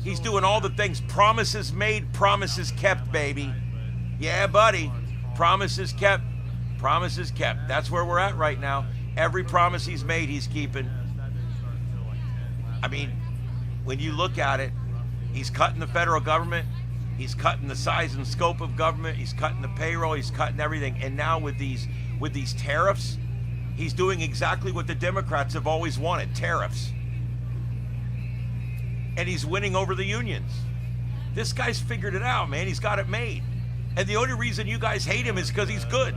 He's doing all the things. Promises made, promises kept, baby. Yeah, buddy. Promises kept, promises kept. That's where we're at right now. Every promise he's made, he's keeping. I mean, when you look at it, he's cutting the federal government. He's cutting the size and scope of government. He's cutting the payroll. He's cutting everything. And now with these tariffs, he's doing exactly what the Democrats have always wanted, tariffs. And he's winning over the unions. This guy's figured it out, man. He's got it made. And the only reason you guys hate him is because he's good.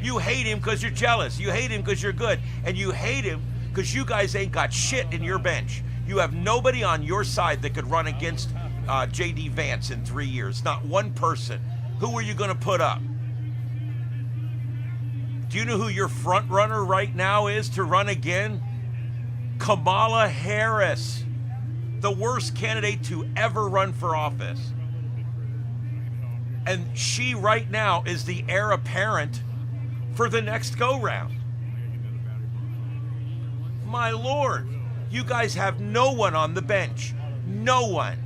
You hate him because you're jealous. You hate him because you're good. And you hate him because you guys ain't got shit in your bench. You have nobody on your side that could run against J.D. Vance in 3 years. Not one person. Who are you going to put up? Do you know who your front runner right now is to run again? Kamala Harris. The worst candidate to ever run for office. And she right now is the heir apparent for the next go-round. My Lord, you guys have no one on the bench. No one.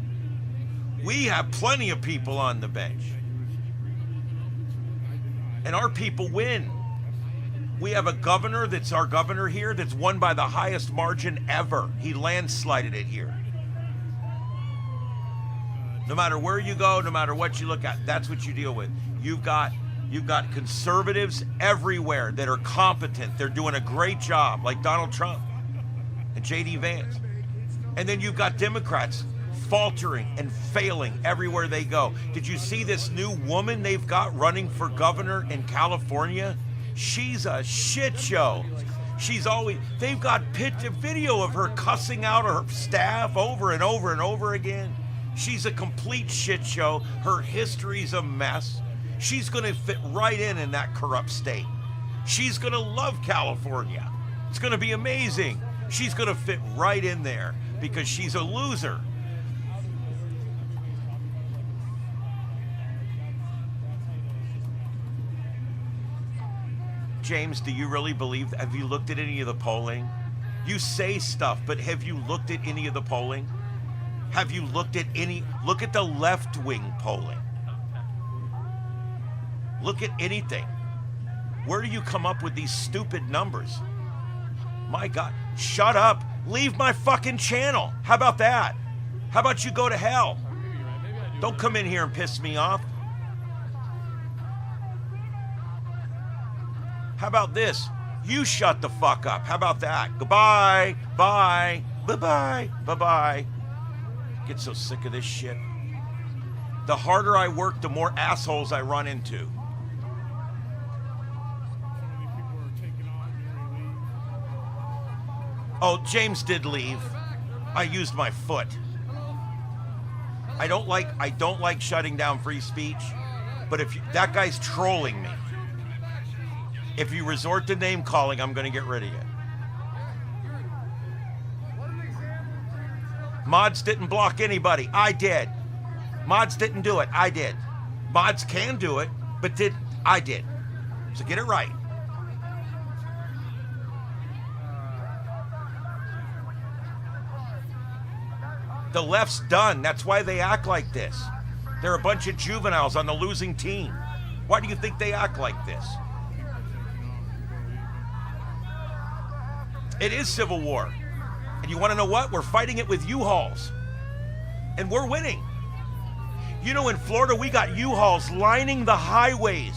We have plenty of people on the bench. And our people win. We have a governor that's our governor here that's won by the highest margin ever. He landslided it here. No matter where you go, no matter what you look at, that's what you deal with. You've got conservatives everywhere that are competent. They're doing a great job, like Donald Trump and J.D. Vance. And then you've got Democrats faltering and failing everywhere they go. Did you see this new woman they've got running for governor in California? She's a shit show. They've got video of her cussing out her staff over and over and over again. She's a complete shit show. Her history's a mess. She's going to fit right in that corrupt state. She's going to love California. It's going to be amazing. She's going to fit right in there because she's a loser. James, do you really believe? Have you looked at any of the polling? You say stuff, but have you looked at any of the polling? Have you looked at any? Look at the left-wing polling. Look at anything. Where do you come up with these stupid numbers? My God, shut up. Leave my fucking channel. How about that? How about you go to hell? Don't come in here and piss me off. How about this? You shut the fuck up. How about that? Goodbye. Bye. Bye-bye. Bye-bye. Get so sick of this shit. The harder I work, the more assholes I run into. Oh, James did leave. I used my foot. I don't like shutting down free speech, but if that guy's trolling me, if you resort to name calling, I'm going to get rid of you. Mods didn't block anybody. I did. Mods didn't do it. I did. Mods can do it, but I did. So get it right. The left's done. That's why they act like this. They're a bunch of juveniles on the losing team. Why do you think they act like this? It is civil war. And you want to know what? We're fighting it with U-Hauls. And we're winning. You know, in Florida, we got U-Hauls lining the highways.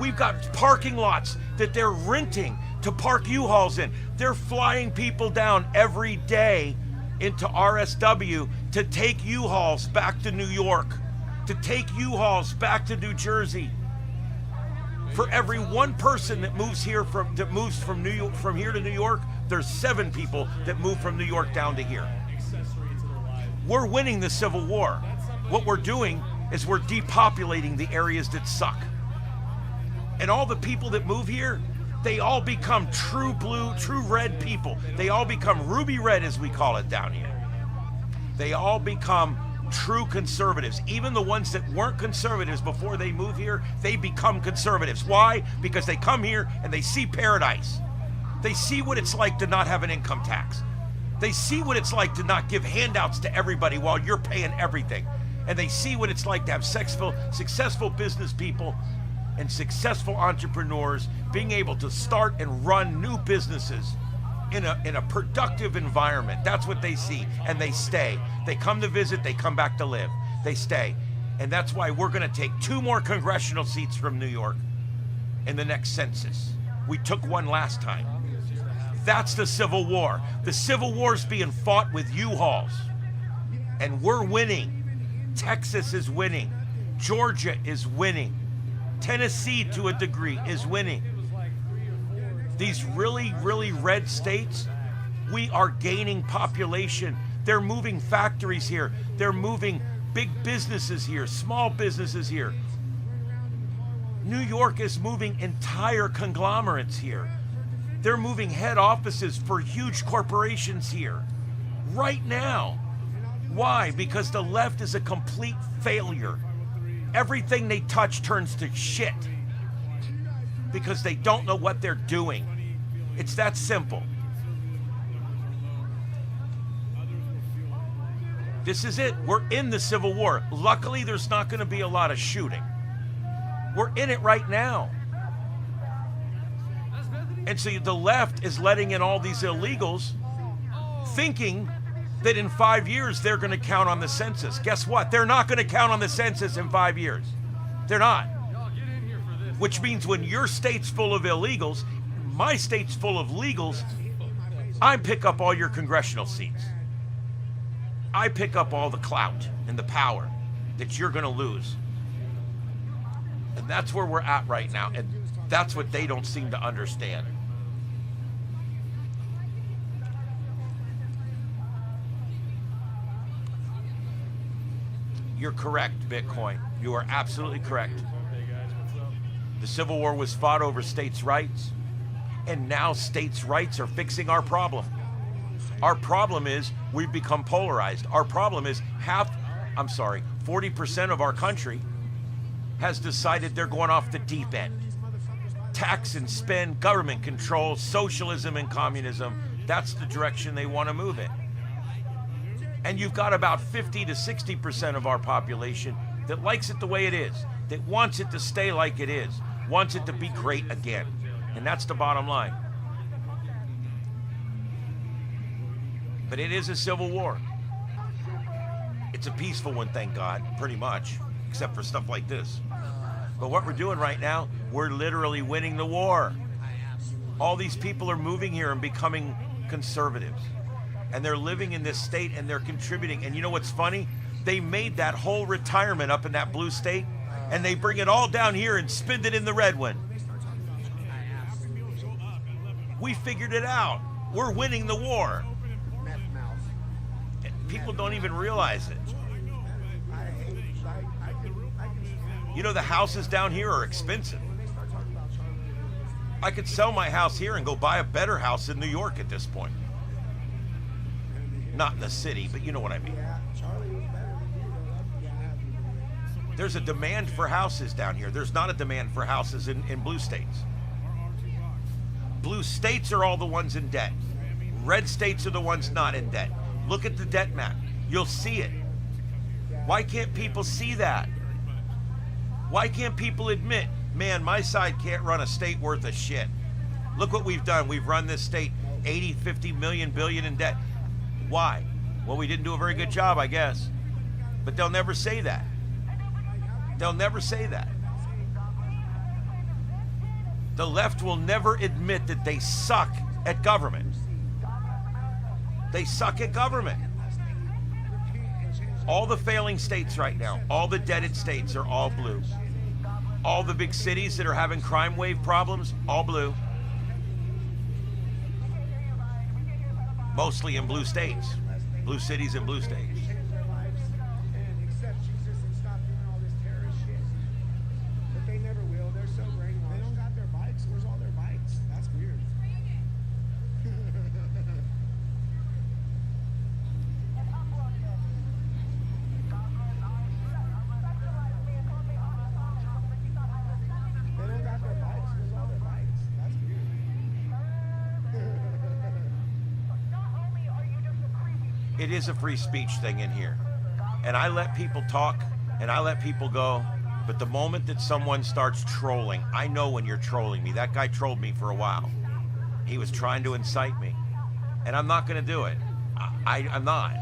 We've got parking lots that they're renting to park U-Hauls in. They're flying people down every day into RSW to take U-Hauls back to New York, to take U-Hauls back to New Jersey. For every one person that moves here from New York, from here to New York, there's 7 people that move from New York down to here. We're winning the Civil War. What we're doing is we're depopulating the areas that suck. And all the people that move here, they all become true blue, true red people. They all become ruby red, as we call it down here. They all become true conservatives. Even the ones that weren't conservatives before they move here, they become conservatives. Why? Because they come here and they see paradise. They see what it's like to not have an income tax. They see what it's like to not give handouts to everybody while you're paying everything. And they see what it's like to have successful business people and successful entrepreneurs being able to start and run new businesses in a productive environment. That's what they see, and they stay. They come to visit, they come back to live. They stay. And that's why we're going to take 2 more congressional seats from New York in the next census. We took 1 last time. That's the Civil War. The Civil War's being fought with U-Hauls. And we're winning. Texas is winning. Georgia is winning. Tennessee, to a degree, is winning. These really, really red states, we are gaining population. They're moving factories here. They're moving big businesses here, small businesses here. New York is moving entire conglomerates here. They're moving head offices for huge corporations here right now. Why? Because the left is a complete failure. Everything they touch turns to shit because they don't know what they're doing. It's that simple. This is it. We're in the Civil War. Luckily, there's not going to be a lot of shooting. We're in it right now. And so the left is letting in all these illegals, thinking that in 5 years they're going to count on the census. Guess what? They're not going to count on the census in 5 years. They're not. Which means when your state's full of illegals, my state's full of legals, I pick up all your congressional seats. I pick up all the clout and the power that you're going to lose. And that's where we're at right now. And that's what they don't seem to understand. You're correct, Bitcoin. You are absolutely correct. The Civil War was fought over states' rights. And now states' rights are fixing our problem. Our problem is we've become polarized. Our problem is 40% of our country has decided they're going off the deep end. Tax and spend, government control, socialism and communism, that's the direction they want to move in. And you've got about 50 to 60% of our population that likes it the way it is, that wants it to stay like it is, wants it to be great again. And that's the bottom line. But it is a civil war. It's a peaceful one, thank God, pretty much, except for stuff like this. But what we're doing right now, we're literally winning the war. All these people are moving here and becoming conservatives. And they're living in this state and they're contributing. And you know what's funny? They made that whole retirement up in that blue state and they bring it all down here and spend it in the red one. We figured it out. We're winning the war. People don't even realize it. You know, the houses down here are expensive. I could sell my house here and go buy a better house in New York at this point. Not in the city, but you know what I mean. There's a demand for houses down here. There's not a demand for houses in blue states. Blue states are all the ones in debt. Red states are the ones not in debt. Look at the debt map. You'll see it. Why can't people see that? Why can't people admit, man, my side can't run a state worth of shit? Look what we've done. We've run this state 80, 50 million, billion in debt. Why? Well, we didn't do a very good job, I guess. But they'll never say that. They'll never say that. The left will never admit that they suck at government. They suck at government. All the failing states right now, all the deaded states are all blue. All the big cities that are having crime wave problems, all blue. Mostly in blue states. Blue cities and blue states. It is a free speech thing in here. And I let people talk and I let people go. But the moment that someone starts trolling, I know when you're trolling me. That guy trolled me for a while. He was trying to incite me. And I'm not going to do it. I'm not.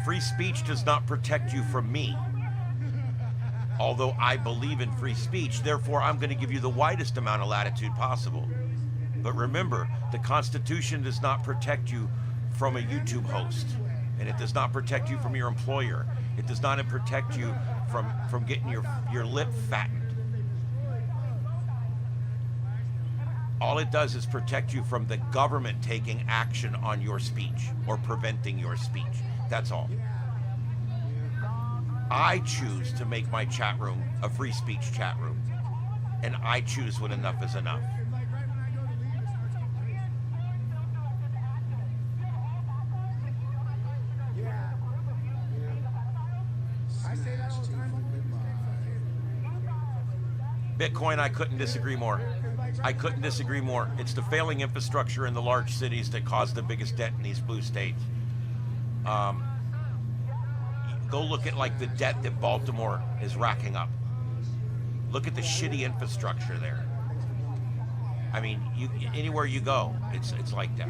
Free speech does not protect you from me. Although I believe in free speech, therefore I'm going to give you the widest amount of latitude possible. But remember, the Constitution does not protect you from a YouTube host, and it does not protect you from your employer. It does not protect you from getting your lip fattened. All it does is protect you from the government taking action on your speech or preventing your speech. That's all. I choose to make my chat room a free speech chat room, and I choose when enough is enough. Bitcoin, I couldn't disagree more. I couldn't disagree more. It's the failing infrastructure in the large cities that caused the biggest debt in these blue states. Go look at like the debt that Baltimore is racking up. Look at the shitty infrastructure there. I mean, anywhere you go, it's like that.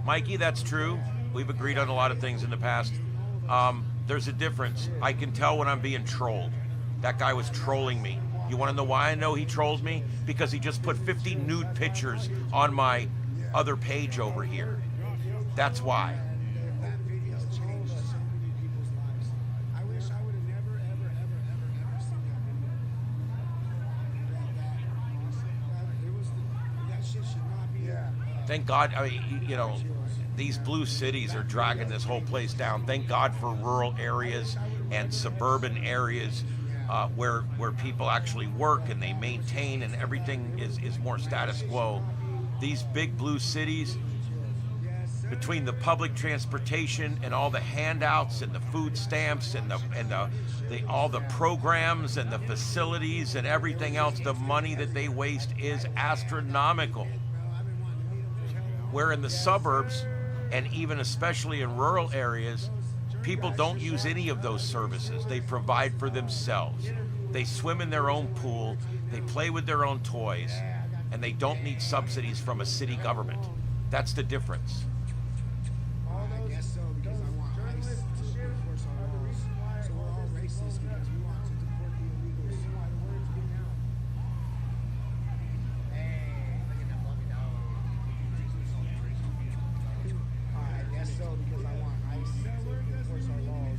Mikey, that's true. We've agreed on a lot of things in the past. There's a difference. I can tell when I'm being trolled. That guy was trolling me. You want to know why I know he trolled me? Because he just put 50 nude pictures on my other page over here. That's why. That video changed so many people's lives. I wish I would have never, ever, ever, ever, ever seen that video. That shit should not be. Thank God. I mean, you know, These blue cities are dragging this whole place down. Thank God for rural areas and suburban areas where people actually work and they maintain, and everything is more status quo. These big blue cities, between the public transportation and all the handouts and the food stamps and all the programs and the facilities and everything else, the money that they waste is astronomical. Where in the suburbs, and even especially in rural areas, people don't use any of those services. They provide for themselves. They swim in their own pool, they play with their own toys, and they don't need subsidies from a city government. That's the difference. I guess so, because I want ICE to enforce our laws. So we're all racist because we want to deport the illegals. Hey, look at that fluffy dog. I guess so, because I want ICE to enforce our laws.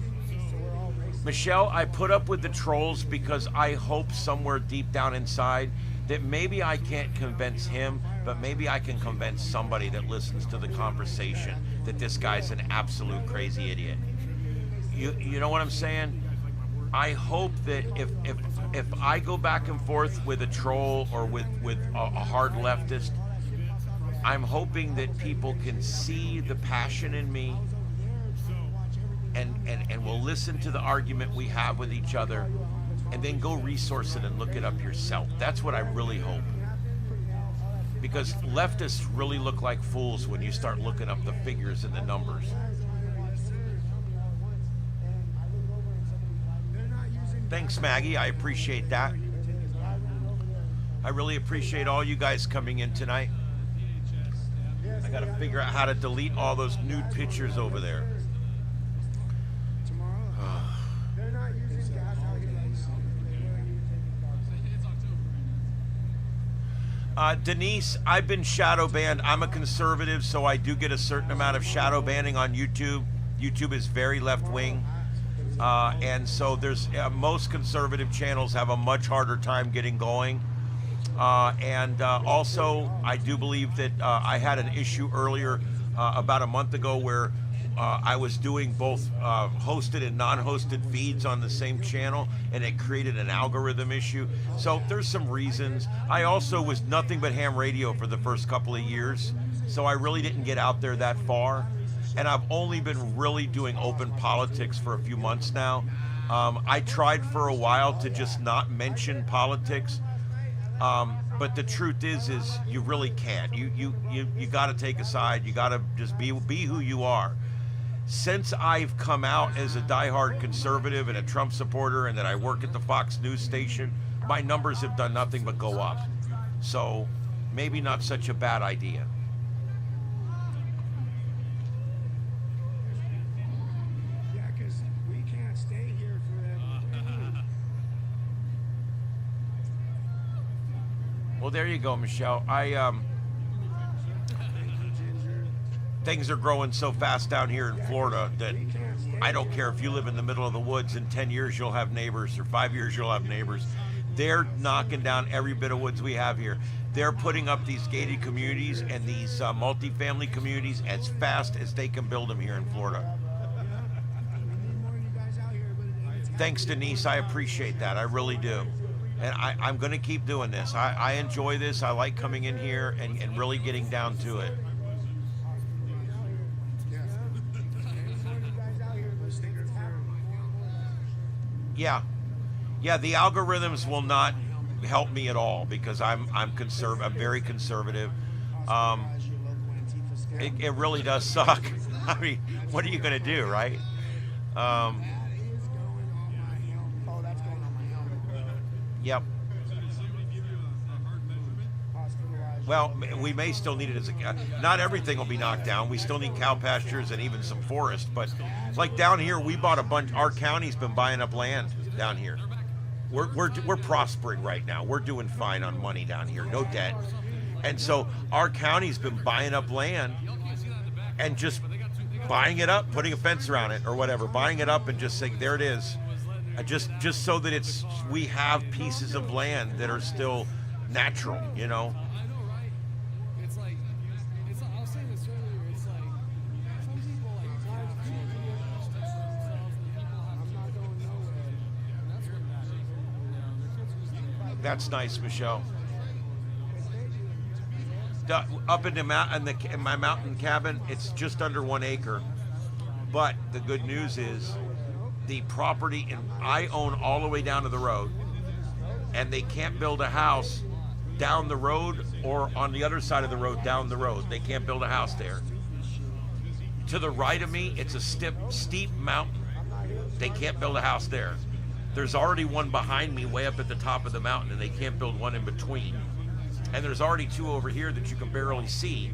So we're all racist. Michelle, I put up with the trolls because I hope somewhere deep down inside that maybe I can't convince him, but maybe I can convince somebody that listens to the conversation that this guy's an absolute crazy idiot. You know what I'm saying? I hope that if I go back and forth with a troll or with a hard leftist, I'm hoping that people can see the passion in me and will listen to the argument we have with each other, and then go resource it and look it up yourself. That's what I really hope. Because leftists really look like fools when you start looking up the figures and the numbers. Thanks, Maggie. I appreciate that. I really appreciate all you guys coming in tonight. I gotta figure out how to delete all those nude pictures over there. Denise, I've been shadow banned. I'm a conservative, so I do get a certain amount of shadow banning on YouTube. YouTube is very left-wing. And so there's most conservative channels have a much harder time getting going. Also, I do believe that I had an issue earlier about a month ago where I was doing both hosted and non-hosted feeds on the same channel, and it created an algorithm issue. So there's some reasons. I also was nothing but ham radio for the first couple of years, so I really didn't get out there that far. And I've only been really doing open politics for a few months now. I tried for a while to just not mention politics, but the truth is you really can't. You got to take a side. You got to just be who you are. Since I've come out as a diehard conservative and a Trump supporter, and that I work at the Fox News station, my numbers have done nothing but go up. So maybe not such a bad idea. Yeah, because we can't stay here forever. Well, there you go, Michelle. Things are growing so fast down here in Florida that I don't care if you live in the middle of the woods. In 10 years you'll have neighbors, or 5 years you'll have neighbors. They're knocking down every bit of woods we have here. They're putting up these gated communities and these multifamily communities as fast as they can build them here in Florida. Thanks, Denise. I appreciate that. I really do. And I'm going to keep doing this. I enjoy this. I like coming in here and really getting down to it. Yeah, the algorithms will not help me at all because I'm very conservative. It really does suck. I mean, what are you going to do, right? Yep. Well, we may still need it as not everything will be knocked down. We still need cow pastures and even some forest. But like down here, we bought a bunch. Our county's been buying up land down here. We're prospering right now. We're doing fine on money down here, no debt. And so our county's been buying up land and just buying it up, putting a fence around it or whatever, buying it up and just saying, there it is. Just so that we have pieces of land that are still natural, you know. That's nice, Michelle. Up in in my mountain cabin, it's just under 1 acre. But the good news is, the property, and I own all the way down to the road, and they can't build a house down the road or on the other side of the road down the road. They can't build a house there. To the right of me, it's a steep mountain. They can't build a house there. There's already one behind me way up at the top of the mountain, and they can't build one in between. And there's already 2 over here that you can barely see.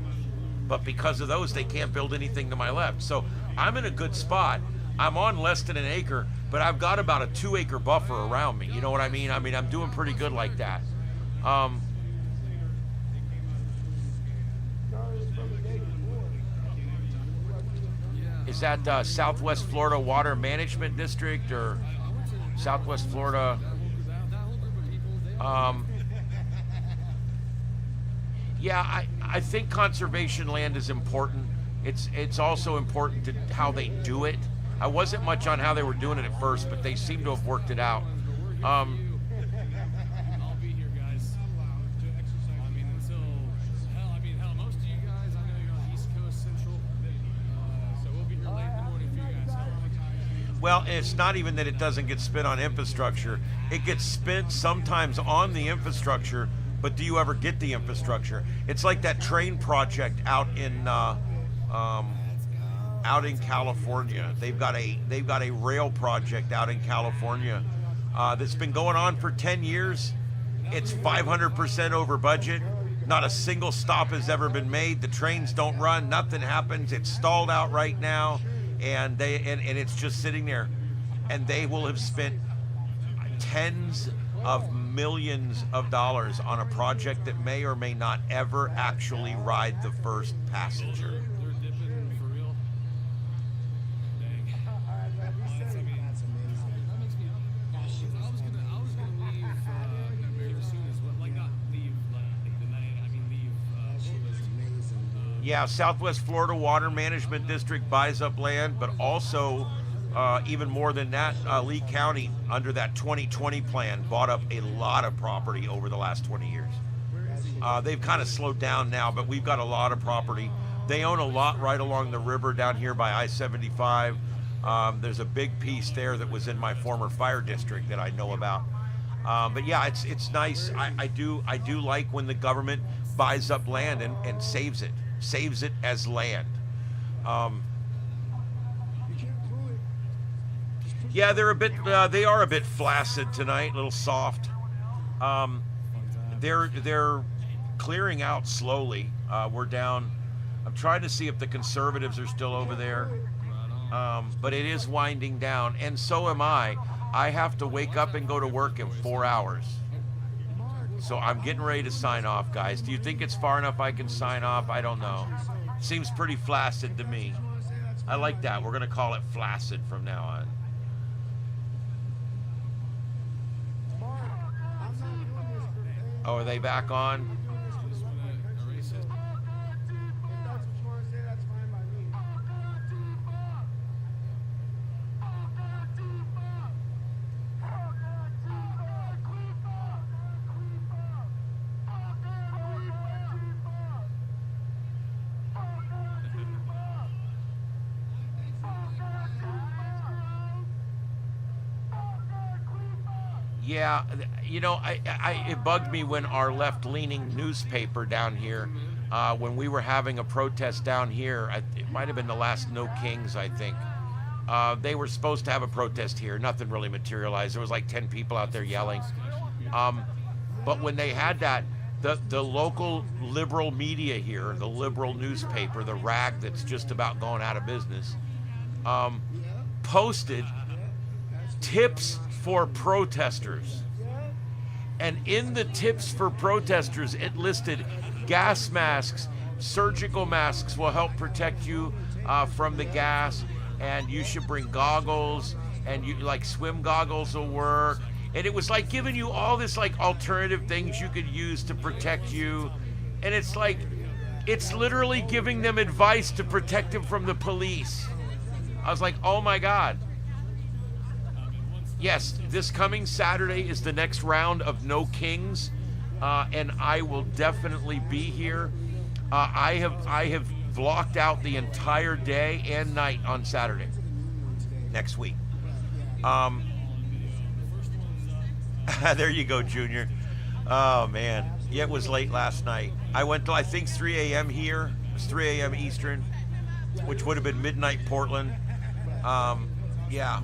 But because of those, they can't build anything to my left. So I'm in a good spot. I'm on less than an acre, but I've got about a 2 acre buffer around me. You know what I mean? I mean, I'm doing pretty good like that. Is that Southwest Florida Water Management District or Southwest Florida? Yeah, I think conservation land is important. It's also important to how they do it. I wasn't much on how they were doing it at first, but they seem to have worked it out. I'll be here, guys. I mean, until hell, most of you guys, I know you're on the East Coast Central, so we'll be here late in the morning for you guys. Well, it's not even that it doesn't get spent on infrastructure. It gets spent sometimes on the infrastructure, but do you ever get the infrastructure? It's like that train project out in California. They've got a rail project out in California that's been going on for 10 years. It's 500% over budget. Not a single stop has ever been made. The trains don't run. Nothing happens. It's stalled out right now, and it's just sitting there. And they will have spent tens of millions of dollars on a project that may or may not ever actually ride the first passenger. They're dipping for real. Dang. That's amazing. That makes me. I was gonna leave very soon as well. Like not leave like the night. I mean leave. Yeah, Southwest Florida Water Management District buys up land, but also even more than that, Lee County, under that 2020 plan, bought up a lot of property over the last 20 years. They've kind of slowed down now, but we've got a lot of property. They own a lot right along the river down here by I-75. There's a big piece there that was in my former fire district that I know about. But yeah, it's nice. I do like when the government buys up land and saves it as land. Yeah, they are a bit flaccid tonight, a little soft. They're clearing out slowly. We're down. I'm trying to see if the conservatives are still over there, but it is winding down, and so am I. I have to wake up and go to work in 4 hours. So I'm getting ready to sign off, guys. Do you think it's far enough I can sign off? I don't know. Seems pretty flaccid to me. I like that. We're going to call it flaccid from now on. Oh, are they back on? Yeah, you know, it bugged me when our left-leaning newspaper down here, when we were having a protest down here, it might have been the last No Kings, I think. They were supposed to have a protest here. Nothing really materialized. There was like 10 people out there yelling. But when they had that, the local liberal media here, the liberal newspaper, the rag that's just about going out of business, posted tips for protesters. And in the tips for protesters, it listed gas masks, surgical masks will help protect you from the gas, and you should bring goggles, and you like swim goggles will work. And it was like giving you all this like alternative things you could use to protect you. And it's like, it's literally giving them advice to protect them from the police. I was like, oh my God. yes, this coming Saturday is the next round of No Kings, and I will definitely be here. I have blocked out the entire day and night on Saturday next week. There you go, Junior. Oh man, yeah, it was late last night. I went till I think 3 a.m. here. It was 3 a.m. Eastern, which would have been midnight Portland. Yeah.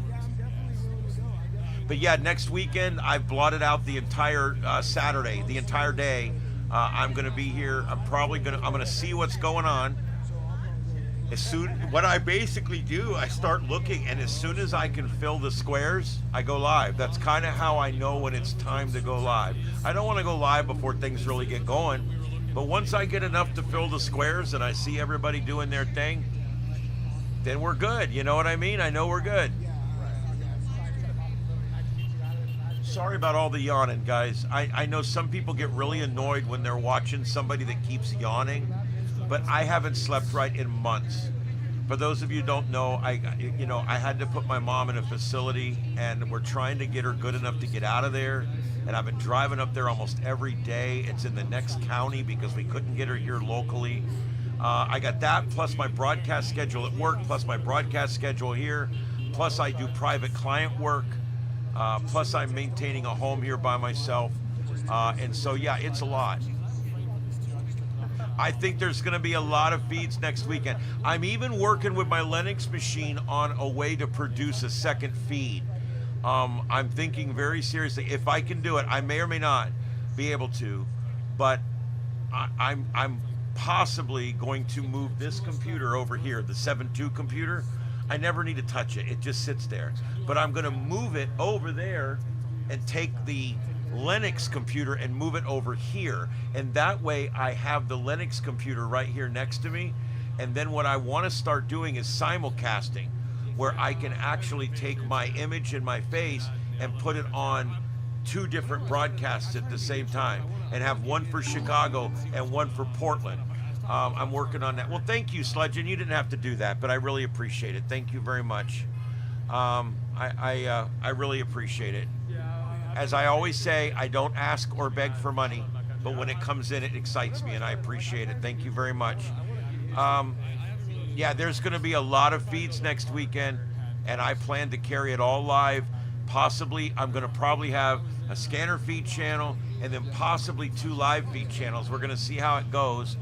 But yeah, next weekend I've blotted out the entire Saturday, the entire day. I'm gonna be here. I'm gonna see what's going on. What I basically do, I start looking, and as soon as I can fill the squares, I go live. That's kind of how I know when it's time to go live. I don't want to go live before things really get going, but once I get enough to fill the squares and I see everybody doing their thing, then we're good. You know what I mean? I know we're good. Sorry about all the yawning, guys. I know some people get really annoyed when they're watching somebody that keeps yawning, but I haven't slept right in months. For those of you who don't know, I had to put my mom in a facility, and we're trying to get her good enough to get out of there. And I've been driving up there almost every day. It's in the next county because we couldn't get her here locally. I got that, plus my broadcast schedule at work, plus my broadcast schedule here, plus I do private client work, plus I'm maintaining a home here by myself. And so, yeah, it's a lot. I think there's going to be a lot of feeds next weekend. I'm even working with my Linux machine on a way to produce a second feed. I'm thinking very seriously, if I can do it, I may or may not be able to, but I'm possibly going to move this computer over here, the 7.2 computer. I never need to touch it. It just sits there. But I'm going to move it over there and take the Linux computer and move it over here, and that way I have the Linux computer right here next to me. And then what I want to start doing is simulcasting, where I can actually take my image and my face and put it on 2 different broadcasts at the same time, and have one for Chicago and one for Portland. I'm working on that. Well, thank you, Sledgen. You didn't have to do that, but I really appreciate it. Thank you very much. I really appreciate it. As I always say, I don't ask or beg for money, but when it comes in, it excites me, and I appreciate it. Thank you very much. Yeah, there's going to be a lot of feeds next weekend, and I plan to carry it all live. Possibly, I'm going to probably have a scanner feed channel, and then possibly 2 live feed channels. We're going to see how it goes.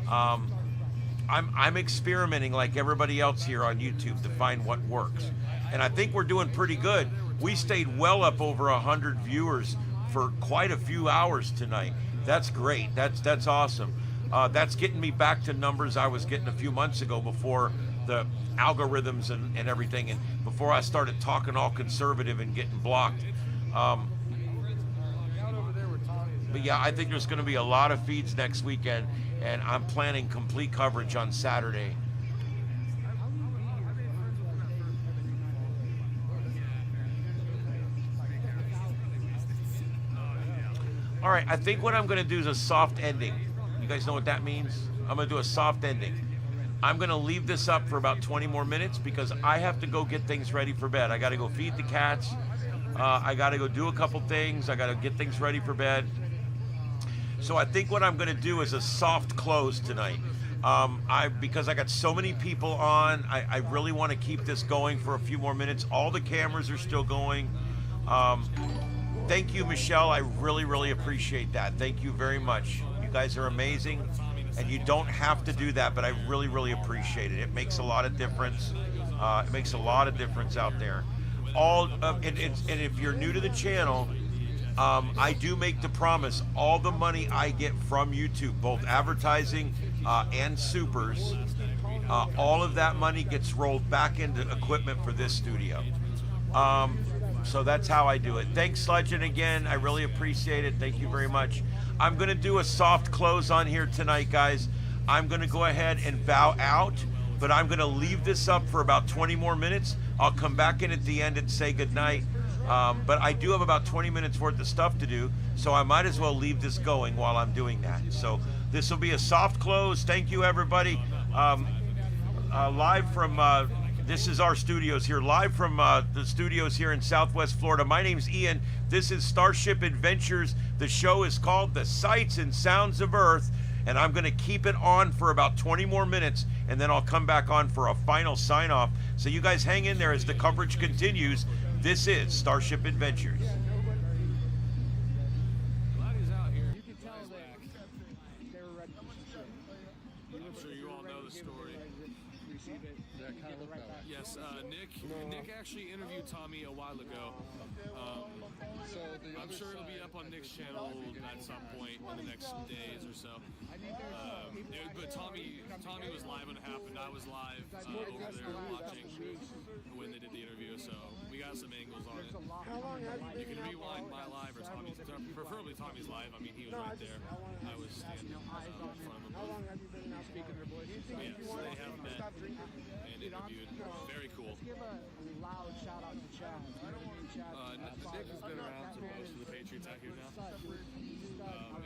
I'm experimenting like everybody else here on YouTube to find what works, and I think we're doing pretty good. We stayed well up over 100 viewers for quite a few hours tonight. That's great. That's awesome. That's getting me back to numbers I was getting a few months ago before the algorithms and everything, and before I started talking all conservative and getting blocked. But yeah, I think there's going to be a lot of feeds next weekend, and I'm planning complete coverage on Saturday. All right, I think what I'm going to do is a soft ending. You guys know what that means? I'm going to do a soft ending. I'm going to leave this up for about 20 more minutes because I have to go get things ready for bed. I got to go feed the cats. I got to go do a couple things. I got to get things ready for bed. So I think what I'm going to do is a soft close tonight. Because I got so many people on, I really want to keep this going for a few more minutes. All the cameras are still going. Thank you, Michelle. I really, really appreciate that. Thank you very much. You guys are amazing, and you don't have to do that, but I really, really appreciate it. It makes a lot of difference. It makes a lot of difference out there. And if you're new to the channel, I do make the promise, all the money I get from YouTube, both advertising and supers, all of that money gets rolled back into equipment for this studio. So that's how I do it. Thanks, Sledgen, again. I really appreciate it. Thank you very much. I'm going to do a soft close on here tonight, guys. I'm going to go ahead and bow out, but I'm going to leave this up for about 20 more minutes. I'll come back in at the end and say goodnight. But I do have about 20 minutes worth of stuff to do, so I might as well leave this going while I'm doing that. So this will be a soft close. Thank you, everybody. Live from This is our studios here, live from the studios here in Southwest Florida. My name's Ian. This is Starship Adventures. The show is called The Sights and Sounds of Earth, and I'm going to keep it on for about 20 more minutes, and then I'll come back on for a final sign-off. So you guys hang in there as the coverage continues. This is Starship Adventures. Glad he's out here. You can tell they were ready for shit. I'm sure you all know the story. Yes, Nick actually interviewed Tommy a while ago. I'm sure it'll be up on Nick's channel at some point in the next days or so. But Tommy was live when it happened. I was live over there watching when they did the interview, so we got some angles on it. You can rewind my live or Tommy's, preferably Tommy's live. I mean, he was right there. I was standing in front of him. How long have you been out speaking their voice? Yes, they have met and interviewed. Very cool. Let's give a loud shout out to Chad. Nick has been around to most of the Patriots out here now.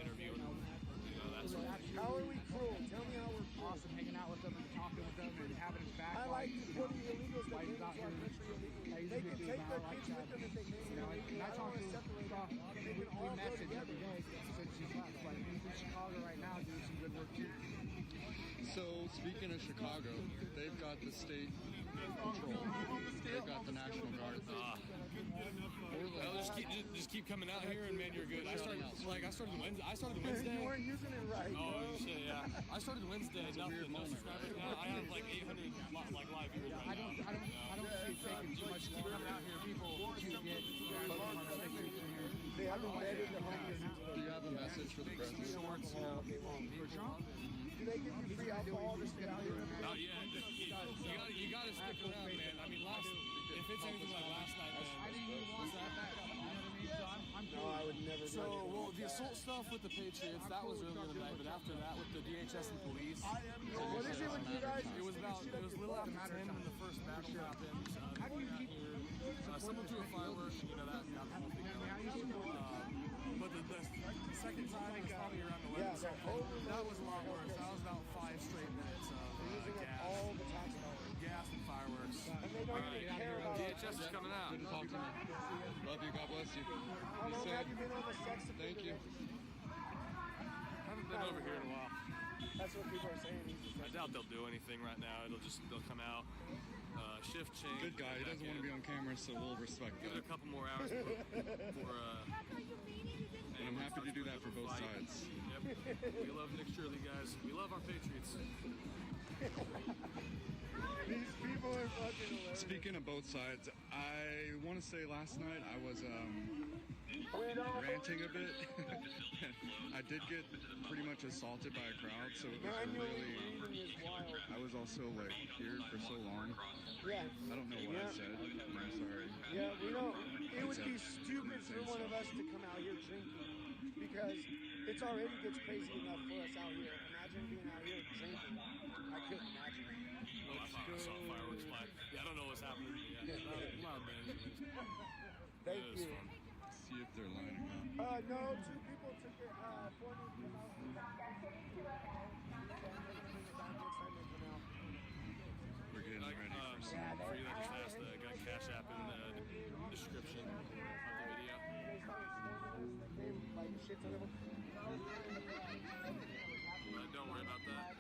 Interviewing, that sort of thing. How are we cool? Tell me how we're awesome hanging out with them and talking with them and having his back. I like putting the illegals that came into our country illegally. They can take their kids with them if they can. And I talk to stuff. We message every day since she's left. Like he's in Chicago right now doing some good work too. So speaking of Chicago, they've got the state patrol. They've got the National Guard. Well, just keep coming out here, and man, you're good. I started Wednesday. You weren't using it right. Oh shit, yeah. I started Wednesday. Nothing. No subscribers. Now I have like 800 live viewers right now. I don't see it taking too much to come out here. People to get they haven't vetted the homeless. Do you have a message for the president? For Trump? Do they give you free alcohol to get out here? Not yet. You gotta stick around, man. I mean, if it's anything like last night, man. I didn't even want that back. You know what I mean? So no, I would never. So, well, the assault stuff with the Patriots, that was earlier tonight, but after that, with the DHS and police. What is it with you guys? It was a little after 10 when the first battle happened. How do you keep someone threw a firework, that got the whole thing going. But the second time was probably around 11 seconds. That was a lot worse. That was about 5 straight minutes of gas and fireworks. And they don't even care about DHS is coming out. Good to talk to you. Love you. God bless you. How long have you been on the sex offender? Thank you. Haven't been over here in a while. That's what people are saying. I doubt they'll do anything right now. They'll come out. Shift change. Good guy. He doesn't want to be on camera, so we'll respect Give that. it a couple more hours And I'm happy to do that for both sides. Yep. We love Nick Shirley, guys. We love our Patriots. These people are fucking hilarious. Speaking of both sides, I want to say last night I was ranting a bit. I did get pretty much assaulted by a crowd, so it was really. I was also here for so long. Yeah. I don't know what I said. I'm sorry. Yeah, we don't. It would be stupid for one of us to come out here drinking because it's already gets crazy enough for us out here. Imagine being out here drinking. I couldn't imagine. I saw fireworks fly. Yeah, I don't know what's happening. Yeah, loud band. Thank you. Fun. See if they're lining up. No, 2 people took it for me. We're getting ready for some. For you that just asked, got Cash App in the description of the video. Don't worry about that.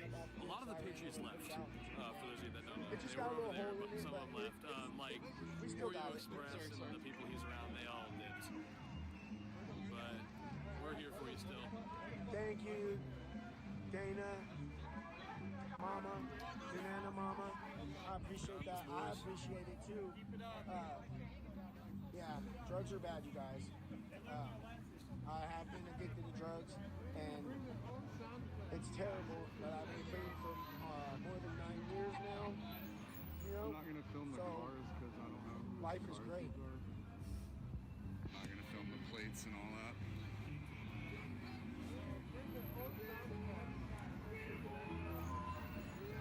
A lot of the Patriots left. For those of you that don't know, they were over there, but some of them left. Like Oreo Express and the people he's around, they all did. But we're here for you still. Thank you, Dana, Mama, Banana Mama. I appreciate that. I appreciate it too. Yeah, drugs are bad, you guys. I have been addicted to drugs, and it's terrible. But I've been clean for more than 9 years now. You know? I'm not gonna film the cars because I don't know. Life is great. I'm not gonna film the plates and all that.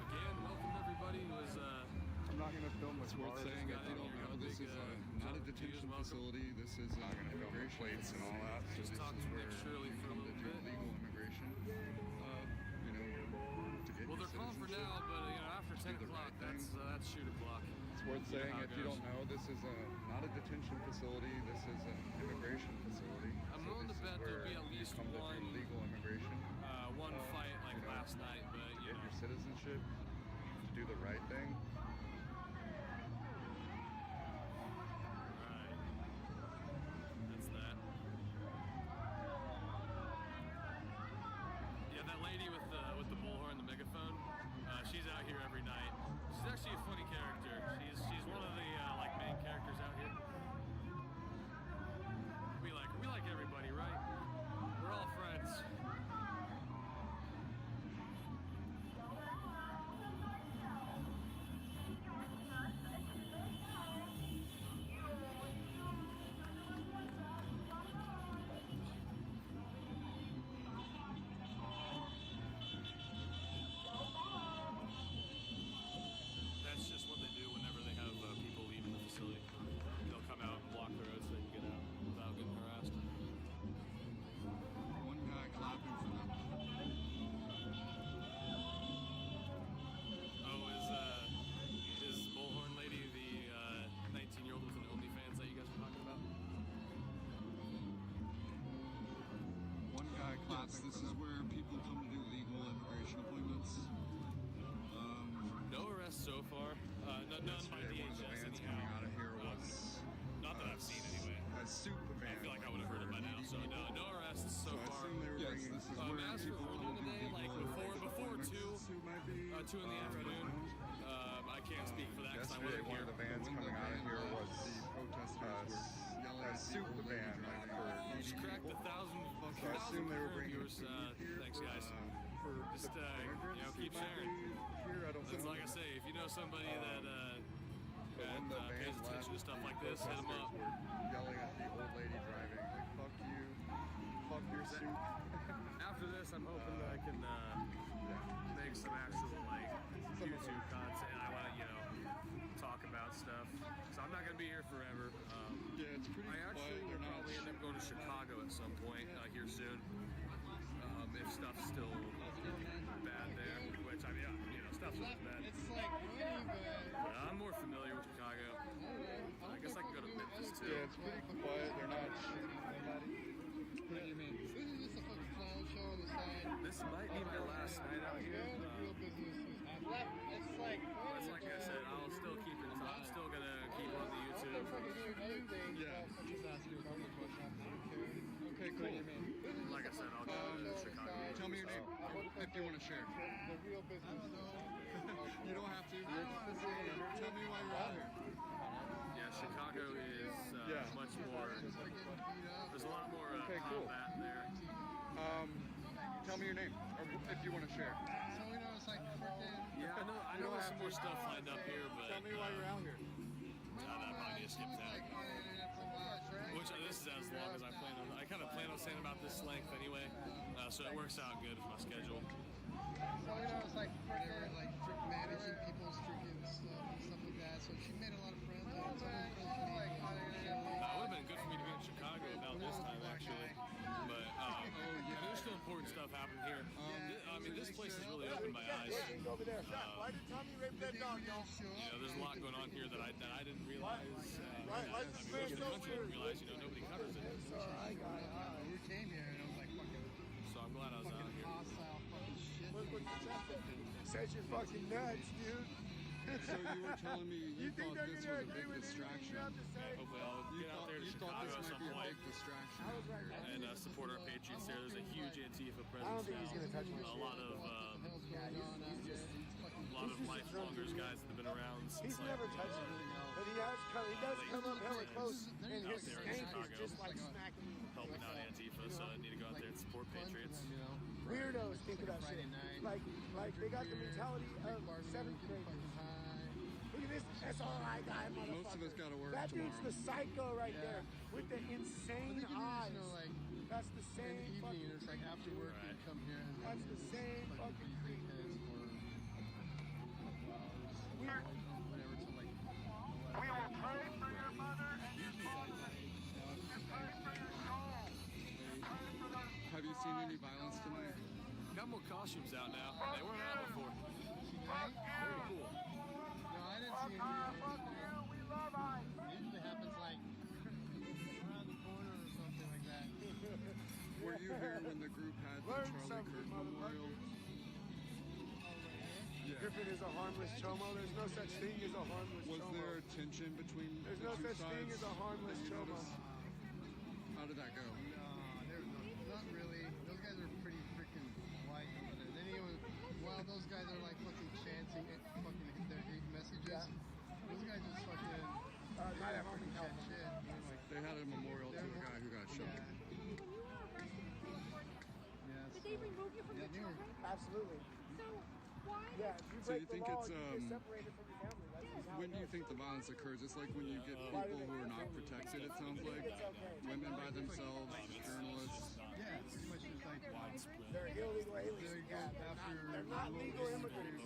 Again, welcome everybody. I'm not gonna film the cars. Saying if you don't know, this is not a detention facility. This is not gonna film the plates and all that. So this is where you come to do legal immigration. To get Well, they're calling for now, but after 10 do 10 the o'clock. right thing. That's shoot o'clock. It's worth You know saying, how it if you goes. don't know, this is not a detention facility. This is an immigration facility. I'm So willing this to is bet there'll where be at you least come to do one legal immigration. one fight like you know, last night, but you get know. your citizenship, to do the right thing. Alright. That's that. Yeah, that lady with the bullhorn, the megaphone, she's out here every night. She's actually a funny character. She's one of the like main characters out here. We like everybody, right? We're all friends. That's just what they do whenever they have people leaving the facility. They'll come out and block the road so they can get out without getting harassed. One guy clapping for them. Oh, is Bullhorn Lady the 19-year-old with an OnlyFans that you guys were talking about? One guy clapping. Yes, this is where people come to do legal immigration appointments. No arrests so far. None by Yesterday, one of the DHS vans coming anyhow. out of here was Not that I've seen anyway. a soup van. I feel like I would have heard it by now. So no arrests so I far. assume they were bringing. This is where As for people earlier in come the to do day, like legal before appointments. 2 in the afternoon, I can't speak for that because I Yesterday, wasn't one here. of the vans coming out of here was the protesters were yelling a at the soup old lady van driving. for Just cracked 1,000 So I assume they were concurrent bringing viewers. Thanks, guys. for Just the immigrants you know, keep who might sharing. be Here, I don't It's know. like I say, if you know somebody that But when the pays van attention left, to stuff the like this, hit them protesters up. were yelling at the old lady driving, like, fuck you, fuck your soup. After this, I'm hoping that I can make some actual like YouTube content. I want to, you know, talk about stuff. So I'm not gonna be here forever. Yeah, it's pretty I actually quiet. will They're not probably end up going to Chicago at some point here soon. If stuff's still bad there, which I mean, yeah, you know, stuff's always bad. It's like funny, but I'm more familiar with Chicago. I guess I can go to Memphis too. Yeah, it's pretty quiet. They're not shooting anybody. what do you mean? This is just a fucking clown show on the side. This might be my last night out here. The real business is happening. It's like It's like I said, I'll still keep it. I'm still gonna keep on the YouTube. Yeah. Just ask you a couple questions. Okay, cool. Like I said, I'll go to Chicago. Tell me your name, if you want to share. The real business. You don't have to. Tell me why you're out here. Yeah, Chicago is much more. There's a lot more Okay, cool. combat there. Tell me your name, or if you want to share. So we know it's like freaking. Yeah, I know there's some more stuff lined up here, but Tell me why you're out here. that might be skipped out. Which this is as long as I plan on. I kind of plan on staying about this length anyway, so it works out good with my schedule. So we know it's like freaking like managing people's freaking stuff and stuff like that. So she made a lot of friends. And some of her friends It would have been good for me to be in Chicago about this time, actually. But there's still important stuff happening here. I mean, this place has really opened my eyes. Why did Tommy rape that dog, y'all? You know, there's a lot going on here that I didn't realize. Most of the country didn't realize. You know, nobody covers it. We came here and I was like, fucking. So I'm glad I was out here. Hostile fucking shit. Look what you said you're fucking nuts, dude. So you were telling me you thought this was a big distraction. Hopefully I'll get out there to You thought Chicago at this some might be a point big distraction. and support our patriots there. There's a huge Antifa I don't think he's presence gonna touch now. me. A lot of lifelongers, guys that have been around since He's never touched me, but he does come up hella close, and his there in stank Chicago. is just like smacking me. helping out Antifa, so I need to go out there and support patriots. Weirdos think of that shit. Like they got the mentality of seventh graders. Look at this SRI guy, motherfucker. Most of us gotta work That dude's tomorrow. the psycho right there with the insane eyes. That's the same in the fucking. evening, it's like after work, you come here and That's the same fucking creep. whatever to like. We will pray for your mother and your father. And pray for your soul. Pray for those. Have you seen any violence tonight? Got more costumes out now. They weren't out before. Very cool. No, I didn't see anything. We love ICE. It usually happens like around the corner or something like that. Were you here when the group had the Charlie Kirk Memorial? Yeah. Griffin is a harmless chomo. There's no such thing as a harmless chomo. Was there tension between There's the no two such sides? thing as a harmless Did you chomo. notice? How did that go? No, not really. Those guys are pretty freaking white over there. Then he was, while those guys are like fucking chanting it, fucking their hate messages. Those guys just fucking not at home in chat shit. They had a memorial to a guy who got shot. Did they remove you from your children? Absolutely. So why? Yeah, if you So break you the think law, it's, you get separated from your family. That's just how When it do you goes. think the violence occurs? It's like when you get people who are not protected, it sounds like. Women by themselves, journalists. Yeah, pretty much just like They're illegal aliens. They're They're not legal immigrants.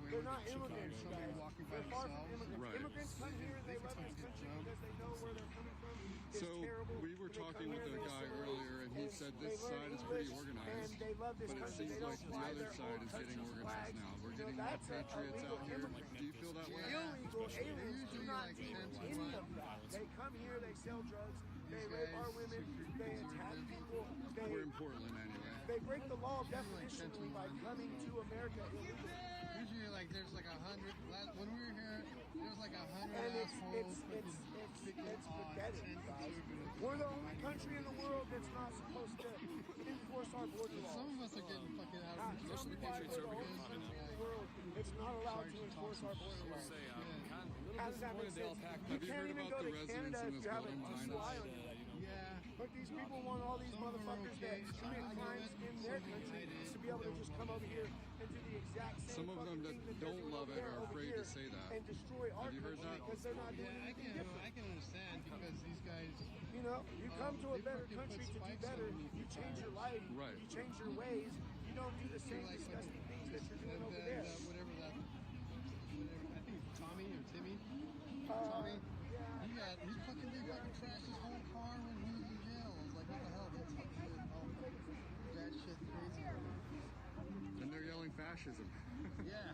They're not immigrants, guys. They're far from immigrants. Right. Immigrants come here, they love this country because they know where they're coming from. It's So terrible. we were They talking come with here, a they guy serve, earlier, and he said this they learn side is pretty English, organized. and they love this But it country. seems They like don't the fly other their side own is getting country's organized flags. now. We're You know, getting more that's a patriots legal out here. immigrant. Do you feel that way? Illegal aliens do usually not like do 10 to any 1. of that. They come here, they sell drugs, they These rape our guys, women, super they attack conservative. people, We're in Portland anyway. they break the law definitionally by coming to America illegally. Usually, like, there's like 100. When we were here, there's like 100 And assholes. it's pathetic, guys. We're the only country in the world that's not supposed to enforce our border laws. Some of us are getting fucking out of Most of the Patriots are only country in the world that's not allowed to enforce our border laws. How does that make sense? You can't even go to Canada if you have a diesel island. Yeah. But these people want all these motherfuckers that commit crimes in their country to be able to just come over here and do the exact same Some of them that don't love it are afraid to say that. and destroy our Have you heard country that? because they're not doing anything different. I can understand because these guys. You know, you come to a better country to do better. You change your life. Right. You change your ways. You don't do the same disgusting things that you're doing over there. Whatever, I think it's Tommy or Timmy. Tommy. He fucking trashed his whole car when he was in jail. I was like, what the hell? That's fucking that shit crazy. And they're yelling fascism. Yeah.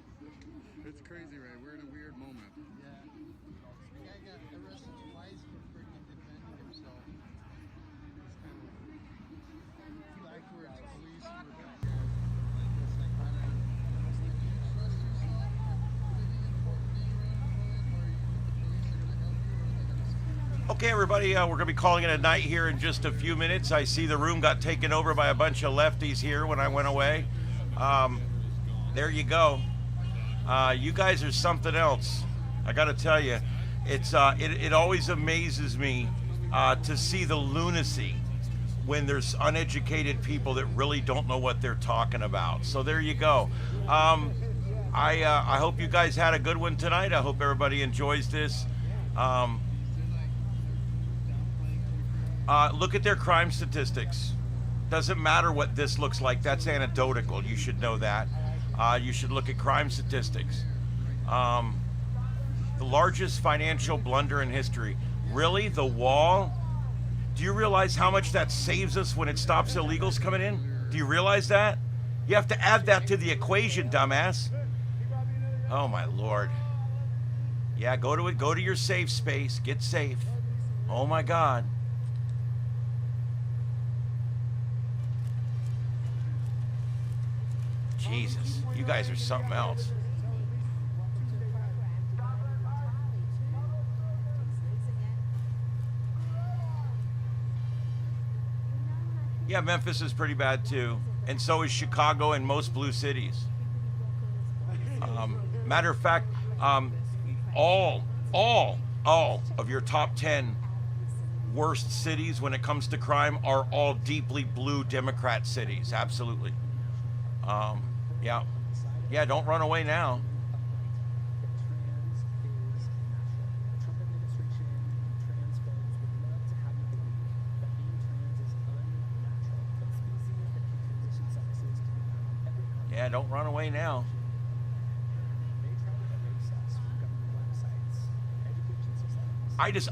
It's crazy, right? We're in a weird moment. Yeah. The guy got arrested twice for freaking defending himself. It's kind of backwards police were back there. It's like, I don't know. Do you trust yourself living in Fort being around the police, or the police are going to help you, or are they going to screw you? Okay, everybody, we're going to be calling it a night here in just a few minutes. I see the room got taken over by a bunch of lefties here when I went away. There you go. You guys are something else. I got to tell you, it always amazes me to see the lunacy when there's uneducated people that really don't know what they're talking about. So there you go. I hope you guys had a good one tonight. I hope everybody enjoys this. Look at their crime statistics. Doesn't matter what this looks like. That's anecdotal. You should know that. You should look at crime statistics. The largest financial blunder in history. Really? The wall? Do you realize how much that saves us when it stops illegals coming in? Do you realize that? You have to add that to the equation, dumbass. Oh my Lord. Yeah, go to your safe space. Get safe. Oh my God. Jesus, you guys are something else. Yeah, Memphis is pretty bad too, and so is Chicago and most blue cities. Matter of fact, all of your top 10 worst cities when it comes to crime are all deeply blue Democrat cities. Absolutely. Yeah, don't run away now. Yeah, don't run away now.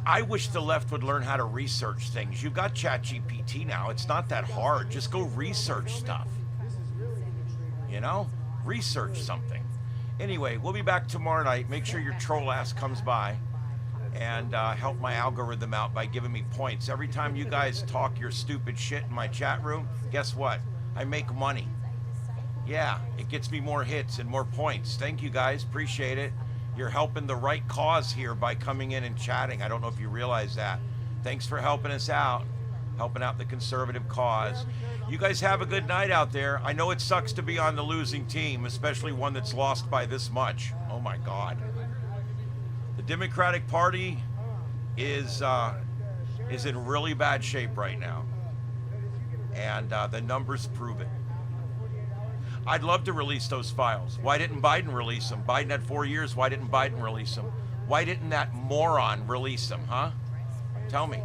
I wish the left would learn how to research things. You've got ChatGPT now. It's not that hard. Just go research stuff. You know? Research something. Anyway, we'll be back tomorrow night. Make sure your troll ass comes by and help my algorithm out by giving me points. Every time you guys talk your stupid shit in my chat room, guess what? I make money. Yeah, it gets me more hits and more points. Thank you guys, appreciate it. You're helping the right cause here by coming in and chatting. I don't know if you realize that. Thanks for helping us out, helping out the conservative cause. You guys have a good night out there. I know it sucks to be on the losing team, especially one that's lost by this much. Oh my God. The Democratic Party is in really bad shape right now. And the numbers prove it. I'd love to release those files. Why didn't Biden release them? Biden had 4 years. Why didn't Biden release them? Why didn't that moron release them, huh? Tell me.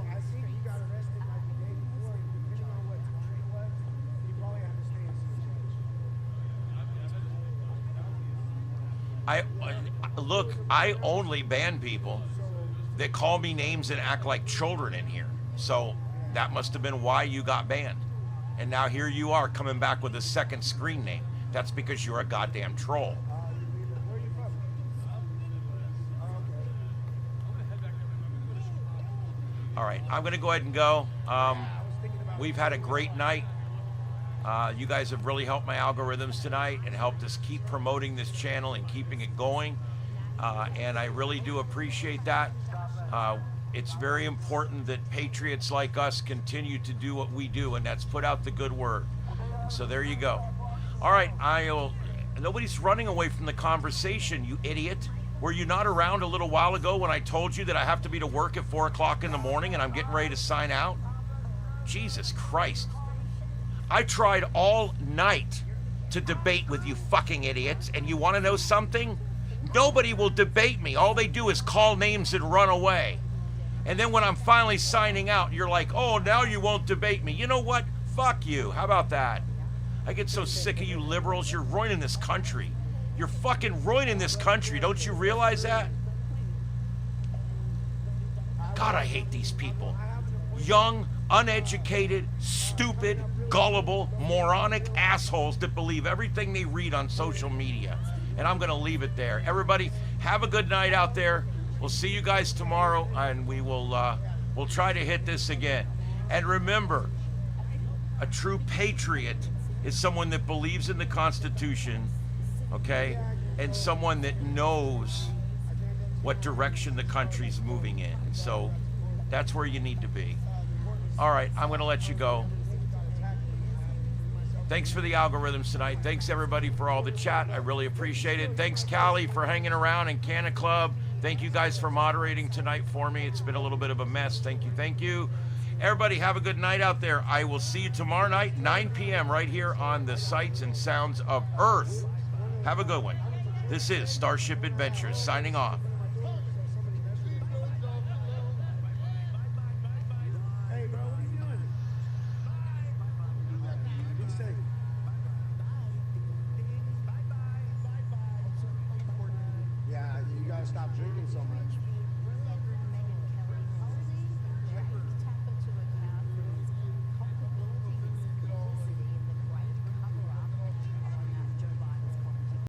Look, I only ban people that call me names and act like children in here. So that must have been why you got banned. And now here you are coming back with a second screen name. That's because you're a goddamn troll. All right, I'm going to go ahead and go. We've had a great night. You guys have really helped my algorithms tonight and helped us keep promoting this channel and keeping it going. And I really do appreciate that. It's very important that patriots like us continue to do what we do, and that's put out the good word. And so there you go. All right, nobody's running away from the conversation, you idiot. Were you not around a little while ago when I told you that I have to be to work at 4 o'clock in the morning and I'm getting ready to sign out? Jesus Christ. I tried all night to debate with you fucking idiots, and you want to know something? Nobody will debate me. All they do is call names and run away. And then when I'm finally signing out, you're like, oh, now you won't debate me. You know what? Fuck you. How about that? I get so sick of you liberals. You're ruining this country. You're fucking ruining this country. Don't you realize that? God, I hate these people. Young, uneducated, stupid, gullible, moronic assholes that believe everything they read on social media. And I'm going to leave it there. Everybody, have a good night out there. We'll see you guys tomorrow, and we'll try to hit this again. And remember, a true patriot is someone that believes in the Constitution, okay, and someone that knows what direction the country's moving in. So that's where you need to be. All right, I'm going to let you go. Thanks for the algorithms tonight. Thanks, everybody, for all the chat. I really appreciate it. Thanks, Callie, for hanging around, and Canna Club. Thank you guys for moderating tonight for me. It's been a little bit of a mess. Thank you. Thank you. Everybody, have a good night out there. I will see you tomorrow night, 9 p.m. right here on the Sights and Sounds of Earth. Have a good one. This is Starship Adventures signing off. Hey, bro, what are you doing? Be safe. Yeah, you gotta stop drinking so much.